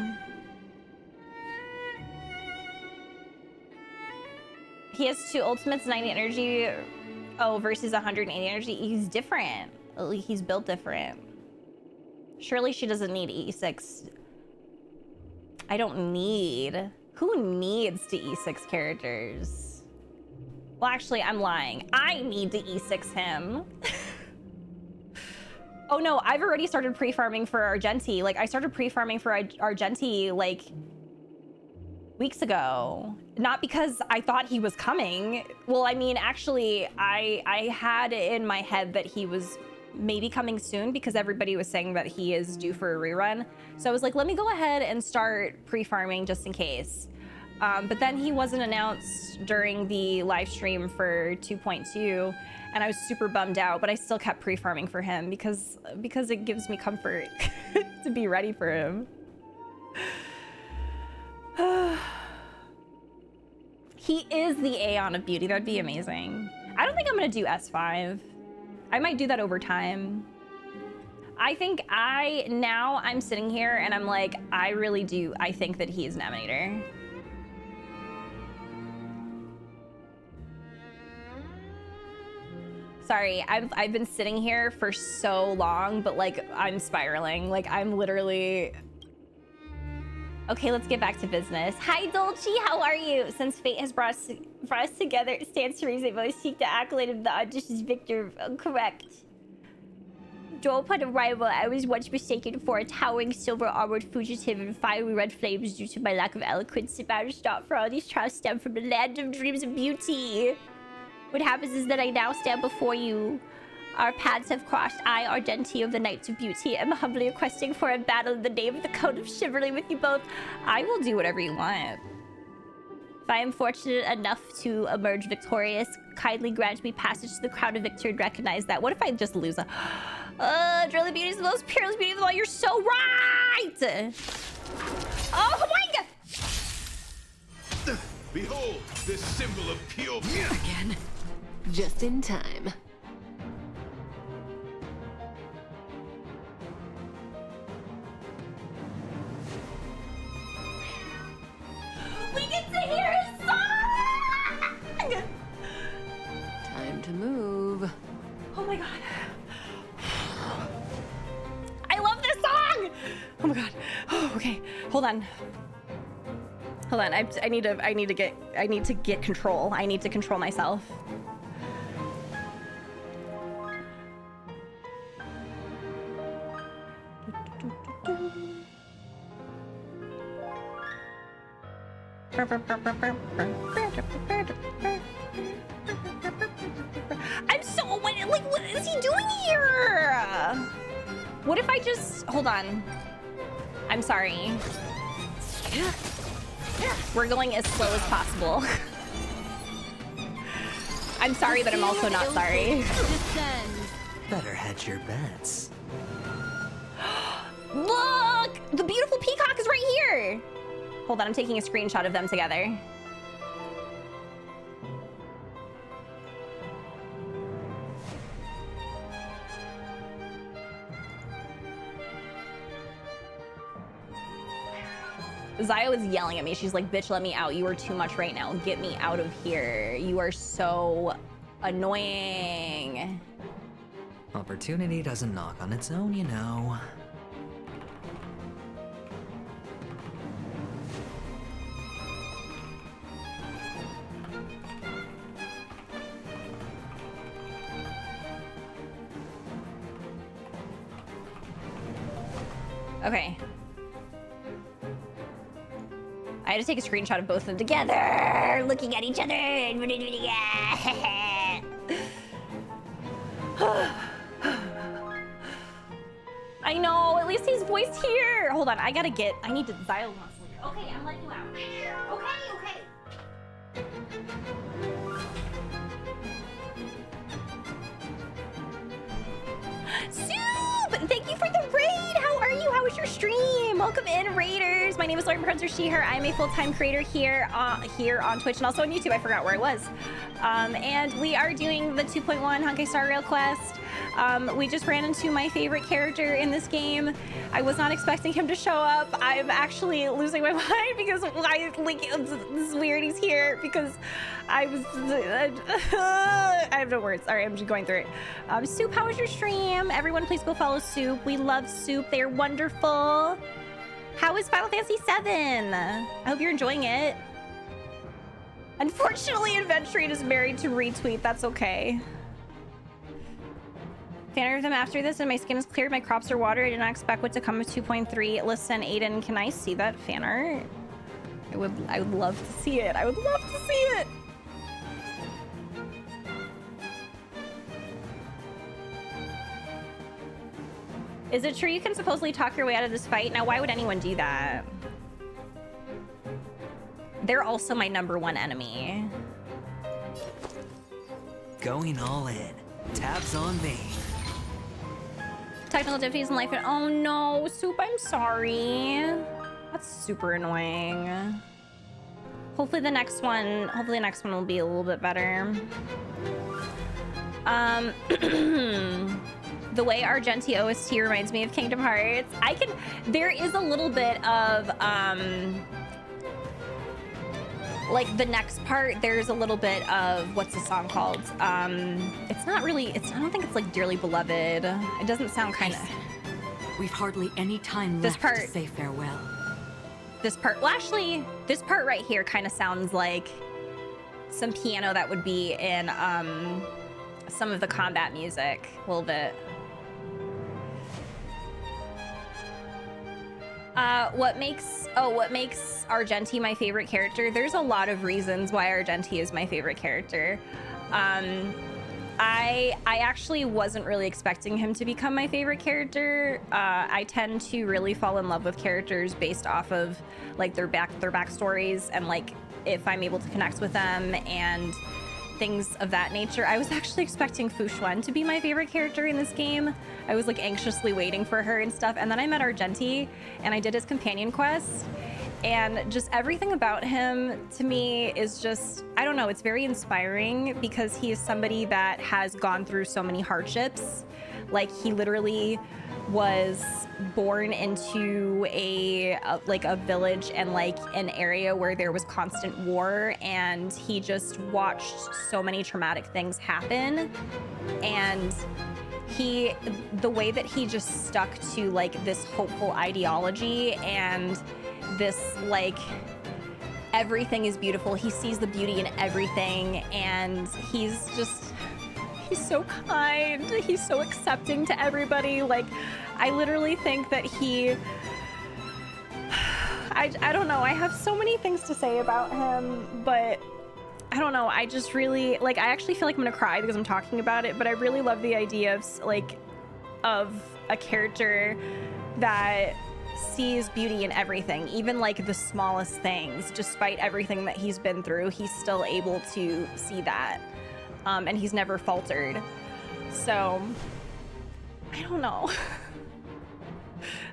S1: He has 2 ultimates, 90 energy, versus 180 energy. He's different. He's built different. Surely she doesn't need E6. I don't need. Who needs to E6 characters? Well, actually, I'm lying. I need to E6 him. Oh no, I've already started pre-farming for Argenti. Like, I started pre-farming for Argenti, like, weeks ago. Not because I thought he was coming. Well, I mean, actually, I had it in my head that he was maybe coming soon because everybody was saying that he is due for a rerun. So I was like, let me go ahead and start pre-farming just in case. But then he wasn't announced during the live stream for 2.2, and I was super bummed out, but I still kept pre-farming for him because it gives me comfort to be ready for him. He is the Aeon of Beauty. That'd be amazing. I don't think I'm gonna do S5. I might do that over time. I think I'm sitting here and I'm like, I think that he is an Emanator. Sorry, I've been sitting here for so long, but like I'm spiraling. Like I'm literally. Okay, let's get back to business. Hi, Dolce, how are you? Since fate has brought us together, it stands to reason both seek the accolade of the audacious victor. Correct. Though upon arrival, I was once mistaken for a towering silver-armored fugitive in fiery red flames due to my lack of eloquence. The matter stop for all these trials stem from the land of dreams of beauty. What happens is that I now stand before you. Our paths have crossed. I, Argenti of the Knights of Beauty, am humbly requesting for a battle in the name of the Code of Chivalry with you both. I will do whatever you want. If I am fortunate enough to emerge victorious, kindly grant me passage to the crown of victor and recognize that. What if I just lose a... Truly beauty is the most peerless beauty of them all. You're so right! Oh my god!
S4: Behold, this symbol of pure...
S11: Again. Just in time.
S12: We get to hear his song!
S11: Time to move.
S1: Oh my god. I love this song! Oh my god. Oh, okay. Hold on. Hold on. I need to get control. I need to control myself. I'm so what is he doing here? What if I just hold on? I'm sorry. We're going as slow as possible. I'm sorry, but I'm also not sorry.
S23: Better hedge your bets.
S1: Look! The beautiful peacock is right here! Hold on, I'm taking a screenshot of them together. Zaya was yelling at me. She's like, bitch, let me out. You are too much right now. Get me out of here. You are so annoying.
S23: Opportunity doesn't knock on its own, you know.
S1: Okay. I had to take a screenshot of both of them together, looking at each other. I know, at least he's voiced here. Hold on, I need to Zyle wants to leave. Okay, I'm letting you out. Okay. Soup! Thank you for the raid! How are you? How was your stream? Welcome in, raiders! My name is Lauren Prince, or she, her. I'm a full-time creator here on Twitch and also on YouTube. I forgot where I was. And we are doing the 2.1 Honkai Star Rail quest. We just ran into my favorite character in this game. I was not expecting him to show up. I'm actually losing my mind because this is weird he's here because I have no words. Sorry, I'm just going through it. Soup, how was your stream? Everyone please go follow Soup. We love Soup. They're wonderful. How is Final Fantasy VII? I hope you're enjoying it. Unfortunately, Adventuring is married to Retweet. That's okay. Fan of them after this, and my skin is cleared. My crops are watered. I did not expect what to come with 2.3. Listen, Aiden, can I see that fan art? I would love to see it. I would love to see it. Is it true you can supposedly talk your way out of this fight? Now, why would anyone do that? They're also my #1 enemy.
S23: Going all in. Tabs on me.
S1: Technical difficulties in life. Oh no, Soup, I'm sorry. That's super annoying. Hopefully the next one will be a little bit better. The way Argenti OST reminds me of Kingdom Hearts. There is a little bit of, like the next part, there's a little bit of, what's the song called? It's not really, I don't think it's like Dearly Beloved. It doesn't sound kind of.
S10: We've hardly any time left to say farewell.
S1: This part, well actually, this part right here kind of sounds like some piano that would be in some of the combat music, a little bit. What makes Argenti my favorite character? There's a lot of reasons why Argenti is my favorite character. I actually wasn't really expecting him to become my favorite character. I tend to really fall in love with characters based off of like their backstories and like if I'm able to connect with them and things of that nature. I was actually expecting Swan to be my favorite character in this game. I was like anxiously waiting for her and stuff. And then I met Argenti and I did his companion quest. And just everything about him to me is just, I don't know, it's very inspiring because he is somebody that has gone through so many hardships. Like he literally was born into a village and like an area where there was constant war, and he just watched so many traumatic things happen. And the way that he just stuck to like this hopeful ideology and this like everything is beautiful, he sees the beauty in everything, and he's so kind, he's so accepting to everybody. Like I literally think that I don't know, I have so many things to say about him, but I don't know, I just really like, I actually feel like I'm gonna cry because I'm talking about it, but I really love the idea of a character that sees beauty in everything, even like the smallest things. Despite everything that he's been through, he's still able to see that, and he's never faltered. So I don't know.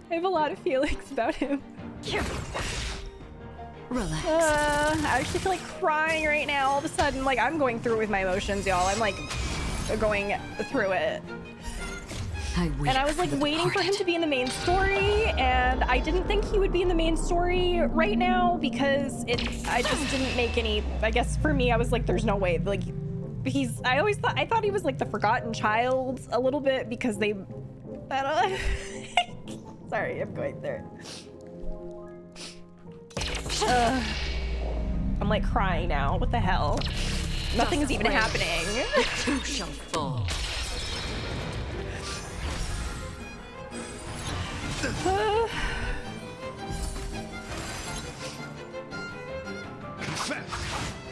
S1: I have a lot of feelings about him.
S10: Relax.
S1: I actually feel like crying right now. All of a sudden, like I'm going through it with my emotions, y'all. I'm like going through it. And I was like waiting for him to be in the main story, and I didn't think he would be in the main story right now because I just didn't make any, I guess for me, I was like, there's no way. Like I thought he was like the forgotten child a little bit because I don't sorry, I'm going there. I'm like crying now. What the hell? Nothing is even happening.
S10: Two shall fall.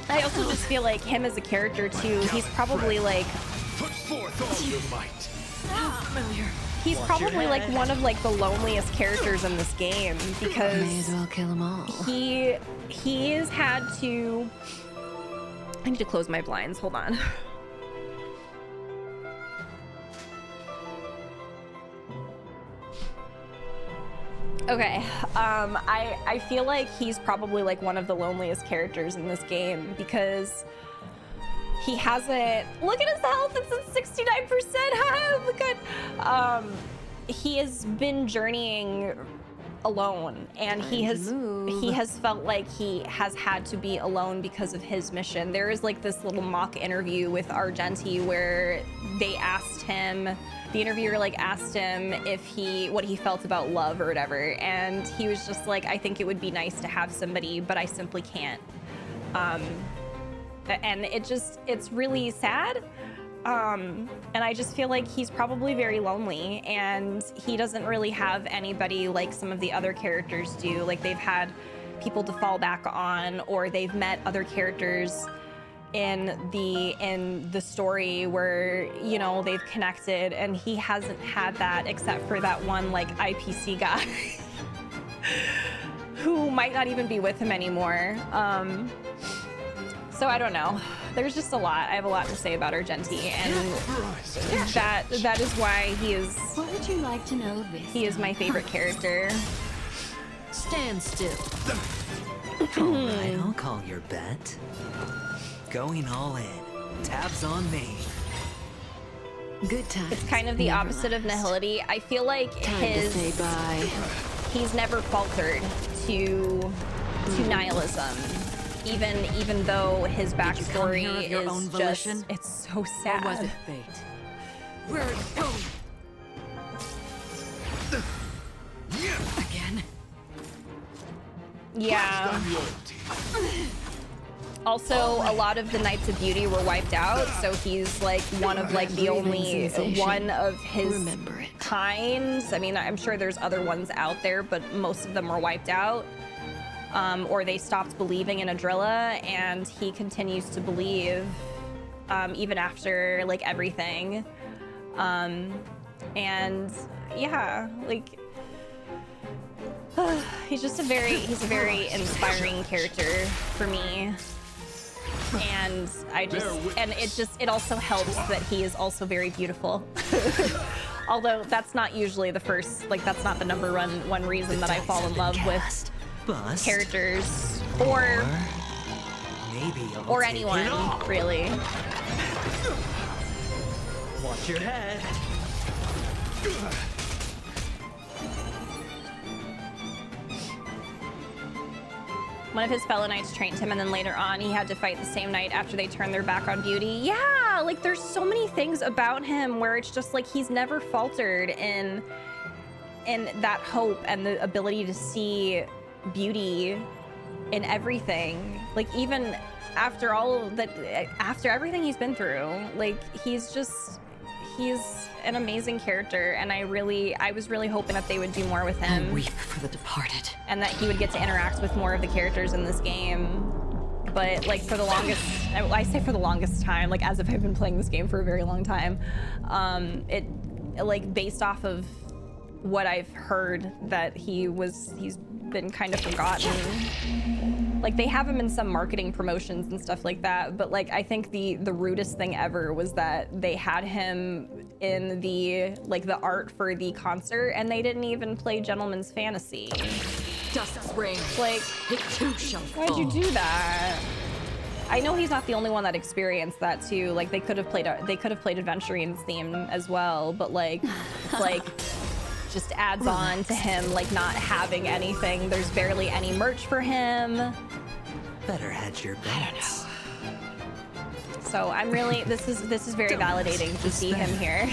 S1: I also just feel like him as a character too, he's probably like
S4: Put forth all your might.
S10: Familiar.
S1: He's probably like one of like the loneliest characters in this game because
S11: May as well kill them all.
S1: he has had to. I need to close my blinds. Hold on. Okay, I feel like he's probably like one of the loneliest characters in this game because he hasn't, look at his health, it's at 69%, look at, he has been journeying alone, and he has felt like he has had to be alone because of his mission. There is like this little mock interview with Argenti where they asked him, the interviewer like asked him what he felt about love or whatever, and he was just like, I think it would be nice to have somebody, but I simply can't. And it's really sad. And I just feel like he's probably very lonely, and he doesn't really have anybody like some of the other characters do. Like they've had people to fall back on, or they've met other characters in the story where, you know, they've connected, and he hasn't had that except for that one like IPC guy who might not even be with him anymore. So I don't know. There's just a lot. I have a lot to say about Argenti, and that is why he is.
S11: What would you like to know this?
S1: He is my favorite character.
S11: Stand still.
S23: Alright, I'll call your bet. Going all in. Tabs on me.
S11: Good times.
S1: It's kind of the opposite of Nihility. I feel like he's never faltered to nihilism. Even though his backstory is just, it's so sad.
S10: Or was it fate? Where are you going? Again?
S1: Yeah. Also, a lot of the Knights of Beauty were wiped out, so he's like one of like the only one of his kinds. I mean, I'm sure there's other ones out there, but most of them were wiped out. Or they stopped believing in Adrilla, and he continues to believe even after like everything. And yeah, like he's just a very inspiring character for me. And it also helps that he is also very beautiful. Although that's not usually the first, like that's not the number one reason that I fall in love with characters or anyone, really.
S23: Watch your head.
S1: One of his fellow knights trained him, and then later on he had to fight the same knight after they turned their back on beauty. Yeah, like there's so many things about him where it's just like he's never faltered in that hope and the ability to see beauty in everything. Like even after all of that, after everything he's been through, like he's an amazing character, and I was really hoping that they would do more with him.
S11: I weep for the departed.
S1: And that he would get to interact with more of the characters in this game. But like for the longest, I say for the longest time, like as if I've been playing this game for a very long time, it like based off of what I've heard, that he's been kind of forgotten. Like they have him in some marketing promotions and stuff like that, but like I think the rudest thing ever was that they had him in the art for the concert, and they didn't even play Gentleman's Fantasy.
S10: Dust's reign.
S1: Like,
S10: it too shall fall.
S1: Why'd you do that? I know he's not the only one that experienced that too. Like they could have played Adventurine's theme as well, but like it's like just adds on to him like not having anything. There's barely any merch for him.
S23: Better hedge your bets.
S1: So I'm really this is very validating to see him here.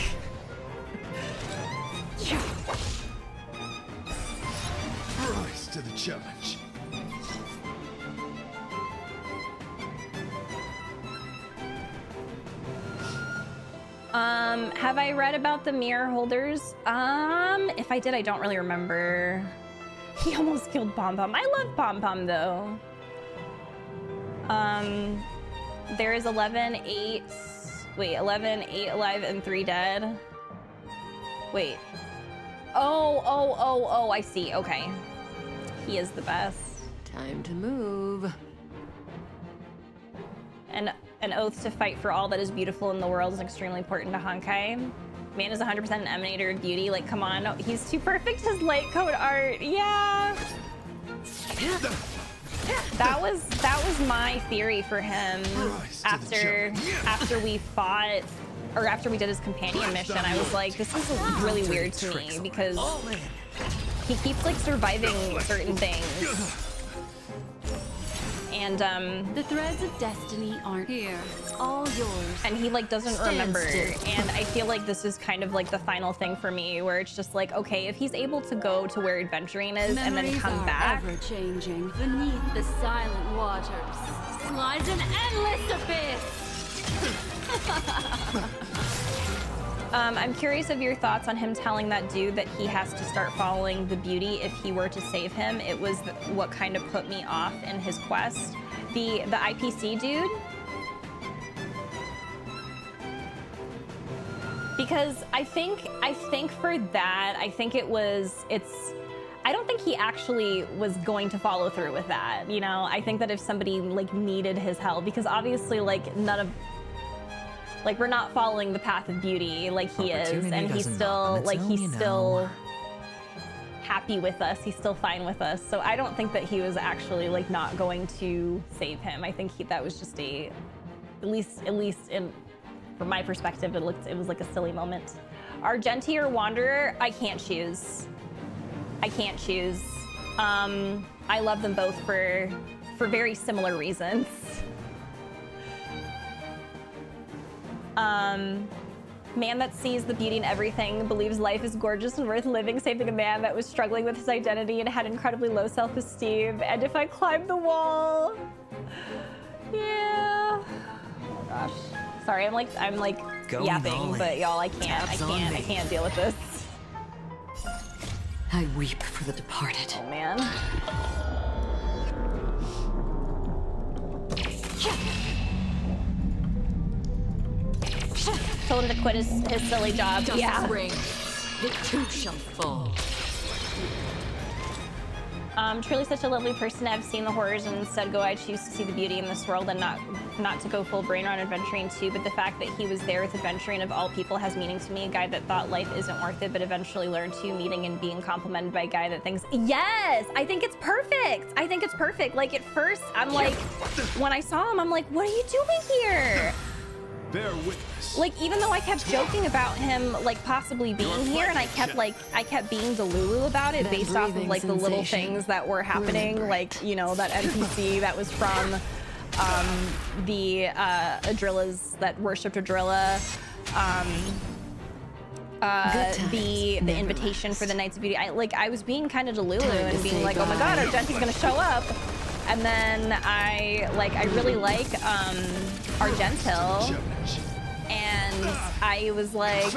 S3: Rise to the challenge.
S1: Have I read about the mirror holders? If I did, I don't really remember. He almost killed Pom Pom. I love Pom Pom though. There is 11, 8 alive and 3 dead. Wait. Oh, I see. Okay. He is the best.
S11: Time to move.
S1: And an oath to fight for all that is beautiful in the world is extremely important to Honkai. Man is 100% an emanator of beauty. Like, come on. No, he's too perfect. His light code art. Yeah. That was my theory for him after we fought, or after we did his companion mission. I was like, this is really weird to me because he keeps like surviving certain things. And
S12: the threads of destiny aren't here. It's all yours.
S1: And he like doesn't remember. And I feel like this is kind of like the final thing for me, where it's just like, okay, if he's able to go to where Adventurine is and then come back.
S12: Ever changing. Beneath the silent waters lies an endless abyss.
S1: I'm curious of your thoughts on him telling that dude that he has to start following the beauty if he were to save him. It was what kind of put me off in his quest. The IPC dude. Because I think for that, I think I don't think he actually was going to follow through with that, you know? I think that if somebody like needed his help, because obviously like we're not following the path of beauty like he is, and he's still still happy with us. He's still fine with us. So I don't think that he was actually like not going to save him. I think that was just at least from my perspective, it was like a silly moment. Argenti or Wanderer, I can't choose. I can't choose. I love them both for very similar reasons. Man that sees the beauty in everything, believes life is gorgeous and worth living, saving a man that was struggling with his identity and had incredibly low self-esteem. And if I climb the wall, yeah. Oh gosh. Sorry, I'm like yapping, but y'all, I can't deal with this.
S11: I weep for the departed.
S1: Oh man. Told him to quit his silly job.
S11: Dust
S1: Yeah.
S11: ring. It too shall fall.
S1: Truly such a lovely person. I've seen the horrors and instead I choose to see the beauty in this world and not to go full brain on adventuring too, but the fact that he was there with adventuring of all people has meaning to me. A guy that thought life isn't worth it, but eventually learned to, meeting and being complimented by a guy that thinks, yes, I think it's perfect. I think it's perfect. Like at first, I'm like, when I saw him, I'm like, what are you doing here?
S25: Bear witness.
S1: Like, even though I kept joking about him, like, possibly being here, and I kept being delulu about it based off of, like, the little things that were happening, like, you know, that NPC that was from, the, Adrillas that worshipped Adrilla, the invitation for the Knights of Beauty. I was being kind of delulu and being like, oh my god, Argenti's gonna show up. And then I really like Argentil, and I was like,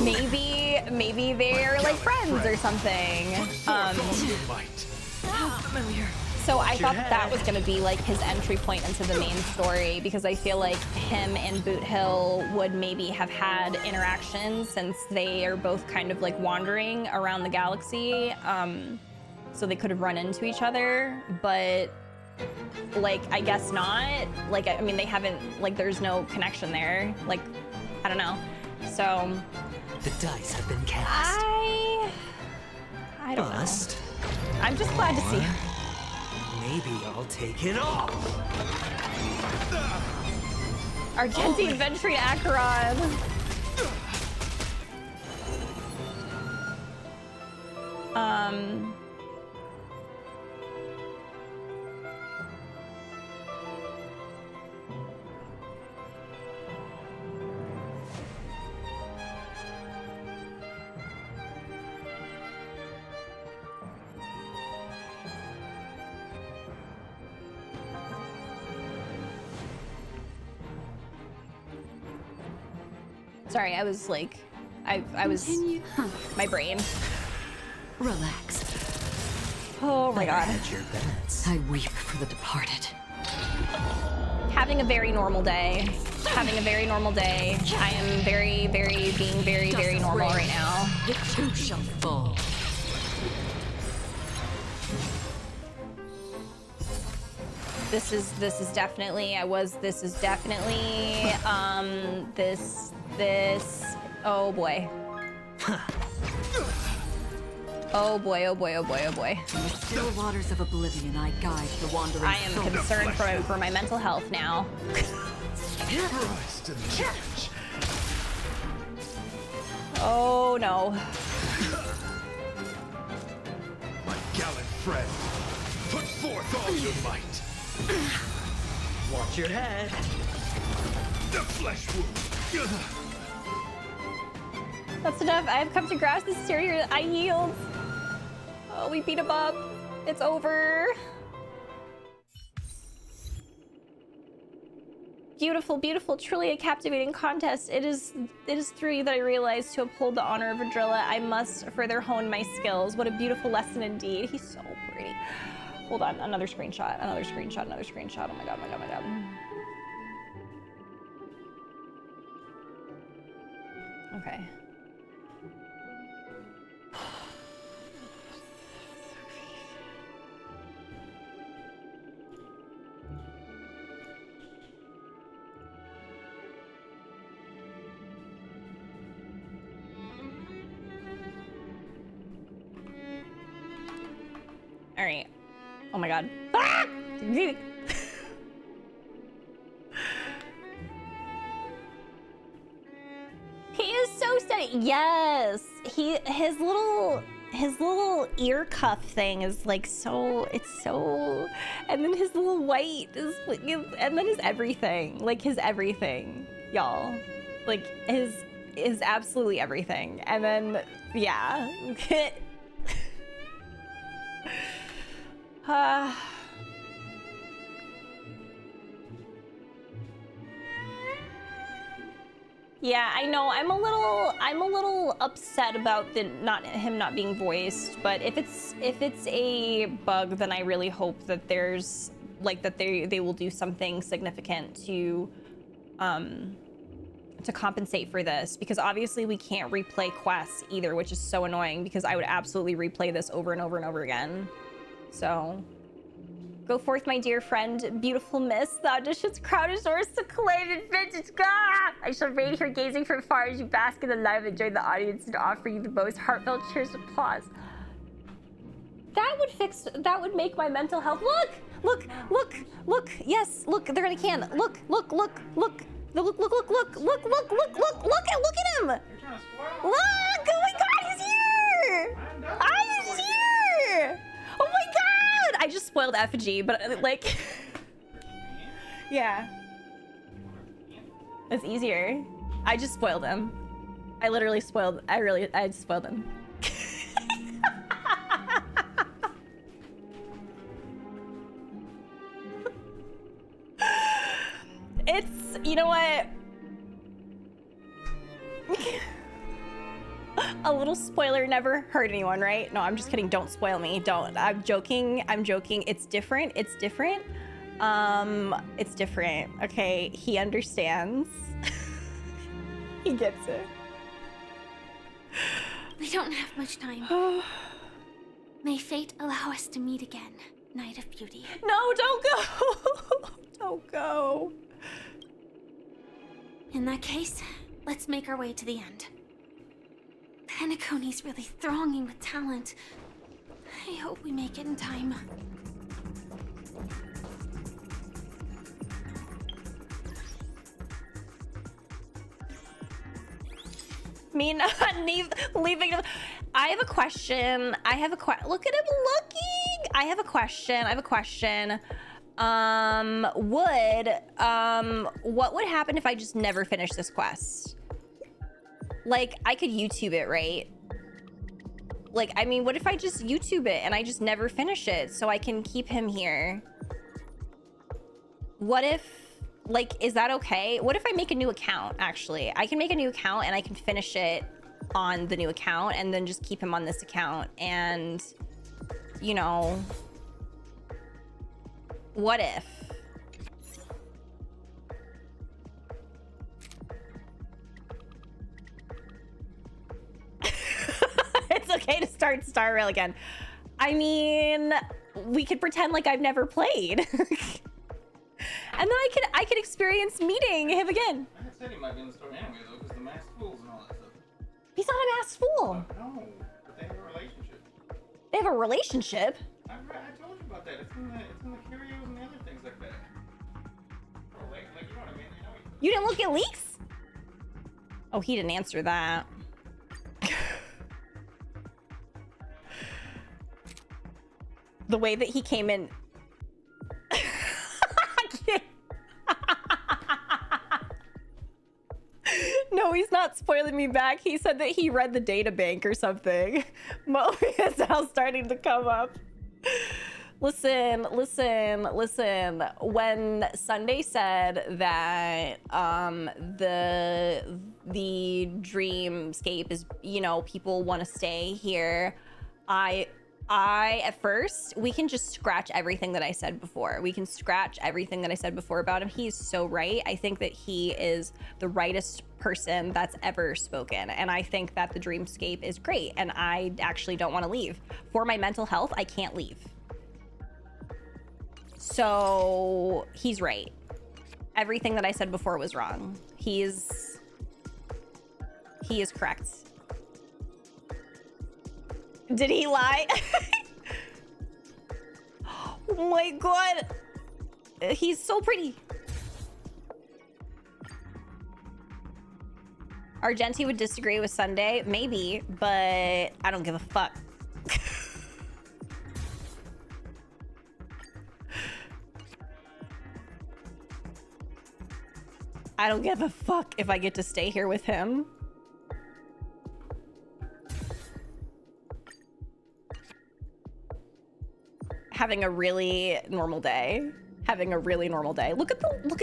S1: maybe they're like friends or something. So I thought that was gonna be like his entry point into the main story, because I feel like him and Boot Hill would maybe have had interactions since they are both kind of like wandering around the galaxy. So they could have run into each other, but like, I guess not. Like, I mean, they haven't, like, there's no connection there. Like, I don't know. So
S16: the dice have been cast.
S1: I don't know. I'm just glad to see him.
S16: Maybe I'll take it all.
S1: Argenti adventuring Acheron. Sorry, I was like, I was, my brain.
S11: Relax.
S1: Oh my god.
S11: I weep for the departed.
S1: Having a very normal day. Having a very normal day. I am being very normal right now.
S11: It too shall fall.
S1: This is definitely, oh boy. Oh boy, oh boy, oh boy, oh boy.
S11: In the still waters of oblivion, I guide the wandering
S1: I am concerned for my mental health now. Oh no.
S25: My gallant friend, put forth all your might.
S16: Watch your head.
S25: The flesh wound.
S1: That's enough. I have come to grasp this exterior. I yield. Oh, we beat him up. It's over. beautiful, beautiful, truly a captivating contest. It is through you that I realized to uphold the honor of Adrilla, I must further hone my skills. What a beautiful lesson indeed. He's so pretty. Hold on, another screenshot, another screenshot, another screenshot. Oh my god, my god, my god. Okay. All right. Oh my god. Ah! He is so steady. Yes. His little ear cuff thing is like so, it's so, and then his little white is, and then his everything, like his everything, y'all. Like his absolutely everything. And then, yeah. Yeah, I know. I'm a little upset about him not being voiced, but if it's a bug, then I really hope that there's like that they will do something significant to compensate for this, because obviously we can't replay quests either, which is so annoying because I would absolutely replay this over and over and over again. So, go forth, my dear friend, beautiful miss. The audition's crowded doors to claim and vintage. I shall remain here gazing from far as you bask in the light and join the audience and offer you the most heartfelt cheers and applause. That would make my mental health. Look! Yes, look, they're gonna can. Look at him! Look, oh my god, he's here! He's here! Oh my god! I just spoiled effigy, but like, yeah. It's easier. I just spoiled him. I just spoiled him. It's, you know what? A little spoiler never hurt anyone, right? No, I'm just kidding. Don't spoil me. Don't. I'm joking. It's different. It's different. Okay, he understands. He gets it.
S12: We don't have much time. May fate allow us to meet again, Night of Beauty.
S1: No, don't go. Don't go.
S12: In that case, let's make our way to the end. Penacony's really thronging with talent. I hope we make it in time.
S1: Me not leaving. I have a question. Look at him looking. I have a question. What would happen if I just never finish this quest? Like, I could YouTube it, right? Like, I mean, what if I just YouTube it and I just never finish it so I can keep him here? What if, like, is that okay? What if I make a new account, actually? I can make a new account and I can finish it on the new account and then just keep him on this account and, you know, what if? It's okay to start Star Rail again. I mean, we could pretend like I've never played. And then I could experience meeting him again.
S13: I said he might be in the story anyway, though, because the masked fools and all that stuff.
S1: He's not a masked fool.
S13: No, but they have a relationship.
S1: They have a relationship?
S13: I told you about that. It's in the curios and the other things like that. Bro, like, you know what I mean?
S1: You didn't look at leaks? Oh, he didn't answer that. The way that he came in. No, he's not spoiling me back. He said that he read the data bank or something. Mobius is now starting to come up. Listen. When Sunday said that the dreamscape is, you know, people want to stay here, I at first, we can just scratch everything that I said before. We can scratch everything that I said before about him. He's so right. I think that he is the rightest person that's ever spoken. And I think that the dreamscape is great. And I actually don't want to leave. For my mental health, I can't leave. So he's right. Everything that I said before was wrong. He is correct. Did he lie? Oh my god. He's so pretty. Argenti would disagree with Sunday. Maybe, but I don't give a fuck. I don't give a fuck if I get to stay here with him. Having a really normal day. Having a really normal day. Look at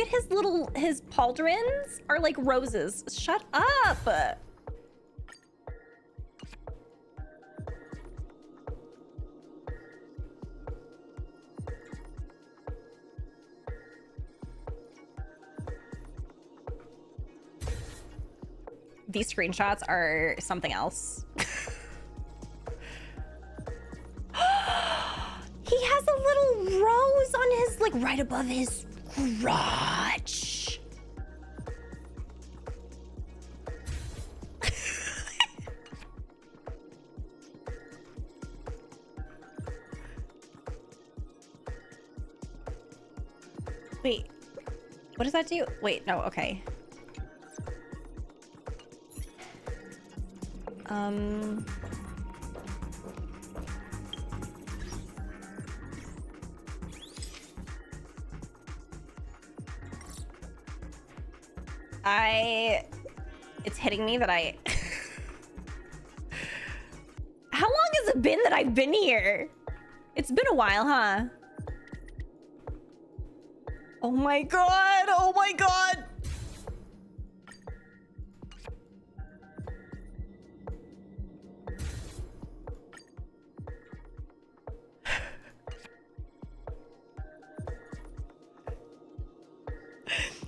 S1: his pauldrons are like roses. Shut up. These screenshots are something else. He has a little rose on his, like, right above his crotch. Wait, what does that do? Wait, no, okay. It's hitting me that How long has it been that I've been here? It's been a while, huh? Oh my god, oh my god.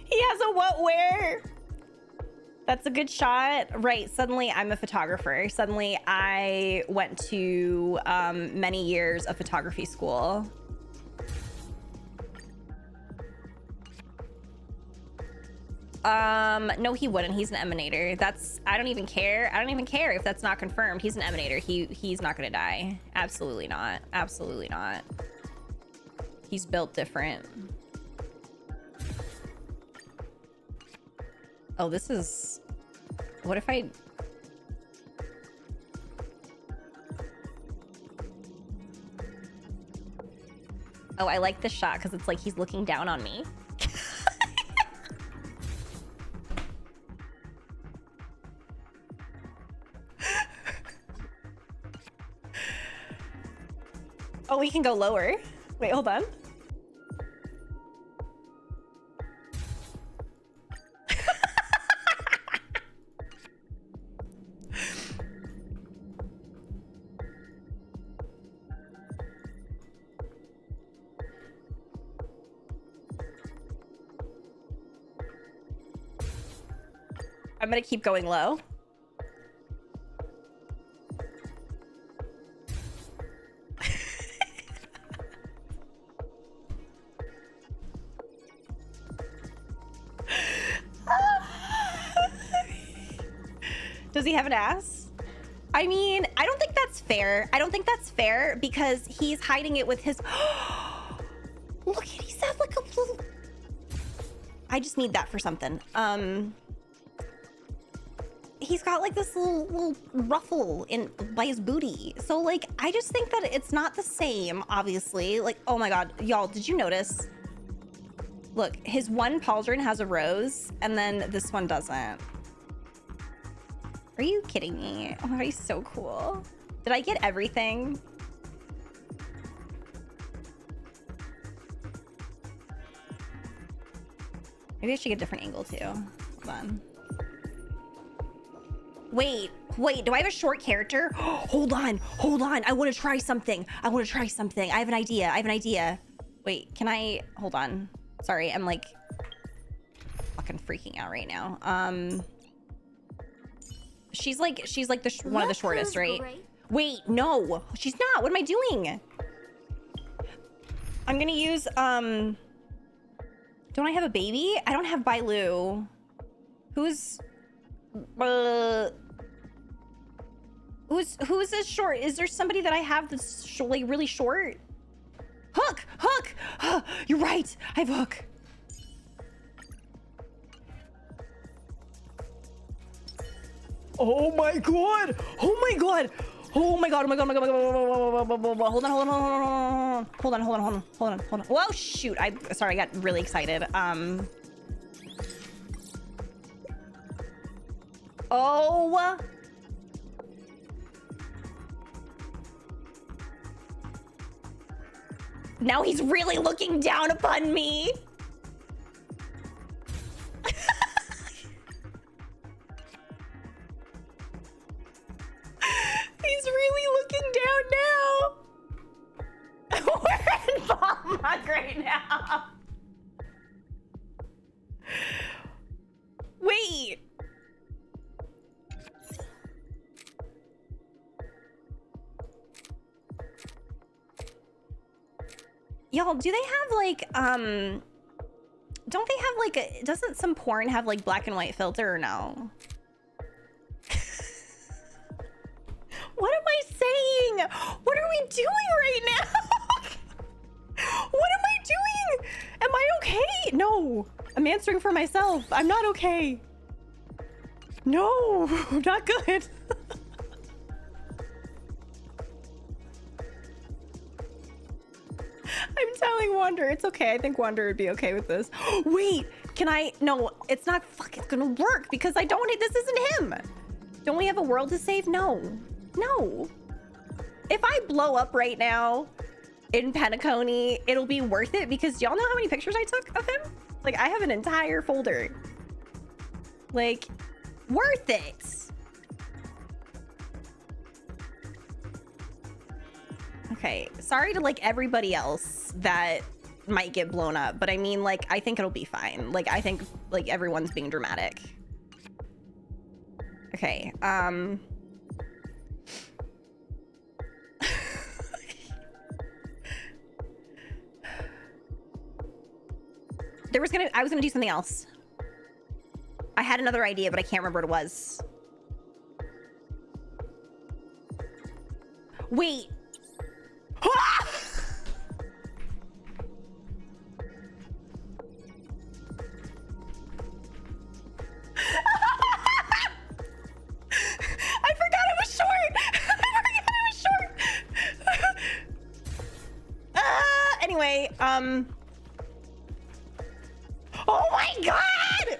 S1: He has a what where? That's a good shot. Right, suddenly I'm a photographer. Suddenly I went to many years of photography school. No, he wouldn't. He's an emanator. I don't even care. I don't even care if that's not confirmed. He's an emanator. He's not gonna die. Absolutely not. Absolutely not. He's built different. Oh, this is... What if I... Oh, I like this shot because it's like he's looking down on me. Oh, we can go lower. Wait, hold on. I'm gonna keep going low. Does he have an ass? I mean, I don't think that's fair. I don't think that's fair because he's hiding it with his... Look at, he's got like a little... I just need that for something. He's got like this little ruffle by his booty. So like, I just think that it's not the same, obviously. Like, oh my God, y'all, did you notice? Look, his one pauldron has a rose and then this one doesn't. Are you kidding me? Oh my God, he's so cool. Did I get everything? Maybe I should get a different angle too. Hold on. Wait, do I have a short character? Hold on. I want to try something. I have an idea. Wait, can I, hold on. Sorry, I'm like fucking freaking out right now. She's like one of the shortest, right? Wait, no, she's not. What am I doing? I'm gonna use, don't I have a baby? I don't have Bailu. Who's this short? Is there somebody that I have that's like really short? Hook! You're right, I have Hook. Oh my god! Hold on. Whoa, shoot! Sorry, I got really excited. Oh. Now he's really looking down upon me. He's really looking down now. We're in Balmog right now. Wait. Y'all, do they have like, don't they have like a, doesn't some porn have like black and white filter or no? What am I saying? What are we doing right now? What am I doing? Am I okay? No, I'm answering for myself. I'm not okay. No, not good. I'm telling Wander it's okay. I think Wander would be okay with this. Wait, can I? No, it's not. Fuck, it's gonna work because I don't. This isn't him. Don't we have a world to save? No. If I blow up right now in Penacony, it'll be worth it because y'all know how many pictures I took of him? Like, I have an entire folder. Like, worth it. Okay, sorry to like everybody else that might get blown up, but I mean, like, I think it'll be fine. Like, I think like everyone's being dramatic. Okay, I was gonna do something else. I had another idea, but I can't remember what it was. Wait. Ah! I forgot it was short. Anyway, oh my god!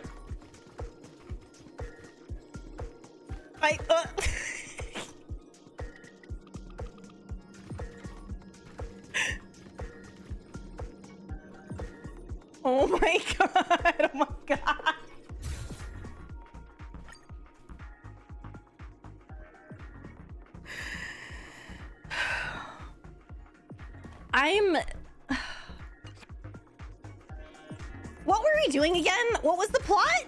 S1: Oh my god! Oh my god! What were we doing again? What was the plot?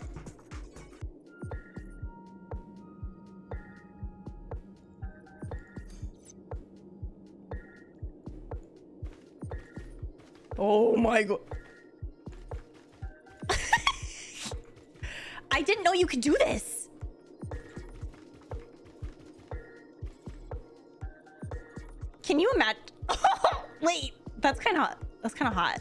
S1: Oh my god. I didn't know you could do this. Can you imagine? Wait, that's kind of hot. That's kind of hot.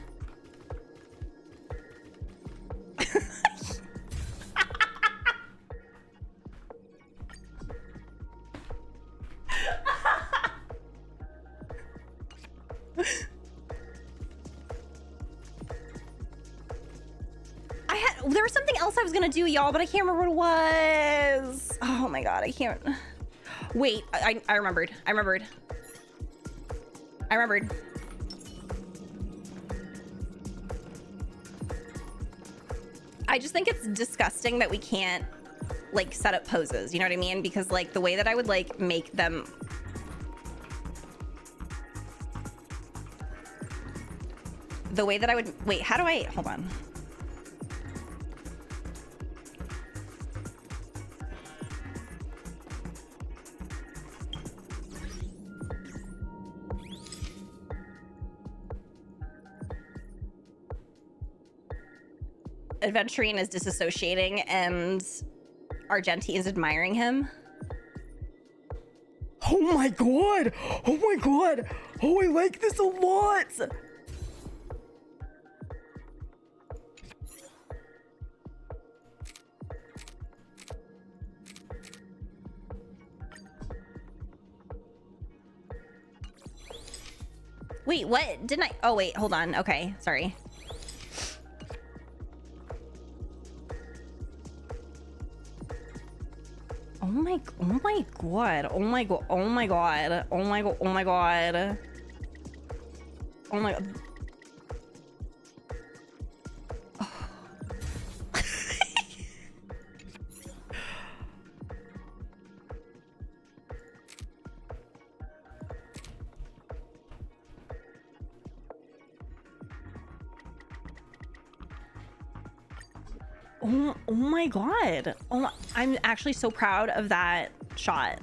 S1: There was something else I was gonna do, y'all, but I can't remember what it was. Oh my god, I can't. Wait, I remembered. I remembered. I just think it's disgusting that we can't like set up poses, you know what I mean? Because like the way that I would like make them wait, how do I hold on? Adventuring is disassociating and Argenti is admiring him.
S17: Oh my god! Oh my god! Oh, I like this a lot!
S1: Wait, what? Didn't I? Oh, wait, hold on. Okay, sorry. Oh my god. Oh my god. Oh my god. Oh my god. Oh my god. Oh my god. Oh my god. Oh my god. Oh, I'm actually so proud of that shot.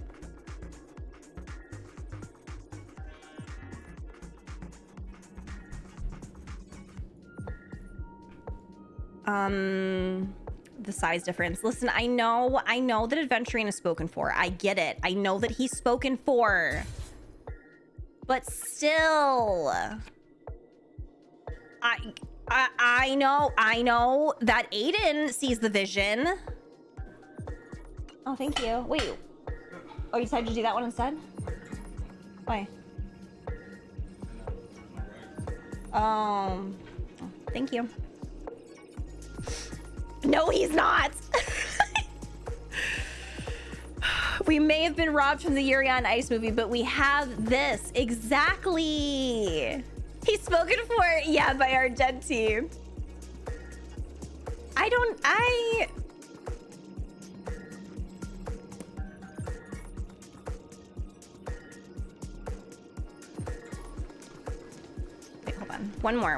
S1: The size difference. Listen, I know that adventuring is spoken for. I get it. I know that he's spoken for. But still, I know that Aiden sees the vision. Oh, thank you. Wait. Oh, you decided to do that one instead? Why? Thank you. No, he's not. We may have been robbed from the Yuri on Ice movie, but we have this. Exactly. He's spoken for, yeah, by Argenti. Wait, hold on. One more.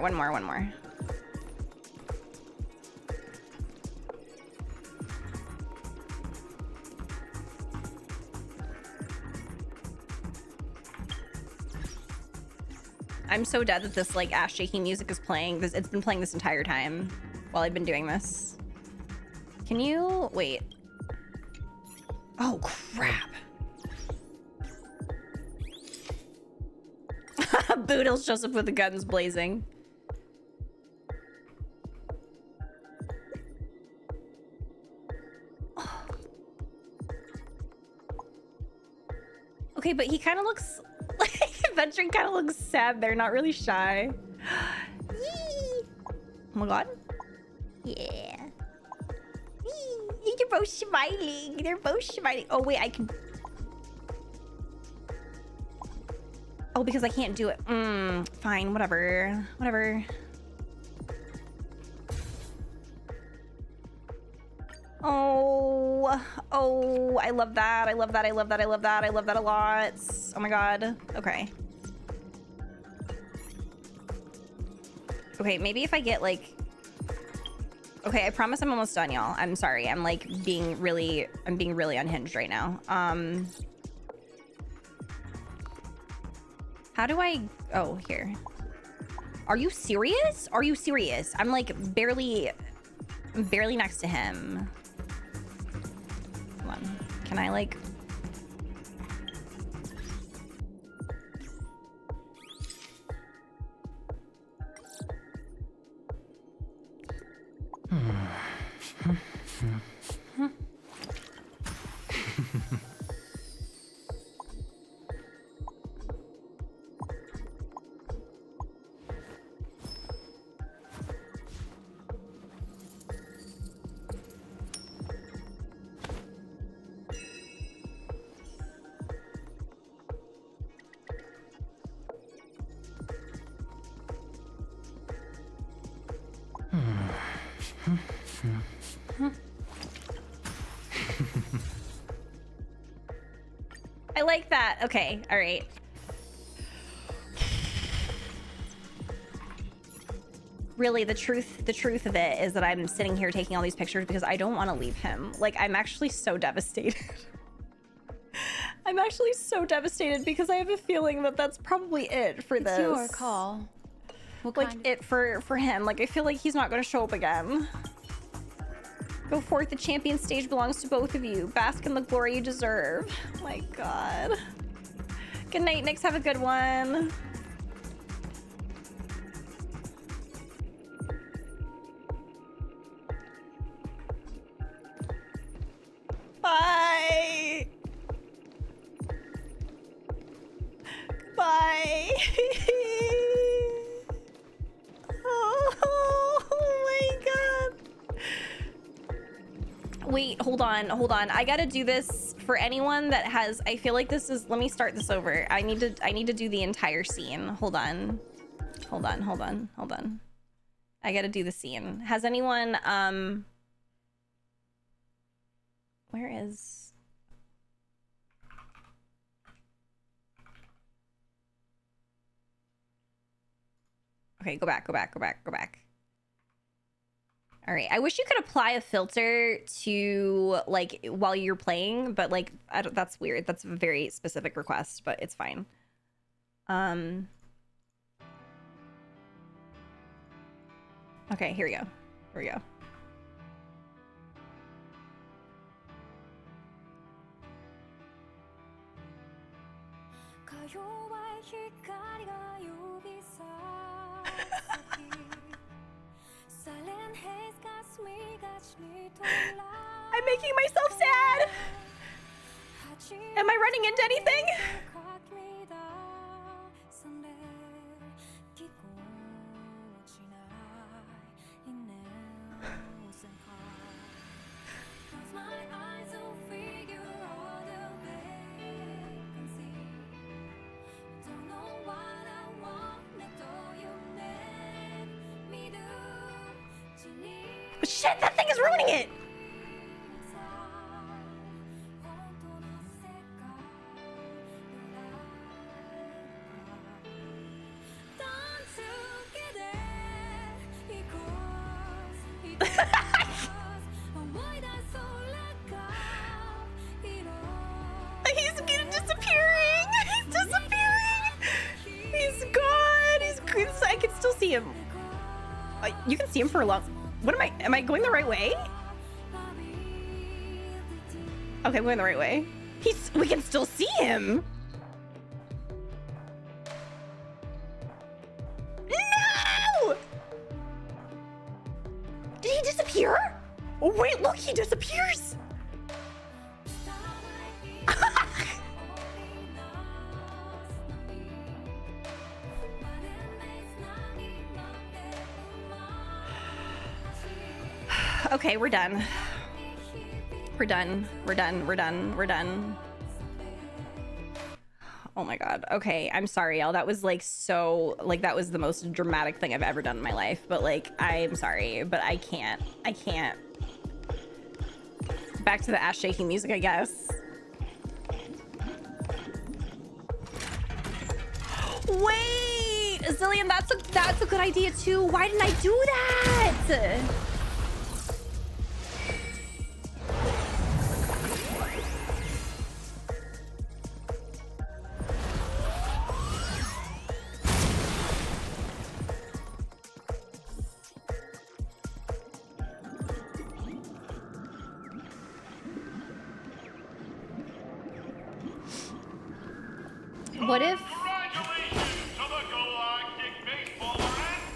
S1: I'm so dead that this like ass shaking music is playing. It's been playing this entire time while I've been doing this. Can you wait? Oh crap. Boodle shows up with the guns blazing. Okay, but he kind of looks like Adventuring kind of looks sad. They're not really shy. Yee. Oh my god. Yeah. Yee. They're both smiling. They're both smiling. Oh wait, I can. Oh, because I can't do it. Fine, whatever. Oh, I love that. I love that a lot. Oh my god. Okay. Okay, maybe if I get like... Okay, I promise I'm almost done, y'all. I'm sorry. I'm like being really unhinged right now. How do I... Oh, here. Are you serious? I'm like barely next to him. Hold on. Can I like... I like that. Okay, all right. Really, the truth of it is that I'm sitting here taking all these pictures because I don't want to leave him. Like, I'm actually so devastated. I'm actually so devastated because I have a feeling that that's probably it for this.
S18: It's your call.
S1: It for him. Like, I feel like he's not going to show up again. Go forth, the champion stage belongs to both of you. Bask in the glory you deserve. Oh my god. Good night, Nyx. Have a good one. Bye. Bye. Oh my god. Wait, hold on. I gotta do this for anyone that has, I feel like this is, let me start this over. I need to do the entire scene. Hold on. I gotta do the scene. Has anyone, where is... Okay, go back. All right, I wish you could apply a filter to, like, while you're playing, but, like, that's weird. That's a very specific request, but it's fine. Okay, here we go. I'm making myself sad. Am I running into anything? Shit, that thing is ruining it! He's disappearing! He's disappearing! He's gone! I can still see him. You can see him for a long... What am I going the right way? Okay, I'm going the right way. We can still see him. No! Did he disappear? Oh, wait, look, he disappears. Okay, we're done. We're done. Oh my god. Okay, I'm sorry, y'all. That was like so, like, that was the most dramatic thing I've ever done in my life. But like, I'm sorry, but I can't. Back to the ass shaking music, I guess. Wait, Zillion, that's a good idea too. Why didn't I do that?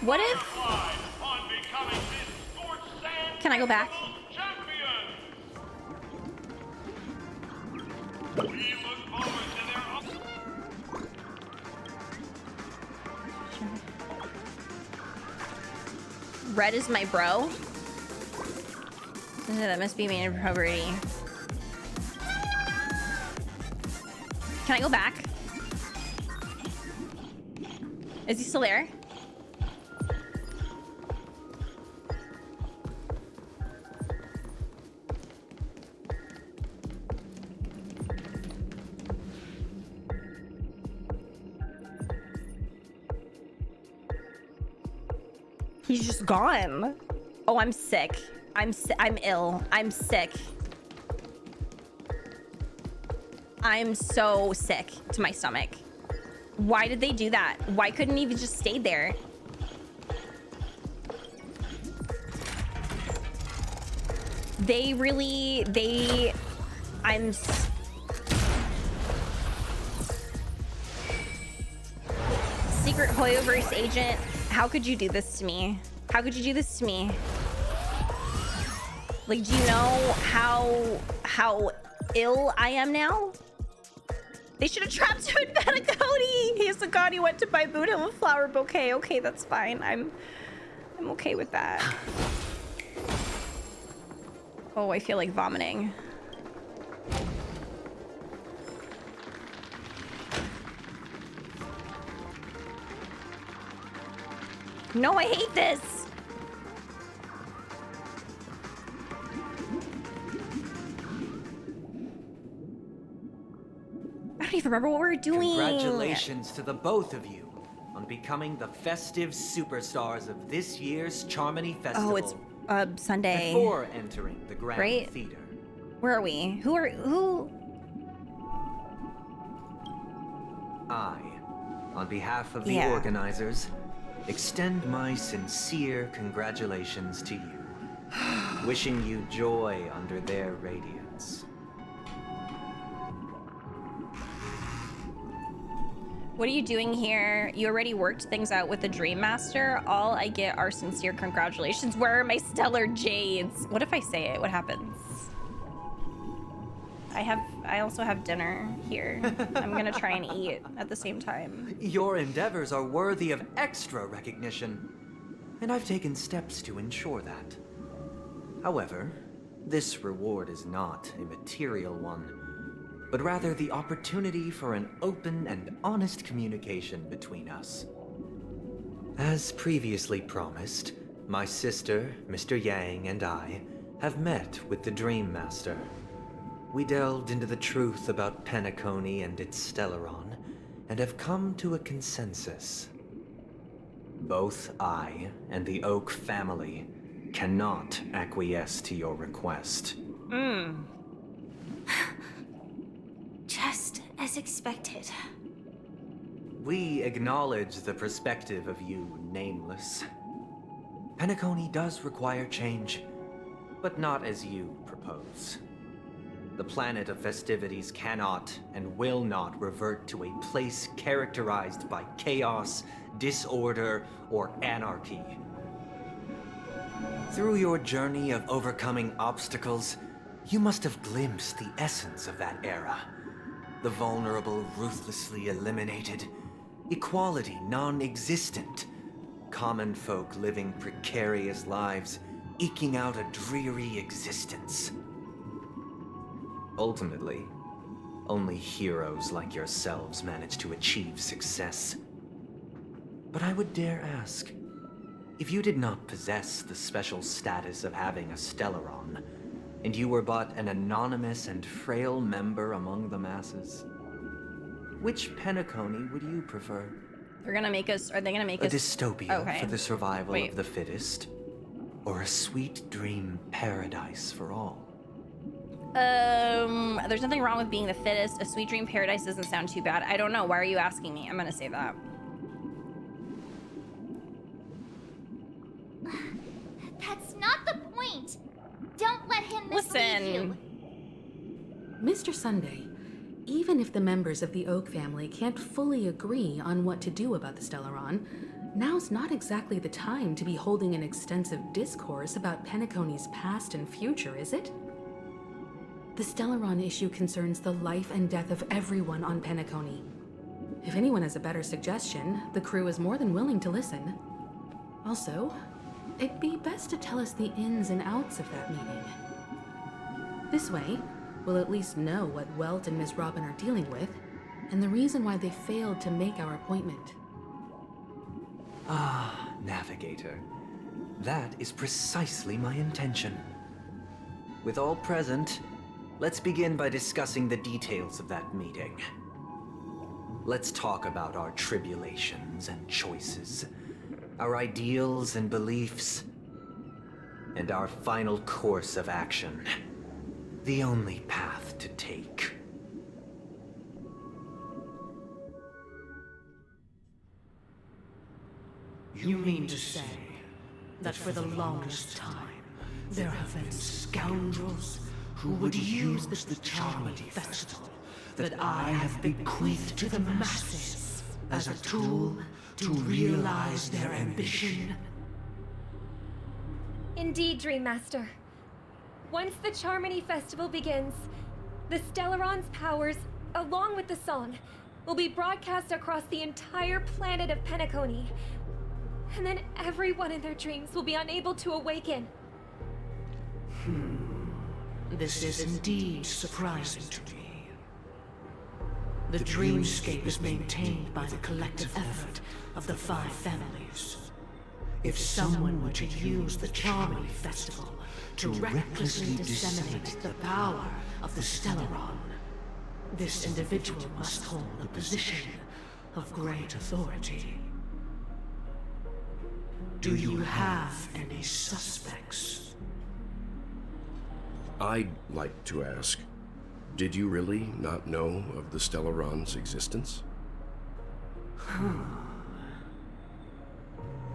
S1: What if... Can I go back? Red is my bro? That must be main property. Can I go back? Is he still there? He's just gone. Oh, I'm sick. I'm ill. I'm sick. I'm so sick to my stomach. Why did they do that? Why couldn't he just stay there? Secret Hoyoverse agent, how could you do this to me? How could you do this to me? Like, do you know how ill I am now? They should have trapped him in Penacony. He's a god. He went to buy Buddha a flower bouquet. Okay, that's fine. I'm okay with that. Oh, I feel like vomiting. No, I hate this. I don't even remember what we were doing.
S6: Congratulations to the both of you on becoming the festive superstars of this year's Charmony Festival.
S1: Oh, it's Sunday.
S6: Before entering the Grand Theater.
S1: Where are we? Who?
S6: I, on behalf of the organizers, extend my sincere congratulations to you, wishing you joy under their radiance.
S1: What are you doing here? You already worked things out with the Dream Master. All I get are sincere congratulations. Where are my stellar jades? What if I say it? What happens? I also have dinner here. I'm gonna try and eat at the same time.
S6: Your endeavors are worthy of extra recognition, and I've taken steps to ensure that. However, this reward is not a material one, but rather the opportunity for an open and honest communication between us. As previously promised, my sister, Mr. Yang, and I have met with the Dream Master. We delved into the truth about Penacony and its stellon, and have come to a consensus. Both I and the Oak family cannot acquiesce to your request.
S12: Just as expected.
S6: We acknowledge the perspective of you, Nameless. Penacony does require change, but not as you propose. The planet of festivities cannot and will not revert to a place characterized by chaos, disorder, or anarchy. Through your journey of overcoming obstacles, you must have glimpsed the essence of that era. The vulnerable ruthlessly eliminated, equality non-existent, common folk living precarious lives, eking out a dreary existence. Ultimately, only heroes like yourselves manage to achieve success. But I would dare ask, if you did not possess the special status of having a stellon, and you were but an anonymous and frail member among the masses, which Penacony would you prefer?
S1: They're gonna make us, are they gonna make us?
S6: A dystopia for the survival of the fittest, or a sweet dream paradise for all?
S1: There's nothing wrong with being the fittest. A sweet dream paradise doesn't sound too bad. I don't know. Why are you asking me? I'm gonna say that.
S5: That's not the point. Don't let him mislead you.
S8: Mr. Sunday, even if the members of the Oak family can't fully agree on what to do about the stellon, now's not exactly the time to be holding an extensive discourse about Penacony's past and future, is it? The stellon issue concerns the life and death of everyone on Penacony. If anyone has a better suggestion, the crew is more than willing to listen. Also, it'd be best to tell us the ins and outs of that meeting. This way, we'll at least know what Welt and Miss Robin are dealing with, and the reason why they failed to make our appointment.
S6: Ah, Navigator. That is precisely my intention. With all present, let's begin by discussing the details of that meeting. Let's talk about our tribulations and choices. our ideals and beliefs, and our final course of action. The only path to take.
S18: You mean to say that for the longest time, there have been scoundrels who would use the Charmony Festival that I have bequeathed to the masses as a tool to realize their ambition?
S19: Indeed, Dream Master. Once the Charmony Festival begins, the Stellaron's powers, along with the song, will be broadcast across the entire planet of Penacony. And then everyone in their dreams will be unable to awaken.
S18: This is indeed surprising to me. The dreamscape is maintained by the collective effort of the 5 families. If someone were to use the Charmony Festival to recklessly disseminate the power of the Stellaron, this individual must hold a position of great authority. Do you have any suspects?
S20: I'd like to ask, did you really not know of the Stellaron's existence?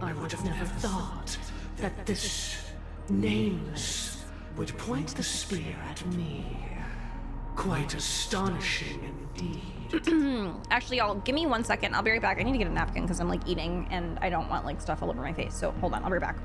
S18: I would have never thought that this nameless would point the spear at me. Quite astonishing indeed.
S1: Actually, y'all, give me 1 second. I'll be right back. I need to get a napkin because I'm like eating and I don't want like stuff all over my face. So hold on, I'll be right back.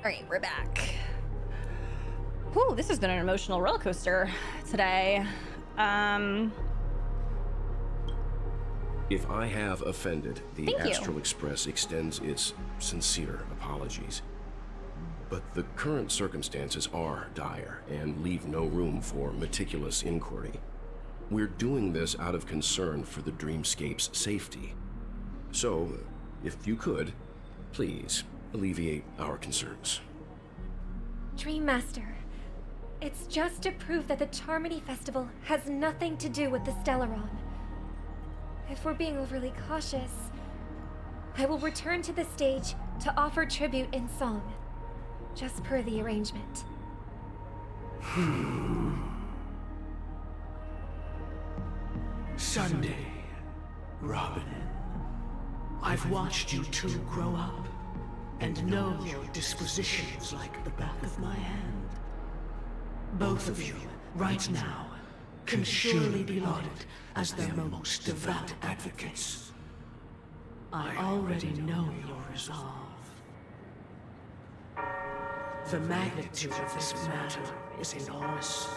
S1: All right, we're back. Whew, this has been an emotional roller coaster today.
S20: If I have offended, the
S1: Thank you.
S20: Astral Express extends its sincere apologies. But the current circumstances are dire and leave no room for meticulous inquiry. We're doing this out of concern for the Dreamscape's safety. So, if you could, please alleviate our concerns.
S19: Dream Master, it's just to prove that the Charmony Festival has nothing to do with the Stellaron. If we're being overly cautious, I will return to the stage to offer tribute in song, just per the arrangement.
S18: Sunday, Robin. I've watched you two grow up and know your dispositions like the back of my hand. Both of you, right now, can surely be lauded as their most devout advocates. I already know your resolve. The magnitude of this matter is enormous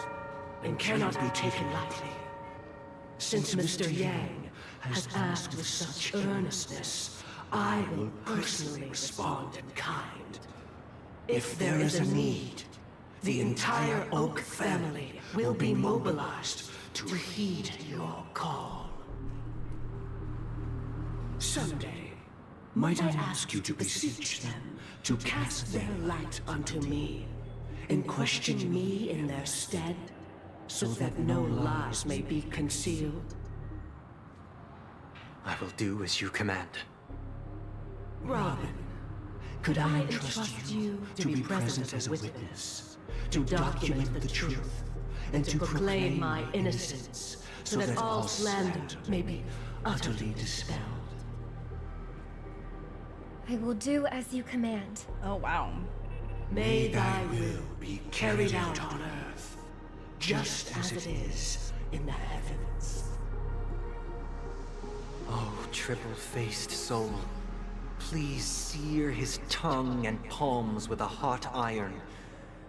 S18: and cannot be taken lightly. Since Mr. Yang has asked with such earnestness, I will personally respond in kind. If there is a need, the entire Oak family will be mobilized to heed your call. Someday, might I ask you to beseech them to cast their light unto me, and question me in their stead, so that no lies may be concealed?
S6: I will do as you command.
S18: Robin, could I entrust you to be present as a witness, to document the truth, and to proclaim my innocence, so that all slander may be utterly dispelled?
S19: I will do as you command.
S1: Oh, wow.
S18: May thy will be carried out on earth, just as it is in the heavens.
S6: Oh, triple-faced soul, please sear his tongue and palms with a hot iron,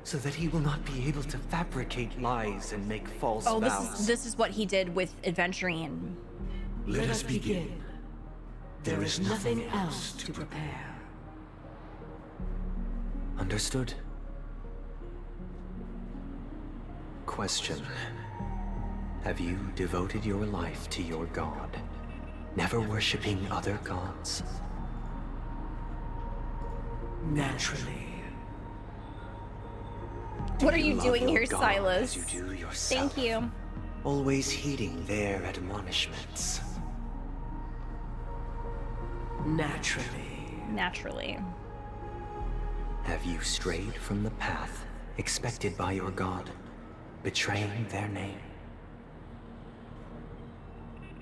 S6: so that he will not be able to fabricate lies and make false vows.
S1: This is what he did with Adventurine.
S18: Let us begin. There is nothing else to prepare.
S6: Understood. Question. Have you devoted your life to your god, never worshipping other gods?
S18: Naturally.
S1: What are you
S6: love
S1: doing
S6: your
S1: here,
S6: god
S1: Silas?
S6: As you do yourself,
S1: Thank you.
S6: always heeding their admonishments.
S18: Naturally.
S1: Naturally.
S6: Have you strayed from the path expected by your god, betraying their name?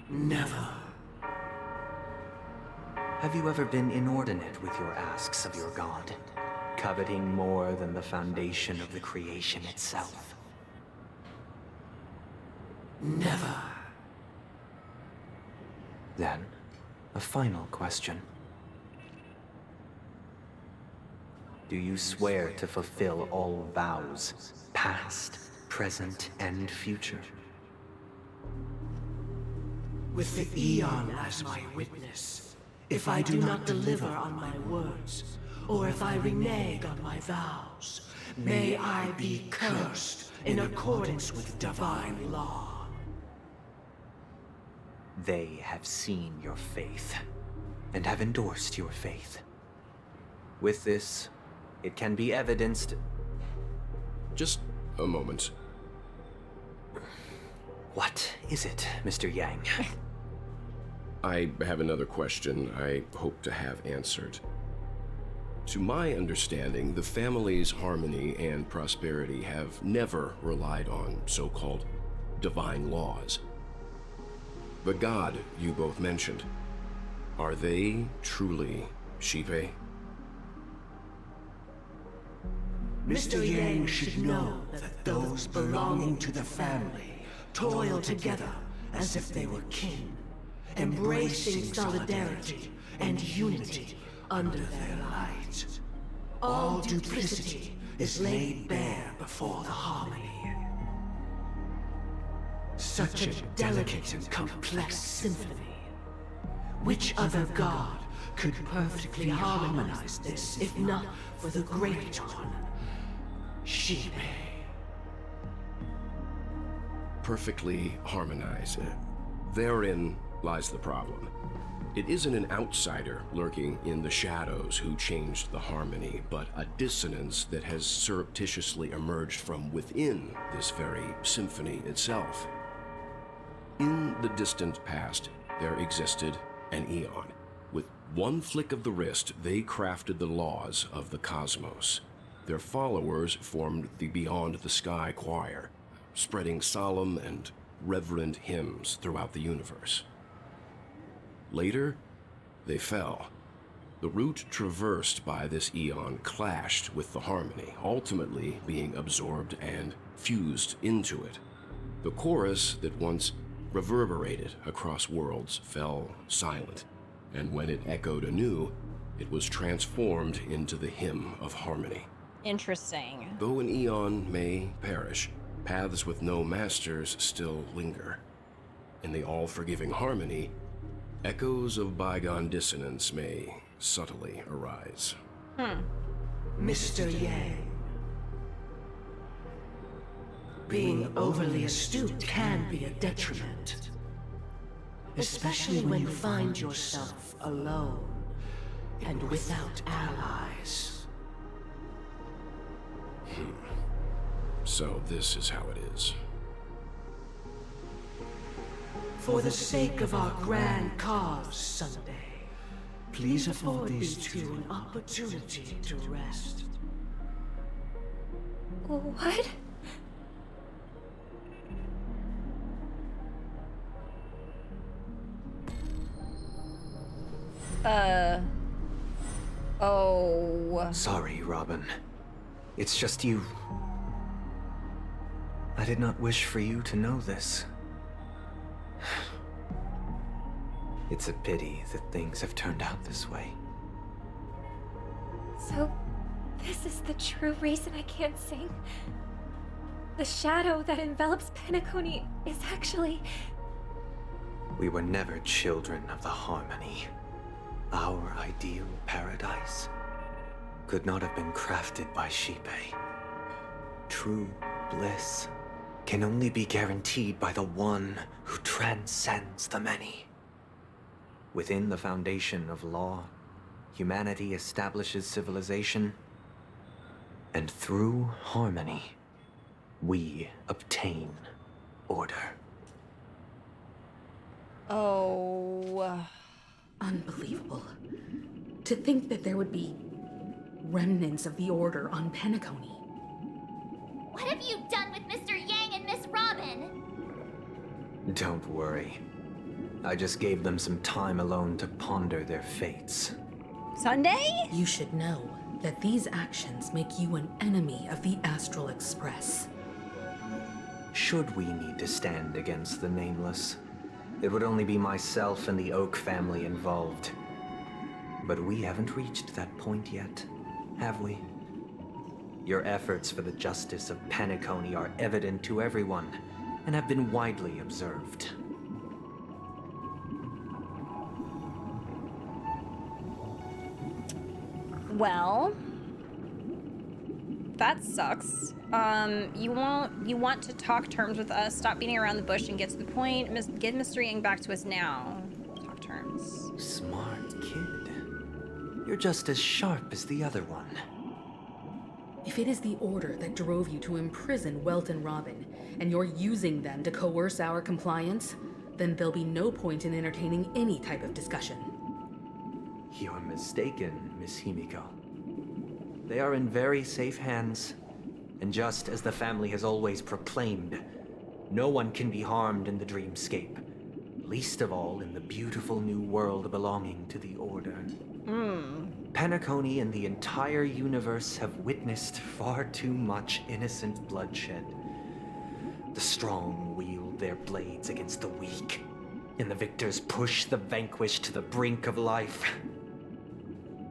S18: Never.
S6: Have you ever been inordinate with your asks of your god, coveting more than the foundation of the creation itself?
S18: Never.
S6: Then, a final question. Do you swear to fulfill all vows, past, present, and future?
S18: With the Eon as my witness, if I do not deliver on my words, or if I renege on my vows, may I be cursed in accordance with divine law.
S6: They have seen your faith, and have endorsed your faith. With this, it can be evidenced...
S20: Just a moment.
S6: What is it, Mr. Yang?
S20: I have another question I hope to have answered. To my understanding, the family's harmony and prosperity have never relied on so-called divine laws. The god you both mentioned, are they truly Shipe?
S18: Mr. Yang should know that those belonging to the family toil together as if they were kin, embracing solidarity and unity under their light. All duplicity is laid bare before the harmony. Such a delicate and complex symphony. Which other god could perfectly harmonize this, if not for the great one, Shipe?
S20: Perfectly harmonized. Therein lies the problem. It isn't an outsider lurking in the shadows who changed the harmony, but a dissonance that has surreptitiously emerged from within this very symphony itself. In the distant past, there existed an Eon. With one flick of the wrist, they crafted the laws of the cosmos. Their followers formed the Beyond the Sky Choir, spreading solemn and reverent hymns throughout the universe. Later, they fell. The route traversed by this Eon clashed with the harmony, ultimately being absorbed and fused into it. The chorus that once reverberated across worlds fell silent, and when it echoed anew, it was transformed into the hymn of harmony.
S1: Interesting.
S20: Though an Eon may perish, paths with no masters still linger. In the all-forgiving harmony, echoes of bygone dissonance may subtly arise.
S18: Mr. Yang, being overly astute can be a detriment, especially when you find yourself alone and without allies.
S20: So this is how it is.
S18: For the sake of our grand cause Sunday, please afford these two an opportunity to rest.
S19: What?
S1: Oh.
S6: Sorry, Robin. It's just you. I did not wish for you to know this. It's a pity that things have turned out this way.
S19: So, this is the true reason I can't sing? The shadow that envelops Penacony is actually...
S6: We were never children of the harmony. Our ideal paradise could not have been crafted by Shipe. True bliss can only be guaranteed by the one who transcends the many. Within the foundation of law, humanity establishes civilization, and through harmony, we obtain order.
S1: Oh.
S8: Unbelievable. To think that there would be remnants of the Order on Penacony.
S5: What have you done with Mr. Yang and Miss Robin?
S6: Don't worry. I just gave them some time alone to ponder their fates.
S1: Sunday?
S8: You should know that these actions make you an enemy of the Astral Express.
S6: Should we need to stand against the nameless, it would only be myself and the Oak family involved. But we haven't reached that point yet, have we? Your efforts for the justice of Penacony are evident to everyone, and have been widely observed.
S1: Well, that sucks. You want to talk terms with us, stop beating around the bush and get to the point. Get Mr. Yang back to us now. Talk terms.
S6: Smart kid. You're just as sharp as the other one.
S8: If it is the Order that drove you to imprison Welt and Robin, and you're using them to coerce our compliance, then there'll be no point in entertaining any type of discussion.
S6: You're mistaken, Miss Himiko. They are in very safe hands, and just as the family has always proclaimed, no one can be harmed in the dreamscape, least of all in the beautiful new world belonging to the Order. Penacony and the entire universe have witnessed far too much innocent bloodshed. The strong wield their blades against the weak, and the victors push the vanquished to the brink of life.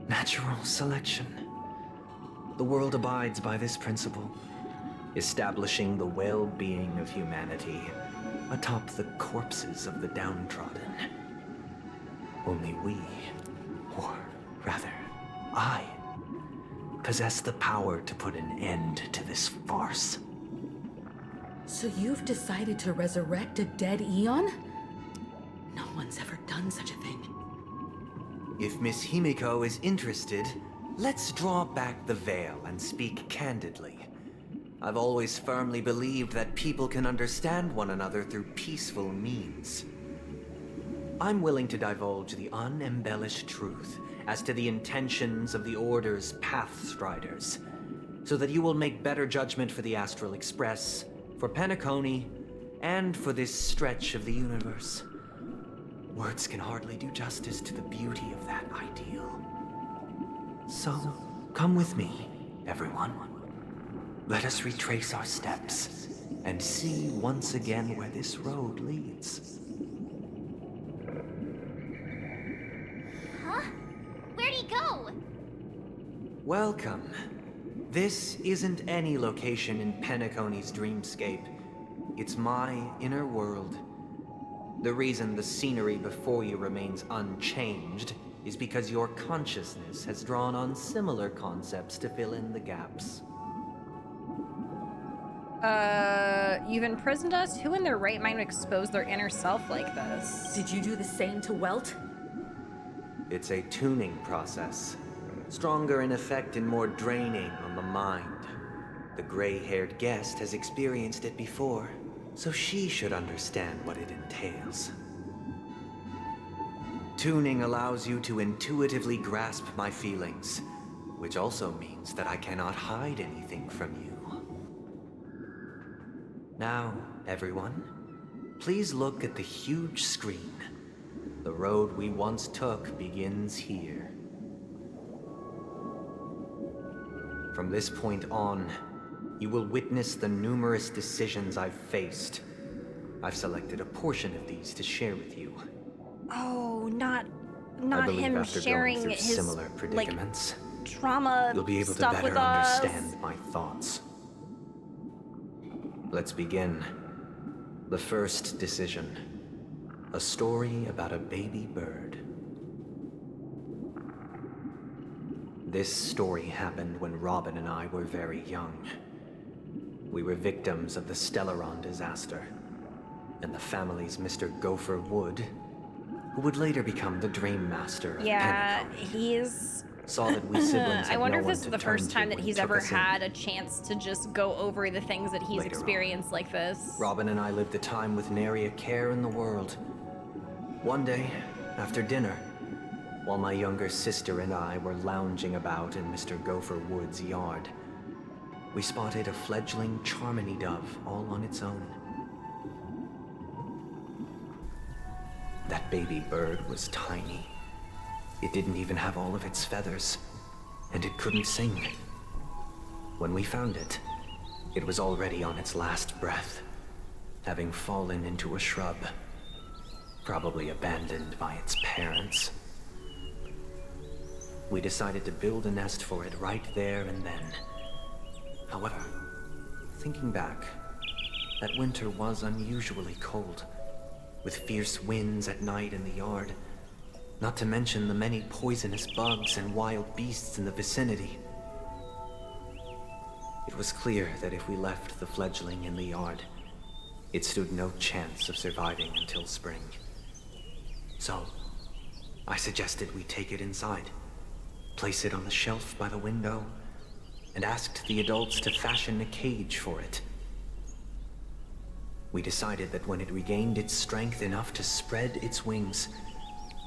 S6: Natural selection. The world abides by this principle, establishing the well-being of humanity atop the corpses of the downtrodden. Only we, or rather, I, possess the power to put an end to this farce.
S8: So you've decided to resurrect a dead Eon? No one's ever done such a thing.
S6: If Miss Himiko is interested, let's draw back the veil and speak candidly. I've always firmly believed that people can understand one another through peaceful means. I'm willing to divulge the unembellished truth as to the intentions of the Order's Pathstriders, so that you will make better judgment for the Astral Express, for Penacony, and for this stretch of the universe. Words can hardly do justice to the beauty of that ideal. So, come with me, everyone. Let us retrace our steps, and see once again where this road leads.
S5: Huh? Where'd he go?
S6: Welcome. This isn't any location in Penacony's dreamscape. It's my inner world. The reason the scenery before you remains unchanged is because your consciousness has drawn on similar concepts to fill in the gaps.
S1: You've imprisoned us? Who in their right mind would expose their inner self like this?
S8: Did you do the same to Welt?
S6: It's a tuning process. Stronger in effect and more draining on the mind. The gray-haired guest has experienced it before, so she should understand what it entails. Tuning allows you to intuitively grasp my feelings, which also means that I cannot hide anything from you. Now, everyone, please look at the huge screen. The road we once took begins here. From this point on, you will witness the numerous decisions I've faced. I've selected a portion of these to share with you.
S1: Oh, not
S6: I believe
S1: him
S6: after
S1: sharing
S6: going through
S1: his
S6: similar predicaments,
S1: trauma
S6: you'll be able to
S1: stuff
S6: better
S1: with us.
S6: understand my thoughts. Let's begin. The first decision. A story about a baby bird. This story happened when Robin and I were very young. We were victims of the Stellaron disaster, and the family's Mr. Gopher Wood, who would later become the Dream Master of
S1: Yeah,
S6: Penacony,
S1: he's...
S6: saw that we siblings had
S1: I wonder
S6: no
S1: if
S6: one
S1: this is
S6: to
S1: the
S6: turn
S1: first
S6: to
S1: time that
S6: when
S1: he's
S6: he took
S1: ever
S6: us in.
S1: had a chance to just go over the things that he's
S6: Later on,
S1: experienced like this.
S6: Robin and I lived a time with nary a care in the world. One day, after dinner, while my younger sister and I were lounging about in Mr. Gopher Wood's yard, we spotted a fledgling Charmony dove all on its own. That baby bird was tiny. It didn't even have all of its feathers, and it couldn't sing. When we found it, it was already on its last breath, having fallen into a shrub, probably abandoned by its parents. We decided to build a nest for it right there and then. However, thinking back, that winter was unusually cold, with fierce winds at night in the yard, not to mention the many poisonous bugs and wild beasts in the vicinity. It was clear that if we left the fledgling in the yard, it stood no chance of surviving until spring. So, I suggested we take it inside, place it on the shelf by the window, and asked the adults to fashion a cage for it. We decided that when it regained its strength enough to spread its wings,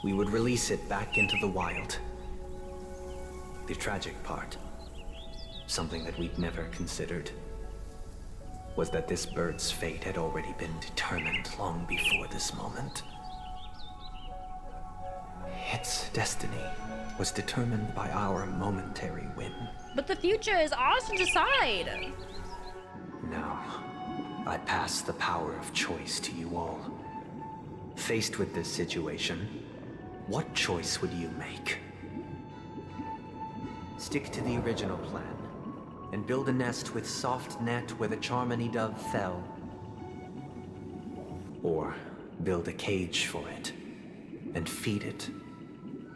S6: we would release it back into the wild. The tragic part, something that we'd never considered, was that this bird's fate had already been determined long before this moment. Its destiny was determined by our momentary whim.
S1: But the future is ours to decide.
S6: Now, I pass the power of choice to you all. Faced with this situation, what choice would you make? Stick to the original plan and build a nest with soft net where the Charmony dove fell. Or build a cage for it and feed it,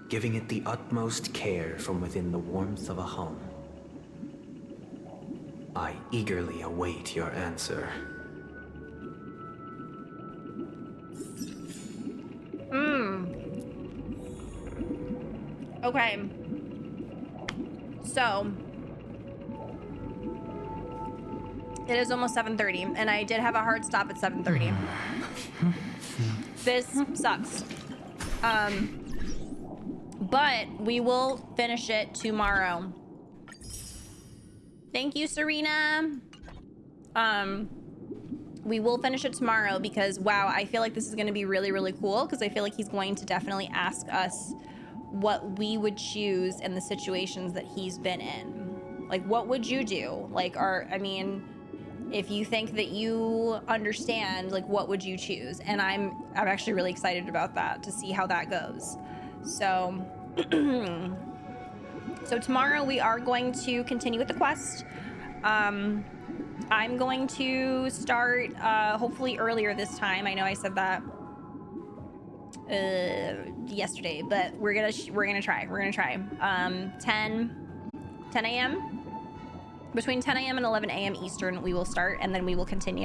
S6: giving it the utmost care from within the warmth of a home. I eagerly await your answer.
S1: Okay. So, it is almost 7:30, and I did have a hard stop at 7:30. This sucks. But we will finish it tomorrow. Thank you, Serena. We will finish it tomorrow because, wow, I feel like this is going to be really, really cool because I feel like he's going to definitely ask us what we would choose in the situations that he's been in. Like, what would you do? Like, I mean, if you think that you understand, like, what would you choose? And I'm actually really excited about that, to see how that goes. So, so tomorrow we are going to continue with the quest. I'm going to start hopefully earlier this time. I know I said that yesterday, but we're gonna try. 10 a.m. Between 10 a.m. and 11 a.m. Eastern, we will start, and then we will continue.